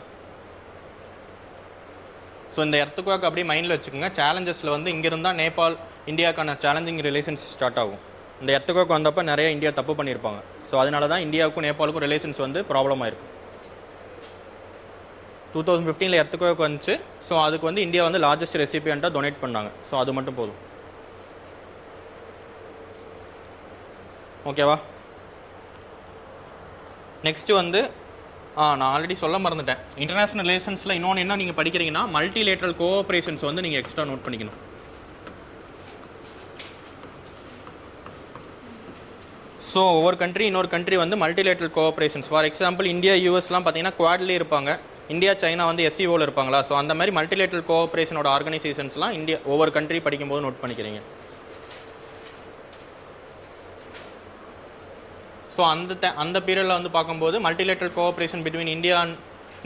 ஸோ இந்த எர்த்குவேக் அப்படியே மைண்டில் வச்சுக்கோங்க. சேலஞ்சஸில் வந்து இங்கிருந்தால் நேபாள் இந்தியாவுக்கான சேலஞ்சிங் ரிலேஷன்ஸ் ஸ்டார்ட் ஆகும். இந்த எர்த்குவேக் வந்தப்போ நிறைய இந்தியா தப்பு பண்ணியிருப்பாங்க. ஸோ அதனால தான் இந்தியாவுக்கும் நேபாளுக்கும் ரிலேஷன்ஸ் வந்து ப்ராப்ளம் ஆயிருக்கு. 2015 எர்த்குவேக் வந்துச்சு. ஸோ அதுக்கு வந்து இந்தியா வந்து லார்ஜஸ்ட் ரெசிபியண்ட்டாக டொனேட் பண்ணாங்க. ஸோ அது மட்டும் போதும். ஓகேவா? நெக்ஸ்ட்டு வந்து நான் ஆல்ரெடி சொல்ல மறந்துட்டேன். இன்டர்நேஷ்னல் ரிலேஷன்ஸில் இன்னொன்று என்ன நீங்கள் படிக்கிறீங்கன்னா மல்டிலேட்ரல் கோஆப்ரேஷன்ஸ் வந்து நீங்கள் எக்ஸ்ட்ரா நோட் பண்ணிக்கணும். ஸோ ஒவ்வொரு கண்ட்ரி இன்னொரு கண்ட்ரி வந்து multilateral cooperations, for example India யூஎஸ்லாம் பார்த்தீங்கன்னா குவாட்லேயே இருப்பாங்க. இந்தியா சைனா வந்து எஸ்சிஓவில் இருப்பாங்களா? ஸோ அந்த மாதிரி மல்டிலேட்ரல் கோஆப்ரேஷனோட ஆர்கனைசேஷன்ஸ்லாம் இந்தியா ஒவ்வொரு கண்ட்ரி படிக்கும்போது நோட் பண்ணிக்கிறீங்க. ஸோ அந்த பீரியடில் வந்து பார்க்கும்போது multilateral cooperation between India and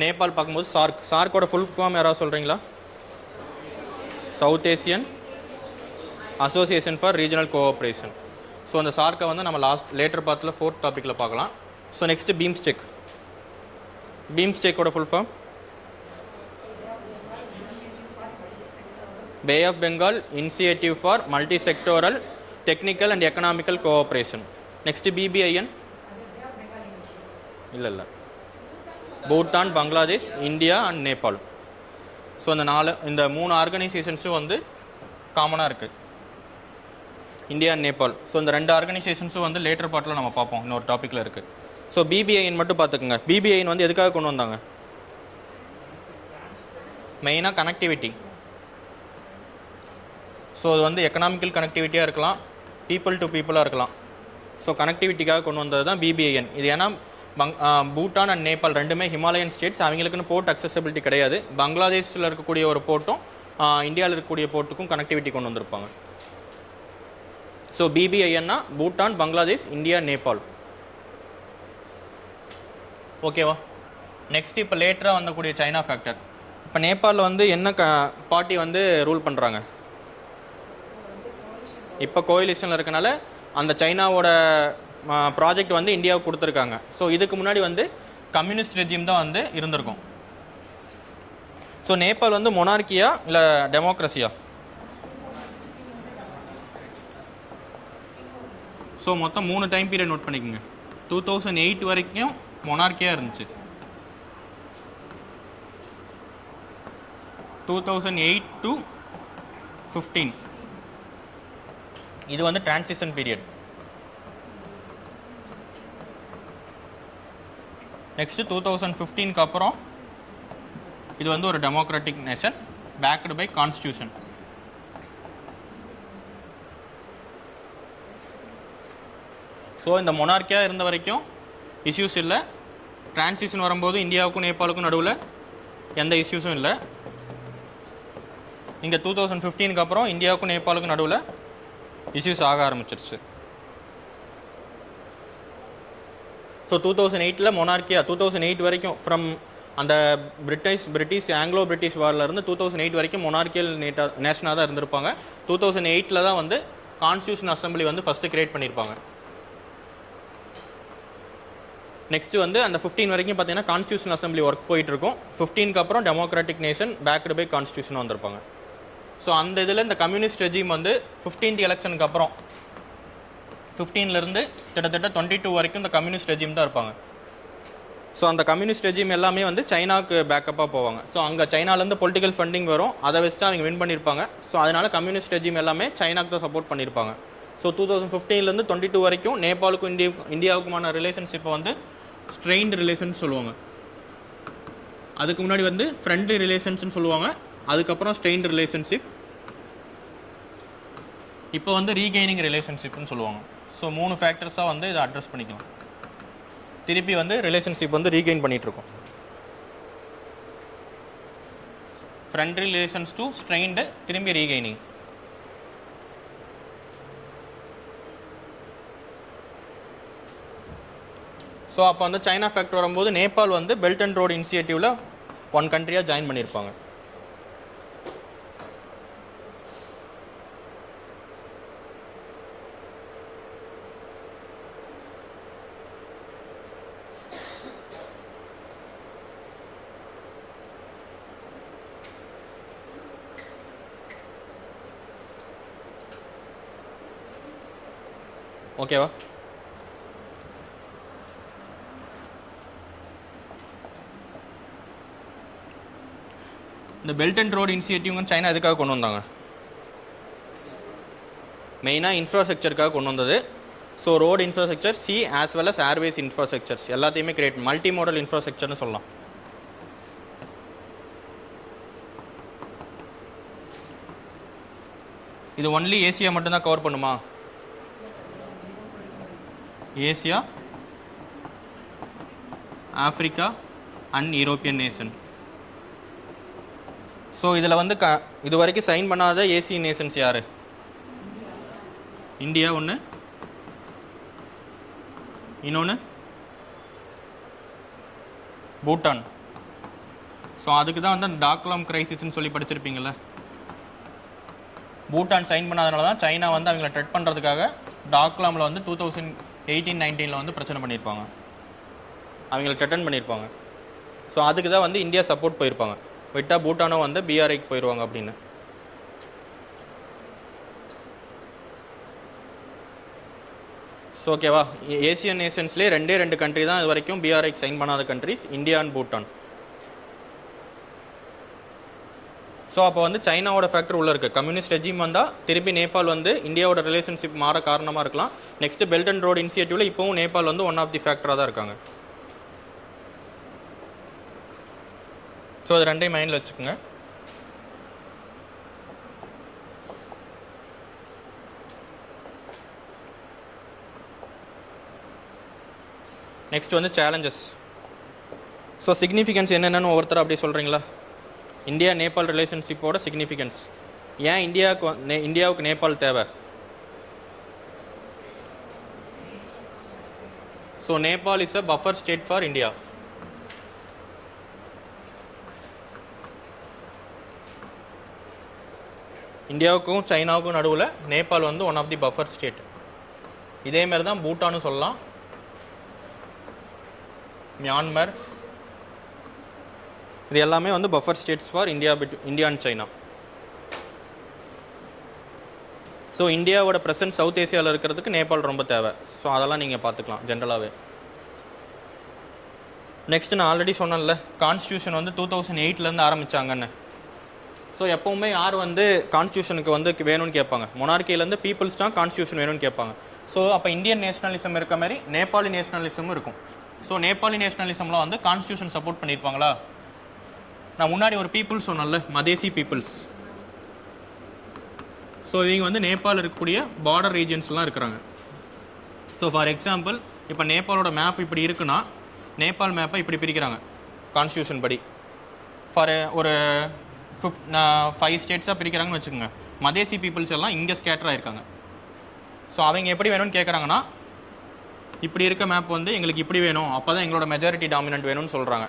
Nepal பார்க்கும்போது சார்க்கோட ஃபுல் ஃபார்ம் யாராவது சொல்கிறீங்களா? South Asian association for regional cooperation. So அந்த சார்க்கை வந்து நம்ம லேட்டர் பார்ட்டில் 4th டாப்பிக்கில் பார்க்கலாம். ஸோ நெக்ஸ்ட்டு பீம்ஸ்டெக்கோட full form bay of Bengal initiative for multi sectoral technical and economical cooperation. Next BBIN இல்லை Bhutan, Bangladesh, India and Nepal. So இந்த 3 ஆர்கனைசேஷன்ஸும் வந்து காமனாக இருக்குது, இந்தியா அண்ட் நேபாள். ஸோ இந்த 2 ஆர்கனைசேஷன்ஸும் வந்து லேட்டர் பார்ட்டில் நம்ம பார்ப்போம், இன்னொரு டாப்பிக்கில் இருக்குது. ஸோ பிபிஐஎன் மட்டும் பார்த்துக்குங்க. பிபிஐஎன் வந்து எதுக்காக கொண்டு வந்தாங்க? மெயினாக கனெக்டிவிட்டி. ஸோ அது வந்து எக்கனாமிக்கல் கனெக்டிவிட்டியாக இருக்கலாம், பீப்புள் டு பீப்புளாக இருக்கலாம். ஸோ கனெக்டிவிட்டிக்காக கொண்டு வந்தது தான் பிபிஐஎன். இது ஏன்னா பூட்டான் அண்ட் நேபாள் ரெண்டுமே ஹிமாலயன் ஸ்டேட்ஸ், அவங்களுக்குன்னு போர்ட் அக்சசபிலிட்டி கிடையாது. பங்களாதேஷில் இருக்கக்கூடிய ஒரு போர்ட்டும் இந்தியாவில் இருக்கக்கூடிய போர்ட்டுக்கும் கனெக்டிவிட்டி கொண்டு வந்திருப்பாங்க. ஸோ பிபிஐஎன்னா பூட்டான், பங்களாதேஷ், இந்தியா, நேபாள். ஓகேவா? நெக்ஸ்ட் இப்போ லேட்டராக வந்தக்கூடிய சைனா ஃபேக்டர். இப்போ நேபாளில் வந்து என்ன பார்ட்டி வந்து ரூல் பண்ணுறாங்க? இப்போ கோயிலிஷனில் இருக்கனால அந்த சைனாவோட ப்ராஜெக்ட் வந்து இந்தியாவுக்கு கொடுத்துருக்காங்க. ஸோ இதுக்கு முன்னாடி வந்து கம்யூனிஸ்ட் ரெஜிம் தான் வந்து இருந்திருக்கும். ஸோ நேபாள் வந்து மொனார்கியா இல்லை டெமோக்ரஸியா? ஸோ மொத்தம் 3 டைம் பீரியட் நோட் பண்ணிக்கோங்க. 2008 வரைக்கும் மொனார்கியாக இருந்துச்சு. 2008 to 15 இது வந்து டிரான்சிஷன் பீரியட். நெக்ஸ்ட்டு 2015க்கு அப்புறம் இது வந்து ஒரு democratic nation backed by constitution. So இந்த மொனார்க்கியாக இருந்த வரைக்கும் இஷ்யூஸ் இல்லை. டிரான்சிஷன் வரும்போது இந்தியாவுக்கும் நேபாளுக்கும் நடுவில் எந்த இஷ்யூஸும் இல்லை. இங்கே 2015க்கு அப்புறம் இந்தியாவுக்கும் நேபாளுக்கும் நடுவில் இஷ்யூஸ் ஆக ஆரம்பிச்சிருச்சு. ஸோ 2008 மொனார்க்கியா 2008 வரைக்கும் ஃப்ரம் அந்த பிரிட்டிஷ் ஆங்கிலோ பிரிட்டிஷ் வார்லேருந்து 2008 வரைக்கும் மொனார்க்கியல் நேஷனாக தான் இருந்திருப்பாங்க. 2008 தான் வந்து கான்ஸ்டியூஷன் அசம்பிளி வந்து ஃபஸ்ட்டு கிரியேட் பண்ணியிருப்பாங்க. நெக்ஸ்ட் வந்து அந்த 15 வரைக்கும் பார்த்தீங்கன்னா கான்ஸ்டியூஷன் அசம்பிளி ஒர்க் போயிட்டு இருக்கும். 15க்கு அப்புறம் democratic nation backed by constitution வந்திருப்பாங்க. ஸோ அந்த இதில் இந்த கம்யூனிஸ்ட் ரெஜிம் வந்து 15th எலெக்ஷனுக்கு அப்புறம் 15லேருந்து கிட்டத்தட்ட 22 வரைக்கும் இந்த கம்யூனிஸ்ட் ரெஜிம் தான் இருப்பாங்க. ஸோ அந்த கம்யூனிஸ்ட் ரெஜிம் எல்லாமே வந்து சைனாவுக்கு பேக்கப்பாக போவாங்க. ஸோ அங்கே சைனாலேருந்து பொலிட்டிக்கல் ஃபண்டிங் வரும், அதை வச்சு அவங்க வின் பண்ணியிருப்பாங்க. ஸோ அதனால் கம்யூனிஸ்ட் ரெஜிம் எல்லாமே சைனாக்கு தான் சப்போர்ட் பண்ணியிருப்பாங்க. ஸோ 2015லேருந்து 22 வரைக்கும் நேபாளுக்கும் இந்தியாவுக்குமான ரிலேஷன்ஷிப்பை வந்து ஸ்ட்ரெயின்டு ரிலேஷன்ஸ் சொல்லுவாங்க. அதுக்கு முன்னாடி வந்து ஃப்ரெண்ட்லி ரிலேஷன்ஸ்னு சொல்லுவாங்க, அதுக்கப்புறம் ஸ்ட்ரெயின்டு ரிலேஷன்ஷிப், இப்போ வந்து ரீகெய்னிங் ரிலேஷன்ஷிப்னு சொல்லுவாங்க. ஸோ 3 ஃபேக்டர்ஸாக வந்து இதை அட்ரஸ் பண்ணிக்கலாம். திருப்பி வந்து ரிலேஷன்ஷிப் வந்து ரீகெயின் பண்ணிகிட்ருக்கோம். ஃப்ரெண்ட்லி ரிலேஷன்ஸ் டு ஸ்ட்ரெயின்டு, திரும்பி ரீகெய்னிங். ஸோ அப்போ வந்து சைனா ஃபேக்டர் வரும்போது நேபாள் வந்து பெல்ட் அண்ட் ரோடு இனிஷியேட்டிவில் 1 கண்ட்ரியாக ஜாயின் பண்ணியிருப்பாங்க. ஓகேவா? இந்த பெல்ட் அண்ட் ரோடு இனிஷியேட்டிவ்னு சைனா எதுக்காக கொண்டு வந்தாங்க? மெயினாக இன்ஃப்ராஸ்ட்ரக்சருக்காக கொண்டு வந்தது. So road infrastructure, sea as well as airways இன்ஃப்ராஸ்ட்ரக்சர்ஸ் எல்லாத்தையுமே கிரியேட் மல்டி மாடல் இன்ஃப்ராஸ்ட்ரக்சர்னு சொல்லலாம். இது ஒன்லி ஏசியா மட்டும்தான் கவர் பண்ணுமா? Asia, Africa and European nation. So இதில் வந்து இது வரைக்கும் சைன் பண்ணாத ஏசி நேஷன்ஸ் யார்? இந்தியா ஒன்று, இன்னொன்று பூட்டான். ஸோ அதுக்கு தான் வந்து அந்த டாக்லாம் கிரைசிஸ்ன்னு சொல்லி படிச்சிருப்பீங்கள்ல. பூட்டான் சைன் பண்ணாதனால தான் சைனா வந்து அவங்கள ட்ரெட் பண்ணுறதுக்காக டாக்லாமில் வந்து 2018-19 வந்து பிரச்சனை பண்ணியிருப்பாங்க, அவங்கள த்ரெட்டன் பண்ணியிருப்பாங்க. ஸோ அதுக்கு தான் வந்து இந்தியா சப்போர்ட் போயிருப்பாங்க, விட்டால் பூட்டானும் வந்து பிஆர்ஐக்கு போயிடுவாங்க அப்படின்னு. ஸோ ஓகேவா, ஏசியன் நேஷன்ஸ்லேயே 2 கண்ட்ரி தான் இது வரைக்கும் பிஆர்ஐக்கு சைன் பண்ணாத countries, India and Bhutan. So அப்போ வந்து சைனாவோட ஃபேக்டர் உள்ளே இருக்குது. கம்யூனிஸ்ட் ரெஜிம் வந்தால் திருப்பி நேபாள் வந்து இந்தியாவோட ரிலேஷன்ஷிப் மாற காரணமாக இருக்கலாம். நெக்ஸ்ட் பெல்ட் அண்ட் ரோடு இனிஷியேட்டிவில் இப்போவும் நேபாள் வந்து ஒன் ஆஃப் தி ஃபேக்டராக தான் இருக்காங்க. ஸோ அது ரெண்டையும் மைண்டில் வச்சுக்கோங்க. நெக்ஸ்ட் வந்து சேலஞ்சஸ். ஸோ சிக்னிஃபிகன்ஸ் என்னென்னு ஒவ்வொருத்தர் அப்படி சொல்கிறீங்களா? இந்தியா நேபாள் ரிலேஷன்ஷிப்போட சிக்னிஃபிகன்ஸ் ஏன் இந்தியாவுக்கு நேபாள் தேவை? So Nepal is a buffer state for India. இந்தியாவுக்கும் சைனாவுக்கும் நடுவில் நேபாள் வந்து one of the buffer state. இதேமாரி தான் பூட்டான்னு சொல்லலாம், மியான்மர், இது எல்லாமே வந்து buffer states for India and China. So இந்தியாவோட ப்ரெசன்ட் சவுத் ஏசியாவில் இருக்கிறதுக்கு நேபாள் ரொம்ப தேவை. ஸோ அதெல்லாம் நீங்கள் பார்த்துக்கலாம் ஜென்ரலாகவே. நெக்ஸ்ட் நான் ஆல்ரெடி சொன்னேன்ல, கான்ஸ்டியூஷன் வந்து 2008 ஆரம்பித்தாங்கன்னு. ஸோ எப்போவுமே யார் வந்து கான்ஸ்டியூஷனுக்கு வந்து வேணும்னு கேட்பாங்க, மொனார்க்கியிலேருந்து பீப்புள்ஸ் தான் கான்ஸ்டியூஷன் வேணும்னு கேட்பாங்க. ஸோ அப்போ இந்தியன் நேஷனலிசம் இருக்க மாதிரி நேபாளி நேஷனலிசமும் இருக்கும். ஸோ நேபாளி நேஷனலிசம்லாம் வந்து கான்ஸ்டியூஷன் சப்போர்ட் பண்ணியிருப்பாங்களா? நான் முன்னாடி ஒரு பீப்புள்ஸ் சொன்னேன்ல, மதேசி பீப்புள்ஸ். ஸோ இவங்க வந்து நேபாள் இருக்கக்கூடிய பார்டர் ரீஜன்ஸ்லாம் இருக்கிறாங்க. ஸோ ஃபார் எக்ஸாம்பிள் இப்போ நேபாளோட மேப் இப்படி இருக்குன்னா நேபாள் மேப்பை இப்படி பிரிக்கிறாங்க கான்ஸ்டியூஷன் படி. ஃபார் ஒரு 5 ஸ்டேட்ஸாக பிரிக்கிறாங்கன்னு வச்சுக்கோங்க. மதேசி பீப்புள்ஸ் எல்லாம் இங்கே ஸ்கேட்டர் ஆகிருக்காங்க. ஸோ அவங்க எப்படி வேணும்னு கேட்குறாங்கன்னா, இப்படி இருக்க மேப் வந்து எங்களுக்கு இப்படி வேணும், அப்போ தான் எங்களோட மெஜாரிட்டி டாமினன்ட் வேணும்னு சொல்கிறாங்க.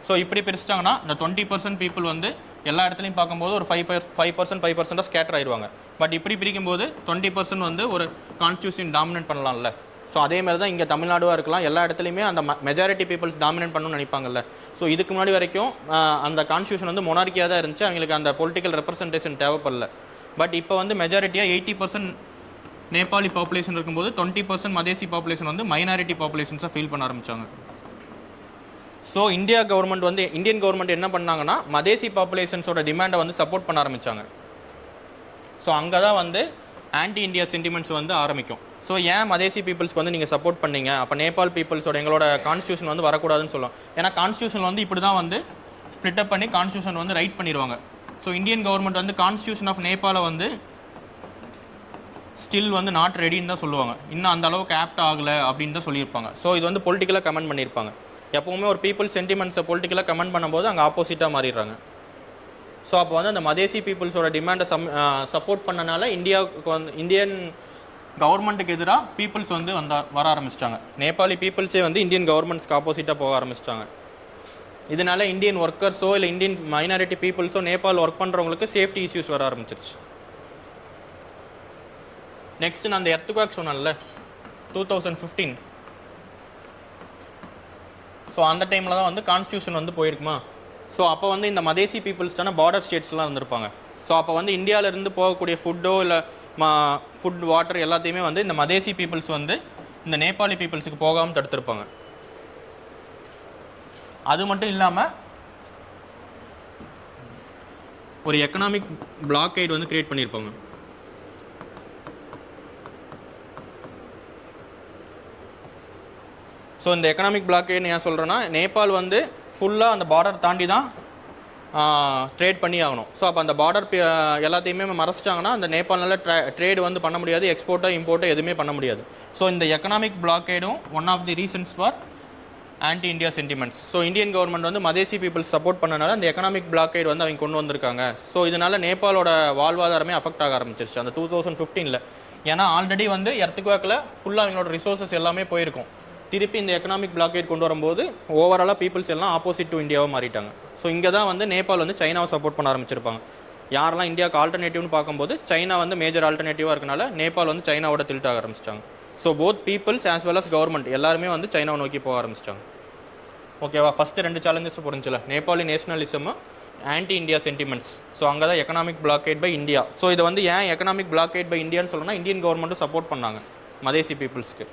ஸோ இப்படி பிரிச்சிட்டாங்கன்னா இந்த 20% பீப்புள் வந்து எல்லா இடத்துலையும் பார்க்கும்போது ஒரு 5% ஸ்கேட்டர் ஆயிடுவாங்க. பட் இப்படி பிரிக்கும்போது 20% வந்து ஒரு கான்ஸ்டியூஷன் டாமினேட் பண்ணலாம்ல. ஸோ அதேமாதிரி தான் இங்கே தமிழ்நாடுவாக இருக்கலாம், எல்லா இடத்துலையுமே அந்த மெஜாரிட்டி பீப்புள்ஸ் டாமினேட் பண்ணணும்னு நினைப்பாங்கல்ல. ஸோ இதுக்கு முன்னாடி வரைக்கும் அந்த கான்ஸ்டியூஷன் வந்து மொனார்க்கியாக தான் இருந்துச்சு, அவங்களுக்கு அந்த பொலிட்டிக்கல் ரெப்ரசன்டேஷன் தேவைப்படல. பட் இப்போ வந்து மெஜாரிட்டியாக 80% நேபாளி பாப்புலேஷன் இருக்கும்போது 20% மதேசி பாப்புலேஷன் வந்து மைனாரிட்டி பாப்புலேஷன்ஸாக ஃபீல் பண்ண ஆரம்பித்தாங்க. ஸோ இந்தியன் கவர்மெண்ட் என்ன பண்ணாங்கன்னா மதேசி பாப்புலேஷன்ஸோட டிமாண்டை வந்து சப்போர்ட் பண்ண ஆரம்பித்தாங்க. ஸோ அங்கே தான் வந்து ஆன்டி இந்தியா சென்டிமெண்ட்ஸ் வந்து ஆரம்பிக்கும். ஸோ ஏன் மதேசி பீப்புள்ஸ்க்கு வந்து நீங்கள் சப்போர்ட் பண்ணீங்க, அப்போ நேபாள் பீப்புள்ஸோட எங்களோட கான்ஸ்டியூஷன் வந்து வரக்கூடாதுன்னு சொல்லுவோம். ஏன்னா கான்ஸ்டியூஷன் வந்து இப்படி தான் வந்து ஸ்ப்ளிட் அப் பண்ணி கான்ஸ்டியூஷன் வந்து ரைட் பண்ணிடுவாங்க. ஸோ இந்தியன் கவர்மெண்ட் வந்து கான்ஸ்டியூஷன் ஆஃப் நேபாளை வந்து ஸ்டில் வந்து நாட் ரெடின்னு தான் சொல்லுவாங்க, இன்னும் அந்த அளவுக்கு ஆப்ட் ஆகலை அப்படின்னு தான் சொல்லியிருப்பாங்க. ஸோ இது வந்து பொலிட்டிக்கலாக கமெண்ட் பண்ணியிருப்பாங்க. எப்போவுமே ஒரு பீப்புள் சென்டிமெண்ட்ஸை பொலிட்டிக்கலாக கமெண்ட் பண்ணும்போது அங்கே ஆப்போசிட்டாக மாறிடுறாங்க. ஸோ அப்போ வந்து அந்த மதேசி பீப்புள்ஸோட டிமாண்டை சப்போர்ட் பண்ணனால இந்தியன் கவர்மெண்ட்டுக்கு எதிராக பீப்புள்ஸ் வந்து வர ஆரம்பிச்சிட்டாங்க. நேபாளி பீப்புள்ஸே வந்து இந்தியன் கவர்மெண்ட்ஸ்க்கு ஆப்போசிட்டாக போக ஆரம்பிச்சிட்டாங்க. இதனால இந்தியன் ஒர்க்கர்ஸோ இல்லை இந்தியன் மைனாரிட்டி பீப்புள்ஸோ நேபாள் ஒர்க் பண்ணுறவங்களுக்கு சேஃப்டி இஷ்யூஸ் வர ஆரம்பிச்சிருச்சு. நெக்ஸ்ட் நான் அந்த எர்த்குவேக் சொன்னேன்ல 2015. ஸோ அந்த டைமில் தான் வந்து கான்ஸ்டியூஷன் வந்து போயிருக்குமா. ஸோ அப்போ வந்து இந்த மதேசி பீப்புள்ஸ்டான பார்டர் ஸ்டேட்ஸ்லாம் இருந்திருப்பாங்க. ஸோ அப்போ வந்து இந்தியாவிலேருந்து போகக்கூடிய ஃபுட்டோ இல்லை ஃபுட் வாட்டர் எல்லாத்தையுமே வந்து இந்த மதேசி பீப்புள்ஸ் வந்து இந்த நேபாளி பீப்புள்ஸுக்கு போகாமல் தடுத்திருப்பாங்க. அது மட்டும் இல்லாமல் ஒரு எக்கனாமிக் பிளாக்கேட் வந்து கிரியேட் பண்ணியிருப்பாங்க. ஸோ இந்த எக்கனாமிக் பிளாக்கேட்னு ஏன் சொல்கிறேன்னா, நேபாள் வந்து ஃபுல்லாக அந்த பார்டர் தாண்டி தான் ட்ரேட் பண்ணி ஆகணும். ஸோ அப்போ அந்த பார்டர் எல்லாத்தையுமே மறைச்சிட்டாங்கன்னா அந்த நேபாளால் ட்ரேடு வந்து பண்ண முடியாது, எக்ஸ்போர்ட்டோ இம்போர்ட்டோ எதுவுமே பண்ண முடியாது. ஸோ இந்த எக்கனாமிக் பிளாக்கேடும் one of the reasons for anti India sentiments. So Indian government வந்து மதேசி பீப்புள்ஸ் சப்போர்ட் பண்ணனால அந்த எக்கனாமிக் பிளாக்கேட் வந்து அவங்க கொண்டு வந்திருக்காங்க. ஸோ இதனால் நேபாளோட வாழ்வாதாரமே அஃபெக்ட் ஆக ஆரம்பிச்சிருச்சு அந்த 2015. ஏன்னா ஆல்ரெடி வந்து எர்த்குவேக்கில் ஃபுல்லாக அவங்களோட ரிசோர்ஸஸ் எல்லாமே போயிருக்கும். திருப்பி இந்த எக்கனாமிக் பிளாக்கேட் கொண்டு வரும்போது ஓவராலாக பீப்புள்ஸ் எல்லாம் ஆப்போசிட் டு இந்தியாவை மாறிட்டாங்க. ஸோ இங்கே தான் வந்து நேபாள் வந்து சைனாவை சப்போர்ட் பண்ண ஆரம்பிச்சிருப்பாங்க. யாரெல்லாம் இந்தியாவுக்கு ஆல்டர்னேட்டிவ்னு பார்க்கும்போது சைனா வந்து மேஜர் ஆல்டர்னேட்டிவாக இருக்கனால நேபாள் வந்து சைனாவோட தில்ட் ஆக ஆரம்பிச்சிட்டாங்க. So both peoples as well as government எல்லாருமே வந்து சைனாவை நோக்கி போக ஆரம்பிச்சிட்டாங்க. ஓகேவா? ஃபஸ்ட்டு 2 சேலஞ்சஸ் புரிஞ்சில்ல, Nepali nationalism, anti India sentiments. So அங்கே தான் economic blockade by India. So இதை வந்து ஏன் எக்கனாமிக் பிளாக்கேட் பை இந்தியான்னு சொல்லணும்னா இந்தியன் கவர்மெண்ட்டும் சப்போர்ட் பண்ணாங்க மதேசி பீப்புள்ஸ்க்கு.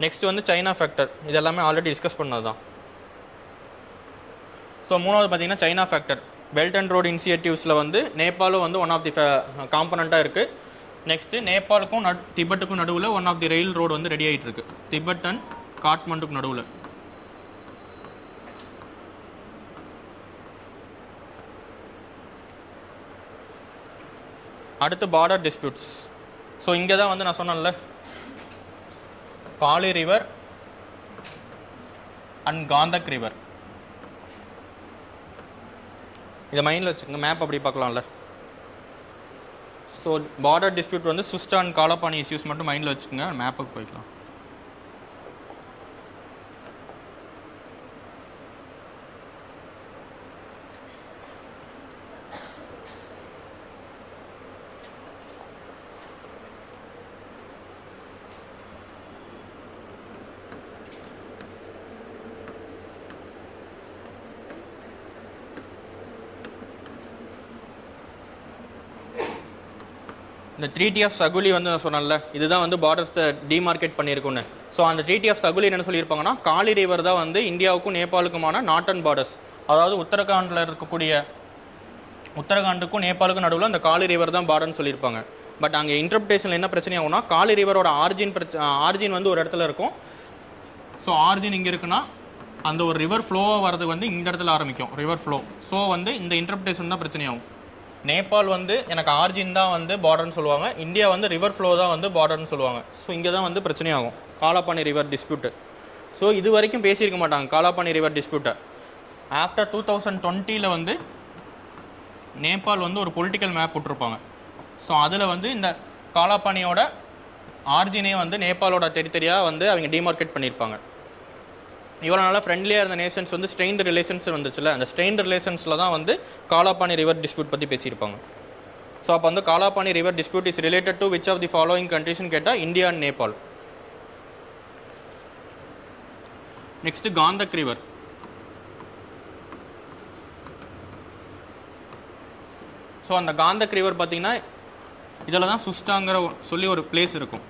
நெக்ஸ்ட் வந்து சைனா ஃபேக்டர், இது எல்லாமே ஆல்ரெடி டிஸ்கஸ் பண்ணது தான். ஸோ மூணாவது பார்த்தீங்கன்னா China factor. Belt and road இனிஷியேட்டிவ்ஸில் வந்து நேபாளும் வந்து ஒன் ஆஃப் தி காம்பனண்ட்டாக இருக்குது. நெக்ஸ்ட்டு நேபாளுக்கும் திபெட்டுக்கும் நடுவில் one of the rail road வந்து ரெடி ஆகிட்டு இருக்கு, திபெட் அண்ட் காட்மண்டுக்கு நடுவில். அடுத்து பார்டர் டிஸ்பியூட்ஸ். ஸோ இங்கே தான் வந்து நான் சொன்னேன்ல காலி ரிவர் அண்ட் காந்தக் ரிவர். இதை மைண்டில் வச்சுக்கோங்க, மேப் அப்படி பார்க்கலாம்ல. ஸோ பார்டர் டிஸ்பியூட் வந்து சுஸ்டா அண்ட் காலப்பானி இஷ்யூஸ் மட்டும் மைண்டில் வச்சுக்கோங்க, மேப்புக்கு போய்க்கலாம். இந்த ட்ரீட்டி ஆஃப் சகுலி வந்து நான் சொன்னேன்ல, இதுதான் வந்து பார்டர்ஸை டிமார்க்கெட் பண்ணியிருக்குன்னு. ஸோ அந்த ட்ரீட்டி ஆஃப் சகுலி என்ன சொல்லியிருப்பாங்கன்னா, காலி ரிவர் தான் வந்து இந்தியாவுக்கும் நேபாளுக்குமான நார்த்தன் பார்டர்ஸ். அதாவது உத்தரகாண்டில் இருக்கக்கூடிய உத்தரகாண்டுக்கும் நேபாளுக்கும் நடுவில் அந்த காலி ரிவர் தான் பார்டர்னு சொல்லியிருப்பாங்க. பட் அங்கே இன்டர்பிரேஷனில் என்ன பிரச்சனை ஆகும்னா, காலி ரிவரோட ஆர்ஜின் வந்து ஒரு இடத்துல இருக்கும். ஸோ ஆர்ஜின் இங்கே இருக்குன்னா அந்த ஒரு ரிவர் ஃப்ளோவாக வரது வந்து இந்த இடத்துல ஆரம்பிக்கும், ரிவர் ஃப்ளோ. ஸோ வந்து இந்த இன்டர்பிரேஷன் தான் பிரச்சனையாகும். நேபாள் வந்து எனக்கு ஆர்ஜின் தான் வந்து பார்டர்னு சொல்லுவாங்க, இந்தியா வந்து ரிவர் ஃப்ளோ தான் வந்து பார்டர்னு சொல்லுவாங்க. ஸோ இங்கே தான் வந்து பிரச்சனையாகும் காலாபானி ரிவர் டிஸ்பியூட்டு. ஸோ இது வரைக்கும் பேசியிருக்க மாட்டாங்க காலாபானி ரிவர் டிஸ்பியூட்டை. ஆஃப்டர் 2020 வந்து நேபாள் வந்து ஒரு பொலிட்டிக்கல் மேப் விட்டுருப்பாங்க. ஸோ அதில் வந்து இந்த காலாபானியோட ஆர்ஜினே வந்து நேபாளோட டெரிட்டரியாக வந்து அவங்க டிமார்க்கெட் பண்ணியிருப்பாங்க. இவ்வளோ நாளாக ஃப்ரெண்ட்லியாக இருந்த நேஷன்ஸ் வந்து ஸ்ட்ரெயின்டு ரிலேஷன்ஸ் வந்துச்சுல, அந்த ஸ்ட்ரெயின்டு ரிலேஷன்ஸில் தான் வந்து காலாபானி ரிவர் டிஸ்பியூட் பற்றி பேசியிருப்பாங்க. ஸோ அப்போ வந்து Kalapani river dispute is related to which of the following கண்ட்ரிஸ்னு கேட்டால் India and Nepal. Next Gandak river. So அந்த காந்தக் ரிவர் பார்த்தீங்கன்னா இதில் தான் சுஸ்டாங்கிற சொல்லி ஒரு பிளேஸ் இருக்கும்.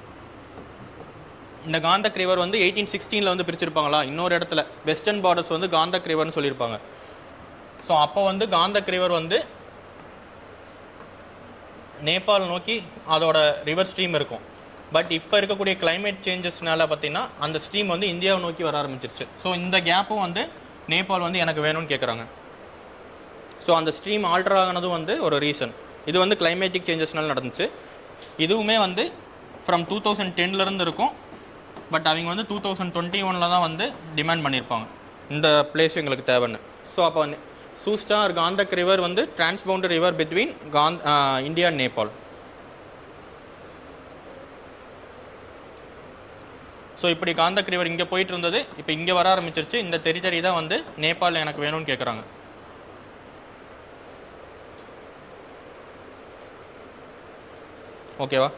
இந்த காந்தக் ரிவர் வந்து 1816 வந்து பிரிச்சிருப்பாங்களா, இன்னொரு இடத்துல வெஸ்டர்ன் பார்டர்ஸ் வந்து காந்தக் ரிவர்னு சொல்லியிருப்பாங்க. ஸோ அப்போ வந்து காந்தக் ரிவர் வந்து நேபாள் நோக்கி அதோட ரிவர் ஸ்ட்ரீம் இருக்கும். பட் இப்போ இருக்கக்கூடிய கிளைமேட் சேஞ்சஸ்னால பார்த்தீங்கன்னா அந்த ஸ்ட்ரீம் வந்து இந்தியாவை நோக்கி வர ஆரம்பிச்சிருச்சு. ஸோ இந்த கேப்பும் வந்து நேபாள் வந்து எனக்கு வேணும்னு கேட்குறாங்க. ஸோ அந்த ஸ்ட்ரீம் ஆல்டர் ஆகினதும் வந்து ஒரு ரீசன். இது வந்து கிளைமேட்டிக் சேஞ்சஸ்னால நடந்துச்சு. இதுவுமே வந்து ஃப்ரம் 2010 இருக்கும். பட் அவங்க வந்து 2021 தான் வந்து டிமாண்ட் பண்ணியிருப்பாங்க இந்த பிளேஸ் எங்களுக்கு தேவைன்னு. ஸோ அப்போ சூஸ்டா ஒரு காந்தக் ரிவர் வந்து transboundary river between India and Nepal. So இப்படி காந்தக் ரிவர் இங்கே போயிட்டு இருந்தது, இப்போ இங்கே வர ஆரம்பிச்சிருச்சு. இந்த டெரிட்டரி தான் வந்து நேபாள் எனக்கு வேணும்னு கேட்குறாங்க. ஓகேவா?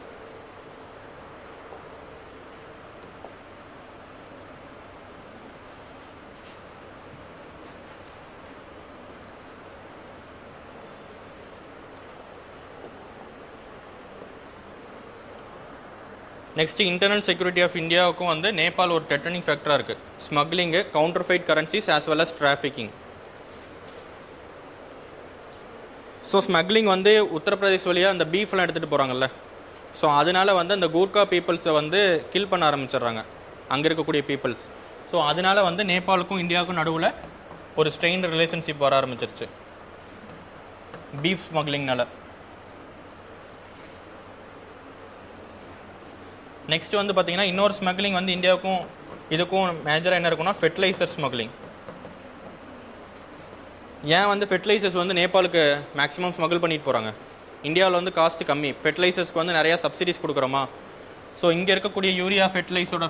நெக்ஸ்ட் இன்டர்னல் செக்யூரிட்டி ஆஃப் இந்தியாவுக்கும் வந்து நேபாள் ஒரு டெட்டனிங் ஃபேக்டராக இருக்குது. Smuggling, counterfeit currencies as well as trafficking. So smuggling வந்து உத்தரப்பிரதேஷ் வழியாக அந்த பீஃப்லாம் எடுத்துகிட்டு போகிறாங்கல்ல, ஸோ அதனால வந்து அந்த கூர்கா பீப்புள்ஸை வந்து கில் பண்ண ஆரம்பிச்சிடுறாங்க அங்கே இருக்கக்கூடிய பீப்புள்ஸ். ஸோ அதனால வந்து நேபாளுக்கும் இந்தியாவுக்கும் நடுவில் ஒரு ஸ்ட்ரெயின்டு ரிலேஷன்ஷிப் வர ஆரம்பிச்சிருச்சு பீஃப் ஸ்மக்லிங்னால. நெக்ஸ்ட் வந்து பார்த்தீங்கன்னா இன்னொரு ஸ்மக்லிங் வந்து இந்தியாவுக்கும் இதுக்கும் மேஜராக என்ன இருக்குன்னா ஃபெர்டிலைசர் ஸ்மக்லிங். ஏன் வந்து ஃபெர்டிலைசர்ஸ் வந்து நேபாளுக்கு மேக்ஸிமம் ஸ்மகிள் பண்ணிட்டு போகிறாங்க? இந்தியாவில் வந்து காஸ்ட் கம்மி, ஃபெர்டிலைசர்ஸ்க்கு வந்து நிறையா சப்சிடிஸ் கொடுக்குறோமா. ஸோ இங்கே இருக்கக்கூடிய யூரியா ஃபெர்டிலைஸோட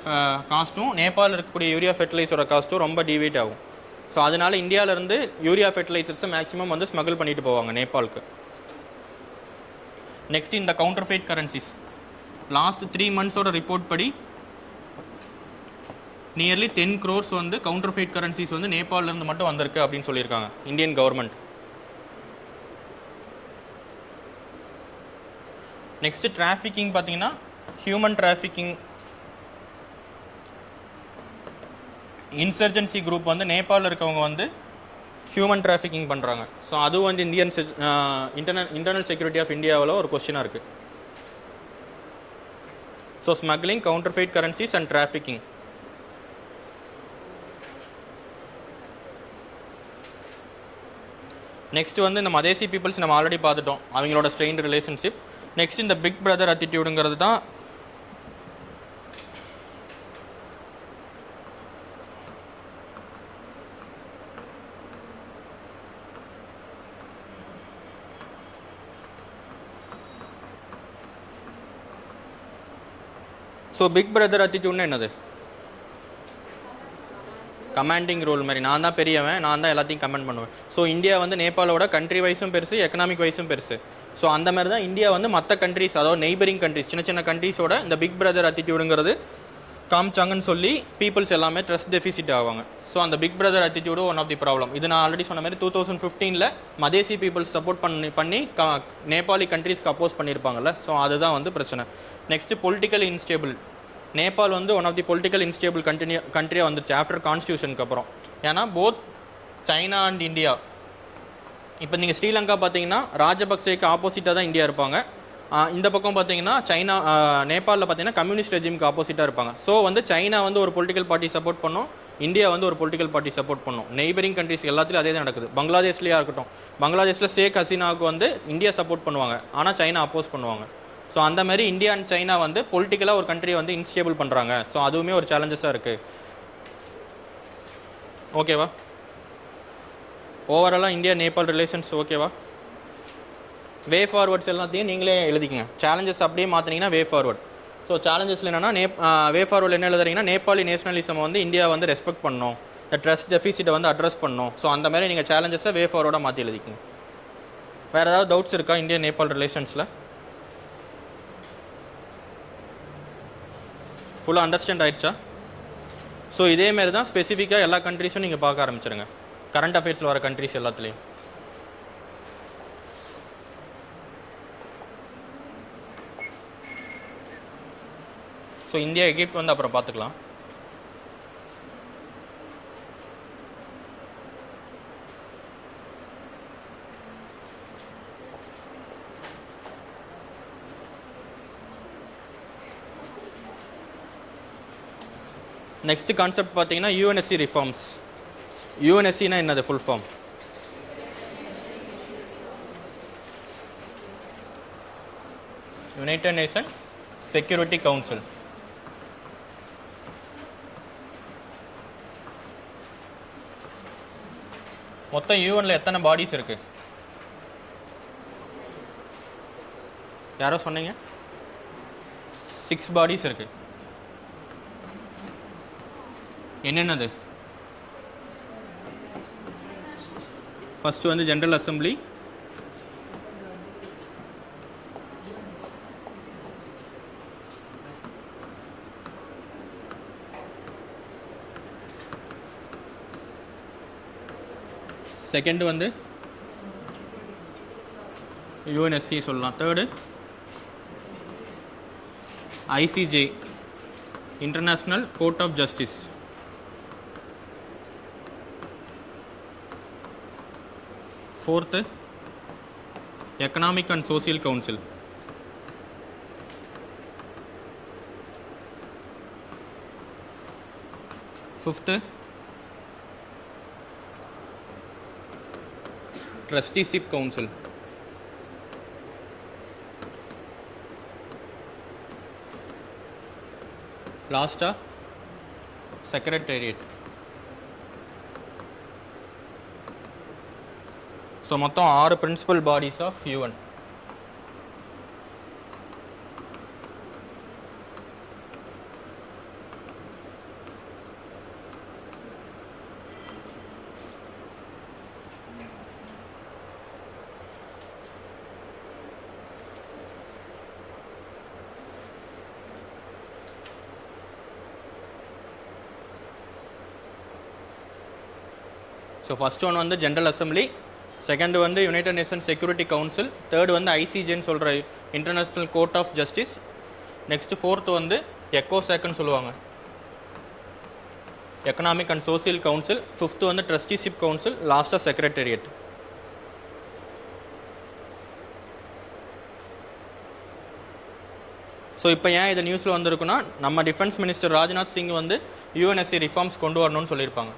காஸ்ட்டும் நேபாளில் இருக்கக்கூடிய யூரியா ஃபெர்டிலைஸோட காஸ்ட்டும் ரொம்ப டிவேட் ஆகும். ஸோ அதனால் இந்தியாவிலேருந்து யூரியா ஃபெர்டிலைசர்ஸை மேக்ஸிமம் வந்து ஸ்மகிள் பண்ணிட்டு போவாங்க நேபாளுக்கு. நெக்ஸ்ட் இந்த கவுண்டர்ஃபெயிட் கரன்சிஸ். லாஸ்ட் 3 monthsோட ரிப்போர்ட் படி நியர்லி 10 crores வந்து கவுண்டர்ஃபெயிட் கரன்சிஸ் வந்து நேபாளிலேருந்து மட்டும் வந்திருக்கு அப்படின்னு சொல்லியிருக்காங்க இந்தியன் கவர்மெண்ட். நெக்ஸ்ட் டிராஃபிக்கிங் பார்த்தீங்கன்னா ஹியூமன் டிராஃபிக்கிங், இன்சர்ஜென்சி குரூப் வந்து நேபாளில் இருக்கவங்க வந்து ஹியூமன் டிராஃபிக்கிங் பண்ணுறாங்க. ஸோ அதுவும் வந்து இன்டர்னல் செக்யூரிட்டி ஆஃப் இந்தியாவில் ஒரு கொஸ்டினாக இருக்குது. So smuggling, counterfeit currencies and trafficking. Next வந்து இந்த மதேசி பீப்புள்ஸ் நம்ம ஆல்ரெடி பார்த்துட்டோம், அவங்களோட ஸ்ட்ரெயின்ட் ரிலேஷன்ஷிப். நெக்ஸ்ட் இந்த பிக் பிரதர் அட்டிடியூடுங்கிறது தான் ஸோ பிக் பிரதர் அட்டிடியூட்னா என்னது? கமாண்டிங் ரோல் மாதிரி, நான் தான் பெரியவன், நான் தான் எல்லாத்தையும் கமெண்ட் பண்ணுவேன். ஸோ இந்தியா வந்து நேபாளோட கண்ட்ரி வைஸும் பெருசு, எக்கனாமிக் வைஸும் பெருசு. ஸோ அந்த மாதிரி தான் இந்தியா வந்து மற்ற கண்ட்ரிஸ், அதாவது நெய்பரிங் கண்ட்ரிஸ், சின்ன சின்ன கண்ட்ரிஸோட இந்த பிக் பிரதர் அட்டிடியூடுங்கிறது காமிச்சாங்கன்னு சொல்லி பீப்புள்ஸ் எல்லாமே ட்ரஸ்ட் டெஃபிசிட் ஆவாங்க. ஸோ அந்த big brother attitude one of the problem. இது நான் ஆல்ரெடி சொன்ன மாதிரி 2015 மதேசி பீப்புள்ஸ் சப்போர்ட் பண்ணி நேபாளி கண்ட்ரீஸ்க்கு அப்போஸ் பண்ணியிருப்பாங்கல்ல. ஸோ அதுதான் வந்து பிரச்சனை. Next political instable. நேபாள் வந்து one of the political instable கண்ட்ரியாக வந்துருச்சு ஆஃப்டர் கான்ஸ்டியூஷனுக்கு அப்புறம். ஏன்னா போத் சைனா அண்ட் இந்தியா, இப்போ நீங்கள் ஸ்ரீலங்கா பார்த்தீங்கன்னா ராஜபக்சேக்கு ஆப்போசிட்டாக தான் இந்தியா இருப்பாங்க. இந்த பக்கம் பார்த்தீங்கன்னா சைனா, நேபாளில் பார்த்தீங்கன்னா கம்யூனிஸ்ட் ரெஜிமுக்கு ஆப்போசிட்டாக இருப்பாங்க. ஸோ வந்து சைனா வந்து ஒரு பொலிட்டிக்கல் பார்ட்டி சப்போர்ட் பண்ணும், இந்தியா வந்து ஒரு பொலிட்டிக்கல் பார்ட்டி சப்போர்ட் பண்ணும். நெய்பரிங் கண்ட்ரிஸ் எல்லாத்துலையும் அதே தான் நடக்குது. பங்களாதேஷ்லேயே இருக்கட்டும், பங்களாதேஷில் ஷேக் ஹசீனாவுக்கு வந்து இந்தியா சப்போர்ட் பண்ணுவாங்க, ஆனால் சைனா அப்போஸ் பண்ணுவாங்க. ஸோ அந்த மாதிரி இந்தியா அண்ட் சைனா வந்து பொலிட்டிக்கலாக ஒரு கண்ட்ரியை வந்து இன்ஸ்டேபிள் பண்ணுறாங்க. ஸோ அதுவுமே ஒரு சேலஞ்சஸாக இருக்குது. ஓகேவா? ஓவராலாக இந்தியா நேபாள் ரிலேஷன்ஸ் ஓகேவா? வே ஃபார்வர்ட்ஸ் எல்லாத்தையும் நீங்களே எழுதிக்கங்க. சேலஞ்சஸ் அப்படியே மாற்றினீங்கன்னா வே ஃபார்வர்ட். ஸோ சேலஞ்சஸில் என்னென்னா வே ஃபார்வர்டில் என்ன எழுதுறீங்கன்னா நேபாளி நேஷனலிசம் வந்து இந்தியா வந்து ரெஸ்பெக்ட் பண்ணணும், இந்த ட்ரஸ்ட் டெஃபிசிட்டை வந்து அட்ரஸ் பண்ணணும். ஸோ அந்த மாதிரி நீங்கள் சேலஞ்சஸை வே ஃபார்வர்டாக மாற்றி எழுதிக்கங்க. வேறு ஏதாவது டவுட்ஸ் இருக்கா இந்தியா நேபாள் ரிலேஷன்ஸில்? ஃபுல்லாக அண்டர்ஸ்டாண்ட் ஆயிடுச்சா? ஸோ இதேமாரி தான் ஸ்பெசிஃபிக்காக எல்லா கண்ட்ரிஸும் நீங்கள் பார்க்க ஆரம்பிச்சிருங்க, கரண்ட் அஃபேர்ஸில் வர கண்ட்ரிஸ் எல்லாத்துலேயும். ஸோ இந்தியா எகிப்ட் வந்து அப்புறம் பார்த்துக்கலாம். நெக்ஸ்ட் கான்செப்ட் பார்த்தீங்கன்னா யூஎன்எஸ்சி ரிஃபார்ம்ஸ். யூஎன்எஸ்சினா என்னது full form? United nation security council. மொத்தம் யூஎன்ல எத்தனை பாடிஸ் இருக்கு? யாரோ சொன்னீங்க 6 பாடிஸ் இருக்கு. என்னென்னது? ஃபஸ்ட்டு வந்து ஜென்ரல் அசம்பிளி, செகண்ட் வந்து யூஎன்எஸ்சி சொல்லலாம், third ICJ international court of justice, fourth economic and social council, fifth trusteeship council, லாஸ்ட்டாக செக்ரட்டேரியட். ஸோ மொத்தம் 6 principal bodies of UN. So first one வந்து ஜென்ரல் அசம்பிளி, செகண்ட் வந்து united nations security council, third வந்து ஐசிஜேன்னு சொல்கிற international court of justice, next fourth வந்து எக்கோசேக்குன்னு சொல்லுவாங்க, economic and social council, fifth வந்து ட்ரஸ்டிஷிப் கவுன்சில், லாஸ்ட்டாக செக்ரட்டேரியட். ஸோ இப்போ ஏன் இது நியூஸில் வந்திருக்குன்னா, நம்ம டிஃபென்ஸ் மினிஸ்டர் ராஜ்நாத் சிங் வந்து யூஎன்எஸ்சி ரிஃபார்ம்ஸ் கொண்டு வரணும்னு சொல்லியிருப்பாங்க.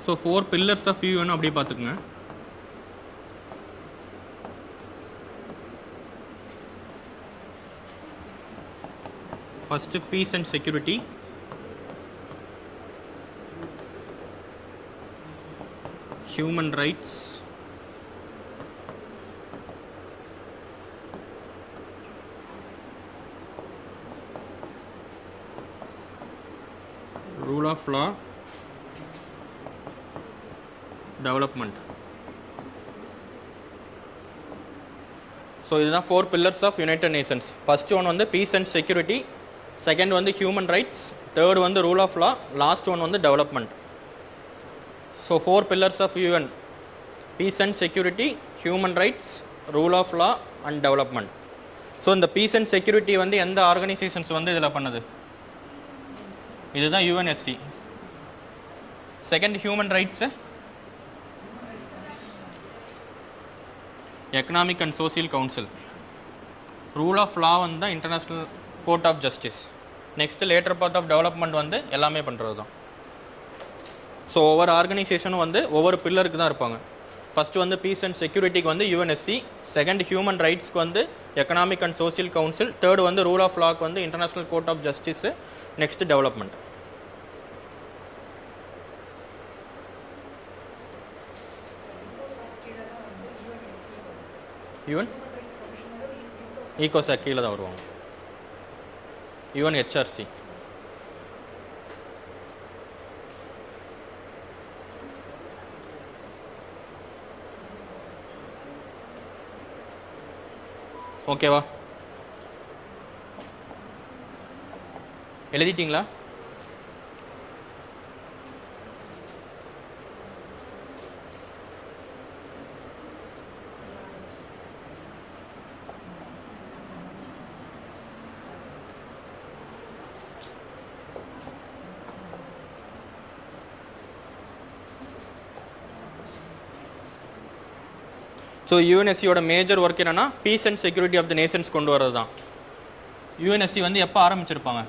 ஸோ 4 pillars ஆஃப் யூஎன் அப்படி பார்த்துக்குங்க. First peace and security, human rights, rule of law, development. So இதுதான் 4 pillars of United Nations. First one வந்து பீஸ் அண்ட் செக்யூரிட்டி, செகண்ட் வந்து ஹியூமன் ரைட்ஸ், தேர்ட் வந்து rule of law, last one வந்து development. So 4 pillars of UN, peace and security, human rights, rule of law and development. So இந்த peace and security வந்து எந்த organisations வந்து இதில் பண்ணுது? இதுதான் UNSC. Second human rights economic and social council, rule of law வந்து international court of justice, next later part of development வந்து எல்லாமே பண்ணுறது தான். ஸோ ஒவ்வொரு ஆர்கனைசேஷனும் வந்து ஒவ்வொரு பில்லருக்கு தான் இருப்பாங்க. ஃபஸ்ட்டு வந்து பீஸ் அண்ட் செக்யூரிட்டிக்கு வந்து யூஎன்எஸ்சி, செகண்ட் ஹியூமன் ரைட்ஸ்க்கு வந்து economic and social council, third வந்து ரூல் ஆஃப் லாக்கு வந்து international court of justice, next development. UN ஈகோசாக் கீழே தான் வருவாங்க. யுஎன்ஹெச்ஆர்சி. ஓகேவா? எழுதிட்டிங்களா? ஸோ யூஎன்எஸ்சியோட மேஜர் ஒர்க் என்னென்னா peace and security of the nations கொண்டு வரது தான். யூஎன்எஸ்சி வந்து எப்போ ஆரம்பிச்சிருப்பாங்க?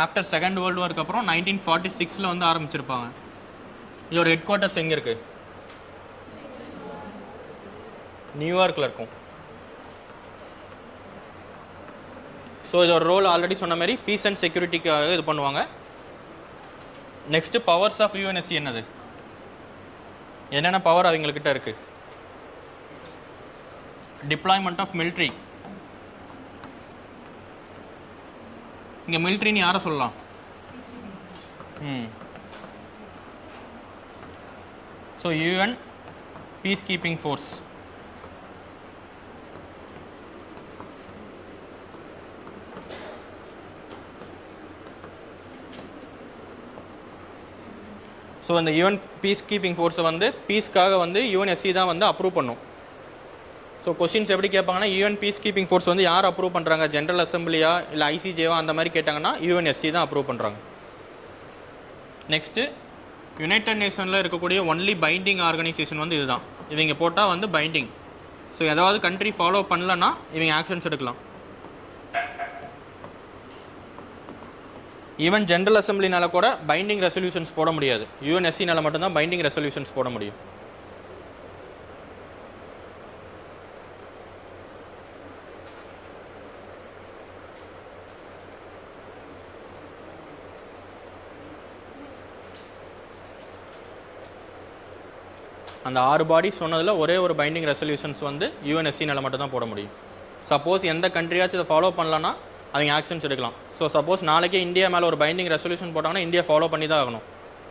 ஆஃப்டர் செகண்ட் வேர்ல்டு வார்க்கு அப்புறம் 1946 வந்து ஆரம்பிச்சிருப்பாங்க. இதோட ஹெட் குவார்ட்டர்ஸ் எங்கே இருக்குது? நியூயார்க்கில் இருக்கும். ஸோ இதோட ரோல் ஆல்ரெடி சொன்ன மாதிரி பீஸ் அண்ட் செக்யூரிட்டிக்காக இது பண்ணுவாங்க. நெக்ஸ்ட்டு பவர்ஸ் ஆஃப் யூஎன்எஸ்சி என்னது? என்னென்ன பவர் அவங்கக்கிட்ட இருக்குது? Deployment of military. இங்கே மிலிட்ரின்னு யாரை சொல்லலாம்? So UN piece keeping force. So இந்த யூஎன் பீஸ் கீப்பிங் ஃபோர்ஸை வந்து பீஸ்க்காக வந்து யூஎன்எஸ்சி தான் வந்து அப்ரூவ் பண்ணும். ஸோ கொஸ்டின்ஸ் எப்படி கேட்பாங்கன்னா, யூஎன் பீஸ் கீப்பிங் ஃபோர்ஸ் வந்து யார் அப்ரூவ் பண்ணுறாங்க? ஜென்ரல் அசம்பிளியா இல்லை ஐசிஜேவா அந்த மாதிரி கேட்டாங்கன்னா யூஎன்எஸ்சி தான் அப்ரூவ் பண்ணுறாங்க. நெக்ஸ்ட்டு யுனைடெட் நேஷனில் இருக்கக்கூடிய ஒன்லி பைண்டிங் ஆர்கனைசேஷன் வந்து இதுதான். இவங்க போட்டால் வந்து பைண்டிங். ஸோ ஏதாவது கண்ட்ரி ஃபாலோ பண்ணலன்னா இவங்க ஆக்ஷன்ஸ் எடுக்கலாம். ஈவன் ஜென்ரல் அசம்பிளினால கூட பைண்டிங் ரெசல்யூஷன்ஸ் போட முடியாது. யூஎன்எஸ்சினால மட்டும்தான் பைண்டிங் ரெசல்யூஷன்ஸ் போட முடியும். அந்த 6 பாடி சொன்னதில் ஒரே ஒரு பைண்டிங் ரெசல்யூஷன்ஸ் வந்து யூஎன்எஸ்சினால மட்டும்தான் போட முடியும். சப்போஸ் எந்த கண்ட்ரியாச்சும் இதை ஃபாலோ பண்ணலன்னா அவங்க ஆக்ஷன்ஸ் எடுக்கலாம். ஸோ சப்போஸ் நாளைக்கே இந்தியா மேலே ஒரு பைண்டிங் ரெசல்யூஷன் போட்டாங்கன்னா இந்தியா ஃபாலோ பண்ணி தான் ஆகணும்.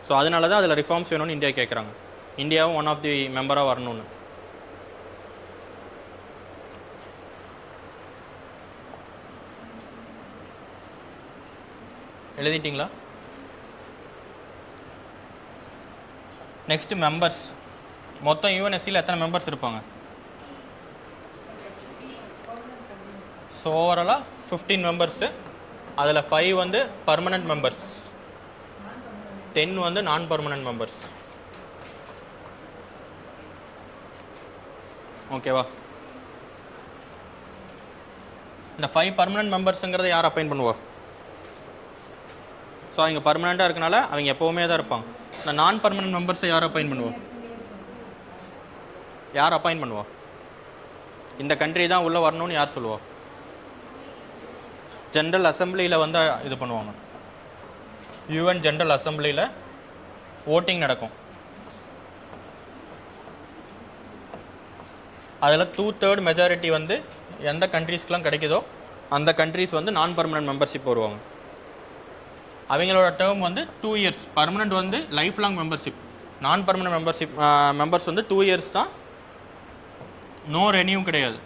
ஸோ அதனால தான் அதில் ரிஃபார்ம்ஸ் வேணும்னு இந்தியா கேட்குறாங்க. இந்தியாவும் ஒன் ஆஃப் தி மெம்பராக வரணும்னு. எழுதிட்டிங்களா? Next members. மொத்தம் யூஎன்எஸ்சியில் எத்தனை மெம்பர்ஸ் இருப்பாங்க? ஸோ ஓவராலாக 15 மெம்பர்ஸு. அதில் 5 வந்து பர்மனெண்ட் மெம்பர்ஸ், 10 வந்து நான் பர்மனெண்ட் மெம்பர்ஸ். ஓகேவா? இந்த 5 பர்மனெண்ட் மெம்பர்ஸுங்கிறத யார் அப்பாயின் பண்ணுவா? ஸோ அவங்க பர்மனெண்ட்டாக இருக்கனால அவங்க எப்போவுமே தான் இருப்பாங்க. இந்த நான் பர்மனெண்ட் மெம்பர்ஸை யார் அப்பாயின் பண்ணுவா? யார் அப்பாயின் பண்ணுவா? இந்த கண்ட்ரி தான் உள்ளே வரணும்னு யார் சொல்லுவா? ஜென்ரல் அசம்பிளியில் வந்து இது பண்ணுவாங்க. யூஎன் ஜென்ரல் அசம்பிளியில் ஓட்டிங் நடக்கும். அதில் 2/3 மெஜாரிட்டி வந்து எந்த கண்ட்ரீஸ்க்கெலாம் கிடைக்குதோ அந்த கண்ட்ரீஸ் வந்து நான் பர்மனெண்ட் மெம்பர்ஷிப் வருவாங்க. அவங்களோட டேர்ம் வந்து 2 இயர்ஸ். பர்மனெண்ட் வந்து லைஃப் லாங் மெம்பர்ஷிப். நான் பர்மனெண்ட் மெம்பர்ஸ் வந்து 2 இயர்ஸ் தான், நோ ரெனியூ கிடையாது.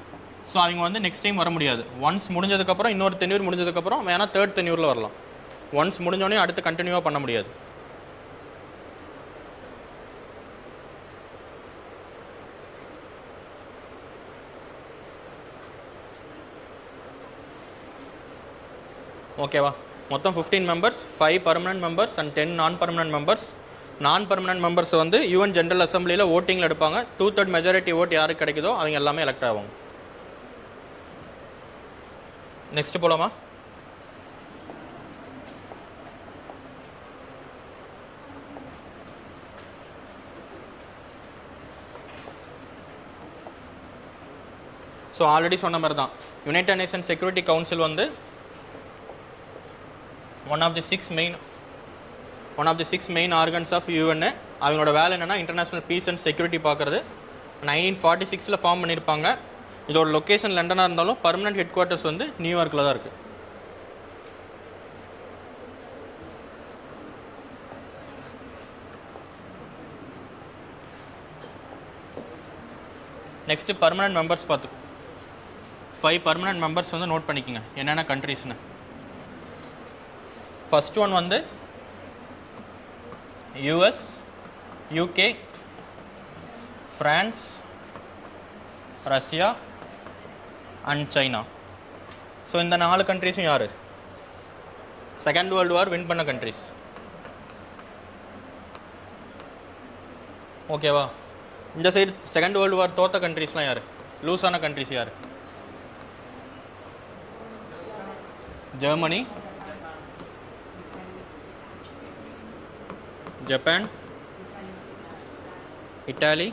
ஸோ அவங்க வந்து நெக்ஸ்ட் டைம் வர முடியாது. ஒன்ஸ் முடிஞ்சதுக்கப்புறம் இன்னொரு டென்யூர் முடிஞ்சதுக்கப்புறம் வேணால் 3rd டென்யூரில் வரலாம். ஒன்ஸ் முடிஞ்சோடனே அடுத்து கண்டினியூவாக பண்ண முடியாது. ஓகேவா? மொத்தம் 15 மெம்பர்ஸ், 5 பர்மனெண்ட் மெம்பர்ஸ் அண்ட் 10 நான் பர்மனெண்ட் மெம்பர்ஸ். நான் பர்மனெண்ட் மெம்பர்ஸ் வந்து யூஎன் ஜென்ரல் அசம்பிளியில் ஓட்டிங்கில் எடுப்பாங்க. 2/3 மெஜாரிட்டி ஓட் யாருக்கு கிடைக்குதோ அவங்க எல்லாமே எலெக்ட் ஆவாங்க. நெக்ஸ்ட் போலாமா? ஸோ ஆல்ரெடி சொன்ன மாதிரி தான் யுனைடெட் நேஷன் செக்யூரிட்டி கவுன்சில் வந்து one of the six main organs of UN. அவங்களோட வேலை என்னென்னா இன்டர்நேஷ்னல் பீஸ் அண்ட் செக்யூரிட்டி பார்க்குறது. 1946 ஃபார்ம் பண்ணியிருப்பாங்க. இதோட லொக்கேஷன் லண்டனாக இருந்தாலும் பர்மனெண்ட் ஹெட் குவார்ட்டர்ஸ் வந்து நியூயார்க்கில் தான் இருக்குது. நெக்ஸ்ட்டு பர்மனெண்ட் மெம்பர்ஸ் பார்த்து 5 பர்மனெண்ட் மெம்பர்ஸ் வந்து நோட் பண்ணிக்கோங்க என்னென்ன கண்ட்ரீஸ்னு. ஃபர்ஸ்ட் ஒன் வந்து US, UK, France, Russia and China. So இந்த 4 கண்ட்ரீஸும் யார்? செகண்ட் வேர்ல்டு வார் வின் பண்ண கண்ட்ரீஸ். ஓகேவா? இந்த சைடு செகண்ட் வேர்ல்டு வார் தோத்த கண்ட்ரீஸ்லாம் யார்? லூஸான கண்ட்ரீஸ் யார்? ஜெர்மனி, ஜப்பான், இட்டாலி,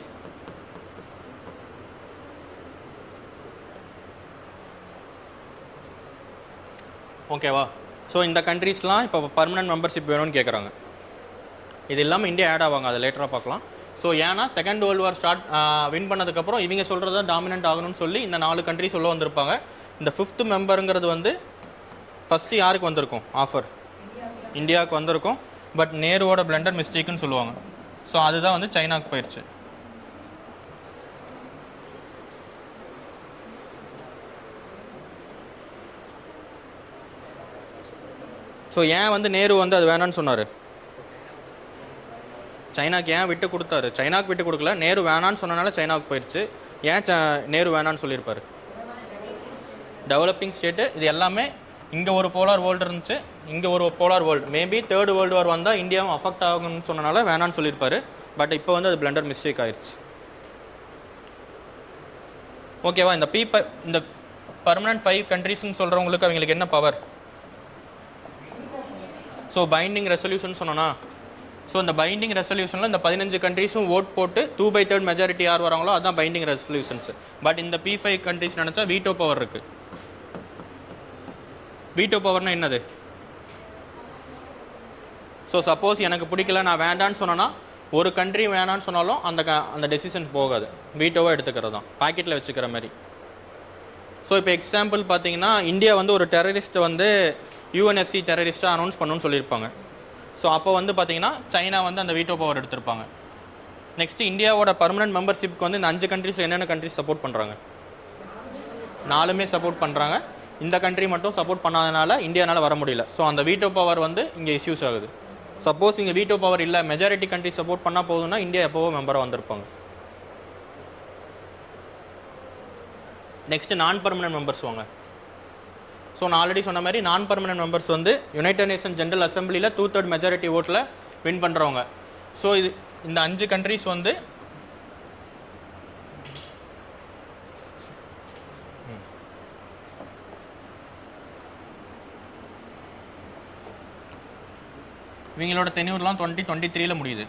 ஓகேவா? ஸோ இந்த கண்ட்ரீஸ்லாம் இப்போ பர்மனெண்ட் மெம்பர்ஷிப் வேணும்னு கேட்குறாங்க. இது இல்லாமல் இந்தியா ஆட் ஆவாங்க, அதை லேட்டராக பார்க்கலாம். ஸோ ஏன்னா செகண்ட் வேர்ல்டு வார் வின் பண்ணதுக்கப்புறம் இவங்க சொல்கிறது தான் டாமினன்ட் ஆகணும்னு சொல்லி இந்த 4 கண்ட்ரீஸ் உள்ள வந்திருப்பாங்க. இந்த 5th மெம்பருங்கிறது வந்து ஃபஸ்ட்டு யாருக்கு வந்திருக்கும் ஆஃபர்? இந்தியாவுக்கு வந்திருக்கும். பட் நேருவோட பிளண்டர் மிஸ்டேக்குன்னு சொல்லுவாங்க. ஸோ அதுதான் வந்து சைனாவுக்கு போயிடுச்சு. ஸோ ஏன் வந்து நேரு வந்து அது வேணான்னு சொன்னார்? சைனாக்கு ஏன் விட்டு கொடுத்தாரு? சைனாவுக்கு விட்டு கொடுக்கல, நேரு வேணான்னு சொன்னனால சைனாவுக்கு போயிடுச்சு. ஏன் நேரு வேணான்னு சொல்லியிருப்பார்? டெவலப்பிங் ஸ்டேட்டு இது எல்லாமே இங்கே ஒரு போலார் வேர்ல்டு இருந்துச்சு, இங்கே ஒரு polar world. Maybe 3rd world war வந்தால் இந்தியாவும் அஃபெக்ட் ஆகும்னு சொன்னனால வேணான்னு சொல்லியிருப்பார். பட் இப்போ வந்து அது பிளண்டர் மிஸ்டேக் ஆயிடுச்சு. ஓகேவா? இந்த பர்மனெண்ட் 5 கண்ட்ரீஸ்ன்னு சொல்கிறவங்களுக்கு அவங்களுக்கு என்ன பவர்? ஸோ பைண்டிங் ரெசல்யூஷன் சொன்னோன்னா, ஸோ இந்த பைண்டிங் ரெசல்யூஷனில் இந்த 15 கண்ட்ரீஸும் ஓட் போட்டு 2/3 மெஜாரிட்டி யார் வராங்களோ அதுதான் பைண்டிங் ரெசல்யூஷன்ஸ். பட் இந்த P5 கண்ட்ரீஸ் நினச்சா வீட்டோ பவர் இருக்குது. வீட்டோ பவர்னால் என்னது? ஸோ சப்போஸ் எனக்கு பிடிக்கல, நான் வேண்டான்னு சொன்னேன்னா, ஒரு கண்ட்ரி வேணான்னு சொன்னாலும் அந்த டெசிஷன் போகாது, வீட்டோவாக எடுத்துக்கிறது தான், பாக்கெட்டில் வச்சுக்கிற மாதிரி. ஸோ இப்போ எக்ஸாம்பிள் பார்த்தீங்கன்னா இந்தியா வந்து ஒரு டெரரிஸ்ட்டை வந்து யூஎன்எஸ்சி டெரரிஸ்ட்டாக அனௌன்ஸ் பண்ணணும்னு சொல்லியிருப்பாங்க. ஸோ அப்போ வந்து பார்த்தீங்கன்னா சைனா வந்து அந்த வீட்டோ பவர் எடுத்திருப்பாங்க. நெக்ஸ்ட் இந்தியாவோட பர்மனன்ட் மெம்பர்ஷிப்க்கு வந்து இந்த 5 கண்ட்ரீஸில் என்னென்ன கண்ட்ரிஸ் சப்போர்ட் பண்ணுறாங்க? 4மே சப்போர்ட் பண்ணுறாங்க. இந்த கண்ட்ரி மட்டும் சப்போர்ட் பண்ணாதனால இந்தியானால் வர முடியல. ஸோ அந்த வீட்டோ பவர் வந்து இங்கே இஷ்யூஸ் ஆகுது. சப்போஸ் இங்கே வீட்டோ பவர் இல்லை, மெஜாரிட்டி கண்ட்ரி சப்போர்ட் பண்ணால் போதும்னா இந்தியா எப்போவோ மெம்பராக வந்திருப்பாங்க. நெக்ஸ்ட் நான் பர்மனன்ட் மெம்பர்ஸ் வாங்க. ஸோ நான் ஆல்ரெடி சொன்ன மாதிரி நான் பர்மனன்ட் மெம்பர்ஸ் வந்து யுனைடெட் நேஷன் ஜெனரல் அசம்பிளியில் 2/3 மெஜாரிட்டி ஓட்டில் வின் பண்ணுறவங்க. ஸோ இந்த 5 கண்ட்ரிஸ் வந்து இவங்களோட தென்னூர்லாம் 2023 முடியுது.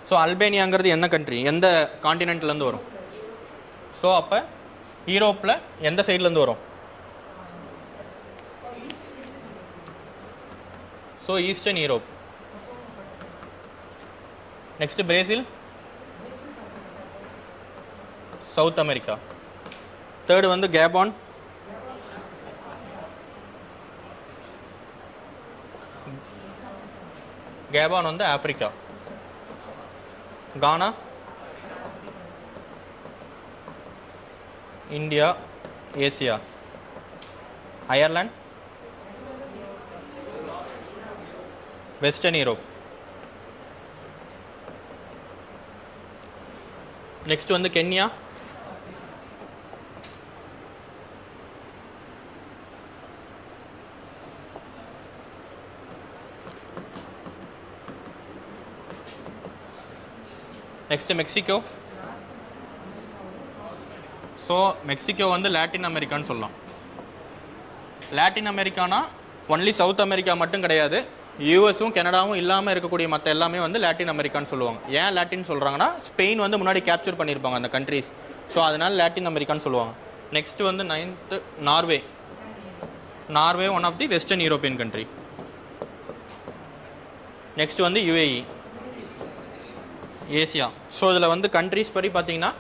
ஸோ அல்பேனியாங்கிறது என்ன கண்ட்ரி, எந்த காண்டினென்ட்லேருந்து வரும்? ஸோ அப்போ யூரோப்பில் எந்த சைட்லேருந்து வரும்? So eastern Europe. Next Brazil, south America. Third வந்து கேபான், கேபான் வந்து Africa. Ghana, India, Asia. Ireland, western Europe. Next வந்து Kenya, next Mexico. So Mexico வந்து லாட்டின் அமெரிக்கான்னு சொல்லலாம். லாட்டின் அமெரிக்கானா ஒன்லி சவுத் அமெரிக்கா மட்டும் கிடையாது, யூஎஸும் கனடாவும் இல்லாமல் இருக்கக்கூடிய மற்ற எல்லாமே வந்து லாட்டின் அமெரிக்கான்னு சொல்லுவாங்க. ஏன் லாட்டின் சொல்கிறாங்கன்னா ஸ்பெயின் வந்து முன்னாடி கேப்சர் பண்ணியிருப்பாங்க அந்த கண்ட்ரீஸ். ஸோ அதனால் லாட்டின் அமெரிக்கான்னு சொல்லுவாங்க. நெக்ஸ்ட் வந்து 9th Norway. Norway one of the western European country. Next வந்து யுஏஇ, ஏசியா. ஸோ இதில் வந்து கண்ட்ரிஸ் படி பார்த்தீங்கன்னா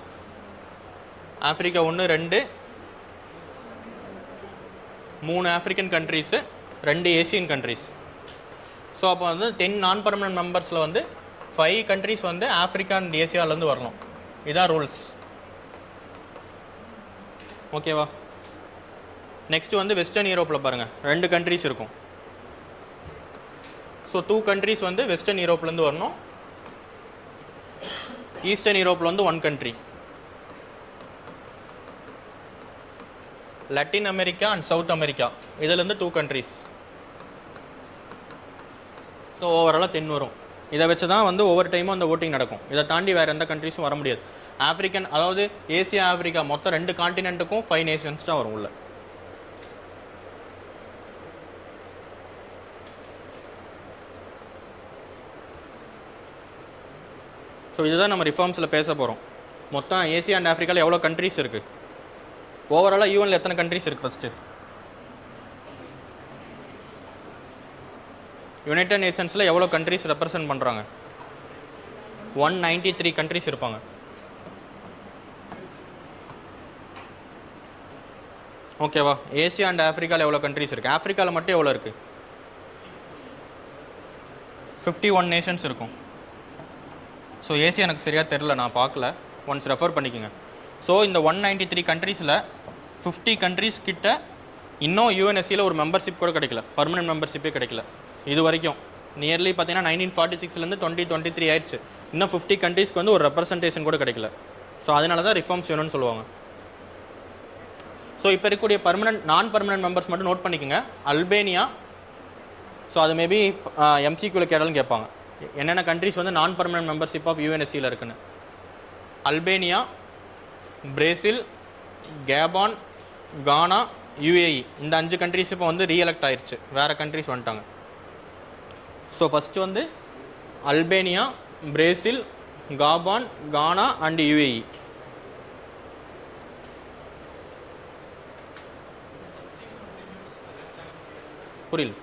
Africa 1, 2, 3 African countries, 2 Asian countries. So அப்போ வந்து 10 நான் பர்மனன்ட் மெம்பர்ஸில் வந்து 5 கண்ட்ரீஸ் வந்து ஆஃப்ரிக்கா அண்ட் ஏசியாவிலேருந்து வரணும். இதுதான் ரூல்ஸ். ஓகேவா? நெக்ஸ்ட் வந்து வெஸ்டர்ன் யூரோப்பில் பாருங்கள் 2 கண்ட்ரீஸ் இருக்கும். ஸோ 2 கண்ட்ரீஸ் வந்து வெஸ்டர்ன் யூரோப்லேருந்து வரணும். ஈஸ்டர்ன் யூரோப்பில் வந்து 1 country. லட்டின் America and south America இதிலேருந்து 2 கண்ட்ரீஸ். ஸோ ஓவராலாக 10 வரும். இதை வச்சு தான் வந்து ஒவ்வொரு டைமும் அந்த ஓட்டிங் நடக்கும். இதை தாண்டி வேறு எந்த கண்ட்ரிஸும் வர முடியாது. ஆஃப்ரிக்கன், அதாவது ஏசியா ஆஃப்ரிக்கா மொத்தம் 2 காண்டினென்ட்டுக்கும் 5 நேஷன்ஸ் தான் வரும் உள்ள. ஸோ இதுதான் நம்ம ரிஃபார்ம்ஸில் பேச போகிறோம். மொத்தம் ஏசியா அண்ட் ஆஃப்ரிக்காவில் எவ்வளோ கண்ட்ரிஸ் இருக்குது, ஓவராலாக யூஎனில் எத்தனை கண்ட்ரிஸ் இருக்குது? ஃபஸ்ட்டு யுனைடெட் நேஷன்ஸில் எவ்வளோ கண்ட்ரிஸ் ரெப்ரசன்ட் பண்ணுறாங்க? 193 கண்ட்ரிஸ் இருப்பாங்க. ஓகேவா? ஏசியா அண்ட் ஆஃப்ரிக்காவில் எவ்வளோ கண்ட்ரிஸ் இருக்குது? ஆஃப்ரிக்காவில் மட்டும் எவ்வளோ இருக்குது? 51 நேஷன்ஸ் இருக்கும். ஸோ ஏசியா எனக்கு சரியாக தெரில, நான் பார்க்கல, ஒன்ஸ் ரெஃபர் பண்ணிக்கோங்க. ஸோ இந்த 193 கண்ட்ரீஸில் 50 கண்ட்ரீஸ் கிட்ட இன்னும் யூஎன்எஸ்சியில் ஒரு மெம்பர்ஷிப் கூட கிடைக்கல, பர்மனெண்ட் மெம்பர்ஷிப்பே கிடைக்கல இது வரைக்கும். நியர்லி பார்த்தீங்கன்னா 1946லேருந்து 2023 ஆயிடுச்சு. இன்னும் 50 கண்ட்ரீஸ்க்கு வந்து ஒரு ரெப்ரசன்டேஷன் கூட கிடைக்கல. ஸோ அதனால தான் ரிஃபார்ம்ஸ் வேணும்னு சொல்லுவாங்க. ஸோ இப்போ இருக்கக்கூடிய நான் பர்மனெண்ட் மெம்பர்ஸ் மட்டும் நோட் பண்ணிக்கோங்க. அல்பேனியா, ஸோ அது மேபி எம்சிக்யூவில் கேட்டாலும் கேட்பாங்க என்னென்ன கண்ட்ரிஸ் வந்து நான் பர்மனெண்ட் மெம்பர்ஷிப் ஆஃப் யூஎன்எஸ்சியில் இருக்குன்னு. அல்பேனியா, பிரேசில், கேபான், கானா, யுஏஇ. இந்த 5 கண்ட்ரிஸ் இப்போ வந்து ரீஎலெக்ட் ஆயிடுச்சு, வேறு கண்ட்ரிஸ் வந்துட்டாங்க. ஸோ ஃபஸ்ட்டு வந்து Albania, Brazil, Gabon, Ghana and UAE. புரியல?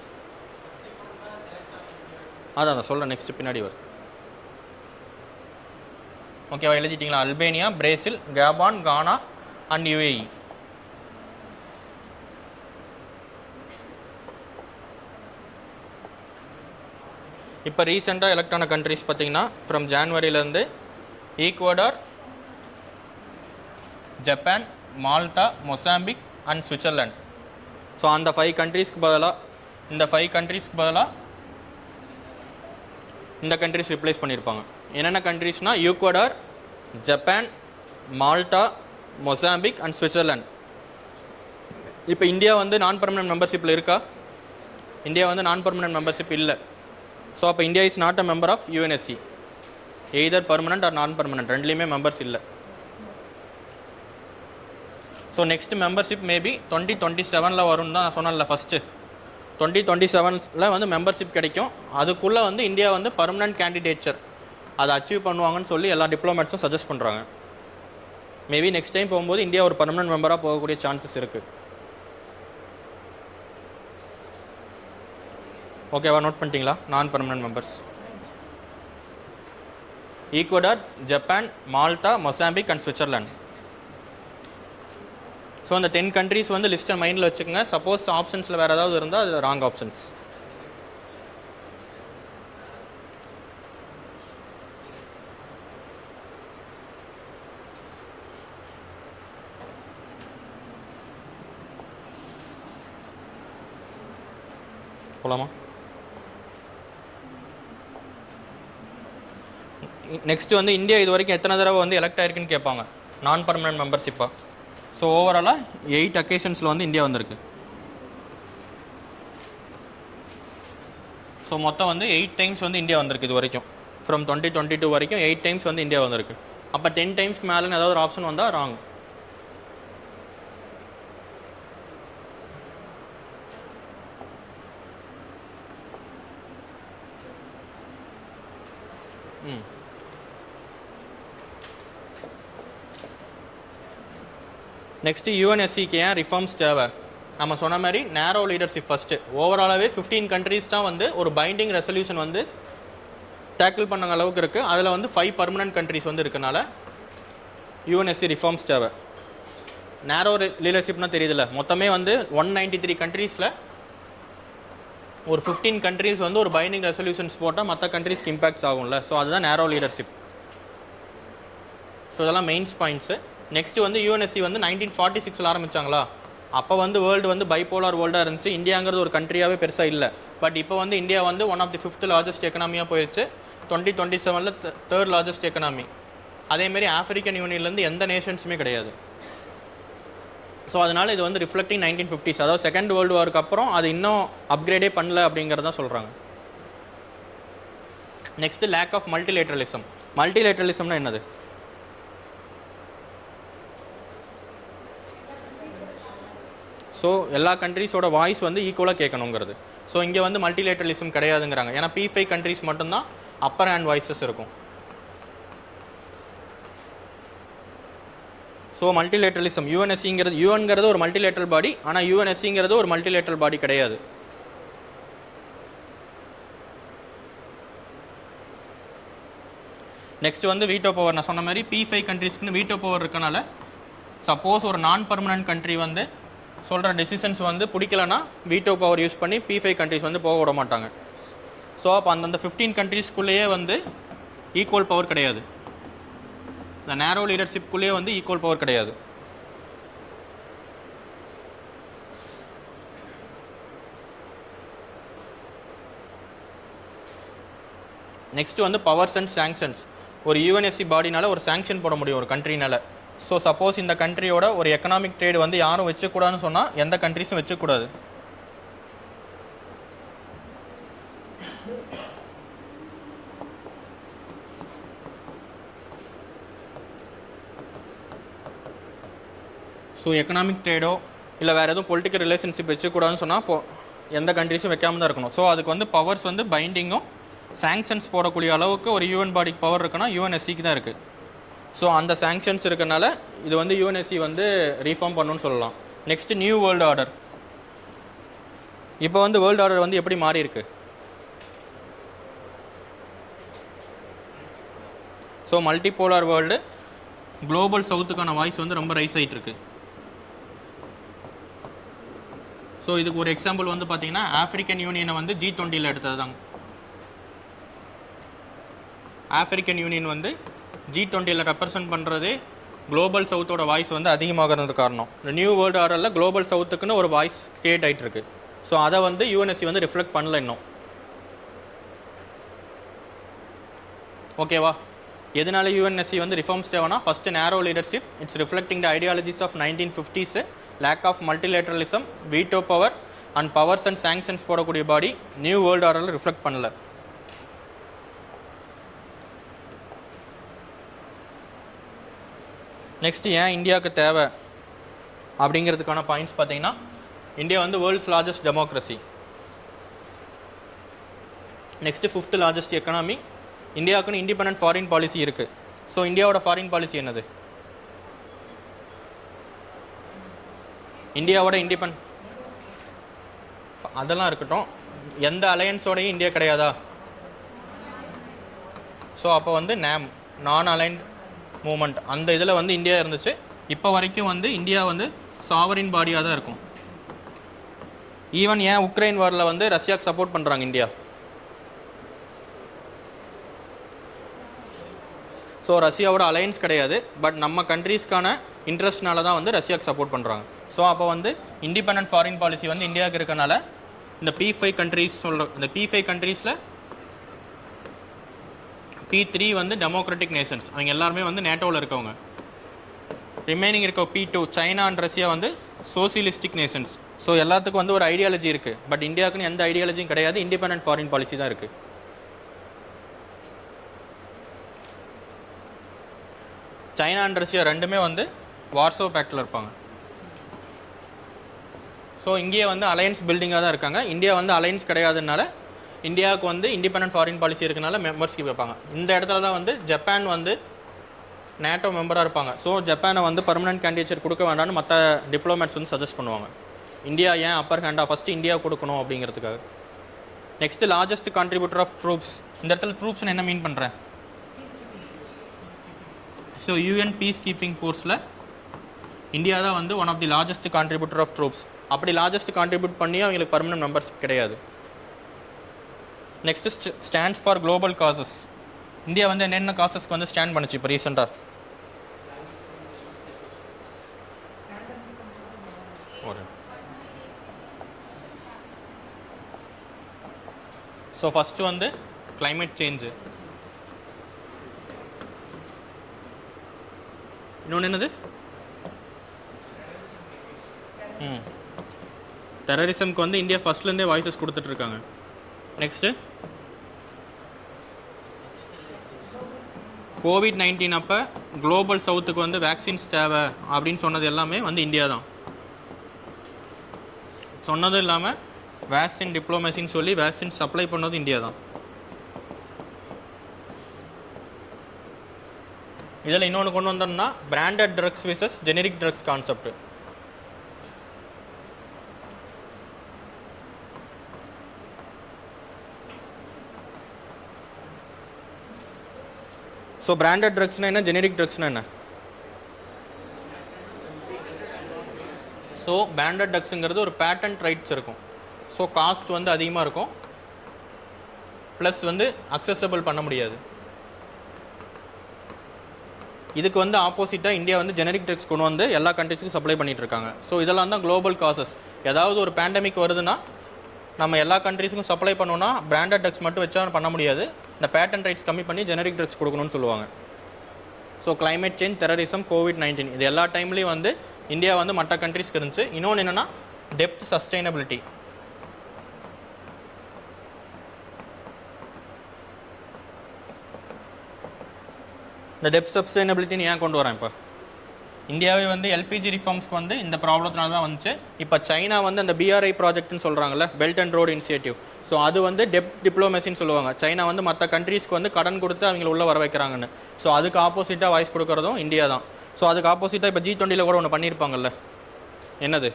அதான் சொல்கிறேன், நெக்ஸ்ட் பின்னாடி வரும். ஓகேவா? எழுதிட்டிங்களா? Albania, Brazil, Gabon, Ghana and UAE. இப்போ ரீசெண்டாக எலெக்ட் ஆன கண்ட்ரிஸ் பார்த்தீங்கன்னா ஃப்ரம் ஜான்வரியிலேருந்து Ecuador, Japan, Malta, Mozambique and Switzerland. So அந்த 5 கண்ட்ரீஸ்க்கு பதிலாக இந்த 5 கண்ட்ரீஸ்க்கு பதிலாக இந்த கண்ட்ரிஸ் ரிப்ளேஸ் பண்ணியிருப்பாங்க. என்னென்ன கண்ட்ரீஸ்னால் Ecuador, Japan, Malta, Mozambique and Switzerland. இப்போ இந்தியா வந்து நான் பர்மனன்ட் மெம்பர்ஷிப்பில் இருக்கா? இந்தியா வந்து நான் பர்மனன்ட் மெம்பர்ஷிப் இல்லை. ஸோ அப்போ India is not a member of UNSC. Either permanent or non permanent, ரெண்டுலேயுமே மெம்பர்ஸ் இல்லை. ஸோ நெக்ஸ்ட் மெம்பர்ஷிப் மேபி 2027 வரும்னு தான் நான் சொன்னேன்ல ஃபஸ்ட்டு. 2027 வந்து மெம்பர்ஷிப் கிடைக்கும். அதுக்குள்ளே வந்து இந்தியா வந்து பர்மனன்ட் கேண்டிடேச்சர் அதை அச்சீவ் பண்ணுவாங்கன்னு சொல்லி எல்லா டிப்ளமேட்ஸும் சஜஸ்ட் பண்ணுறாங்க. மேபி நெக்ஸ்ட் டைம் போகும்போது இந்தியா ஒரு பர்மனன்ட் மெம்பராக போகக்கூடிய சான்சஸ் இருக்குது. ஓகேவா, நோட் பண்ணிட்டீங்களா? Non permanent members Ecuador, Japan, Malta, Mozambique and Switzerland. So அந்த 10 கண்ட்ரீஸ் வந்து லிஸ்ட்டை மைண்டில் வச்சுக்கோங்க. சப்போஸ் ஆப்ஷன்ஸில் வேறு ஏதாவது இருந்தால் அது ராங் ஆப்ஷன்ஸ். போலாமா? நெக்ஸ்ட் வந்து இந்தியா இது வரைக்கும் எத்தனை தடவை வந்து எலெக்ட் ஆயிருக்குன்னு கேட்பாங்க நான் பர்மனன்ட் மெம்பர்ஷிப்பாக. ஸோ ஓவராலாக 8 அக்கேஷன்ஸில் வந்து இந்தியா வந்திருக்கு. ஸோ மொத்தம் வந்து 8 டைம்ஸ் வந்து இந்தியா வந்திருக்கு இது வரைக்கும். ஃப்ரம் 2022 வரைக்கும் 8 டைம்ஸ் வந்து இந்தியா வந்திருக்கு. அப்போ 10 டைம்ஸ்க்கு மேலே ஏதாவது ஒரு ஆப்ஷன் வந்தால் ராங். நெக்ஸ்ட்டு யூஎன்எஸ்சிக்கு ஏன் ரிஃபார்ம்ஸ் தேவை? நம்ம சொன்ன மாதிரி நேரோ லீடர்ஷிப் ஃபஸ்ட்டு. ஓவராலாகவே 15 கண்ட்ரீஸ் தான் வந்து ஒரு பைண்டிங் ரெசல்யூஷன் வந்து டேக்கிள் பண்ண அளவுக்கு இருக்குது. அதில் வந்து 5 பர்மனன்ட் கண்ட்ரீஸ் வந்து இருக்கனால யூஎன்எஸ்சி ரிஃபார்ம்ஸ் தேவை. நேரோ லீடர்ஷிப்னால் தெரியுதுல்ல, மொத்தமே வந்து 193 கண்ட்ரீஸில் ஒரு 15 கண்ட்ரீஸ் வந்து ஒரு பைண்டிங் ரெசல்யூஷன்ஸ் போட்டால் மற்ற கண்ட்ரீஸ்க்கு இம்பேக்ட்ஸ் ஆகும்ல. ஸோ அதுதான் நேரோ லீடர்ஷிப். ஸோ இதெல்லாம் மெயின்ஸ் பாயிண்ட்ஸு. நெக்ஸ்ட்டு வந்து யூஎன்எஸ்சி வந்து 1946 ஆரம்பித்தாங்களா? அப்போ வந்து வேர்ல்டு வந்து பைபோலார் வேர்ல்டாக இருந்துச்சு. இந்தியாங்கிறது ஒரு கண்ட்ரியாகவே பெருசாக இல்லை. பட் இப்போ வந்து இந்தியா வந்து one of the 5th largest எக்கனாமியாக போயிடுச்சு. 2027 3rd லார்ஜஸ்ட் எக்கனாமி. அதேமாரி ஆஃப்ரிக்கன் யூனியன்லேருந்து எந்த நேஷன்ஸுமே கிடையாது. ஸோ அதனால் இது வந்து ரிஃப்ளெக்டிங் 1950s, அதாவது செகண்ட் வேர்ல்டு வாருக்கு அப்புறம் அது இன்னும் அப்கிரேடே பண்ணல அப்படிங்கிறதான் சொல்கிறாங்க. Next lack of multilateralism. மல்டிலேட்ரலிசம்னா என்னது? ஸோ எல்லா கண்ட்ரீஸோட வாய்ஸ் வந்து ஈக்குவலாக கேட்கணுங்கிறது. ஸோ இங்கே வந்து மல்டிலேட்ரலிசம் கிடையாதுங்கிறாங்க. ஏன்னா P5 கண்ட்ரீஸ் மட்டும்தான் அப்பர் ஹேண்ட் வாய்ஸஸ் இருக்கும். ஸோ மல்டிலேட்ரலிசம் யூஎன்எஸ்சிங்கிறது, யூஎன்ங்கிறது ஒரு மல்டிலேட்ரல் பாடி, ஆனால் யூஎன்எஸ்சிங்கிறது ஒரு மல்டிலேட்ரல் பாடி கிடையாது. நெக்ஸ்ட் வந்து வீட்டோ பவர். நான் சொன்ன மாதிரி P5 கண்ட்ரீஸ்க்குன்னு வீட்டோ பவர் இருக்கனால சப்போஸ் ஒரு நான் பர்மனன்ட் கண்ட்ரி வந்து சொல்கிற டெசிஷன்ஸ் வந்து பிடிக்கலன்னா வீட்டோ பவர் யூஸ் பண்ணி P5 கண்ட்ரிஸ் வந்து போக விட மாட்டாங்க. ஸோ அப்போ அந்தந்த 15 கண்ட்ரீஸ்க்குள்ளேயே வந்து ஈக்குவல் பவர் கிடையாது. இந்த நேரோ லீடர்ஷிப்குள்ளேயே வந்து ஈக்குவல் பவர் கிடையாது. நெக்ஸ்ட்டு வந்து பவர்ஸ் அண்ட் சாங்ஷன்ஸ். ஒரு யூஎன்எஸ்சி பாடினால ஒரு சாங்ஷன் போட முடியும் ஒரு கண்ட்ரினால. ஸோ சப்போஸ் இந்த கண்ட்ரியோட ஒரு எக்கனாமிக் ட்ரேட் வந்து யாரும் வச்சுக்கூடாதுன்னு சொன்னால் எந்த கண்ட்ரிஸும் வச்சுக்கூடாது. ஸோ எக்கனாமிக் ட்ரேடோ இல்லை வேறு எதுவும் பொலிட்டிக்கல் ரிலேஷன்ஷிப் வச்சுக்கூடாதுன்னு சொன்னால் எந்த கண்ட்ரிஸும் வைக்காமல் தான் இருக்கணும். ஸோ அதுக்கு வந்து பவர்ஸ் வந்து பைண்டிங்கும் சாங்ஷன்ஸ் போடக்கூடிய அளவுக்கு ஒரு யூஎன் பாடிக்கு பவர் இருக்குன்னா யூஎன்எஸ்சிக்கு தான் இருக்குது. ஸோ அந்த சாங்ஷன்ஸ் இருக்கனால இது வந்து யூஎன்எஸ்சி வந்து ரீஃபார்ம் பண்ணணும்னு சொல்லலாம். Next new world order. இப்போ வந்து வேர்ல்டு ஆர்டர் வந்து எப்படி மாறி இருக்கு? ஸோ மல்டிபோலார் வேர்ல்டு, குளோபல் சவுத்துக்கான வாய்ஸ் வந்து ரொம்ப ரைஸ் ஆகிட்டு இருக்கு. ஸோ இதுக்கு ஒரு எக்ஸாம்பிள் வந்து பார்த்தீங்கன்னா ஆஃப்ரிக்கன் யூனியனை வந்து G20 எடுத்தது தாங்க. ஆஃப்ரிக்கன் யூனியன் வந்து G20 ரெப்ரசன்ட் பண்ணுறது குளோபல் சவுத்தோட வாய்ஸ் வந்து அதிகமாகிறது காரணம். இந்த நியூ வேர்ல்டு ஆர்டரில் குளோபல் சவுத்துக்குன்னு ஒரு வாய்ஸ் கிரியேட் ஆகிட்டு இருக்கு. ஸோ அதை வந்து யூஎன்எஸ்சி வந்து ரிஃப்ளெக்ட் பண்ணல இன்னும். ஓகேவா? எதனால யூஎன்எஸ்சி வந்து ரிஃபார்ம்ஸ் தேவைன்னா first narrow leadership, it's reflecting the ideologies of 1950s, lack of multilateralism, veto power and powers and sanctions போடக்கூடிய பாடி நியூ வேர்ல்டு ஆர்டரில் ரிஃப்ளெக்ட் பண்ணல. நெக்ஸ்ட் ஏன் இந்தியாவுக்கு தேவை அப்படிங்கிறதுக்கான பாயிண்ட்ஸ் பார்த்தீங்கன்னா, இந்தியா வந்து world's largest democracy, next 5th largest economy. இந்தியாவுக்குன்னு இண்டிபெண்டன்ட் ஃபாரின் பாலிசி இருக்குது. ஸோ இந்தியாவோட ஃபாரின் பாலிசி என்னது? இந்தியாவோட அதெல்லாம் இருக்கட்டும், எந்த அலையன்ஸோடையும் இந்தியா கிடையாதா? ஸோ அப்போ வந்து நான் அலைன்ட் மூமெண்ட் அந்த இதில் வந்து இந்தியா இருந்துச்சு. இப்போ வரைக்கும் வந்து இந்தியா வந்து சாவரின் பாடியாக தான் இருக்கும். ஈவன் ஏன் உக்ரைன் வாரில் வந்து ரஷ்யாவுக்கு சப்போர்ட் பண்ணுறாங்க இந்தியா? ஸோ ரஷ்யாவோட அலையன்ஸ் கிடையாது, பட் நம்ம கண்ட்ரீஸ்க்கான இன்ட்ரெஸ்ட்னால தான் வந்து ரஷ்யாவுக்கு சப்போர்ட் பண்ணுறாங்க. ஸோ அப்போ வந்து இண்டிபெண்டன்ட் ஃபாரின் பாலிசி வந்து இந்தியாவுக்கு இருக்கனால இந்த P5 கண்ட்ரீஸ் இந்த P5 கண்ட்ரீஸில் P3 வந்து டெமோக்ராட்டிக் நேஷன்ஸ், அவங்க எல்லாருமே வந்து நேட்டோவில் இருக்கவங்க. ரிமைனிங் இருக்க P2 சைனா அண்ட் ரஷ்யா வந்து சோசியலிஸ்டிக் நேஷன்ஸ். ஸோ எல்லாத்துக்கும் வந்து ஒரு ஐடியாலஜி இருக்குது, பட் இந்தியாவுக்குன்னு எந்த ஐடியாலஜியும் கிடையாது, இண்டிபெண்டன்ட் ஃபாரின் பாலிசி தான் இருக்குது. சைனா அண்ட் ரஷ்யா ரெண்டுமே வந்து வார்சோ பேக்டில் இருப்பாங்க. ஸோ இங்கேயே வந்து அலையன்ஸ் பில்டிங்காக தான் இருக்காங்க. இந்தியா வந்து அலையன்ஸ் கிடையாதுனால இந்தியாவுக்கு வந்து இண்டிபெண்டன்ட் ஃபாரின் பாலிசி இருக்கனால மெம்பர்ஸ்க்கு வைப்பாங்க. இந்த இடத்துல தான் வந்து ஜப்பான் வந்து நேட்டோ மெம்பராக இருப்பாங்க. ஸோ ஜப்பானை வந்து பர்மனன்ட் கேண்டிடேச்சர் கொடுக்க வேண்டாம்னு மற்ற டிப்ளமேட்ஸ் வந்து சஜஸ்ட் பண்ணுவாங்க. இந்தியா ஏன் அப்பர் ஹேண்டாக ஃபஸ்ட்டு இந்தியா கொடுக்கணும் அப்படிங்கிறதுக்காக. Next largest contributor of troops. இந்த இடத்துல ட்ரூப்ஸ்னு என்ன மீன் பண்ணுறேன்? ஸோ யூஎன் பீஸ் கீப்பிங் ஃபோர்ஸில் இந்தியா தான் வந்து one of the largest contributor of troops. அப்படி லார்ஜஸ்ட் கான்ட்ரிபியூட் பண்ணி அவங்களுக்கு பர்மனன்ட் மெம்பர்ஸ் கிடையாது. Next stands for global causes. India வந்து என்னென்ன காசஸ்க்கு வந்து ஸ்டாண்ட் பண்ணுச்சு இப்போ ரீசெண்டாக? ஸோ ஃபஸ்ட்டு வந்து கிளைமேட் சேஞ்சு, இன்னொன்று என்னது? டெரரிசம்க்கு வந்து இந்தியா ஃபஸ்ட்லேருந்தே வாய்ஸஸ் கொடுத்துட்ருக்காங்க. நெக்ஸ்ட்டு COVID-19 அப்போ குளோபல் சவுத்துக்கு வந்து வேக்சின்ஸ் தேவை அப்படின்னு சொன்னது எல்லாமே வந்து இந்தியா தான். சொன்னதும் இல்லாமல் வேக்சின் டிப்ளமேசின்னு சொல்லி வேக்சின் சப்ளை பண்ணது இந்தியா தான். இதில் இன்னொன்று கொண்டு வந்தோம்னா branded drugs versus generic drugs concept. So branded ட்ரக்ஸ்னா என்ன, ஜெனரிக் ட்ரக்ஸ்னா என்ன? ஸோ பிராண்டட் ட்ரக்ஸுங்கிறது ஒரு பேட்டன்ட் ரைட்ஸ் இருக்கும். ஸோ காஸ்ட் வந்து அதிகமாக இருக்கும், ப்ளஸ் வந்து அக்சசபிள் பண்ண முடியாது. இதுக்கு வந்து ஆப்போசிட்டாக இந்தியா வந்து ஜெனரிக் ட்ரக்ஸ் கொண்டு வந்து எல்லா கண்ட்ரிஸ்க்கும் சப்ளை பண்ணிகிட்டு இருக்காங்க. ஸோ இதெல்லாம் தான் குளோபல் காசஸ். ஏதாவது ஒரு பேண்டமிக் வருதுன்னா நம்ம எல்லா கண்ட்ரிஸுக்கும் சப்ளை பண்ணோன்னா பிராண்டட் ட்ரக்ஸ் மட்டும் வச்சா பண்ண முடியாது, இந்த பேட்டன் ரைட்ஸ் கம்மி பண்ணி ஜெனரிக் ட்ரக்ஸ் கொடுக்கணும்னு சொல்லுவாங்க. So climate change, terrorism, COVID-19 இது எல்லா டைம்லேயும் வந்து இந்தியா வந்து மற்ற கண்ட்ரிஸ்க்கு இருந்துச்சு. இன்னொன்று என்னென்னா டெப்த் சஸ்டைனபிலிட்டி. இந்த டெப்த் சஸ்டைனபிலிட்டின்னு ஏன் கொண்டு வரேன்? இப்போ இந்தியாவே வந்து எல்பிஜி ரிஃபார்ம்ஸ்க்கு வந்து இந்த ப்ராப்ளத்தினால தான் வந்துச்சு. இப்போ சைனா வந்து அந்த BRI ப்ராஜெக்ட்னு சொல்கிறாங்கல்ல, belt and road initiative. So அது வந்து டெப்த் டிப்ளமேசின்னு சொல்லுவாங்க. சைனா வந்து மற்ற கண்ட்ரீஸ்க்கு வந்து கடன் கொடுத்து அவங்கள உள்ளே வர வைக்கிறாங்கன்னு. ஸோ அதுக்கு ஆப்போசிட்டாக வாய்ஸ் கொடுக்குறதும் இந்தியா தான். ஸோ அதுக்கு ஆப்போசிட்டாக இப்போ G20 கூட ஒன்று பண்ணியிருப்பாங்கல்ல, என்னது?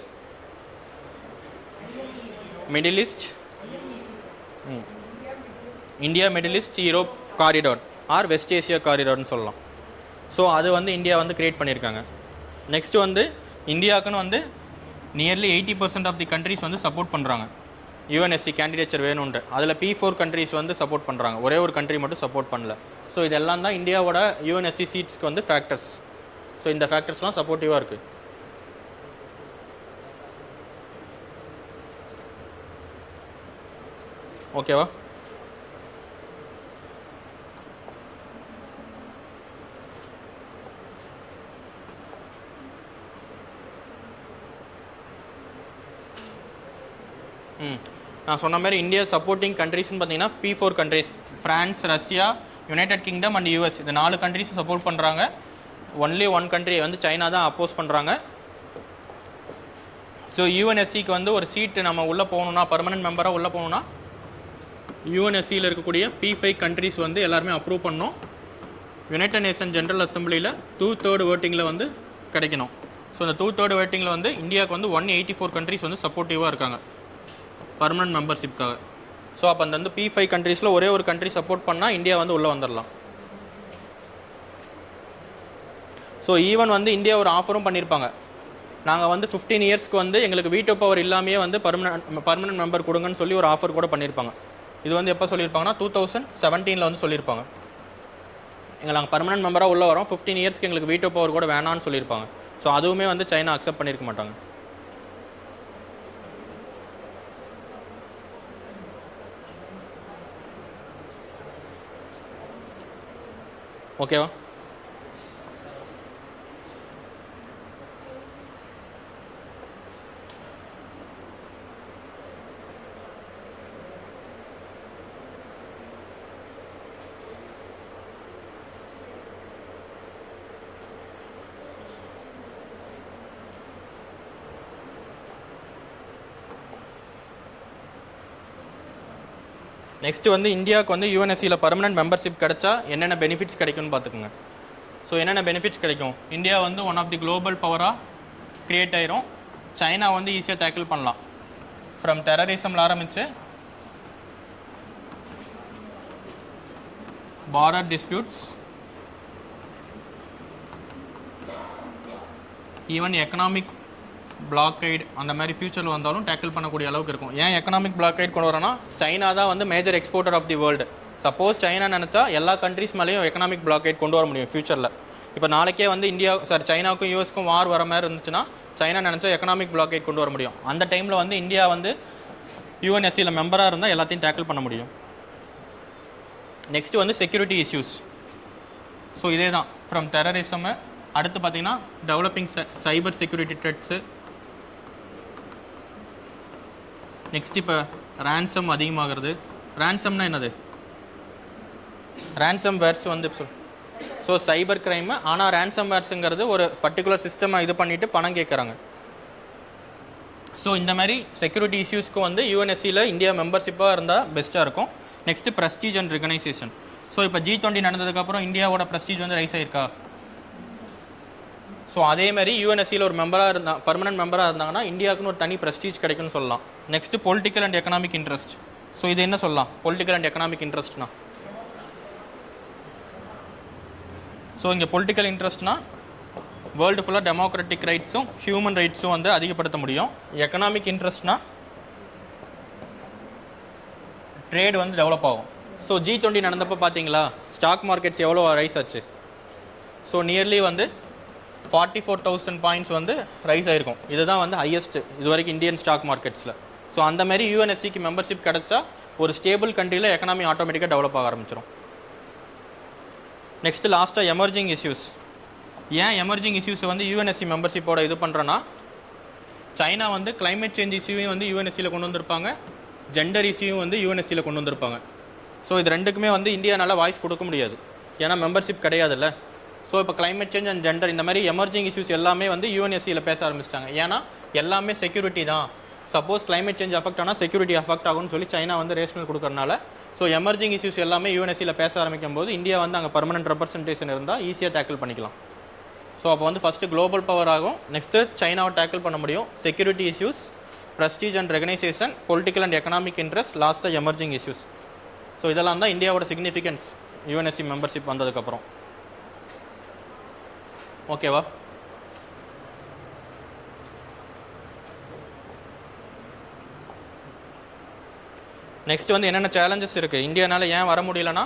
Middle east, India middle east Europe corridor or west Asia காரிடார்னு சொல்லலாம். ஸோ அது வந்து இந்தியா வந்து கிரியேட் பண்ணியிருக்காங்க. நெக்ஸ்ட்டு வந்து இந்தியாவுக்குன்னு வந்து நியர்லி 80% ஆஃப் தி கண்ட்ரிஸ் வந்து சப்போர்ட் பண்ணுறாங்க யூஎன்எஸ்சி கேண்டிடேச்சர் வேணும்ன்ட்டு. அதில் P4 கண்ட்ரிஸ் வந்து சப்போர்ட் பண்ணுறாங்க, ஒரே ஒரு கண்ட்ரி மட்டும் சப்போர்ட் பண்ணல. ஸோ இதெல்லாம் தான் இந்தியாவோட யூஎன்எஸ்சி சீட்ஸ்க்கு வந்து ஃபேக்டர்ஸ். ஸோ இந்த ஃபேக்டர்ஸ்லாம் சப்போர்ட்டிவாக இருக்குது. ஓகேவா? நான் சொன்ன மாதிரி இந்தியா சப்போர்ட்டிங் கண்ட்ரிஸ்னு பார்த்தீங்கன்னா P4 countries, France, Russia, United kingdom and US, இந்த 4 கண்ட்ரிஸ் சப்போர்ட் பண்ணுறாங்க. ஒன்லி 1 கண்ட்ரி வந்து சைனா தான் அப்போஸ் பண்ணுறாங்க. ஸோ யூஎன்எஸ்சிக்கு வந்து ஒரு சீட்டு நம்ம உள்ளே போகணுன்னா, பர்மனெண்ட் மெம்பராக உள்ளே போகணுன்னா யூஎன்எஸ்சியில் இருக்கக்கூடிய P5 கண்ட்ரிஸ் வந்து எல்லாருமே அப்ரூவ் பண்ணணும். யுனைடெட் நேஷன் ஜென்ரல் அசம்பிளியில் 2/3 votingல் வந்து கிடைக்கணும். ஸோ இந்த 2/3 votingல் வந்து இந்தியாவுக்கு வந்து 184 கண்ட்ரிஸ் வந்து சப்போர்ட்டிவாக இருக்காங்க பர்மனன்ட் மெம்பர்ஷிப்காக. ஸோ அப்போ அந்த வந்து P5 கண்ட்ரீஸில் ஒரே ஒரு கண்ட்ரி சப்போர்ட் பண்ணால் இந்தியா வந்து உள்ளே வந்துடலாம். ஸோ ஈவன் வந்து இந்தியா ஒரு ஆஃபரும் பண்ணியிருப்பாங்க, நாங்கள் வந்து 15 இயர்ஸ்க்கு வந்து எங்களுக்கு வீட்டோ பவர் இல்லாமையே வந்து பர்மனன்ட் மெம்பர் கொடுங்கன்னு சொல்லி ஒரு ஆஃபர் கூட பண்ணியிருப்பாங்க. இது வந்து எப்போ சொல்லியிருப்பாங்கன்னா 2017 வந்து சொல்லியிருப்பாங்க, நாங்கள் பர்மனன்ட் மெம்பராக உள்ளே வரோம், 15 இயர்ஸ்க்கு எங்களுக்கு வீட்டோ பவர் கூட வேணான்னு சொல்லியிருப்பாங்க. ஸோ அதுவுமே வந்து சைனா அக்செப்ட் பண்ணியிருக்க மாட்டாங்க. ஓகேவா? நெக்ஸ்ட்டு வந்து இந்தியாவுக்கு வந்து யூஎன்எஸ்சியில் பர்மனெண்ட் மெம்பர்ஷிப் கிடைச்சா என்னென்ன பெனிஃபிட்ஸ் கிடைக்கும்னு பார்த்துக்குங்க. ஸோ என்னென்ன பெனிஃபிட்ஸ் கிடைக்கும், இந்தியா வந்து ஒன் ஆஃப் தி குளோபல் பவராக க்ரியேட் ஆயிரும். சைனா வந்து ஈஸியாக டேக்கிள் பண்ணலாம். ஃப்ரம் டெரரிசமில் ஆரம்பித்து border disputes, even economic blockade அந்த மாதிரி ஃபியூச்சரில் வந்தாலும் டேக்கிள் பண்ணக்கூடிய அளவுக்கு இருக்கும். ஏன் எக்கனாமிக் பிளாக்கைடு கொண்டு வரோன்னா, சைனா தான் வந்து major exporter of the world. Suppose China நினச்சா எல்லா கண்ட்ரிஸ் மேலேயும் எக்கனாமிக் பிளாக்கைட் கொண்டு வர முடியும் ஃபியூச்சரில். இப்போ நாளைக்கே வந்து சைனாவுக்கும் யூஎஸ்க்கும் வார் வர மாதிரி இருந்துச்சுன்னா சைனா நினச்சா எக்கனாமிக் பிளாக்கைட் கொண்டு வர முடியும். அந்த டைமில் வந்து இந்தியா வந்து யூஎன்எஸ்சியில் மெம்பராக இருந்தால் எல்லாத்தையும் டேக்கிள் பண்ண முடியும். நெக்ஸ்ட்டு வந்து செக்யூரிட்டி இஷ்யூஸ். ஸோ இதே தான் ஃப்ரம் டெரரிசமு, அடுத்து பார்த்திங்கன்னா developing cyber security threats, next இப்போ ரேன்சம் அதிகமாகிறது. ரேன்சம்னா என்னது, ரேன்சம் வேர்ஸ் வந்து ஸோ சைபர் கிரைமு. ஆனால் ரேன்சம் வேர்ஸுங்கிறது ஒரு பர்டிகுலர் சிஸ்டமை இது பண்ணிவிட்டு பணம் கேட்குறாங்க. ஸோ இந்த மாதிரி செக்யூரிட்டி இஷ்யூஸ்க்கு வந்து யூஎன்எஸ்சியில் இந்தியா மெம்பர்ஷிப்பாக இருந்தால் பெஸ்ட்டாக இருக்கும். Next prestige and recognition. So இப்போ G20 நடந்ததுக்கப்புறம் இந்தியாவோட ப்ரெஸ்டீஜ் வந்து ரைஸ் ஆயிருக்கா? ஸோ அதேமாதிரி யூஎன்எஸ்சியில் ஒரு பர்மனன்ட் மெம்பராக இருந்தாங்கன்னா இந்தியாவுக்குன்னு ஒரு தனி ப்ரெஸ்டீஜ் கிடைக்கும்னு சொல்லலாம். Next political and economic interest. So இது என்ன சொல்லலாம், பொலிட்டிக்கல் அண்ட் எக்கனாமிக் இன்ட்ரெஸ்ட்னா? ஸோ இங்கே பொலிட்டிக்கல் இன்ட்ரெஸ்ட்னா வேர்ல்டு ஃபுல்லாக டெமோக்ராட்டிக் ரைட்ஸும் ஹியூமன் ரைட்ஸும் வந்து அதிகப்படுத்த முடியும். எக்கனாமிக் இன்ட்ரெஸ்ட்னா ட்ரேட் வந்து டெவலப் ஆகும். ஸோ G20 நடந்தப்போ பார்த்தீங்களா ஸ்டாக் மார்க்கெட்ஸ் எவ்வளோ ரைஸ் ஆச்சு? ஸோ நியர்லி வந்து 44,000 பாயிண்ட்ஸ் வந்து ரைஸ் ஆகிருக்கும். இதுதான் வந்து ஹையஸ்ட்டு இது வரைக்கும் இந்தியன் ஸ்டாக் மார்க்கெட்ஸில். ஸோ அந்த மாதிரி யூஎன்எஸ்சிக்கு மெம்பர்ஷிப் கிடச்சா ஒரு ஸ்டேபிள் கண்ட்ரியில் எக்கனாமி ஆட்டோமேட்டிக்காக டெவலப் ஆக ஆரம்பிச்சிடும். நெக்ஸ்ட்டு லாஸ்ட்டாக எமர்ஜிங் இஷ்யூஸ். ஏன் எமர்ஜிங் இஷ்யூஸை வந்து யூஎன்எஸ்சி மெம்பர்ஷிப்போட இது பண்ணுறோன்னா, சைனா வந்து கிளைமேட் சேஞ்ச் இஷ்யூவையும் வந்து யூஎன்எஸ்சியில் கொண்டு வந்திருப்பாங்க, ஜெண்டர் இஷ்யூவும் வந்து யூஎன்எஸ்சியில் கொண்டு வந்திருப்பாங்க. ஸோ இது ரெண்டுக்குமே வந்து இந்தியானால் வாய்ஸ் கொடுக்க முடியாது, ஏன்னா மெம்பர்ஷிப் கிடையாதுல்ல. ஸோ இப்போ கிளைமேட் சேஞ்ச் அண்ட் ஜெண்டர் இந்த மாதிரி எமர்ஜிங் இஷ்யூஸ் எல்லாமே வந்து யூஎன்எஸ்சியில் பேச ஆரம்பிச்சிட்டாங்க. ஏன்னா எல்லாமே செக்யூரிட்டி தான், சப்போஸ் கிளைமேட் சேஞ்ச் அஃபெக்ட் ஆனால் செக்யூரிட்டி அஃபெக்ட் ஆகும்னு சொல்லி சைனா வந்து ரேஷனல் கொடுக்கறனால ஸோ எமர்ஜிங் இஷ்யூஸ் எல்லாமே யூஎன்எஸ்சியில் பேச ஆரம்பிக்கும் போது இந்தியா வந்து அங்கே பர்மனெண்ட் ரெப்ரசன்டேஷன் இருந்தால் ஈஸியாக டேக்கிள் பண்ணிக்கலாம். ஸோ அப்போ வந்து ஃபஸ்ட்டு குளோபல் பவர் ஆகும், நெக்ஸ்ட்டு சைனாவை டேக்கிள் பண்ண முடியும். Security issues, prestige and recognition, political and economic interest, லாஸ்ட்டாக எமர்ஜிங் இஷ்யூஸ். ஸோ இதெல்லாம் தான் இந்தியாவோட சிக்னிஃபிகன்ஸ் யூஎன்எஸ்சி மெம்பர்ஷிப் வந்ததுக்கப்புறம். ஓகேவா? நெக்ஸ்ட் வந்து என்னென்ன சேலஞ்சஸ் இருக்குது இந்தியானால ஏன் வர முடியலன்னா,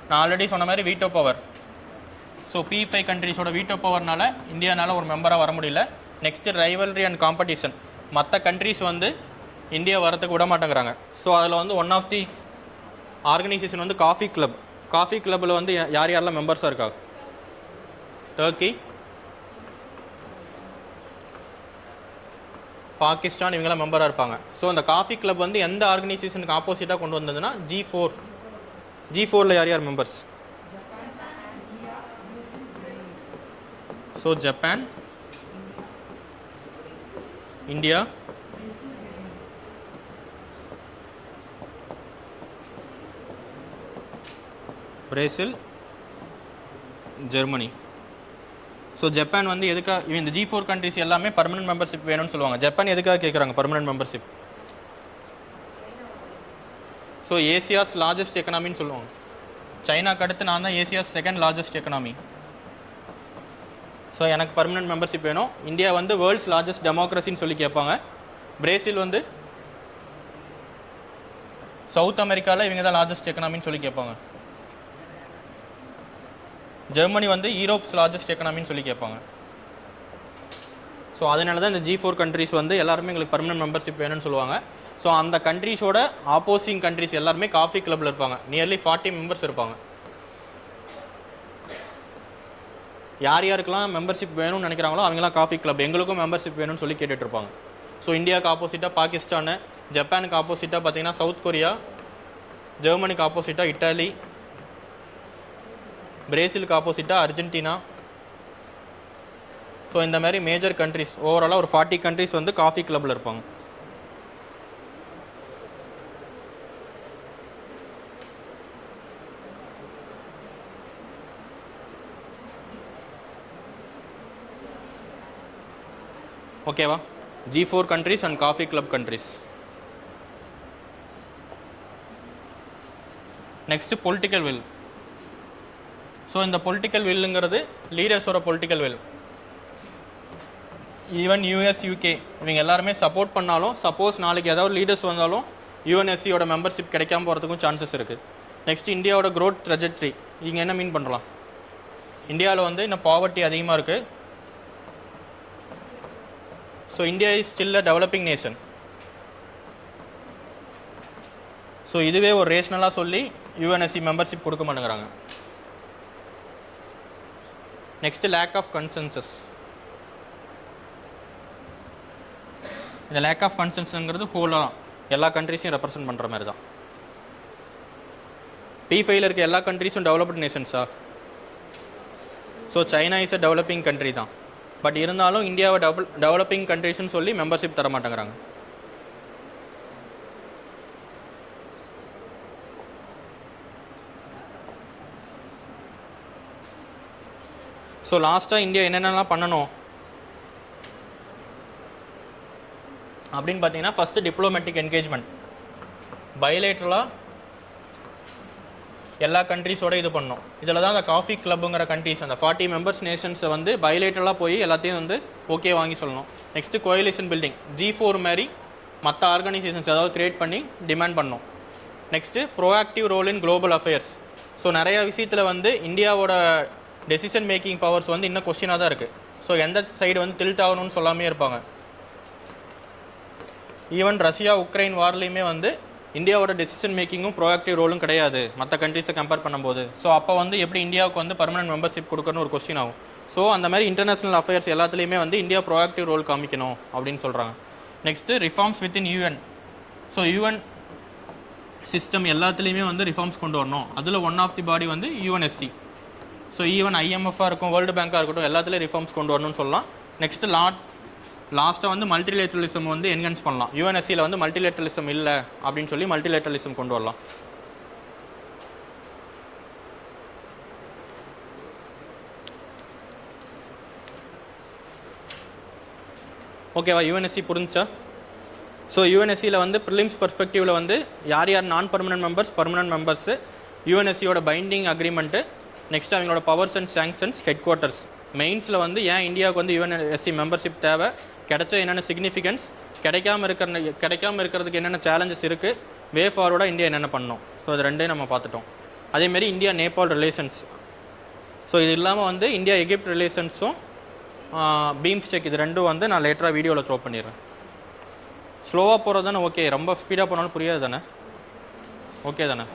நான் ஆல்ரெடி சொன்ன மாதிரி வீட்டோ பவர். ஸோ P5 கண்ட்ரிஸோட வீட்டோ பவர்னால இந்தியானால ஒரு மெம்பராக வர முடியல. நெக்ஸ்ட்டு ரைவல்ரி அண்ட் காம்படிஷன், மற்ற கண்ட்ரிஸ் வந்து இந்தியா வரத்துக்கு விட மாட்டேங்கிறாங்க. ஸோ அதில் வந்து ஒன் ஆஃப் தி ஆர்கனைசேஷன் வந்து காஃபி கிளப். காஃபி கிளப்பில் வந்து யார் யாரெல்லாம் மெம்பர்ஸாக இருக்காங்க? டர்க்கி, பாகிஸ்தான், இவங்கெல்லாம் மெம்பராக இருப்பாங்க. ஸோ அந்த காஃபி கிளப் வந்து எந்த ஆர்கனைசேஷனுக்கு ஆப்போசிட்டாக கொண்டு வந்ததுன்னா G4. G4ல் யார் யார் members? So Japan, India, Brazil, Germany. So Japan வந்து எதுக்காக இந்த G4 கண்ட்ரிஸ் எல்லாமே பர்மனன்ட் மெம்பர்ஷிப் வேணும்னு சொல்லுவாங்க. ஜப்பான் எதுக்காக கேட்குறாங்க permanent membership? So Asia's largest எக்கனாமின்னு சொல்லுவாங்க. சைனாக்கு அடுத்து நான் தான் Asia's second largest economy. So எனக்கு பர்மனன்ட் மெம்பர்ஷிப் வேணும். இந்தியா வந்து வேர்ல்ட்ஸ் லார்ஜஸ்ட் டெமோக்ரஸின்னு சொல்லி கேட்பாங்க. பிரேசில் வந்து சவுத் அமெரிக்காவில் இவங்க தான் லார்ஜஸ்ட் எக்கனாமின்னு சொல்லி கேட்பாங்க. ஜெர்மனி வந்து யூரோப்ஸ் லார்ஜஸ்ட் எக்கனாமின்னு சொல்லி கேட்பாங்க. ஸோ அதனால தான் இந்த G4 கண்ட்ரிஸ் வந்து எல்லாருமே எங்களுக்கு பர்மனன்ட் மெம்பர்ஷிப் வேணும்னு சொல்லுவாங்க. ஸோ அந்த கண்ட்ரிஸோட ஆப்போசிங் கண்ட்ரிஸ் எல்லாருமே காஃபி கிளப்பில் இருப்பாங்க. நியர்லி 40 மெம்பர்ஸ் இருப்பாங்க. யார் யாருக்கெல்லாம் மெம்பர்ஷிப் வேணும்னு நினைக்கிறாங்களோ அவங்களாம் காஃபி கிளப் எங்களுக்கும் மெம்பர்ஷிப் வேணும்னு சொல்லி கேட்டுட்ருப்பாங்க. ஸோ இந்தியாவுக்கு ஆப்போசிட்டாக பாகிஸ்தானு, ஜப்பானுக்கு ஆப்போசிட்டாக பார்த்தீங்கன்னா சவுத் கொரியா, ஜெர்மனிக்கு ஆப்போசிட்டாக இட்டாலி, பிரேசிலுக்கு ஆப்போசிட்டாக அர்ஜென்டினா. ஸோ இந்த மாதிரி மேஜர் கண்ட்ரிஸ் ஓவராலாக ஒரு 40 கண்ட்ரிஸ் வந்து காஃபி கிளப்பில் இருப்பாங்க. ஓகேவா? G4 countries and coffee club countries. Next political will. So இந்த பொலிட்டிக்கல் வில்லுங்கிறது லீடர்ஸோட political will. Even US UK இவங்க எல்லாருமே சப்போர்ட் பண்ணாலும், சப்போஸ் நாளைக்கு ஏதாவது லீடர்ஸ் வந்தாலும் UNSCயோட மெம்பர்ஷிப் கிடைக்காம போகிறதுக்கும் சான்சஸ் இருக்குது. நெக்ஸ்ட் இந்தியாவோட க்ரோத் ட்ரெஜெக்ட்ரி. இங்கே என்ன மீன் பண்ணலாம்? இந்தியாவில் வந்து இன்னும் பாவர்ட்டி அதிகமாக இருக்குது. So India is still a developing nation. So இதுவே ஒரு ரேஷனலாக சொல்லி UNSC மெம்பர்ஷிப் கொடுக்க மாட்டேங்கிறாங்க. Next lack of consensus. இந்த லேக் ஆஃப் கன்சென்சஸ்ங்கிறது ஹோலாக எல்லா கண்ட்ரிஸையும் ரெப்ரசன்ட் பண்ணுற மாதிரி தான். P5ல் இருக்க எல்லா கண்ட்ரிஸும் டெவலப்டு நேஷன்ஸா? So China is a developing country தான். பட் இருந்தாலும் இந்தியாவை டெவலப்பிங் கண்ட்ரிஸ்ன்னு சொல்லி மெம்பர்ஷிப் தர மாட்டேங்கிறாங்க. ஸோ லாஸ்ட்டாக இந்தியா என்னென்னலாம் பண்ணணும் அப்படின்னு பார்த்தீங்கன்னா, ஃபஸ்ட்டு டிப்ளமேட்டிக் என்கேஜ்மெண்ட். பைலேட்ரலாக எல்லா கண்ட்ரிஸோட இது பண்ணோம். இதில் தான் அந்த காஃபி கிளப்புங்கிற கண்ட்ரிஸ் அந்த 40 மெம்பர்ஸ் நேஷன்ஸை வந்து பைலேட்டரலாக போய் எல்லாத்தையும் வந்து ஓகே வாங்கி சொல்லணும். Next coalition building. G4 மாதிரி மற்ற ஆர்கனைசேஷன்ஸ் ஏதாவது க்ரியேட் பண்ணி டிமாண்ட் பண்ணோம். Next proactive role in global affairs. So நிறைய விஷயத்தில் வந்து இந்தியாவோட டெசிஷன் மேக்கிங் பவர்ஸ் வந்து இன்னும் கொஸ்டினாக தான் இருக்குது. ஸோ எந்த சைடு வந்து டில்ட் ஆகணும்னு சொல்லாமே இருப்பாங்க. ஈவன் ரஷ்யா உக்ரைன் வார்லேயுமே வந்து இந்தியாவோட டெசிஷன் மேக்கிங்கும் ப்ரோஆக்டிவ் ரோலும் கிடையாது மற்ற கண்ட்ரிஸை கம்பேர் பண்ணும்போது. ஸோ அப்போ வந்து எப்படி இந்தியாவுக்கு வந்து பர்மனன்ட் மெம்பர்ஷிப் கொடுக்கணும்னு ஒரு கொஸ்டின் ஆகும். ஸோ அந்த மாதிரி இன்டர்நேஷனல் அஃபேர்ஸ் எல்லாத்துலேயுமே வந்து இந்தியா ப்ரோஆக்டிவ் ரோல் காமிக்கணும் அப்படின்னு சொல்கிறாங்க. Next reforms within UN. So UN system எல்லாத்துலேயுமே வந்து ரிஃபார்ம்ஸ் கொண்டு வரணும். அதில் ஒன் ஆஃப் தி பாடி வந்து UNSC. ஸோ ஈவன் IMF-ஆக இருக்கும், வேர்ல்டு பேங்காக இருக்கட்டும், எல்லாத்துலேயும் ரிஃபார்ம்ஸ் கொண்டு வரணும்னு சொல்லலாம். நெக்ஸ்ட்டு லாஸ்ட்டாக வந்து மல்டிலேட்ரலிசம் வந்து என்ஹான்ஸ் பண்ணலாம். UNSCயில் வந்து மல்டிலேட்ரலிசம் இல்லை அப்படின்னு சொல்லி மல்டிலேட்ரலிசம் கொண்டு வரலாம். ஓகேவா? UNSC புரிஞ்சா? ஸோ UNSCயில் வந்து ப்ரிலிம்ஸ் பர்ஸ்பெக்டிவில் வந்து யார் யார் non permanent members, permanent members, UNSCயோட பைண்டிங் அக்ரிமெண்ட்டு, நெக்ஸ்ட் அவங்களோட powers and sanctions, headquarters, மெயின்ஸில் வந்து ஏன் இந்தியாவுக்கு வந்து யுஎன்எஸ்சி மெம்பர்ஷிப் தேவை, கிடைச்ச என்னென்ன சிக்னிஃபிகன்ஸ், கிடைக்காம இருக்கிறதுக்கு என்னென்ன சேலஞ்சஸ் இருக்குது, வே ஃபார்வர்டாக இந்தியா என்னென்ன பண்ணோம். ஸோ இது ரெண்டையும் நம்ம பார்த்துட்டோம். அதேமாரி இந்தியா நேபாள் ரிலேஷன்ஸ். ஸோ இது இல்லாமல் வந்து இந்தியா எகிப்ட் ரிலேஷன்ஸும் பீம்ஸ்டெக் இது ரெண்டும் வந்து நான் லேட்டராக வீடியோவில் த்ரோ பண்ணிடுறேன். ஸ்லோவாக போகிறது தானே ஓகே, ரொம்ப ஸ்பீடாக போனாலும் புரியாது தானே, ஓகே தானே.